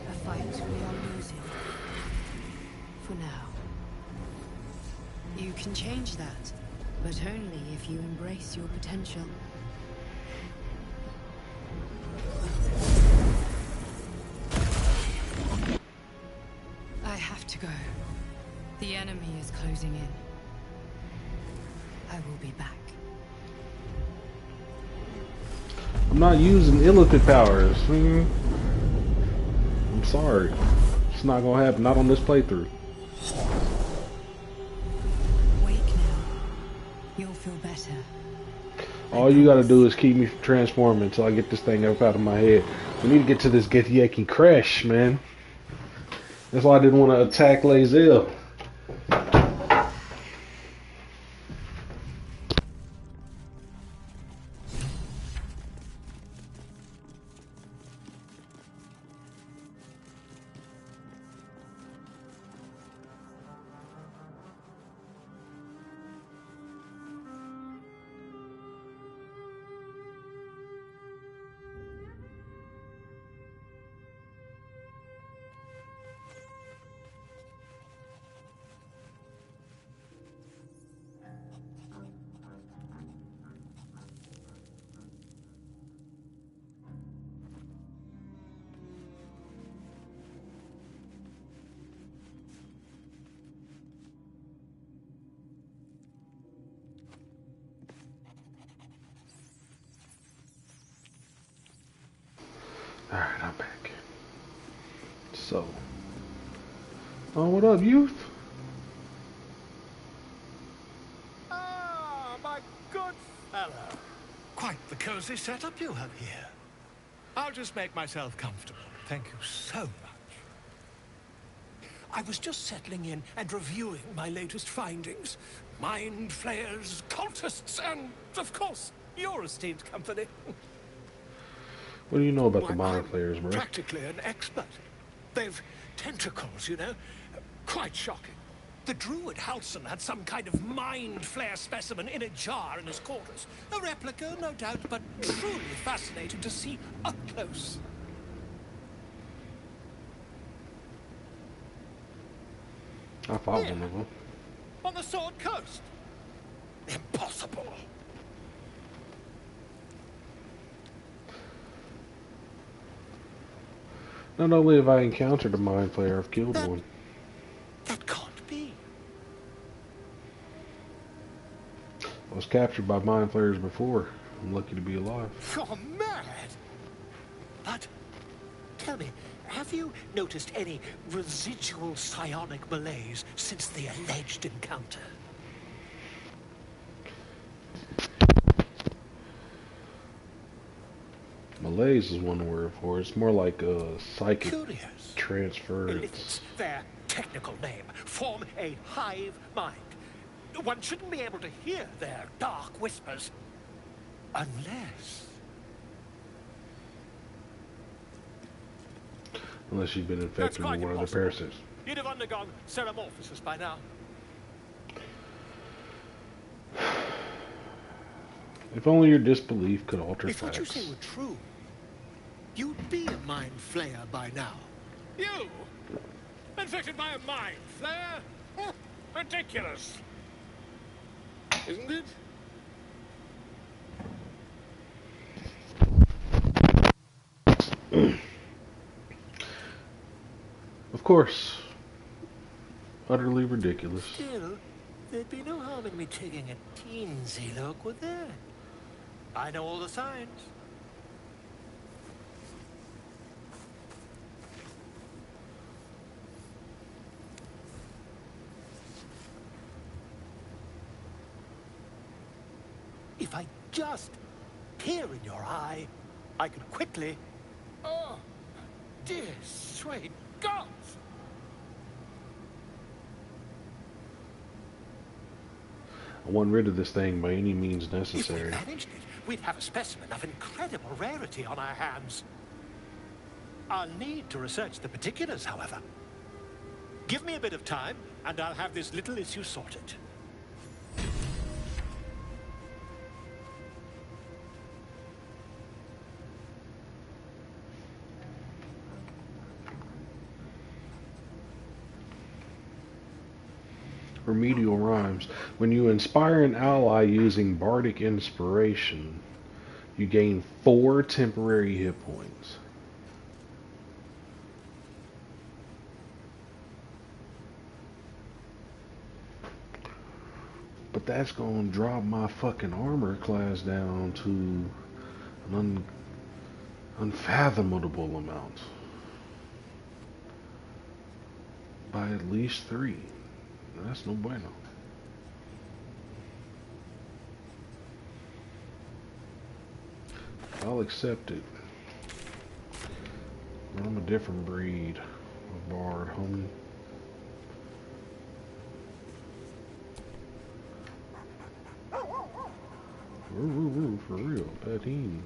A fight we are losing. For now. You can change that, but only if you embrace your potential. I have to go. The enemy is closing in. I will be back. I'm not using illithid powers. I'm sorry. It's not gonna happen. Not on this playthrough. Wake now. You'll feel better. All you gotta do is keep me from transforming until I get this thing up out of my head. We need to get to this Githyanki crash, man. That's why I didn't want to attack Lae'zel. Alright, I'm back. So. Oh, what up, youth? Ah, my good fellow. Quite the cozy setup you have here. I'll just make myself comfortable. Thank you so much. I was just settling in and reviewing my latest findings. Mind flayers, cultists, and, of course, your esteemed company. What do you know about the mind flayers, bro? Practically an expert. They've tentacles, you know. Quite shocking. The druid Halson had some kind of mind flare specimen in a jar in his quarters. A replica, no doubt, but truly fascinating to see up close. I fought one of them. On the Sword Coast. Impossible. Not only have I encountered a mind flayer, I've killed one. That can't be. I was captured by mind flayers before. I'm lucky to be alive. You're mad. But, tell me, have you noticed any residual psionic malaise since the alleged encounter? Malaise is one word for it. It's more like a psychic Curious. transference. It's their technical name. Form a hive mind. One shouldn't be able to hear their dark whispers. Unless you've been infected with one of the parasites. You'd have undergone ceramorphosis by now. If only your disbelief could alter If what you facts. say were true, you'd be a mind flayer by now. You? Infected by a mind flare? Ridiculous. Isn't it? Of course. Utterly ridiculous. Still, there'd be no harm in me taking a teensy look, would there? I know all the signs. If I just peer in your eye, I could quickly... Oh, dear sweet gods! I want rid of this thing by any means If we necessary. managed it, we'd have a specimen of incredible rarity on our hands. I'll need to research the particulars, however. Give me a bit of time, and I'll have this little issue sorted. Remedial rhymes. When you inspire an ally using bardic inspiration, you gain 4 temporary hit points. But that's gonna drop my fucking armor class down to an unfathomable amount. By at least 3. That's no bueno. I'll accept it. But I'm a different breed of bard, homie. For real, Patine.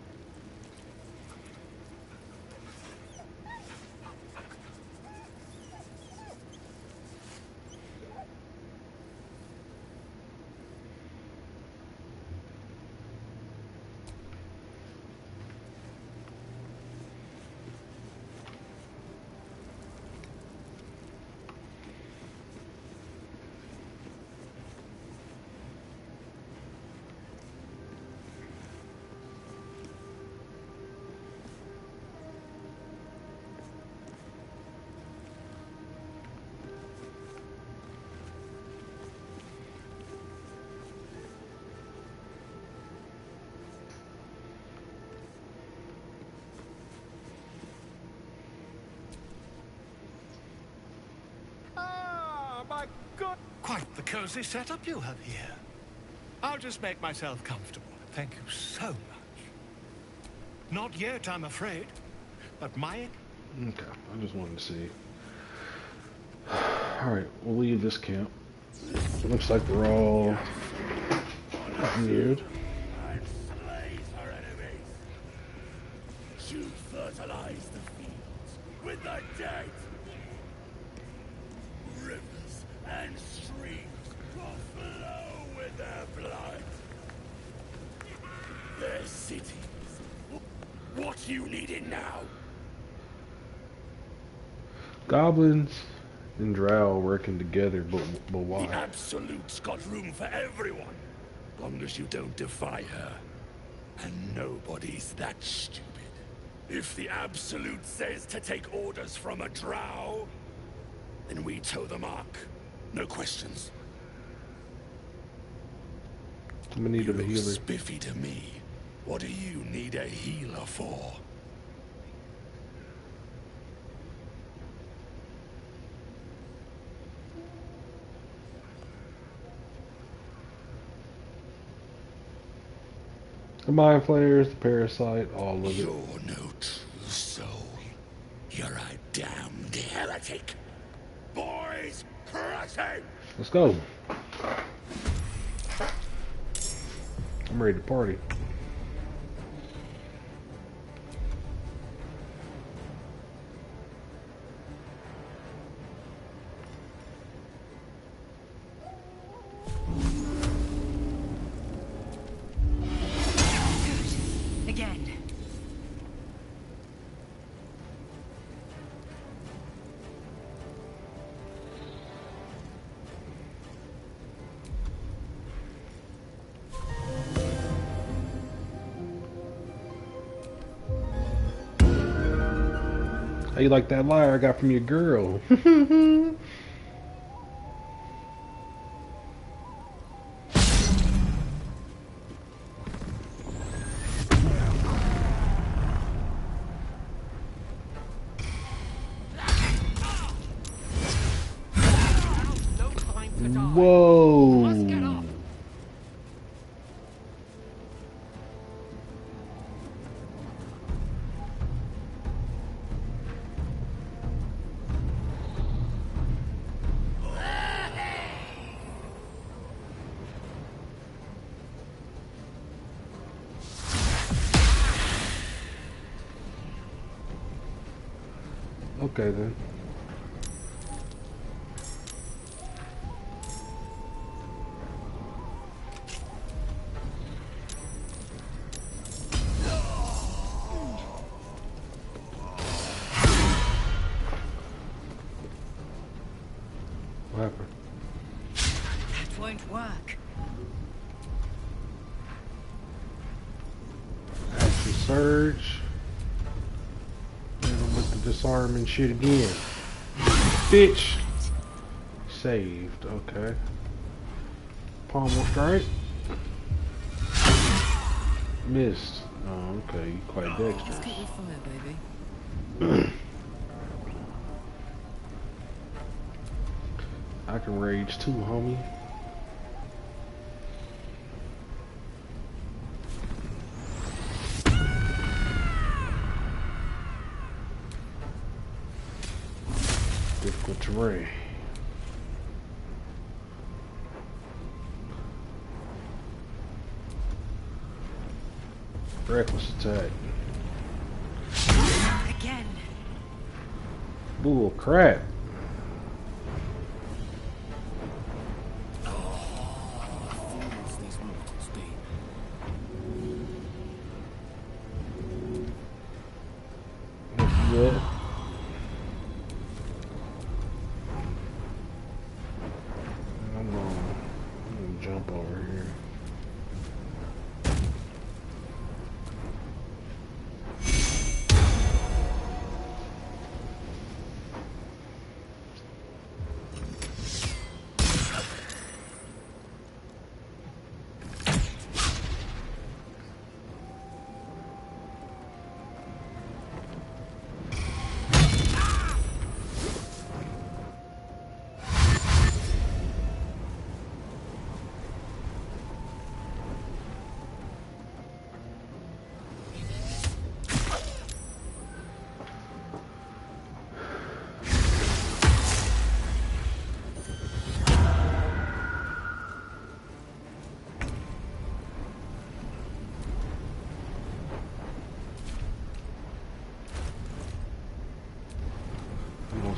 My God! Quite the cozy setup you have here. I'll just make myself comfortable. Thank you so much. Not yet, I'm afraid. But my... Okay, I just wanted to see. Alright, we'll leave this camp. Looks like we're all weird. To fertilize the fields with the dead. Rivers and streams will flow with their blood. Their cities. What you needing now? Goblins and drow working together, but why? The Absolute's got room for everyone. Long as you don't defy her. And nobody's that stupid. If the Absolute says to take orders from a drow, then we toe the mark. No questions. I'm gonna need a healer. Spiffy to me. What do you need a healer for? The mind flayers, the parasite, all of it. You're no true soul. You're a damned heretic. Boys, crush him! Let's go. I'm ready to party. Again. How you like that lyre I got from your girl? Whoa. Okay then. What happened? work. Action surge. And I'm with the disarming shit again. Bitch. Saved. Okay. Pommel strike. Missed. Oh, okay. You quite dexterous. Let's get your fire, baby. I can rage too, homie. Difficult terrain. Reckless attack. Again. Bull crap. Yeah. I'm gonna jump over here.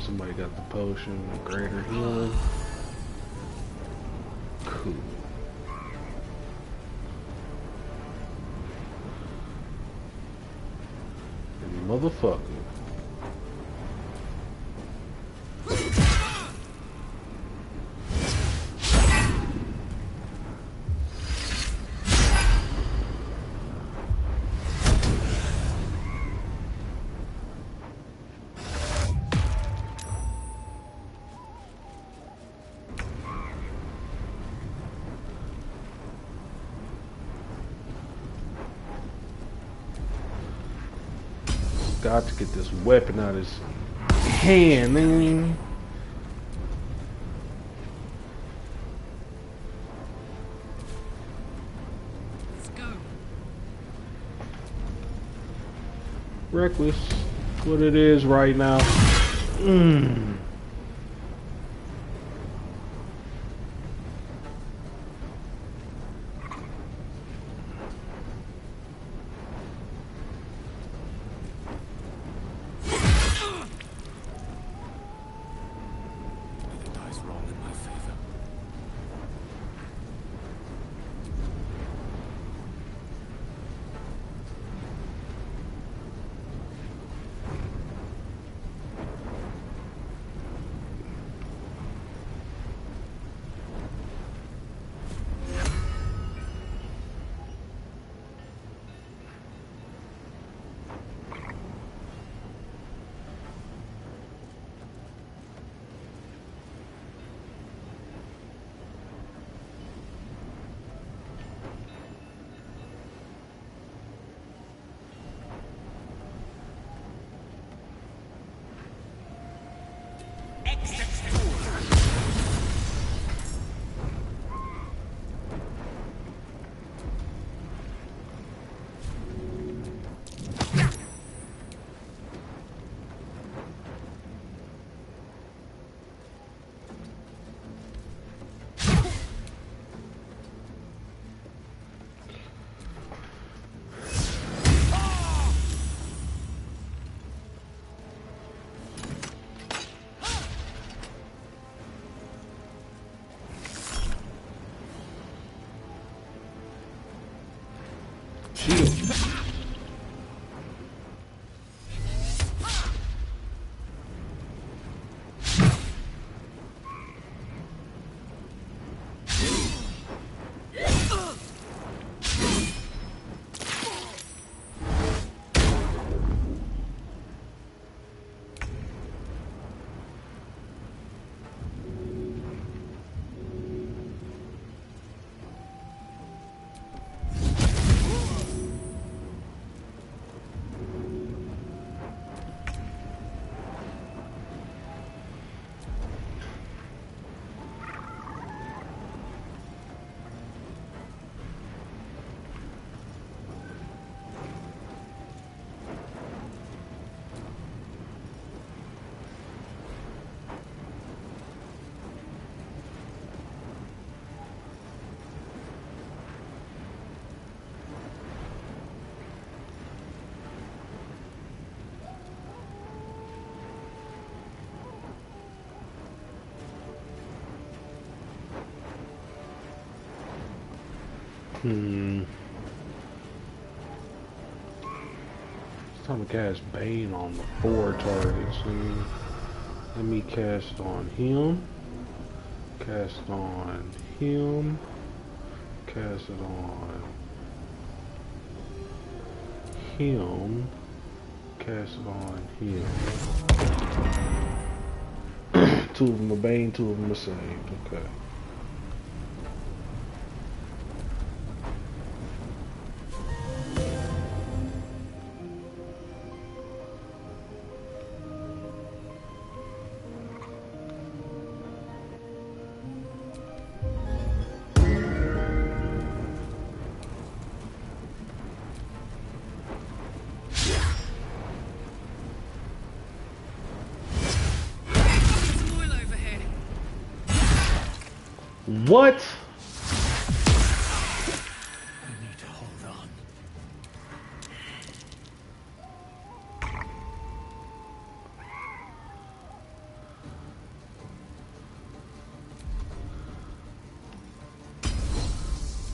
Somebody got the potion, greater healing. Cool. And motherfucker. Got to get this weapon out of his hand, man. Let's go. Reckless. What it is right now. It's time to cast Bane on the 4 targets. Let me cast on him. Cast on him. Cast it on him. Cast it on him. 2 of them are Bane, 2 of them are saved. Okay. What? I need to hold on.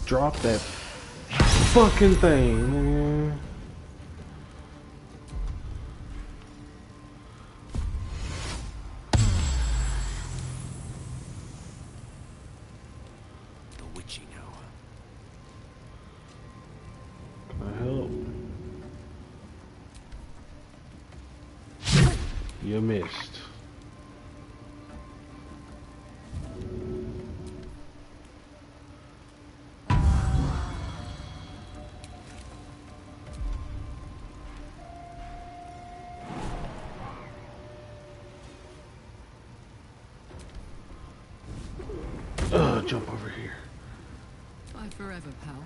Drop that fucking thing, man. You missed. Jump over here. Bye forever, pal.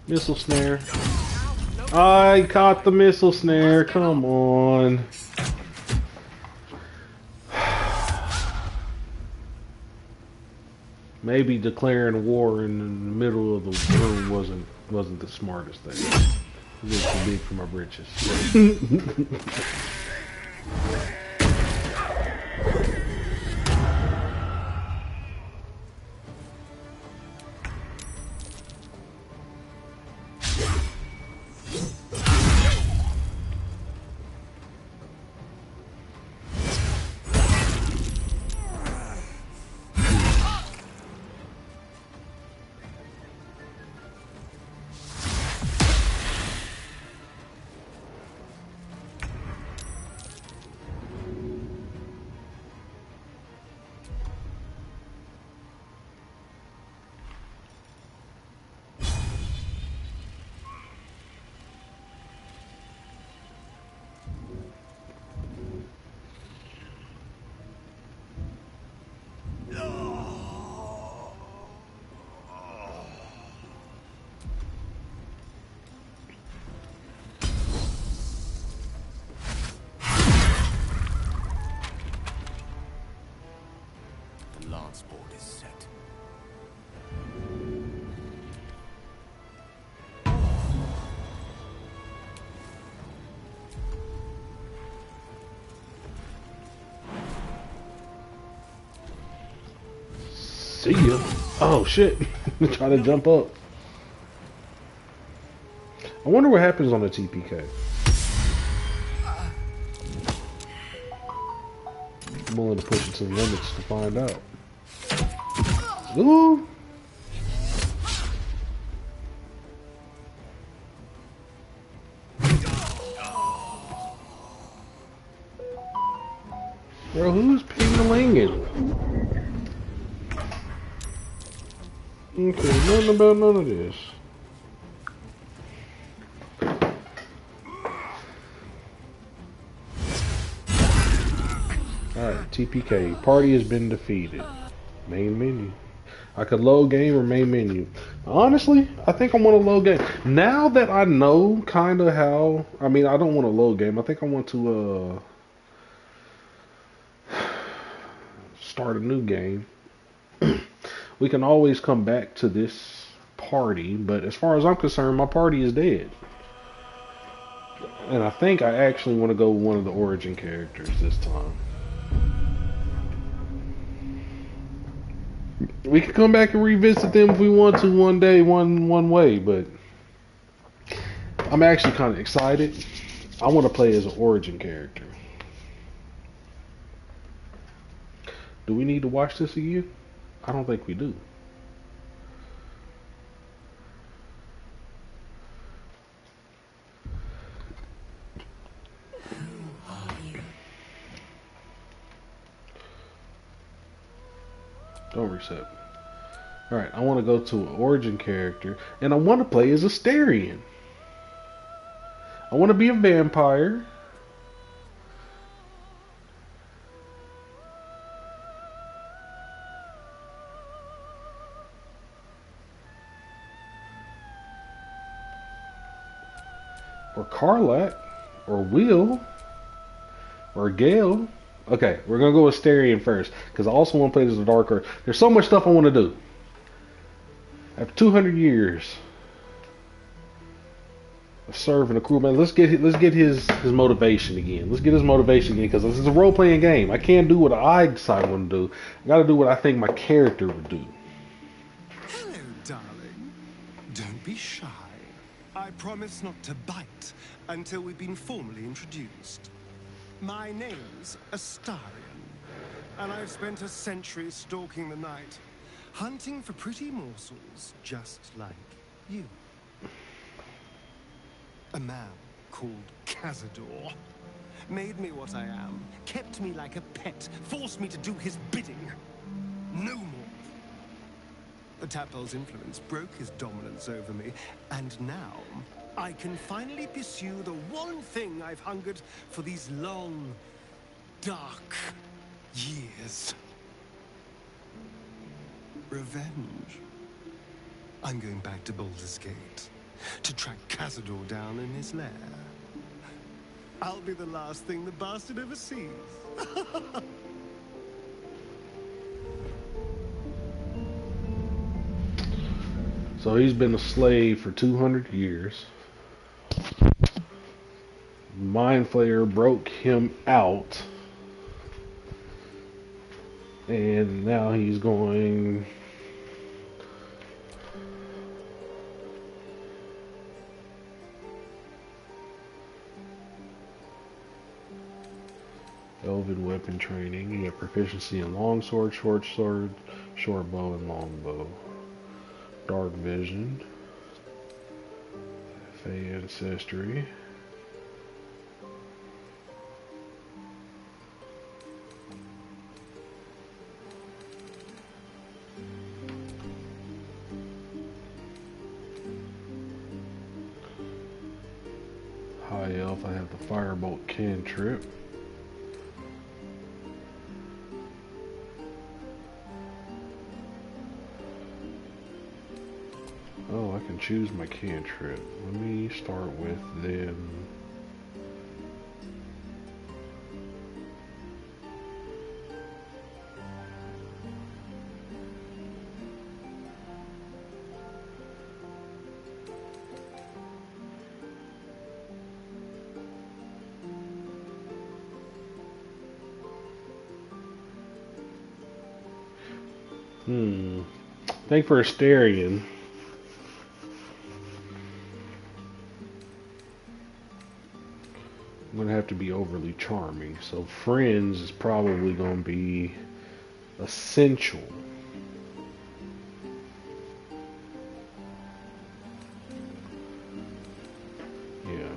Missile snare. I caught the missile snare. Come on. Maybe declaring war in the middle of the room wasn't the smartest thing. It was too big for my britches. Lance board is set. See ya. Oh shit. Try to jump up. I wonder what happens on a TPK. I'm willing to push it to the limits to find out. Ooh. Bro, who's ping-a-linging? Okay, nothing about none of this. Alright, TPK. Party has been defeated. Main menu. I could load game or main menu. Honestly, I think I want to load game. Now that I know kind of how, I mean, I don't want to load game. I think I want to start a new game. We can always come back to this party, but as far as I'm concerned, my party is dead. And I think I actually want to go with one of the origin characters this time. We can come back and revisit them if we want to one day, one way, but I'm actually kind of excited. I want to play as an origin character. Do we need to watch this again? I don't think we do. Don't reset. Alright, I want to go to an origin character, and I want to play as a Astarion. I want to be a vampire. Or Karlak. Or Will. Or Gale. Okay, we're going to go with Astarion first, because I also want to play as a Dark Earth. There's so much stuff I want to do. After 200 years of serving a crew, man, let's get his motivation again. Let's get his motivation again, because this is a role-playing game. I can't do what I decide I want to do. I got to do what I think my character would do. Hello, darling. Don't be shy. I promise not to bite until we've been formally introduced. My name's Astarion, and I've spent a century stalking the night, hunting for pretty morsels just like you. A man called Cazador made me what I am, kept me like a pet, forced me to do his bidding. No more. The Tadpole's influence broke his dominance over me, and now I can finally pursue the one thing I've hungered for these long, dark years. Revenge. I'm going back to Baldurs Gate to track Cazador down in his lair. I'll be the last thing the bastard ever sees. So he's been a slave for 200 years. Mind Flayer broke him out. And now he's going... Elven weapon training. You have proficiency in longsword, short sword, short bow, and longbow. Dark vision. Fey ancestry. High elf. I have the firebolt cantrip. Oh, I can choose my cantrip. Let me start with them. Think for Astarion. I'm gonna have to be overly charming, so friends is probably gonna be essential. Yeah,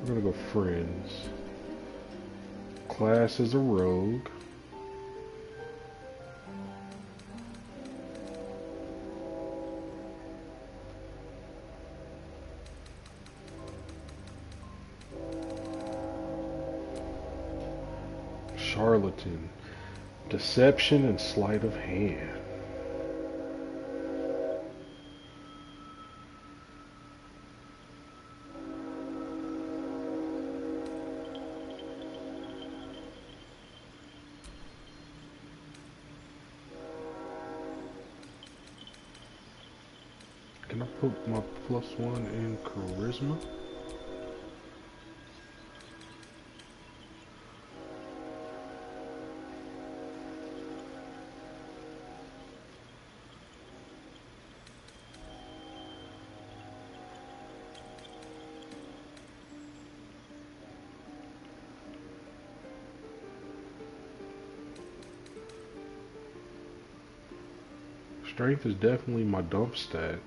we're gonna go friends. Class is a rogue. Charlatan. Deception and sleight of hand. Can I put my +1 in charisma? Strength is definitely my dump stat.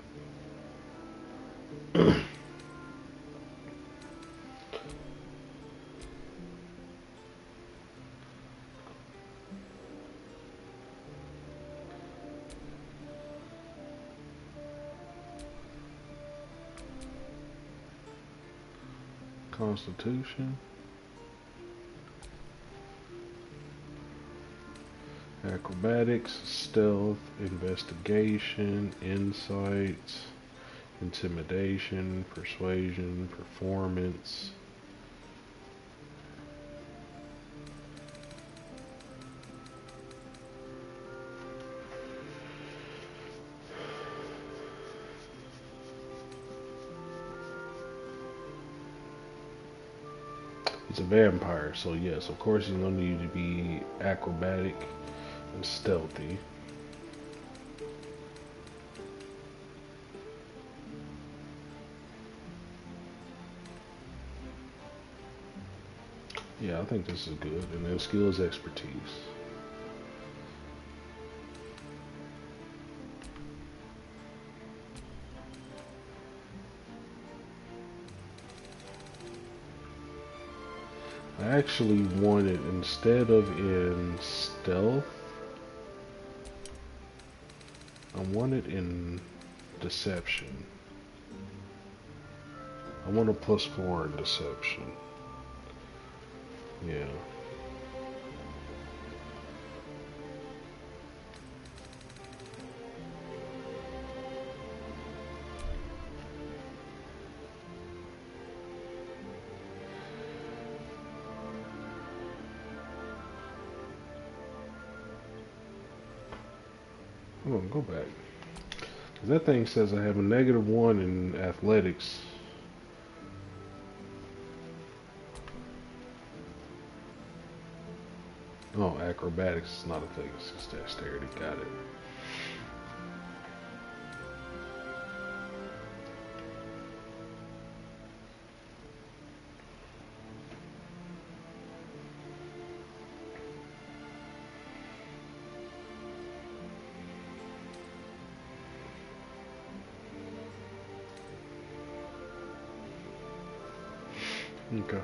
Constitution. Acrobatics, stealth, investigation, insights, intimidation, persuasion, performance. He's a vampire, so yes, of course he's going to need to be acrobatic and stealthy. Yeah, I think this is good. And then skills, expertise. I actually want it, instead of in stealth, I want it in deception. I want a +4 in deception. Yeah. Hold on, go back. 'Cause that thing says I have a -1 in athletics. Oh, acrobatics is not a thing, it's just dexterity. Got it. Okay.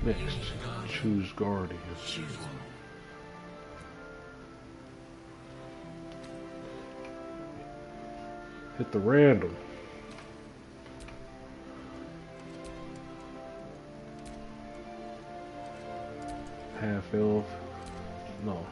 Next, choose Guardian. Hit the random. Half elf. No.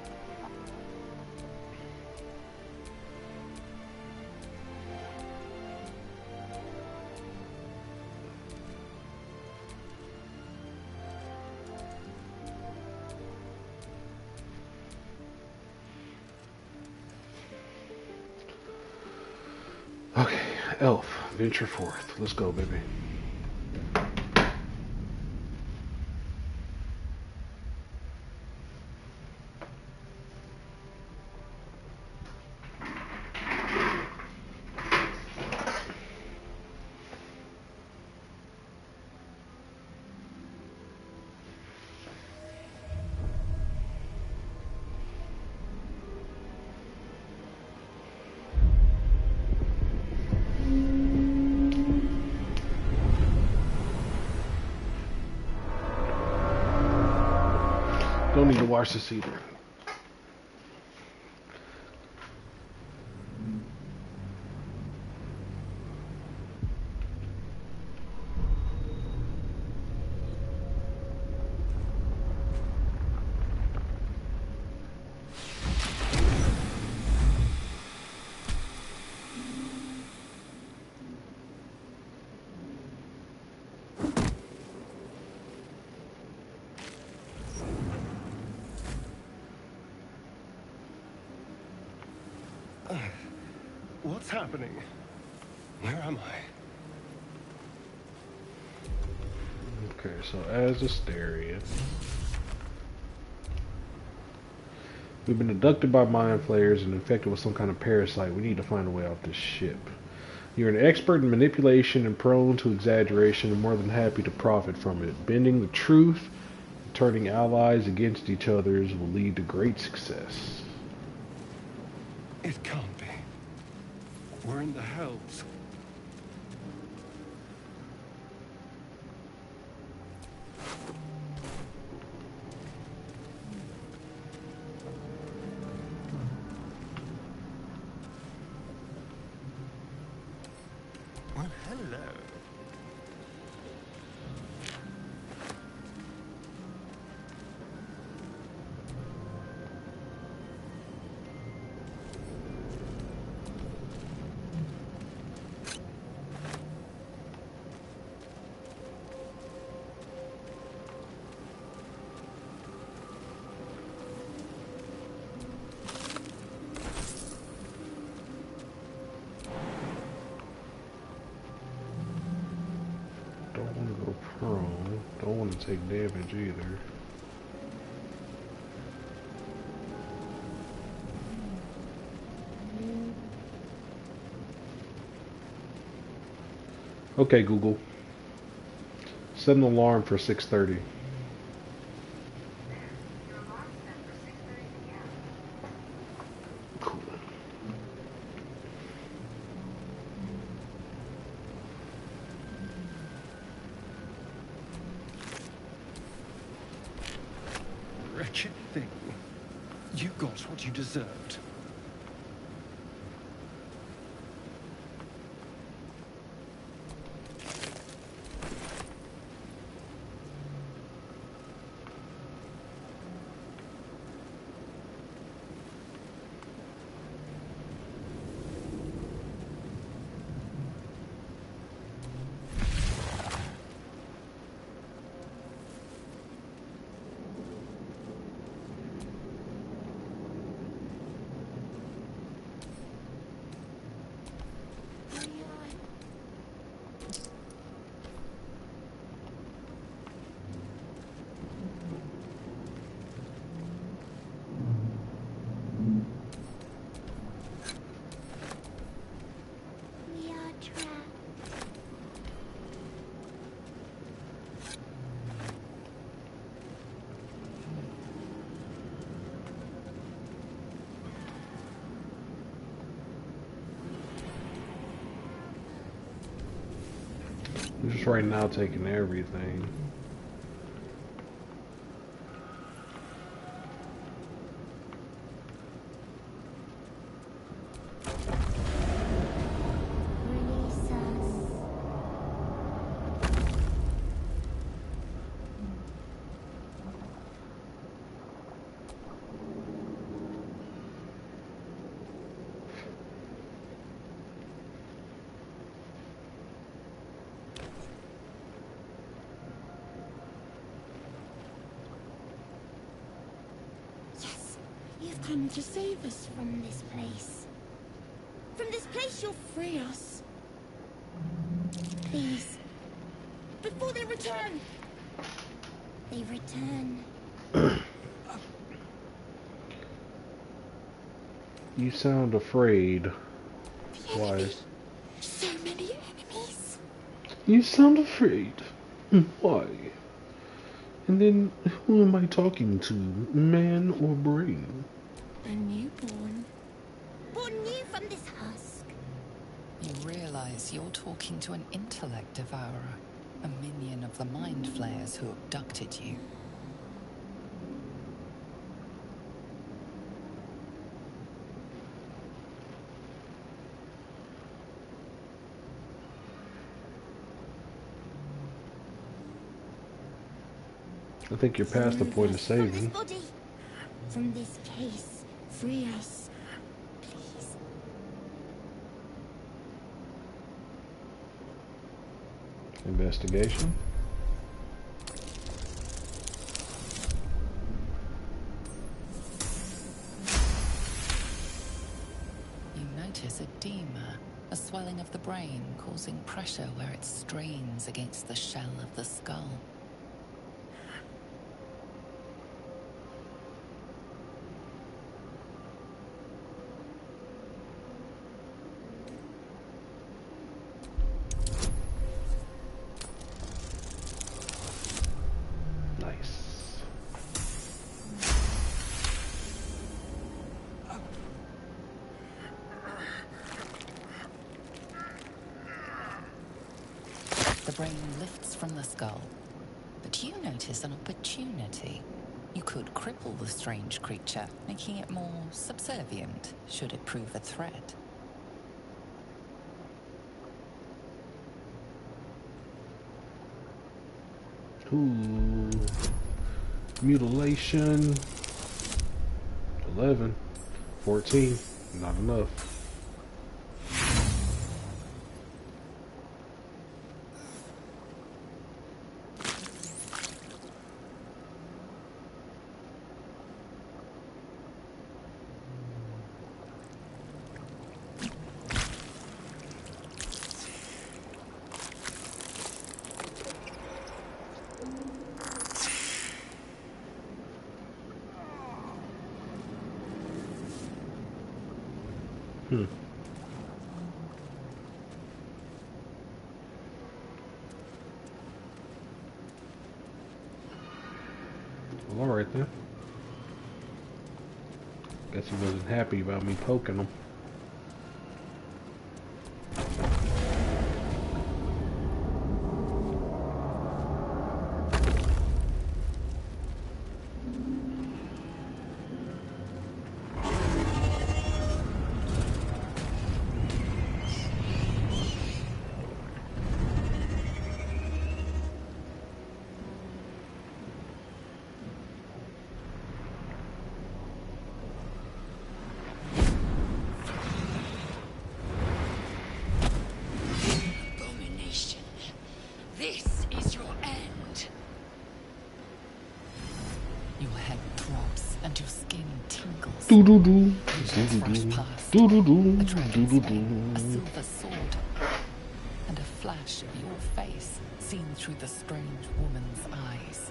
Okay, elf, venture forth. Let's go, baby. Don't need to watch this either. What's happening? Where am I? Okay, so as Astarion, we've been abducted by mind flayers and infected with some kind of parasite. We need to find a way off this ship. You're an expert in manipulation and prone to exaggeration and more than happy to profit from it. Bending the truth, turning allies against each other will lead to great success. It can't be. We're in the Hells. Well, hello. Don't want to go prone. Don't want to take damage either. Okay, Google. Set an alarm for 6:30. Cool. Wretched thing. You got what you deserved. I'm just right now taking everything. You've come to save us from this place. From this place, you'll free us. Please. Before they return. They return. You sound afraid. Why? So many enemies. You sound afraid. Why? And then, who am I talking to? Man or brain? A newborn. Born new from this husk. You realize you're talking to an intellect devourer, a minion of the mind flayers who abducted you. I think you're past the point of saving. Body. From this case, free us. Please. Investigation. You notice edema, a swelling of the brain causing pressure where it strains against the shell of the skull. The brain lifts from the skull, but you notice an opportunity. You could cripple the strange creature, making it more subservient, should it prove a threat. Ooh. Mutilation. 11. 14. Not enough. Well, alright then. Guess he wasn't happy about me poking him. This is your end. Your head drops and your skin tingles. Do-do-do. Do-do-do. Past. Do-do-do. A dragon's Do-do-do. bane, a silver sword, and a flash of your face seen through the strange woman's eyes.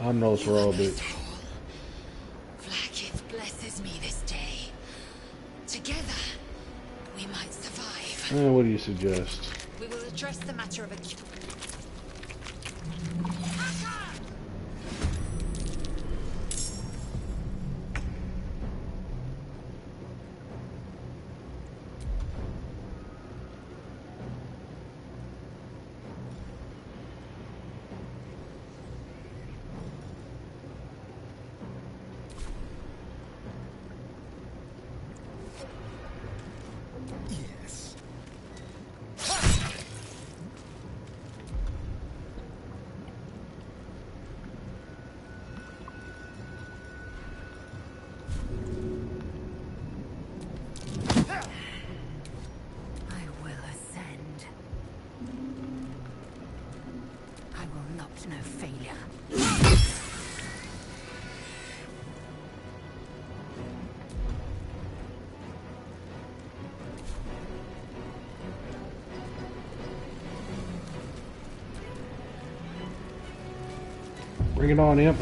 I know it's Robert. Vlaakith blesses me this day. Together, we might survive. What do you suggest? We will address the matter of a... Yes. I will ascend. I will not know failure. Bring it on, Imp.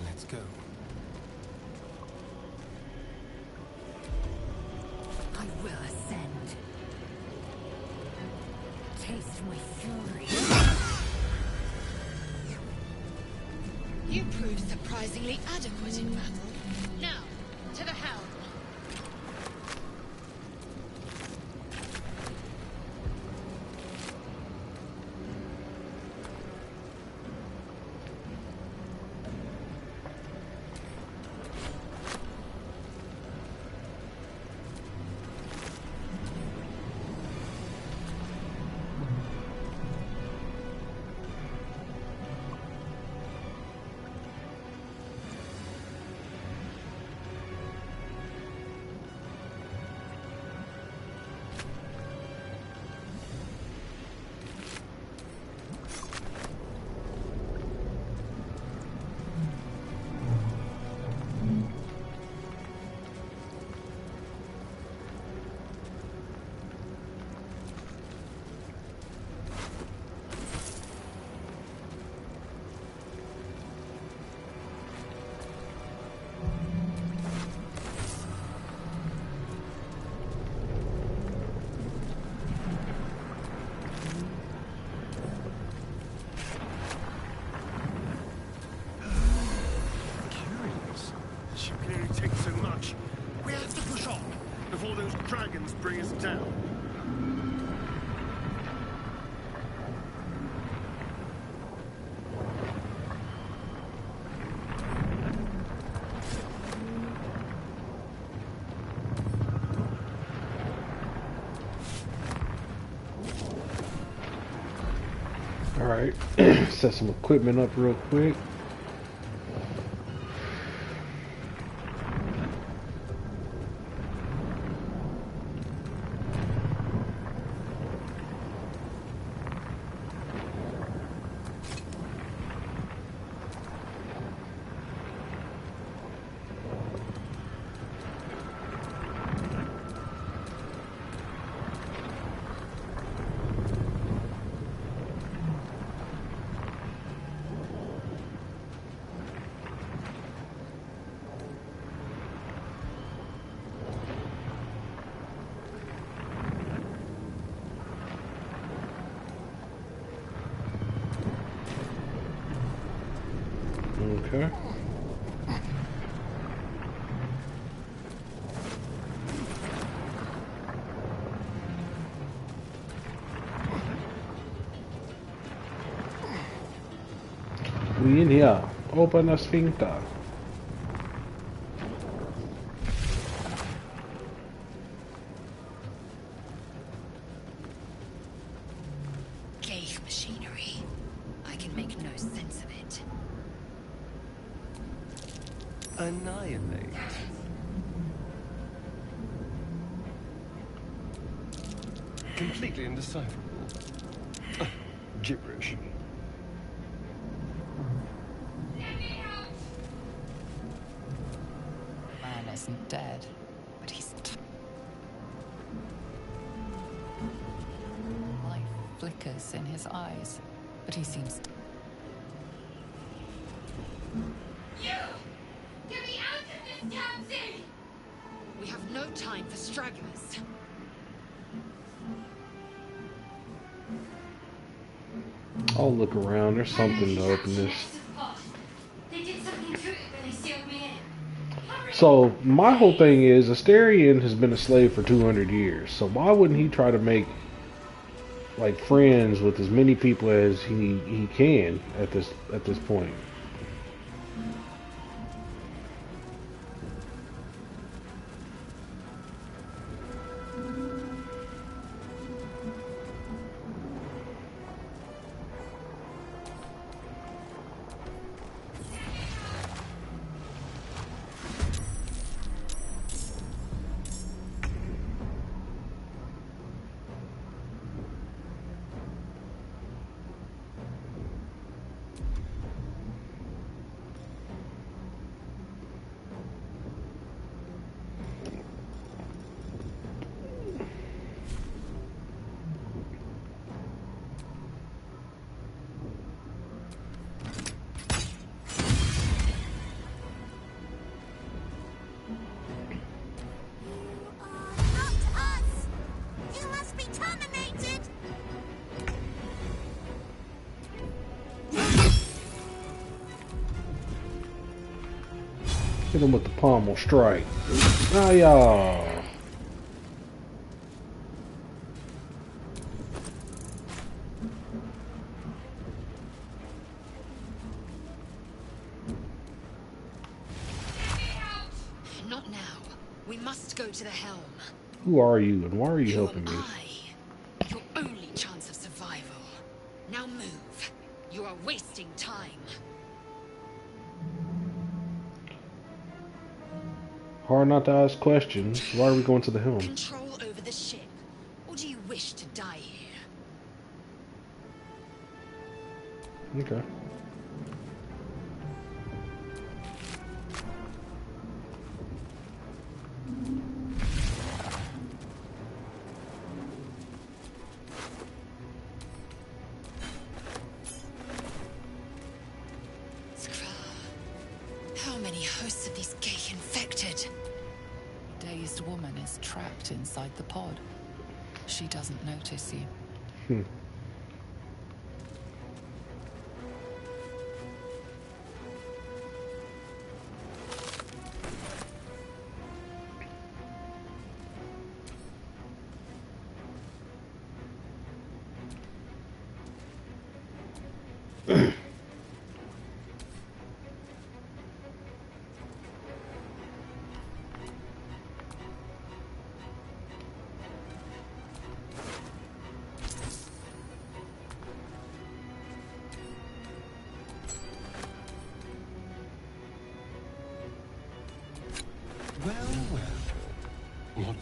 Let's go. I will ascend. Taste my fury. You prove surprisingly adequate in battle. Now, to the helm. Alright, set some equipment up real quick. Okay. We in here. Open the sphincter. Gate machinery. I can make no sense of it. Annihilate. Completely indecipherable. Gibberish. Man isn't dead, but he's life flickers in his eyes, but he seems You! Get me out of this damn thing! We have no time for stragglers. I'll look around. There's something to open this. They did something to it when they sealed me in. So my whole thing is, Asterion has been a slave for 200 years. So why wouldn't he try to make like friends with as many people as he can at this point? Hit him with the pommel strike. Ah, yeah. Not now. We must go to the helm. Who are you and why are you helping me? Your only chance of survival. Now move. You are wasting time. Hard not to ask questions. Why are we going to the helm? Control over the ship. Or do you wish to die here? Okay. How many hosts of these gay infected? dazed woman is trapped inside the pod. She doesn't notice you.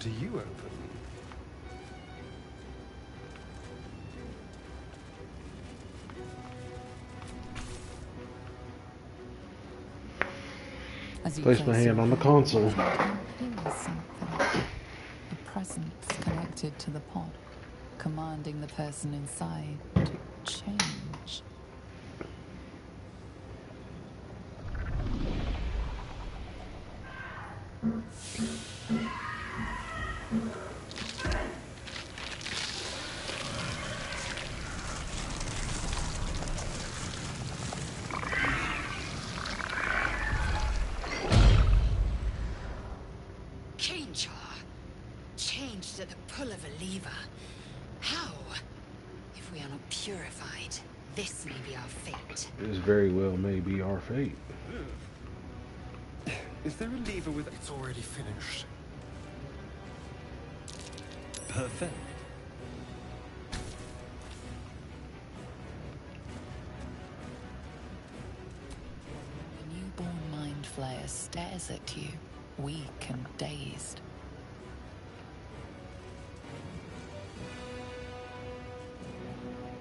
do you open? As you Place my hand on the console. Feel something. A presence connected to the pod, commanding the person inside to change. Changed at the pull of a lever. How? If we are not purified, this may be our fate. This very well may be our fate. Is there a lever with... It's already finished. Perfect. The newborn mind flayer stares at you, weak and dazed.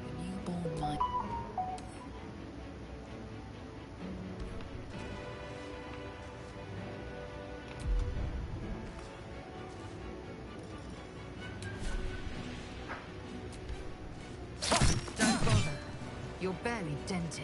The newborn mind... Don't bother. You're barely dented.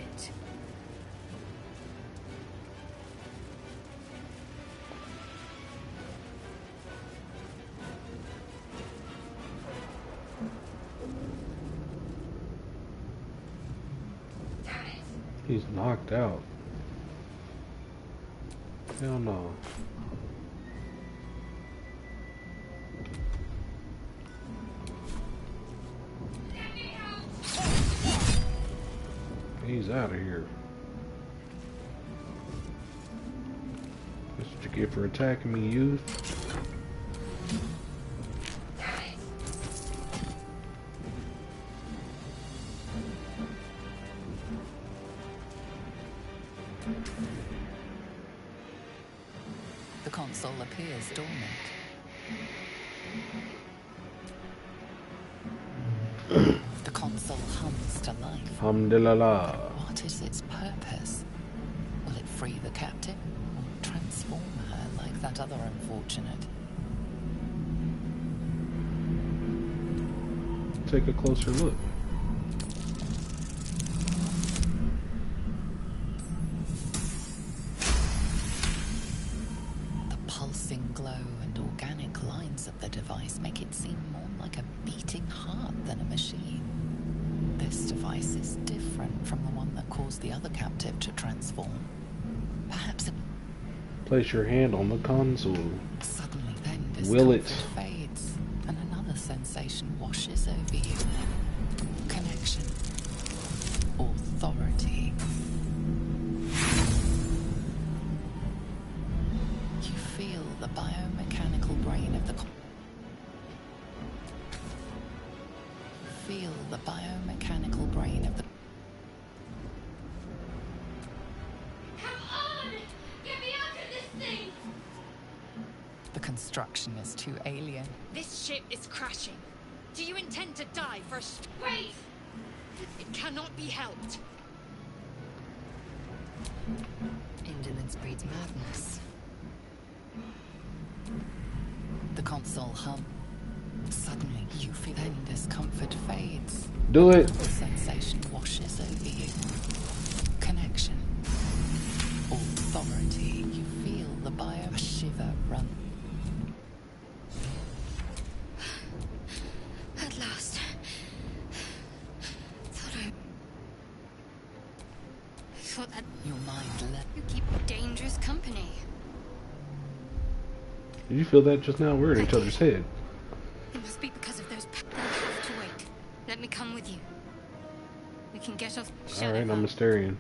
He's knocked out. Hell no. He's out of here. That's what you get for attacking me, youth. The console appears dormant. The console hums to life. Alhamdulillah. What is its purpose? Will it free the captive or transform her like that other unfortunate? Take a closer look. The pulsing glow and organic lines of the device make it seem more like a beating heart than a machine. This device is different from the one that caused the other captive to transform. Perhaps it... Place your hand on the console. Suddenly then Will it? discomfort fades and another sensation washes over you. Connection. Authority. You feel the biomechanical brain of the... Feel the biomechanical brain of the... Come on! Get me out of this thing! The construction is too alien. This ship is crashing. Do you intend to die for a... Wait! It cannot be helped. Indolence breeds madness. The console hum. Suddenly, you feel then discomfort fades. Do it. The sensation washes over you. Connection. Authority. You feel the bio... A shiver run. At last. Thought that... Your mind let... You keep dangerous company. Did you feel that just now? We're in each other's head. It must be because of those... I have to wait. Let me come with you. We can get off... Alright, I'm Mysterian.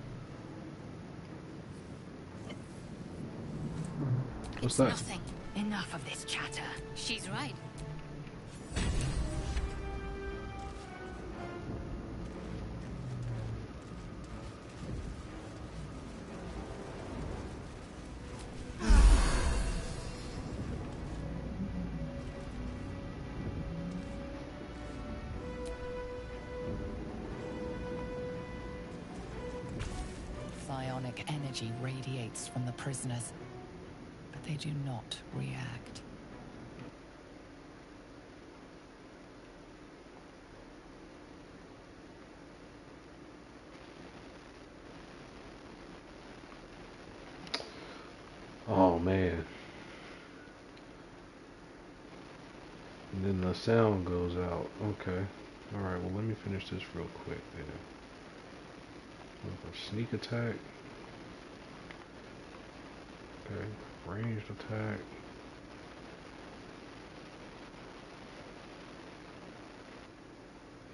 What's that? Nothing. Enough of this chatter. She's right. demonic energy radiates from the prisoners, but they do not react. Oh man. And then the sound goes out. Okay. Alright, well let me finish this real quick then. Sneak attack. Okay. Ranged attack.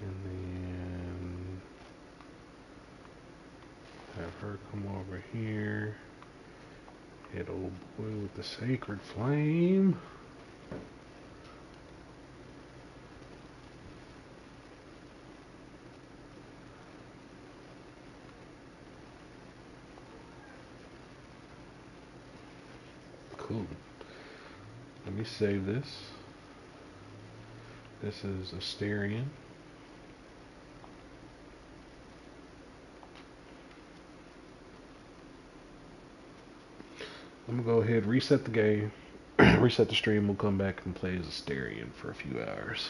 And then have her come over here. Hit old boy with the sacred flame. Cool. Let me save this. This is Asterion. I'm gonna go ahead, reset the game, reset the stream. We'll come back and play as Asterion for a few hours.